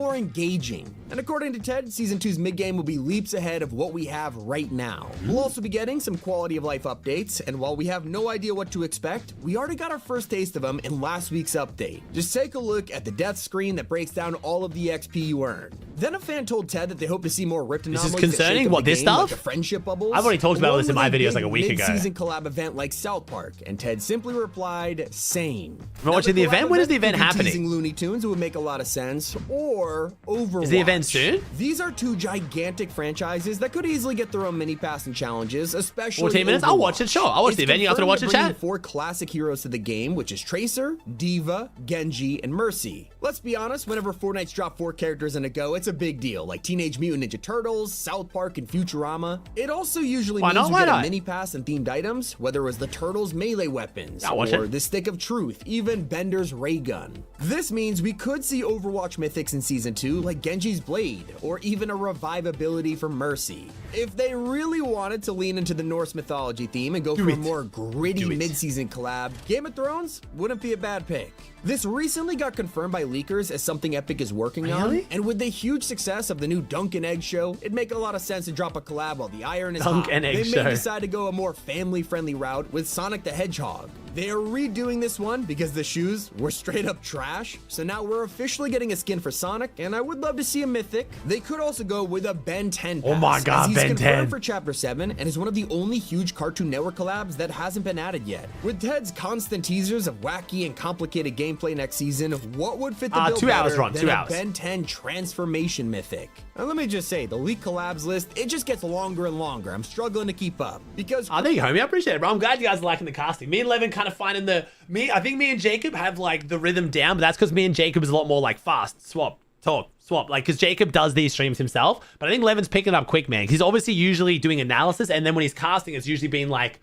more engaging. And according to Ted, Season 2's mid-game will be leaps ahead of what we have right now. We'll also be getting some quality of life updates, and while we have no idea what to expect, we already got our first taste of them in last week's update. Just take a look at the death screen that breaks down all of the XP you earned. Then a fan told Ted that they hope to see more ripped This anomalies. is concerning? That shake up What, the this game, stuff? like a friendship bubbles. I've already talked about along this in with my a videos like big a week ago. mid-season collab event like South Park, and Ted simply replied, "Same." Am I watching the event? When is the event happening? Teasing Looney Tunes, it would make a lot of sense. Or Overwatch. Is the event soon? These are two gigantic franchises that could easily get their own mini pass and challenges, especially 14 minutes? I'll watch it, sure. I'll watch It's the event. You have to confirmed watch the they're bringing chat. 4 classic heroes to the game, which is Tracer, Diva, Genji, and Mercy. Let's be honest, whenever Fortnite's drop 4 characters in a go, it's a big deal, like Teenage Mutant Ninja Turtles, South Park, and Futurama. It also usually means we get a mini pass and themed items, whether it was the Turtles melee weapons, or the Stick of Truth, even Bender's ray gun. This means we could see Overwatch mythics in Season 2, like Genji's Blade, or even a revivability for Mercy. If they really wanted to lean into the Norse mythology theme and go for a more gritty mid-season collab, Game of Thrones wouldn't be a bad pick. This recently got confirmed by leakers as something Epic is working on, and with the huge success of the new Dunk and Egg show, it'd make a lot of sense to drop a collab while the iron is hot. They may decide to go a more family-friendly route with Sonic the Hedgehog. They are redoing this one because the shoes were straight up trash, so now we're officially getting a skin for Sonic, and I would love to see a mythic. They could also go with a Ben 10 pass. Oh my god, he's Ben 10 for Chapter 7 and is one of the only huge Cartoon Network collabs that hasn't been added yet. With Ted's constant teasers of wacky and complicated gameplay next season, what would fit the bill 2 hours, better Ron, than 2 a hours. Ben 10 transformation mythic? And let me just say, the leak collabs list, it just gets longer and longer. I'm struggling to keep up because thank you, homie. I appreciate it, bro. I'm glad you guys are liking the casting. Me and Levin kind of finding I think me and Jacob have like the rhythm down, but that's because me and Jacob is a lot more like fast, swap, talk, swap. Like, because Jacob does these streams himself, but I think Levin's picking it up quick, man. He's obviously usually doing analysis, and then when he's casting, it's usually been like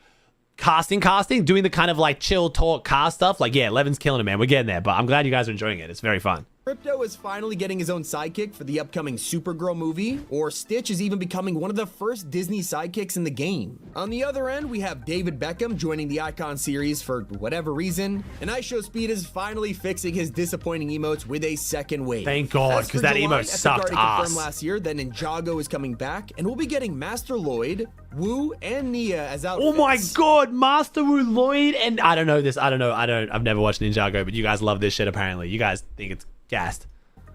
casting, doing the kind of like chill talk cast stuff. Like, yeah, Levin's killing it, man. We're getting there, but I'm glad you guys are enjoying it. It's very fun. Crypto is finally getting his own sidekick for the upcoming Supergirl movie, or Stitch is even becoming one of the first Disney sidekicks in the game. On the other end, we have David Beckham joining the Icon series for whatever reason, and IShowSpeed is finally fixing his disappointing emotes with a second wave. Thank God, because that emote sucked confirmed last year that Ninjago is coming back, and we'll be getting Master Lloyd, Wu, and Nia as outfits. Oh my God, Master Wu, Lloyd, and I don't know this. I've never watched Ninjago, but you guys love this shit apparently. You guys think it's gassed.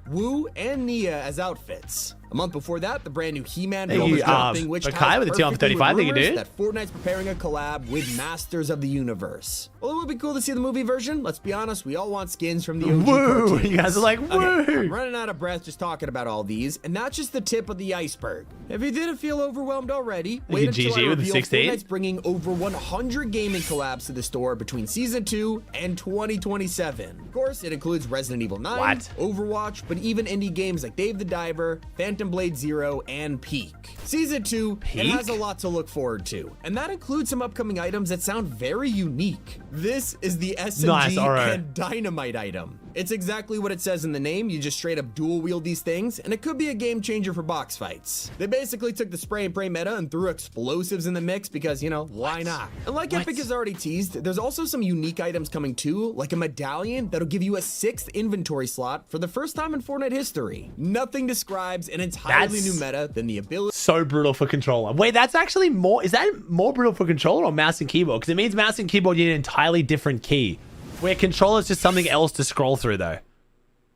Wu and Nia as outfits. A month before that, the brand new He-Man Thank film you, is dropping, which Kai with the 2 on 35, thank you, dude. that Fortnite's preparing a collab with Masters of the Universe. Well, it would be cool to see the movie version. Let's be honest, we all want skins from the OG Woo! cartoons. You guys are like, woo! Okay, I'm running out of breath just talking about all these, and that's just the tip of the iceberg. If you didn't feel overwhelmed already, wait until I with the reveal 16. Fortnite's bringing over 100 gaming collabs to the store between Season 2 and 2027. Of course, it includes Resident Evil 9, Overwatch, but even indie games like Dave the Diver, Phantom Blade Zero, and Peak. Season 2 it has a lot to look forward to, and that includes some upcoming items that sound very unique. This is the SMG and Dynamite item. It's exactly what it says in the name. You just straight up dual wield these things, and it could be a game changer for box fights. They basically took the spray and pray meta and threw explosives in the mix because, you know, why not? And like Epic has already teased, there's also some unique items coming too, like a medallion that'll give you a 6th inventory slot for the first time in Fortnite history. Nothing describes an entirely new meta than the ability. So brutal for controller. Wait, that's actually more, is that more brutal for controller or mouse and keyboard? Because it means mouse and keyboard you need an entirely different key, where controller is just something else to scroll through though.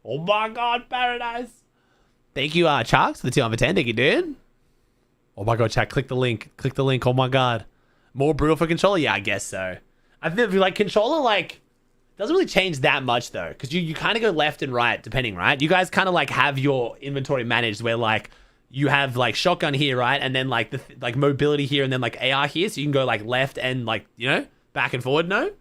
Oh my God, paradise. Thank you, Charks, for the 2 on 10. Thank you, dude. Oh my God, chat, click the link. Click the link. Oh my God. More brutal for controller? Yeah, I guess so. I feel like controller, like, doesn't really change that much though, because you kind of go left and right depending, right? You guys kind of like have your inventory managed where like you have like shotgun here, right? And then like the like mobility here, and then like AR here, so you can go like left and like, you know, back and forward, no?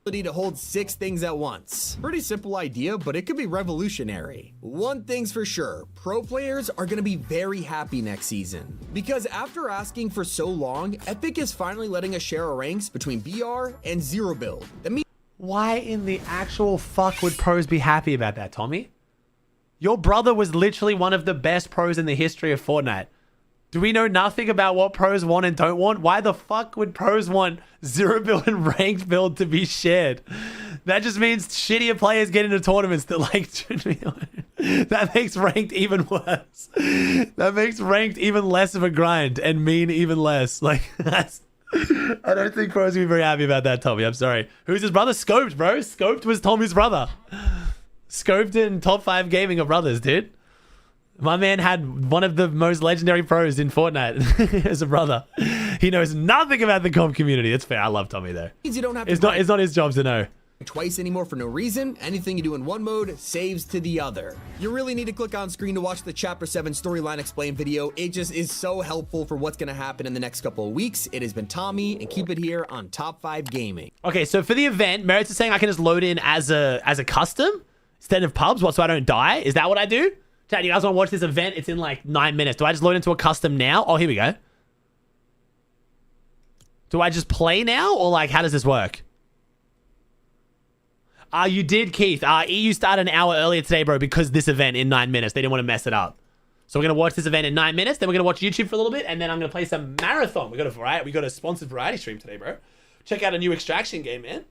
To hold 6 things at once. Pretty simple idea, but it could be revolutionary. One thing's for sure, pro players are gonna be very happy next season. Because after asking for so long, Epic is finally letting us share our ranks between BR and Zero Build. That means why in the actual fuck would pros be happy about that, Tommy? Your brother was literally one of the best pros in the history of Fortnite. Do we know nothing about what pros want and don't want? Why the fuck would pros want Zero Build and ranked build to be shared? That just means shittier players get into tournaments that like that makes ranked even worse. That makes ranked even less of a grind and mean even less. Like that's I don't think pros will be very happy about that, Tommy. I'm sorry. Who's his brother? Scoped, bro. Scoped was Tommy's brother. Scoped in top 5 gaming of brothers, dude. My man had one of the most legendary pros in Fortnite as a brother. He knows nothing about the comp community. It's fair. I love Tommy though. you don't have to it's not his job to know. Twice anymore for no reason. Anything you do in one mode saves to the other. You really need to click on screen to watch the Chapter 7 storyline explain video. It just is so helpful for what's going to happen in the next couple of weeks. It has been Tommy, and keep it here on Top 5 Gaming. Okay, so for the event, Merits is saying I can just load in as a custom. Instead of pubs, what, so I don't die? Is that what I do? Chat, you guys want to watch this event? It's in like 9 minutes. Do I just load into a custom now? Oh, here we go. Do I just play now? Or like, how does this work? You did, Keith. EU started an hour earlier today, bro, because this event in 9 minutes. They didn't want to mess it up. So we're going to watch this event in 9 minutes. Then we're going to watch YouTube for a little bit. And then I'm going to play some Marathon. We got a sponsored variety stream today, bro. Check out a new Extraction game, man.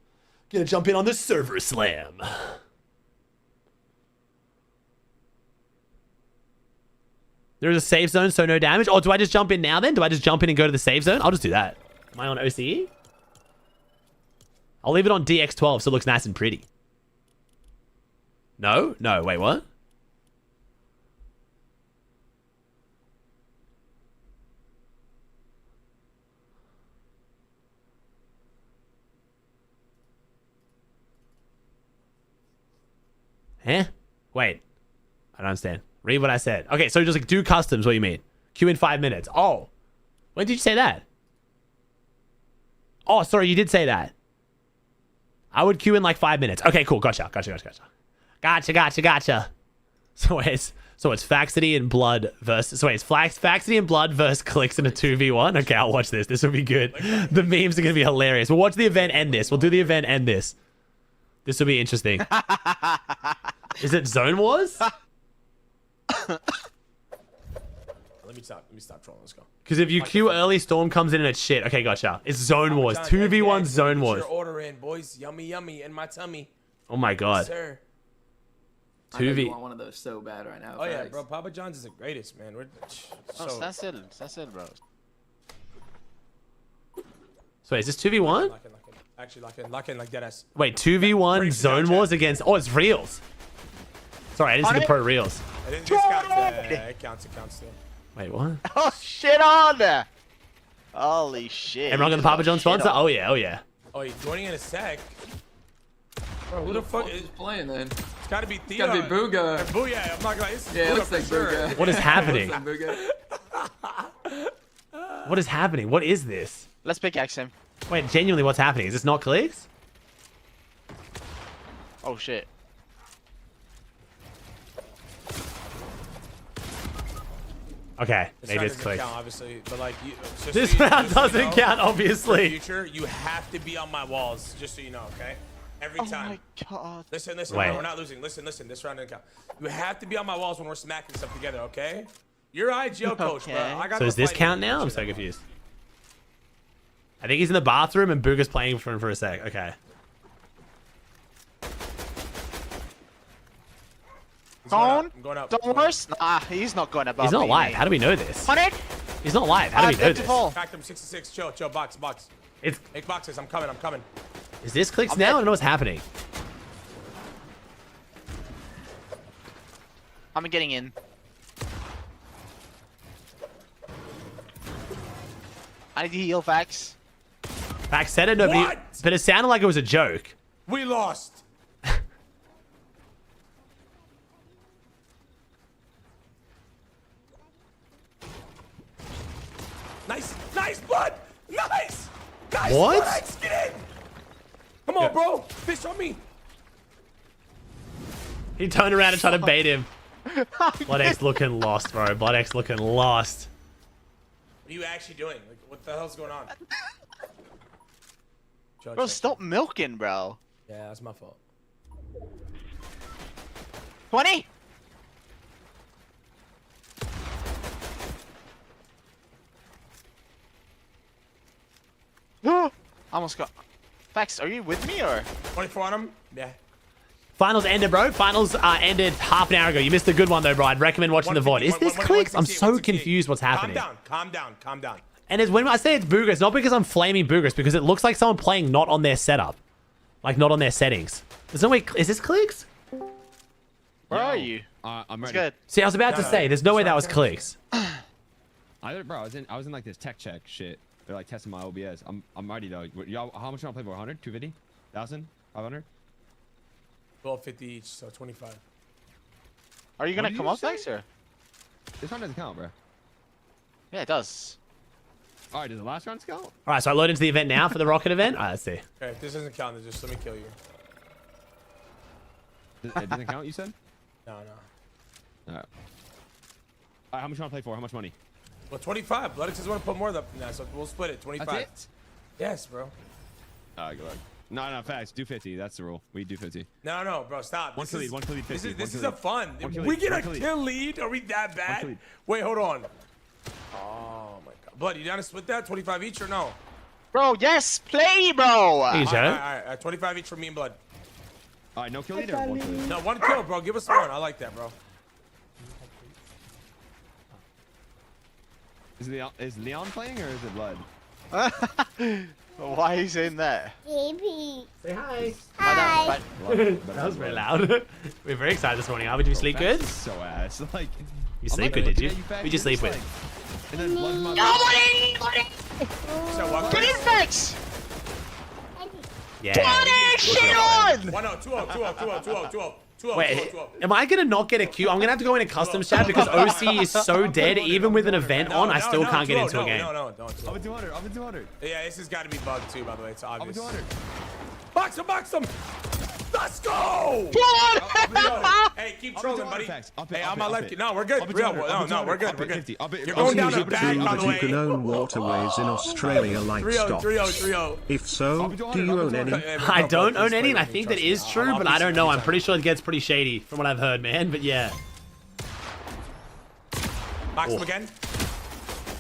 Gonna jump in on the server slam. There's a save zone, so no damage. Oh, do I just jump in now then? Do I just jump in and go to the save zone? I'll just do that. Am I on OCE? I'll leave it on DX12 so it looks nice and pretty. No? No, wait, what? Huh? Wait. I don't understand. Read what I said. Okay, so just like do customs, what do you mean? Queue in 5 minutes. Oh. When did you say that? Oh, sorry, you did say that. I would queue in like 5 minutes. Okay, cool. Gotcha. So it's Faxity and Blood versus... So wait, it's Faxity and Blood versus Clicks in a 2v1? Okay, I'll watch this. This will be good. The memes are going to be hilarious. We'll watch the event end this. We'll do the event end this. This will be interesting. Is it Zone Wars? Let me stop trolling. Let's go. Because if you queue early, Storm comes in and it's shit. Okay, gotcha. It's Zone Wars. 2v1 Zone Wars. Your order in, boys. Yummy, yummy in my tummy. Oh my god. Yes, sir. 2v. I want one of those so bad right now. Oh yeah, bro. Papa John's is the greatest, man. Stand still, bro. So is this 2v1? Actually, lock in like deadass. Wait, 2v1 Zone Wars against... Oh, it's Reels. Sorry, I didn't see the pro Reels. It counts still. Wait, what? Oh, shit on there. Holy shit. Everyone got the Papa John sponsor? Oh yeah, oh yeah. Oh, he's joining in a sec. Bro, who the fuck is playing then? It's gotta be Theo. It's gotta be Booga. Booyah, I'm not gonna lie. Yeah, it looks like Booga. What is happening? It looks like What is happening? What is this? Let's pickaxe him. Wait, genuinely, what's happening? Is this not clicks? Oh shit. Okay, maybe it's clicks. Count, obviously, but like this round doesn't count, obviously. In the future, you have to be on my walls, just so you know, okay? Every time. Oh my god. Listen, Wait. bro, we're not losing. Listen, this round didn't count. You have to be on my walls when we're smacking stuff together, okay? You're IGL coach, bro. I got so does this count now? I'm so confused. I think he's in the bathroom and Booga's playing for him for a sec. Okay. Don't worse. Nah, he's not going above. He's not live. How do we know this? 100? He's not live. How do we know this? Cracked him 66. Chill, box. It's... Make boxes. I'm coming. Is this clicks now? I don't know what's happening. I'm getting in. I need to heal Fax. Fax said it, nobody... But it sounded like it was a joke. We lost. Nice, Blood! Nice! What? Blood, get in! Come on, bro! Fish on me! He turned around and tried to bait him. BloodX looking lost, bro. BloodX looking lost. What are you actually doing? Like, what the hell's going on? Bro, stop milking, bro. Yeah, that's my fault. 20? Almost got... Fax, are you with me or? 24 on him? Yeah. Finals ended, bro. Finals ended half an hour ago. You missed a good one, though, bro. I'd recommend watching the VOD. Is this clicks? I'm so confused what's happening. Calm down. And it's when I say it's Booger, it's not because I'm flaming Booger. It's because it looks like someone playing not on their setup. Like, not on their settings. There's no way... Is this clicks? Where are you? I'm ready. Good. See, I was about to say, there's no way that was clicks. Bro, I was in like this tech check shit. They're like testing my OBS. I'm ready though. Y'all, how much do I play for? 100? 250? 1,000? 500? 1250 each, so 25. Are you gonna come up next or? This round doesn't count, bro. Yeah, it does. Alright, does the last round count? Alright, so I load into the event now for the rocket event. Alright, let's see. Okay, if this doesn't count, then just let me kill you. It doesn't count, you said? No. Alright. How much you want to play for? How much money? Well, 25. Bloodix doesn't want to put more than that, so we'll split it. 25. That's it? Yes, bro. Alright, good luck. No, facts. Do 50. That's the rule. We do 50. No, bro, stop. One kill lead, 50. This is a fun. One kill We lead, get a one kill lead. kill lead? Are we that bad? Wait, hold on. Oh my god. Blood, you down to split that? 25 each or no? Bro, yes, play, bro. Hey, Joe. Alright, 25 each for me and Blood. Alright, no kill lead or one kill lead? No, one kill, bro. Give us one. I like that, bro. Is Leon playing or is it Blood? Why are you saying that? Say hi. Hi. That was very loud. We're very excited this morning. Did you sleep good? So ass. Like, You sleep good, did you? Who'd you sleep with? And then Blood's mother. Nobody! So what? Get in fix! Yeah. 20! Shit on! 1-0, 2-0, 2-0, 2-0, 2-0. Wait, am I gonna not get a queue? I'm gonna have to go into customs chat because OC is so dead. Even with an event on, I still can't get into a game. No. I'm at 200. I'm at 200. Yeah, this has got to be bugged too, by the way. It's I'm at obvious. 200. Box him! Let's go! Hey, keep trolling, buddy. Hey, I'm gonna let you. No, we're good. No, we're good. We're good. You're going down the bag, by the that way. you can own waterways in Australia like 3-0, stocks. 3-0. If so, do you own any? I don't own any, and I think that is true, but I don't know. I'm pretty sure it gets pretty shady from what I've heard, man. But yeah. Box him again.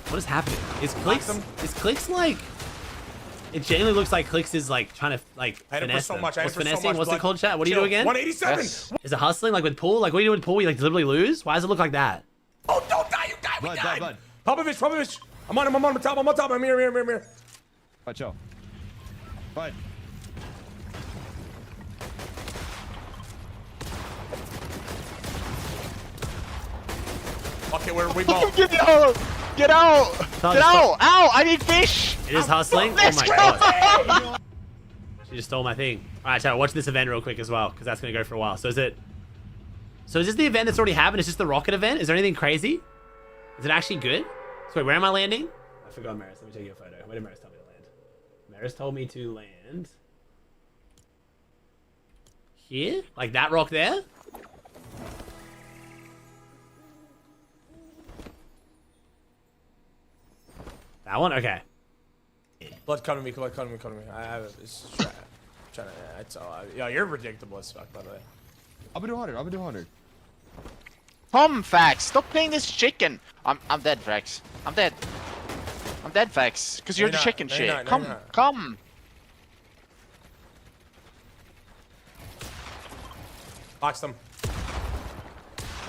What is happening? Is Clicks like? It genuinely looks like Clicks is like trying to like finesse them. What's finessing? What's it called, chat? What do you do again? 187. Is it hustling like with Pool? Like what do you do with Pool? You like deliberately lose? Why does it look like that? Oh, don't die, you die, we died. Blood. Popovich. I'm on top. I'm here. Alright, chill. Bud. Okay, we both. Get out! Ow! I need fish! It is hustling? Oh my god. She just stole my thing. Alright, chat, watch this event real quick as well, because that's gonna go for a while. So is this the event that's already happened? Is this the rocket event? Is there anything crazy? Is it actually good? So wait, where am I landing? I forgot Maris. Let me take you a photo. Where did Maris tell me to land? Maris told me to land here? Like that rock there? That one? Okay. Blood cutting me. I have it. It's trying to. It's all. Yo, you're predictable as fuck, by the way. I'll be 200. Come, Fax. Stop playing this chicken. I'm dead, Fax. I'm dead, Fax. Because you're the chicken shit. Come. Box them.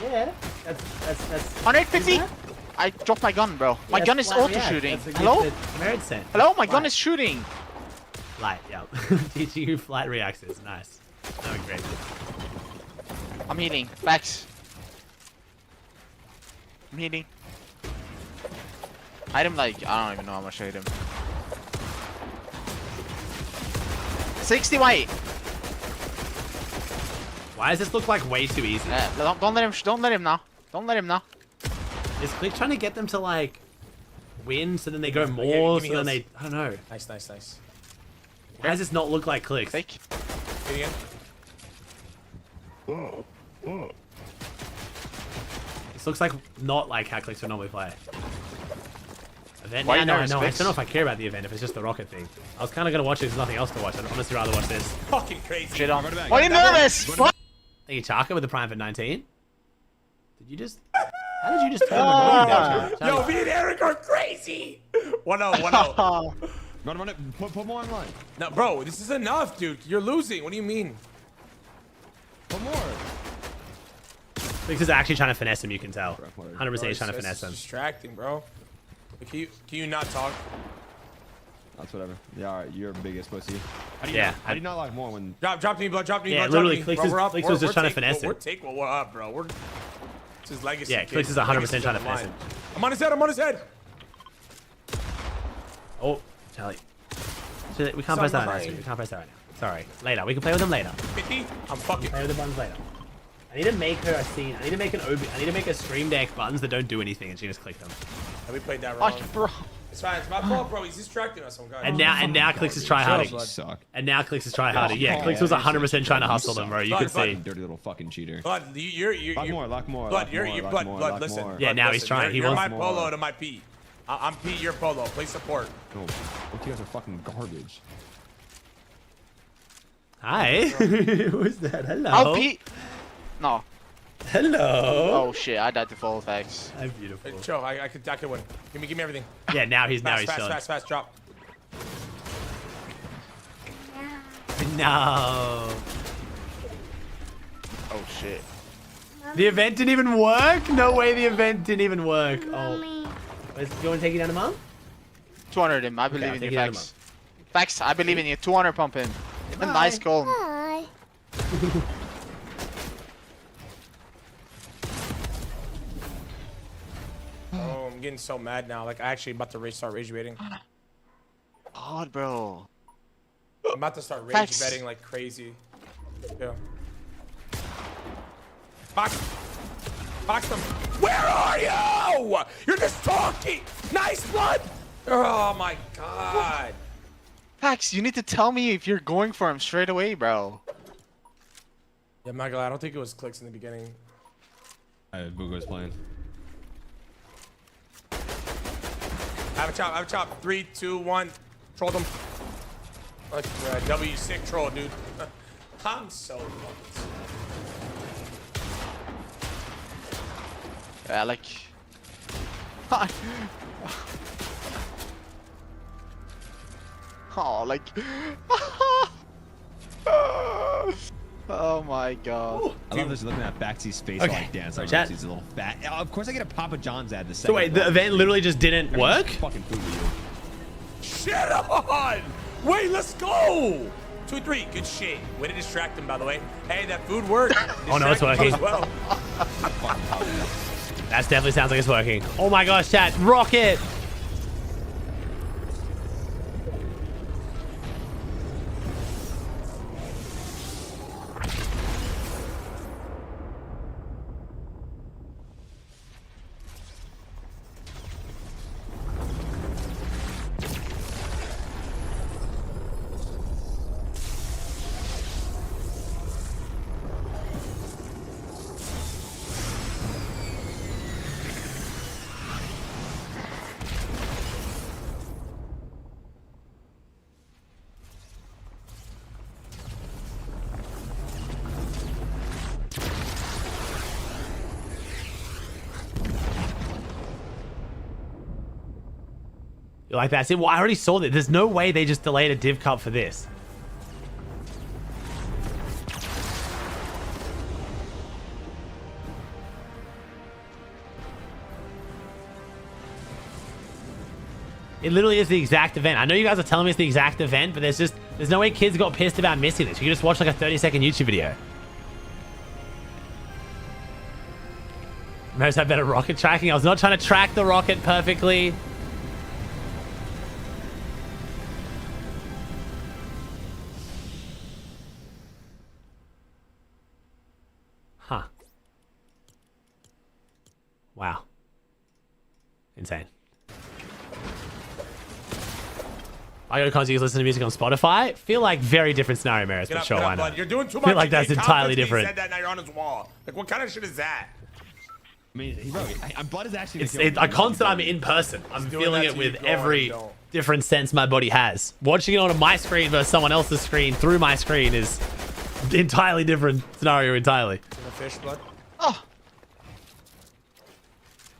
Yeah. That's 150? I dropped my gun, bro. My gun is auto-shooting. Hello? Hello? My gun is shooting. Flight, yeah. Teaching you flight reactors. Nice. That was great. I'm healing. Fax. I'm healing. I hit him like, I don't even know how much I hit him. 60 white. Why does this look like way too easy? Don't let him now. Don't let him now. Is Click trying to get them to like win so then they go more so then they I don't know. Nice. Why does this not look like Click? Fake. Get again. This looks like not like how Clicks would normally play. Event? Why No, I nervous, don't Clicks? know if I care about the event if it's just the rocket thing. I was kind of gonna watch it. There's nothing else to watch. I'd honestly rather watch this. Fucking crazy. Shit on. Why are you nervous? Thank you, Chaka, with the Prime for 19. Did you just? How did you just turn the volume down? Yo, me and Eric are crazy. 1-0. Run it. Put more online. No, bro, this is enough, dude. You're losing. What do you mean? Put more. Clicks is actually trying to finesse him. You can tell. 100% he's trying to finesse him. Distracting, bro. Can you not talk? That's whatever. Yeah, alright. You're biggest pussy. How do you not like more when? Drop to me, blood. Drop to me, Yeah, blood. literally, Clicks was just trying to finesse him. We're up, bro. It's his legacy. Yeah, Clicks is 100% trying to finesse him. I'm on his head. Oh, Charlie. We can't press that right now. We can't press that right now. Sorry. Later. We can play with them later. 50? I'm fucking. Play with the buttons later. I need to make her a scene. I need to make an OB. I need to make a stream deck buttons that don't do anything and she just click them. Have we played that wrong? Bro. It's fine. It's my fault, bro. He's distracting us. And now Clicks is try harding. Suck. And now Clicks is try harding. Yeah, Clicks was 100% trying to hustle them, bro. You could see. Dirty little fucking cheater. Blood, you're Lock more. Blood, blood. Listen. Yeah, now he's trying. You're my Polo to my P. I'm P. You're Polo. Play support. No, both you guys are fucking garbage. Hi. Who's that? Hello. I'll P. No. Hello. Oh shit! I died to full effects. That's beautiful. Hey, chill. I could win. Give me everything. Yeah, now he's fast, chilling. Fast. Drop. No. Oh shit. The event didn't even work? No way the event didn't even work. Oh. You want to take it down to mom? 200 him. I believe in you, Facts. Facts, I believe in you. 200 pump him. A nice goal. Bye. Oh, I'm getting so mad now. Like, I actually about to start rage baiting. God, bro. I'm about to start rage betting like crazy. Yeah. Box them. Where are you? You're just talking. Nice blood. Oh my god. Pax, you need to tell me if you're going for him straight away, bro. Yeah, I'm not gonna lie. I don't think it was Clicks in the beginning. Bugo's playing. I have a chop. 3, 2, 1. Troll them. Like W sick troll, dude. I'm so fucked. Yeah, like. Oh, like. Oh my god. I love this looking at Baxy's face Okay. like dance. Like Chat. Baxy's a little fat. Of course, I get a Papa John's ad the second. So wait, the event literally just didn't work? Fucking food with you. Shit on! Wait, let's go! 2, 3, good shit. Way to distract him, by the way. Hey, that food worked. Oh no, it's working. Well. That definitely sounds like it's working. Oh my gosh, chat, rocket! You like that? See, well, I already saw that. There's no way they just delayed a div cup for this. It literally is the exact event. I know you guys are telling me it's the exact event, but there's no way kids got pissed about missing this. You can just watch like a 30-second YouTube video. Most have better rocket tracking. I was not trying to track the rocket perfectly. Huh. Wow. Insane. I go to concerts, listen to music on Spotify. Feel like very different scenario, Maris, but sure, why not? You're doing too much. Feel like that's entirely different. He said that, now you're on his wall. Like, what kind of shit is that? I mean, bro, blood is actually. It's a constant. I'm in person. I'm feeling it with every different sense my body has. Watching it on my screen versus someone else's screen through my screen is entirely different scenario entirely. Fish blood.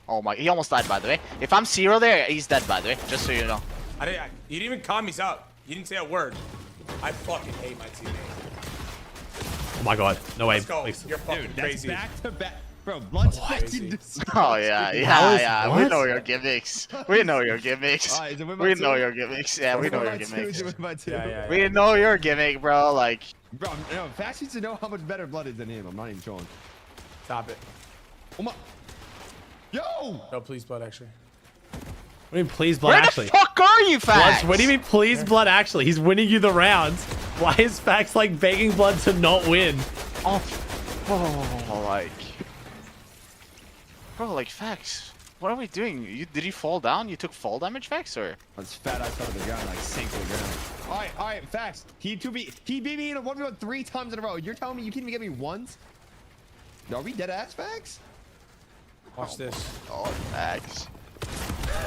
Oh my, he almost died, by the way. If I'm zero there, he's dead, by the way, just so you know. You didn't even call me out. You didn't say a word. I fucking hate my teammate. Oh my god, no way. Let's go. You're fucking crazy. Back to back. Bro, blood's fucking Oh yeah. We know your gimmicks. We know your gimmicks. We know your gimmicks. Yeah, we know your gimmicks. We know your gimmick, bro. Like, bro, no, Fax needs to know how much better blood is than him. I'm not even showing. Stop it. Oh my. Yo! No, please, blood, actually. What do you mean, please, blood, actually? Where the fuck are you, Fax? What do you mean, please, blood, actually? He's winning you the rounds. Why is Fax, like, begging blood to not win? Oh, like... Bro, like, Fax. What are we doing? Did you fall down? You took fall damage, Vex, or? This fat ass out of the ground, like sink to the ground. All right, Facts. He beat me in a 1v1 3 times in a row. You're telling me you can't even get me once? Are we dead ass, Facts? Watch this. Oh, Vex.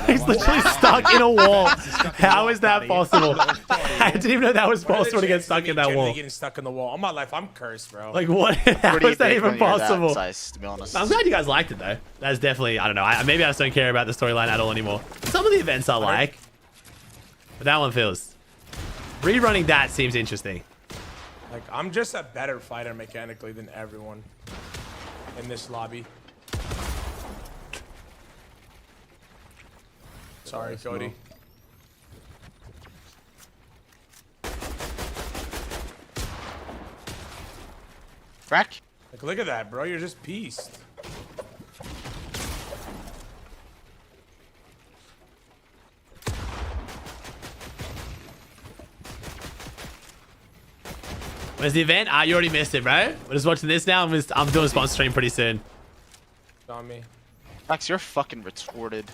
He's literally stuck in a wall. How is that possible? I didn't even know that was possible to get stuck in that wall. Getting stuck in the wall. All my life, I'm cursed, bro. Like what? How is that even possible? Size, to be honest. I'm glad you guys liked it though. That's definitely, I don't know. Maybe I just don't care about the storyline at all anymore. Some of the events I like, but that one feels. Rerunning that seems interesting. Like I'm just a better fighter mechanically than everyone in this lobby. Sorry, Cody. Crack. Like, look at that, bro. You're just beast. Where's the event? You already missed it, bro. We're just watching this now. I'm doing a sponsor stream pretty soon. On me. Max, you're fucking retorted.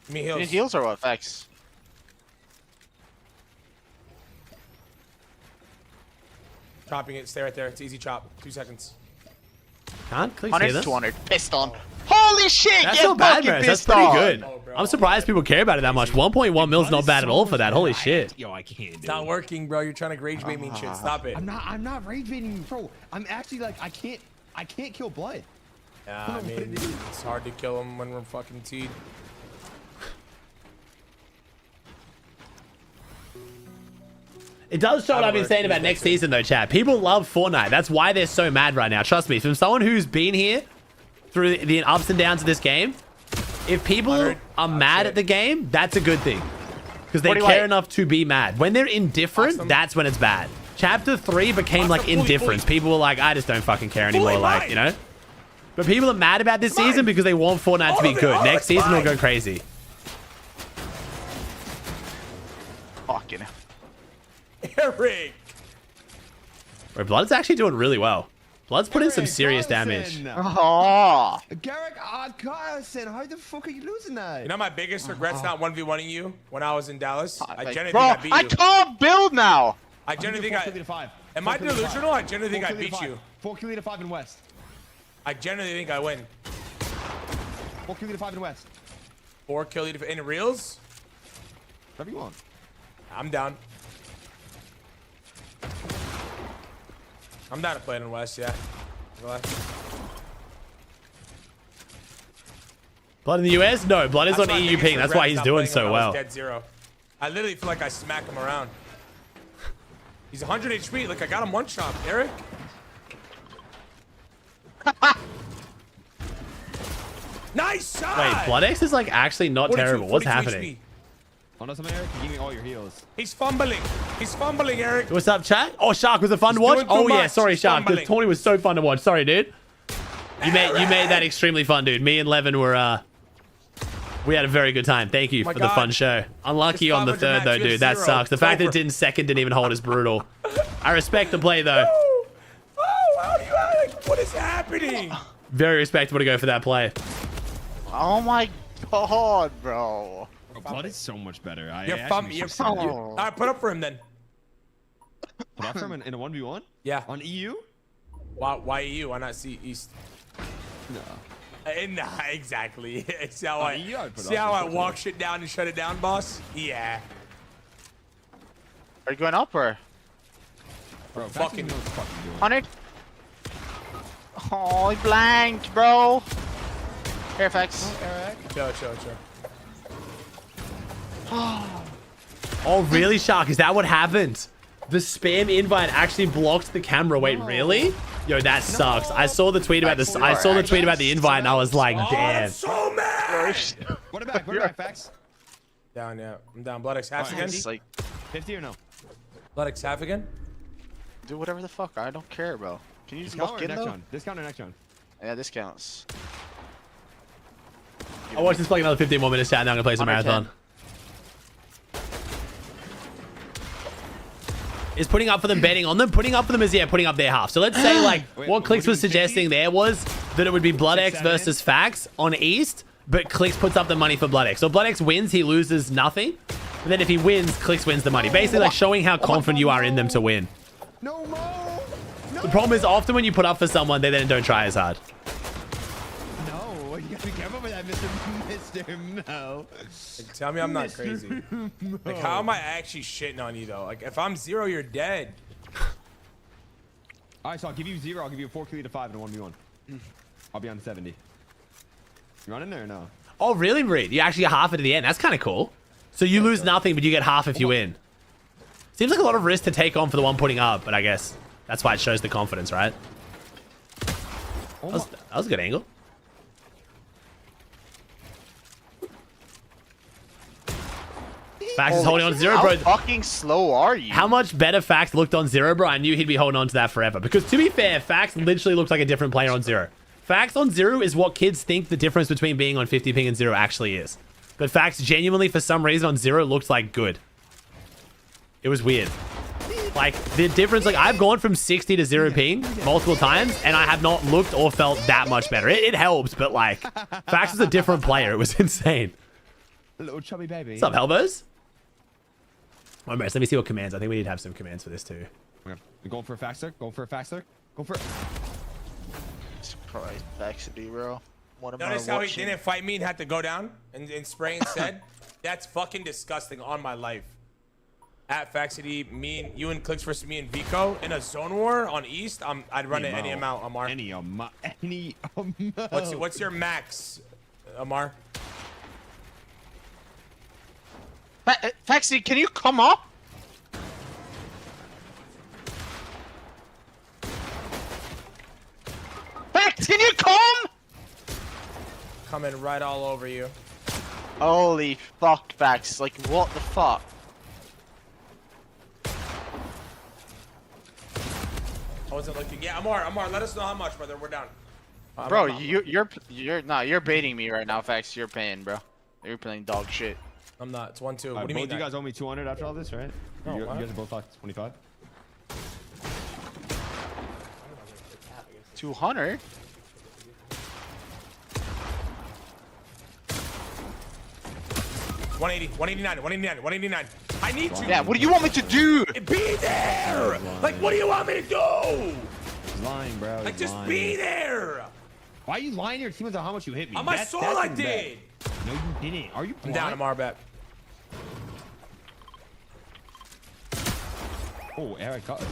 Me You heals. need heals or what, Vex? Chopping it. Stay right there. It's easy chop. 2 seconds. Can't click 100, this. 200. Pissed on. Holy shit! That's get not bad, fucking bro. That's pissed pretty on. good. I'm surprised people care about it that much. 1.1 mil is not bad at all for that. Holy shit. Yo, I can't do It's not working, bro. You're trying to rage bait me and shit. Stop it. I'm not rage baiting you, bro. I'm actually like, I can't kill blood. Yeah, I mean, it's hard to kill him when we're fucking teed. It does show what I've been saying about next season, though, chat. People love Fortnite. That's why they're so mad right now. Trust me. From someone who's been here through the ups and downs of this game, if people are mad at the game, that's a good thing. Because they care enough to be mad. When they're indifferent, that's when it's bad. Chapter 3 became like indifference. People were like, I just don't fucking care anymore. Like, you know? But people are mad about this season because they want Fortnite to be good. Next season, will go crazy. Fucking. Eric! Wait, Blood's actually doing really well. Blood's put in some serious damage. Oh. Garrick Carson, how the fuck are you losing that? You know my biggest regret's not 1v1ing you when I was in Dallas? I genuinely Bro, think I beat you. I can't build now. I genuinely think Am I delusional? I genuinely think I beat you. 4 Q to 5 in West. I genuinely think I win. 4 Q to 5 in West. 4 kill lead in reels? Whatever you want. I'm down. I'm down to play it in West, yeah. Blood in the US? No, Blood is on my EU biggest ping. That's regret why is he's not doing playing so when I was well. Dead zero. I literally feel like I smack him around. He's 100 HP. Look, I got him one shot, Eric. Nice shot! Wait, Blood X is like actually not 42, terrible. What's 42 happening? HP. Oh no, something, Eric, give me all your heals. He's fumbling. He's fumbling, Eric. What's up, chat? Oh, Shark, was it fun to watch? doing too Oh yeah, much. sorry, He's Shark. The fumbling. tourney was so fun to watch. Sorry, dude. You made that extremely fun, dude. Me and Levin were we had a very good time. Thank you Oh my for the God. fun show. Unlucky It's on the 500 third max. though, You have dude. That 0. sucks. The It's fact that over. it didn't second didn't even hold is brutal. I respect the play though. Oh, how do you like, what is happening? Very respectable to go for that play. Oh my god, bro. Blood is so much better. You're fumbling. All right, put up for him then. Put up for him in a 1v1? Yeah. On EU? Why EU? Why not see East? No. Nah, exactly. See how On EU, I'd put see up how for I walk shit down and shut it down, boss? Yeah. Are you going up or? Bro, Fucking 100? Oh, he blanked, bro. Here, Fex. Chill. Oh really, Shark? Is that what happened? The spam invite actually blocked the camera. Wait, really? Yo, that sucks. I saw the tweet about this. I saw the tweet about the invite, and I was like, damn. So mad. What about Fex? Down, yeah. I'm down. Blood X half again. It's like 50 or no? Blood X half again. do whatever the fuck. I don't care, bro. Can you just Discount look or in next though? round? Discount or next round? Yeah, this counts. I'll watch this play another 15 more minutes, chat, and I'm gonna play some 110. marathon. is putting up for them, betting on them, putting up for them is, yeah, putting up their half. So let's say, like, what Clicks was suggesting there was that it would be Blood X versus Fax on East, but Clicks puts up the money for Blood X. So Blood X wins, he loses nothing. And then if he wins, Clicks wins the money. Basically, like, showing how confident you are in them to win. No, Mo! No. The problem is, often when you put up for someone, they then don't try as hard. No, you gotta be careful with that, Mr. Mo. Like, tell me I'm not crazy. Like, how am I actually shitting on you, though? Like, if I'm 0, you're dead. All right, so I'll give you 0. I'll give you a 4 kill to 5 and a 1v1. I'll be on 70. You running there or no? Oh, really, Reed? You actually get half it at the end. That's kind of cool. So you lose nothing, but you get half if you win. Seems like a lot of risk to take on for the one putting up, but I guess that's why it shows the confidence, right? That was a good angle. Fax is holding on to 0, bro. How fucking slow are you? How much better Fax looked on 0, bro? I knew he'd be holding on to that forever. Because to be fair, Fax literally looks like a different player on 0. Fax on 0 is what kids think the difference between being on 50 ping and 0 actually is. But Fax genuinely, for some reason, on 0 looked like good. It was weird. Like, the difference, like, I've gone from 60 to 0 ping multiple times, and I have not looked or felt that much better. It helps, but, like, Fax is a different player. It was insane. Little chubby baby. What's up, Elbows? One minute, let me see what commands. I think we need to have some commands for this, too. Okay. You're going for a Faxer? Going for a Faxer? Go for it. Surprise, Faxity, bro. What am Notice I how watching? he didn't fight me and had to go down and spray instead? That's fucking disgusting on my life. At Faxity, you and Clicks versus me and Vico in a zone war on East, I'd run it any amount, Amar. Any amount. What's your max, Amar? Faxity, can you come up? Fax, can you come? Coming right all over you. Holy fuck, Fax. Like, what the fuck? I wasn't looking. Yeah, Amar, let us know how much, brother. We're down. Bro, you're baiting me right now, Fax. You're paying, bro. You're playing dog shit. I'm not. It's 1-2. What do you Both mean? you guys owe me 200 after all this, right? No, you guys are both locked 25. 200? $189. I need you. Yeah, what do you want me to do? Be there. Like, what do you want me to do? He's lying, bro. Like, just be there. Why are you lying to your teammates on how much you hit me? On my soul, I did. No, you didn't. Are you blind? I'm down, Amar, bet. Oh, Eric got us.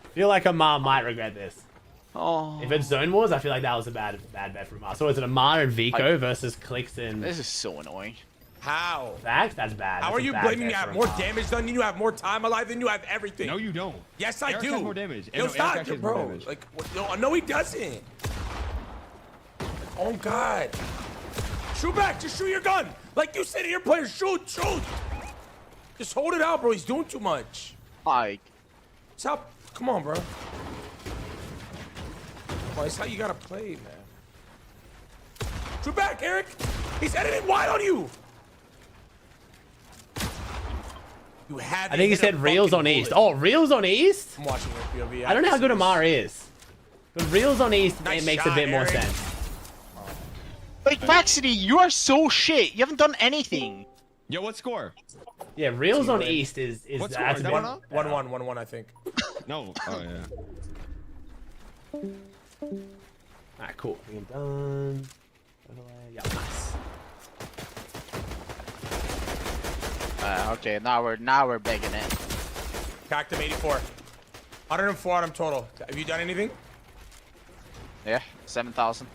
I feel like Amar might regret this. Oh. If it's Zone Wars, I feel like that was a bad bet from Amar. So is it Amar and Vico versus Clicks and... This is so annoying. How? Fact? That's bad. How That's are you blaming me? I have more damage than you. You have more time alive than you. have everything. No, you don't. Yes, I Eric do. has more damage. No, Eric stop, actually has bro. more damage. Like, no, he doesn't. Oh God. Shoot back. Just shoot your gun. Like you said, your player, shoot. Just hold it out, bro. He's doing too much. Like, Stop. Come on, bro. Well, that's how you gotta play, man. Shoot back, Eric. He's edited wide on you. You have. I think he said Reels on East. Oh, Reels on East? I'm watching your POV. I don't know how good Amar is. But Reels on East, Nice it makes shot, a bit more Eric. sense. like Faxity, you are so shit. You haven't done anything. Yo, what score? Yeah, Reels on East is What score? that's Is a that bit... 1-1, I think. No. Oh, yeah. Alright, cool. I think I'm done. Yeah, nice. Okay, now we're begging it. Cracked him 84. 104 on him total. Have you done anything? Yeah, 7,000.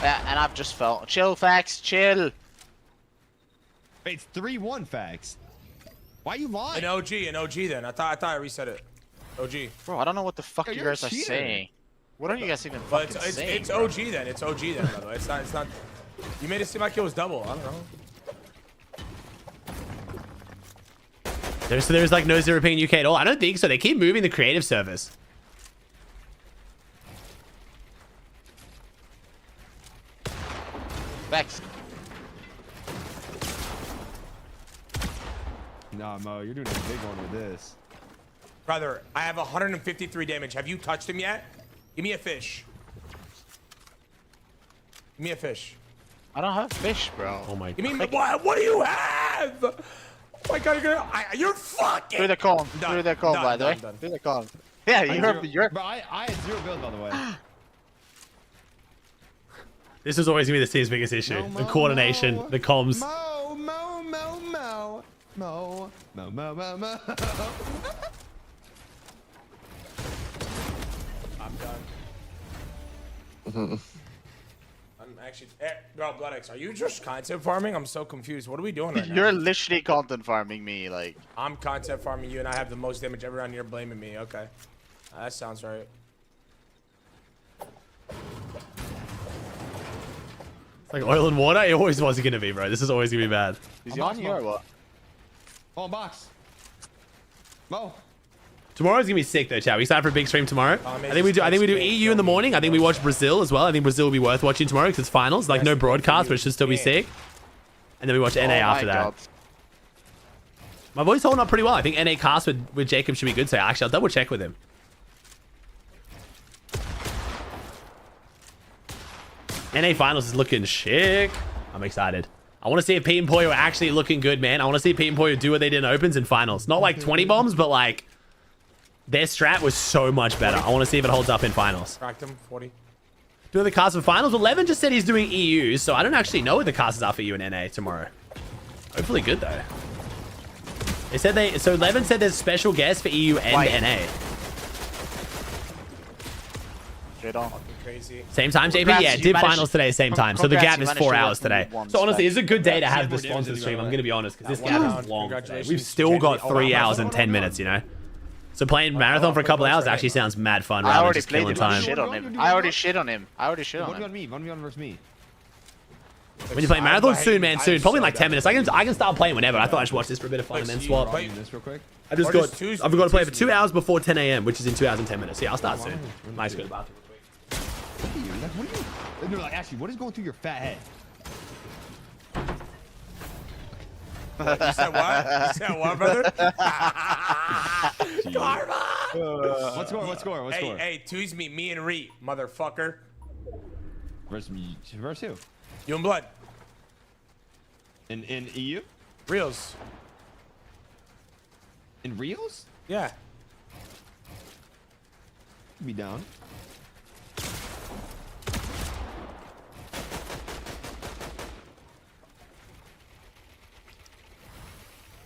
Yeah, and I've just fell. Chill, Fax, chill. Wait, it's 3-1 Fax. Why are you lying? An OG then. I thought I reset it. OG. Bro, I don't know what the fuck Yo, you you're a guys are cheater. saying. What are you guys even But fucking saying? it's OG then. It's OG then, by the way. It's not. You made it seem like it was double. I don't know. There's like no 0 ping UK at all. I don't think so. They keep moving the creative servers. Vex. Nah, Mo, you're doing a big one with this. Brother, I have 153 damage. Have you touched him yet? Give me a fish. Give me a fish. I don't have fish, bro. Oh my god. Give me what do you have? Oh my god, you're fucking. Through the column. Done. Through the column, Done, by the way. done. Through the column. Yeah, you're. Bro, I had 0 build, by the way. This is always gonna be the team's biggest issue. The coordination, the comms. Mo, Mo, Mo, Mo. Mo, Mo, Mo, Mo, Mo. I'm done. I'm actually. Bro, Bloodex, are you just content farming? I'm so confused. What are we doing right now? You're literally content farming me, like. I'm content farming you, and I have the most damage ever, and you're blaming me. Okay, that sounds right. It's like oil and water. It always was gonna be, bro. This is always gonna be bad. Is he on you or what? Oh, box. Mo. Tomorrow's gonna be sick though, chat. We start for a big stream tomorrow. I think we do EU in the morning. I think we watch Brazil as well. I think Brazil will be worth watching tomorrow because it's finals. Like no broadcast, but it should still be sick. And then we watch NA after that. My boy's holding up pretty well. I think NA cast with Jacob should be good. So actually, I'll double check with him. NA finals is looking sick. I'm excited. I want to see if Pete and Poyo are actually looking good, man. I want to see Pete and Poyo do what they did in opens and finals. Not like 20 bombs, but like their strat was so much better. I want to see if it holds up in finals. Cracked him, 40. Doing the cast for finals. Well, Levin just said he's doing EU, so I don't actually know what the casts are for you in NA tomorrow. Hopefully good though. They said so Levin said there's special guests for EU and NA. Straight on. Crazy. Same time, JP? Yeah, did finals today, same time. So the gap is 4 hours today. So honestly, it's a good day to have the sponsor stream. I'm going to be honest, because this gap is long today. We've still got 3 hours and 10 minutes, you know? So playing marathon for a couple hours actually sounds mad fun. I already played him. I already shit on him. 1v1 versus me. When you play marathon soon, man, soon. Probably in like 10 minutes. I can start playing whenever. I thought I should watch this for a bit of fun and then swap. This real quick. I've got to play for 2 hours before 10 a.m., which is in 2 hours and 10 minutes. Yeah, I'll start soon. Nice, go to the bathroom. What are you? No, like, actually, what is going through your fat head? You said what? You said what, brother? Karma! What score? Hey, two's me and Reet, motherfucker. Versus me. Versus who? You and Blood. In EU? Reels. In Reels? Yeah. Be down.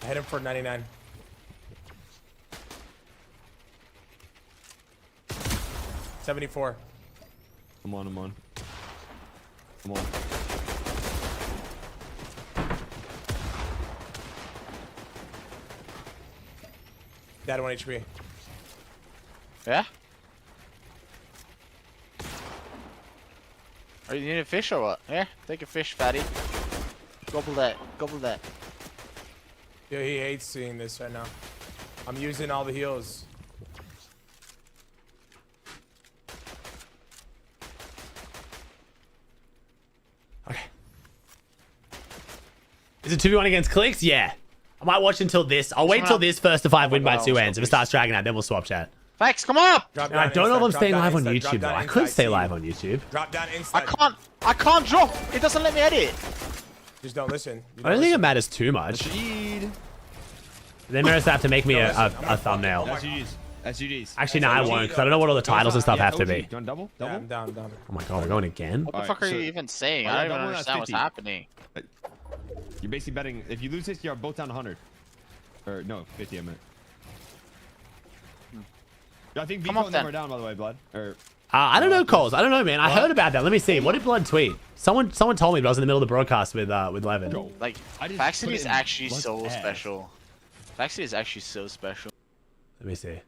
I hit him for 99. $74. I'm on. Dad 1 HP. Yeah? Are you need a fish or what? Yeah, take a fish, fatty. Gobble that. Yo, he hates seeing this right now. I'm using all the heals. Okay. Is it 2v1 against clicks? Yeah. I might watch until this. I'll wait till this first to 5 win by 2 ends. If it starts dragging out, then we'll swap chat. Facts, come on! I don't know if I'm staying live on YouTube though. I could stay live on YouTube. Drop down inside. I can't drop. It doesn't let me edit. Just don't listen. I don't think it matters too much. Then Maris have to make me a thumbnail. SGDs. Actually, no, I won't, because I don't know what all the titles and stuff have to be. Do you want double? Yeah, I'm down. Oh my god, we're going again? What the fuck are you even saying? I don't even understand what's happening. You're basically betting, if you lose this, you're both down 100. Or, no, 50 I meant. I think Vico and them are down, by the way, Blood. Or, I don't know, Coles. I don't know, man. I heard about that. Let me see. What did Blood tweet? Someone told me, but I was in the middle of the broadcast with Levin. Like, Faxity is actually so special. Faxity is actually so special. Let me see.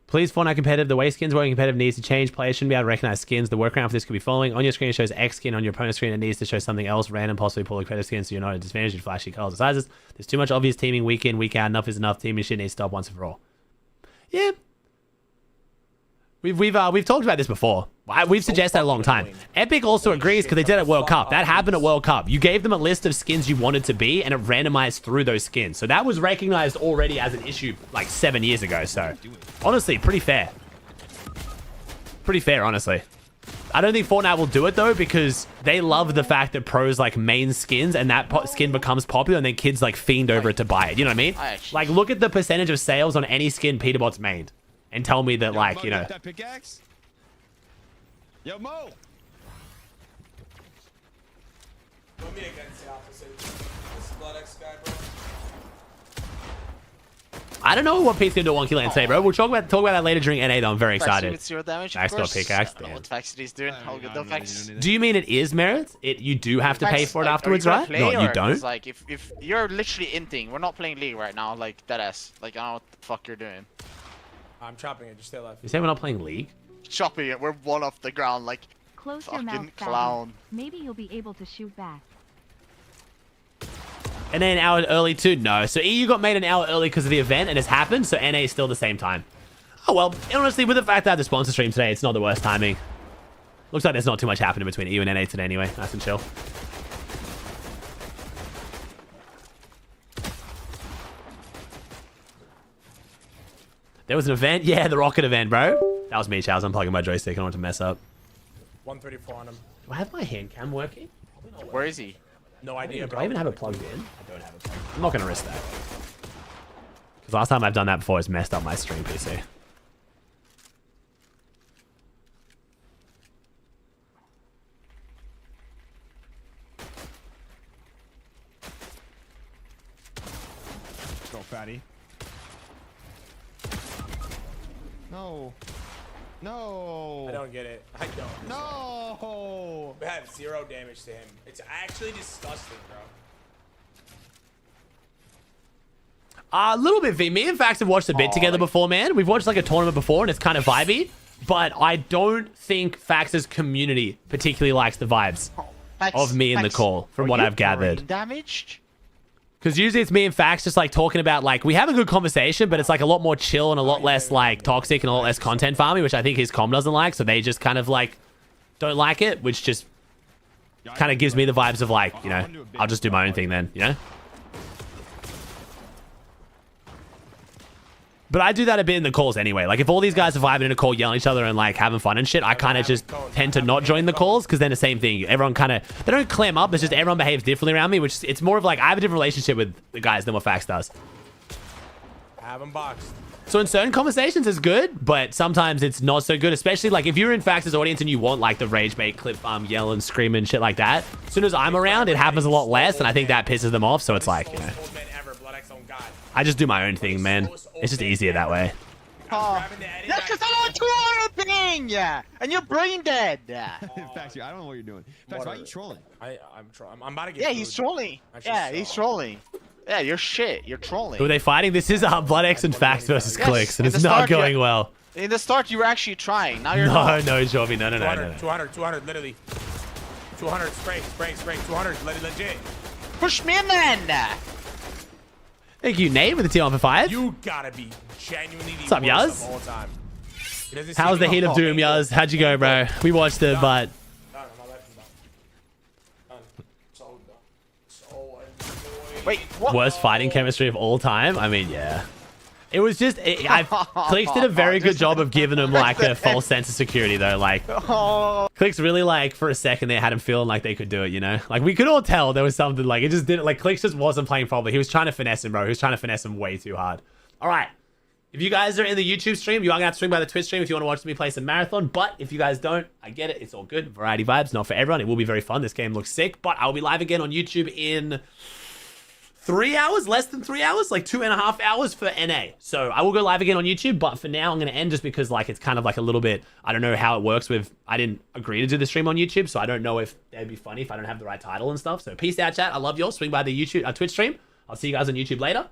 Please, Fortnite competitive. The way skins work in competitive needs to change. Players shouldn't be able to recognize skins. The workaround for this could be following. On your screen, it shows X skin. On your opponent's screen, it needs to show something else. Random, possibly pull a credit skin, so you're not at a disadvantage with flashy colors and sizes. There's too much obvious teaming week in, week out. Enough is enough. Teaming shit needs to stop once and for all. Yeah. We've talked about this before. We've suggested that a long time. Epic also agrees because they did it at World Cup. That happened at World Cup. You gave them a list of skins you wanted to be, and it randomized through those skins. So that was recognized already as an issue like 7 years ago. So honestly, pretty fair. Pretty fair, honestly. I don't think Fortnite will do it though, because they love the fact that pros like main skins, and that skin becomes popular, and then kids like fiend over it to buy it. You know what I mean? Like, look at the percentage of sales on any skin Peterbot's mained, and tell me that, like, you know. That pickaxe? Yo, Mo! Put me against the opposite. This Blood X guy, bro. I don't know what Pete's gonna do on Kill and say, bro. We'll talk about that later during NA though. I'm very excited. With 0 damage, Max got pickaxe. I don't know what Faxity's doing. How good though, Fax? Do you mean it is merit? You do have to pay for it afterwards, right? No, you don't. Like, if you're literally inting, we're not playing League right now, like, deadass. Like, I don't know what the fuck you're doing. I'm chopping it, just stay alive. You say we're not playing League? Chopping it, we're one off the ground, like, Close your mouth, clown. Maybe you'll be able to shoot back. And then an hour early too? No. So EU got made an hour early because of the event, and it's happened, so NA is still the same time. Oh, well, honestly, with the fact that I have the sponsor stream today, it's not the worst timing. Looks like there's not too much happening between EU and NA today anyway. Nice and chill. There was an event? Yeah, the rocket event, bro. That was me, Charles. I'm plugging my joystick. I don't want to mess up. 134 on him. Do I have my hand cam working? Where is he? No idea, Do bro. I even have it plugged in? I don't have it plugged in. I'm not going to risk that. Because last time I've done that before, it's messed up my stream PC. Go, fatty. No. No. I don't get it. I don't. No. We have 0 damage to him. It's actually disgusting, bro. A little bit, V. Me and Fax have watched a bit together before, man. We've watched like a tournament before, and it's kind of vibey. But I don't think Fax's community particularly likes the vibes of me in the call, from what I've gathered. Damaged? Because usually it's me and Fax just like talking about, like, we have a good conversation, but it's like a lot more chill and a lot less like toxic and a lot less content farming, which I think his comm doesn't like. So they just kind of like don't like it, which just kind of gives me the vibes of like, you know, I'll just do my own thing then, you know? But I do that a bit in the calls anyway. Like, if all these guys are vibing in a call, yelling at each other and like having fun and shit, I kind of just tend to not join the calls, because then the same thing. Everyone kind of, they don't clam up. It's just everyone behaves differently around me, which it's more of like I have a different relationship with the guys than what Fax does. Have him boxed. So in certain conversations it's good, but sometimes it's not so good, especially like if you're in Fax's audience and you want like the rage bait clip yelling, screaming, shit like that. As soon as I'm around, it happens a lot less, and I think that pisses them off. So it's like, you know, I just do my own thing, man. It's just easier that way. Oh. That's because I'm on 200 ping! Yeah, and you're brain dead. Fax, I don't know what you're doing. Fax, why are you trolling? I'm about to get he's trolling. Yeah, he's trolling. Yeah, you're shit. You're trolling. Who are they fighting? This is Blood X and Fax versus Clicks, and it's not going well. In the start, you were actually trying. Now you're not. No, Jovi, no. 200, literally. 200, spray. 200, legit. Push me in then. Thank you, Nate, with the T1 for 5. You gotta be genuinely the What's up, worst Yuz? of all time. How's the heat of doom, Yuz? How'd you go, bro? We watched it, but... Wait, what? Worst fighting chemistry of all time? I mean, yeah. It was just... Clicks did a very good job of giving him, like, a false sense of security, though. Like, Clicks really, like, for a second, they had him feeling like they could do it, you know? Like, we could all tell there was something, like, it just didn't... Like, Clicks just wasn't playing properly. He was trying to finesse him, bro. He was trying to finesse him way too hard. All right. If you guys are in the YouTube stream, you are going to have to swing by the Twitch stream if you want to watch me play some Marathon. But if you guys don't, I get it. It's all good. Variety vibes, not for everyone. It will be very fun. This game looks sick. But I'll be live again on YouTube in 3 hours, less than 3 hours, like 2.5 hours for NA. So I will go live again on YouTube. But for now, I'm going to end just because like it's kind of like a little bit, I don't know how it works with, I didn't agree to do the stream on YouTube. So I don't know if that'd be funny if I don't have the right title and stuff. So peace out, chat. I love y'all. Swing by the YouTube, Twitch stream. I'll see you guys on YouTube later.